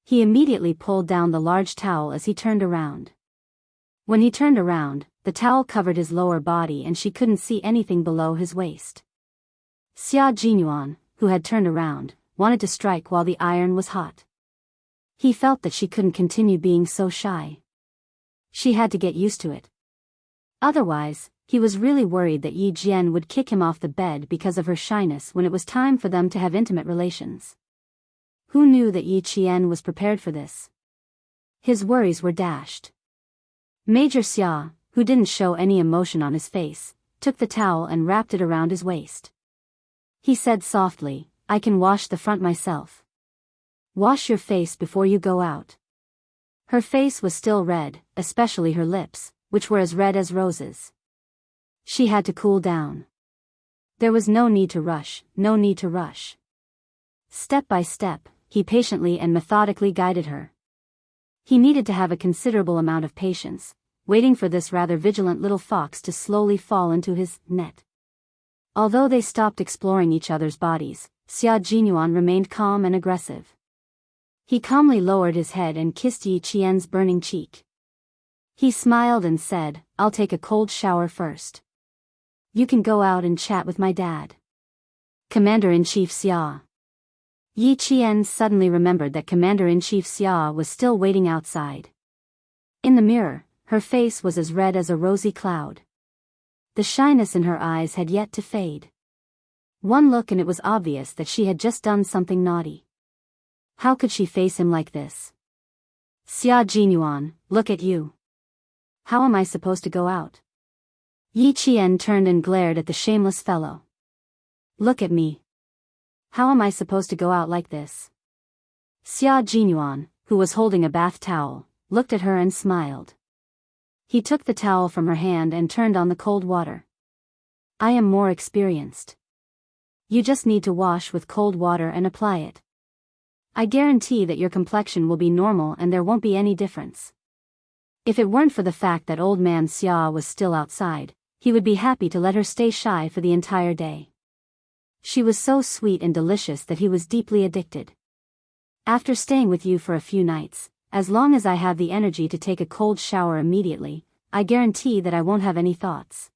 He immediately pulled down the large towel as he turned around. When he turned around, the towel covered his lower body and she couldn't see anything below his waist. Xia Jinyuan, who had turned around, wanted to strike while the iron was hot. He felt that she couldn't continue being so shy. She had to get used to it. Otherwise, he was really worried that Yi Jian would kick him off the bed because of her shyness when it was time for them to have intimate relations. Who knew that Yi Qian was prepared for this? His worries were dashed. Major Xia, who didn't show any emotion on his face, took the towel and wrapped it around his waist. He said softly, "I can wash the front myself. Wash your face before you go out." Her face was still red, especially her lips, which were as red as roses. She had to cool down. There was no need to rush, no need to rush. Step by step, he patiently and methodically guided her. He needed to have a considerable amount of patience, waiting for this rather vigilant little fox to slowly fall into his net. Although they stopped exploring each other's bodies, Xia Jinyuan remained calm and aggressive. He calmly lowered his head and kissed Yi Qian's burning cheek. He smiled and said, "I'll take a cold shower first. You can go out and chat with my dad." Commander-in-Chief Xia. Yi Qian suddenly remembered that Commander-in-Chief Xia was still waiting outside. In the mirror, her face was as red as a rosy cloud. The shyness in her eyes had yet to fade. One look and it was obvious that she had just done something naughty. How could she face him like this? "Xia Jinyuan, look at you. How am I supposed to go out?" Yi Qian turned and glared at the shameless fellow. "Look at me. How am I supposed to go out like this?" Xia Jinyuan, who was holding a bath towel, looked at her and smiled. He took the towel from her hand and turned on the cold water. "I am more experienced. You just need to wash with cold water and apply it. I guarantee that your complexion will be normal and there won't be any difference." If it weren't for the fact that old man Xia was still outside, he would be happy to let her stay shy for the entire day. She was so sweet and delicious that he was deeply addicted. "After staying with you for a few nights, as long as I have the energy to take a cold shower immediately, I guarantee that I won't have any thoughts.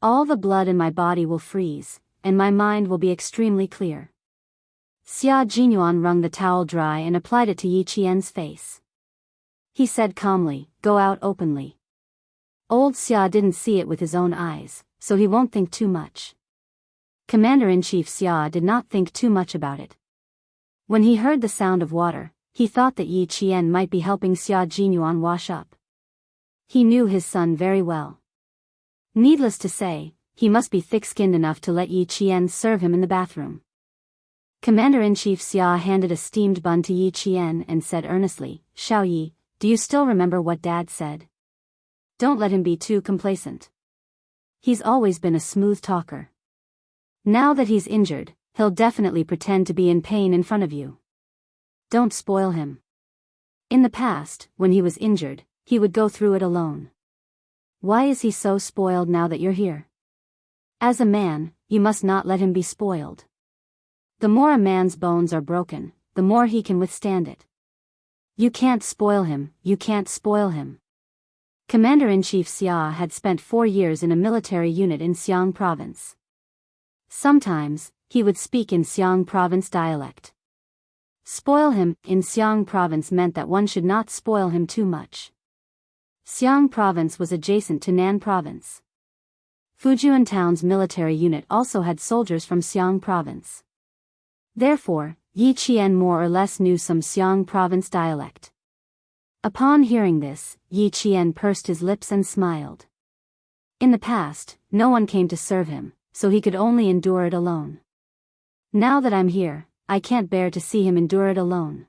All the blood in my body will freeze, and my mind will be extremely clear." Xia Jinyuan wrung the towel dry and applied it to Yi Qian's face. He said calmly, "Go out openly." Old Xia didn't see it with his own eyes, so he won't think too much. Commander-in-Chief Xia did not think too much about it. When he heard the sound of water, he thought that Yi Qian might be helping Xia Jinyuan wash up. He knew his son very well. Needless to say, he must be thick-skinned enough to let Yi Qian serve him in the bathroom. Commander-in-Chief Xia handed a steamed bun to Yi Qian and said earnestly, "Xiao Yi, do you still remember what Dad said? Don't let him be too complacent. He's always been a smooth talker. Now that he's injured, he'll definitely pretend to be in pain in front of you. Don't spoil him. In the past, when he was injured, he would go through it alone. Why is he so spoiled now that you're here? As a man, you must not let him be spoiled. The more a man's bones are broken, the more he can withstand it. You can't spoil him, you can't spoil him." Commander-in-Chief Xia had spent 4 years in a military unit in Xiang province. Sometimes, he would speak in Xiang province dialect. Spoil him in Xiang province meant that one should not spoil him too much. Xiang province was adjacent to Nan province. Fujian town's military unit also had soldiers from Xiang province. Therefore, Yi Qian more or less knew some Xiang province dialect. Upon hearing this, Yi Qian pursed his lips and smiled. In the past, no one came to serve him, so he could only endure it alone. Now that I'm here, I can't bear to see him endure it alone.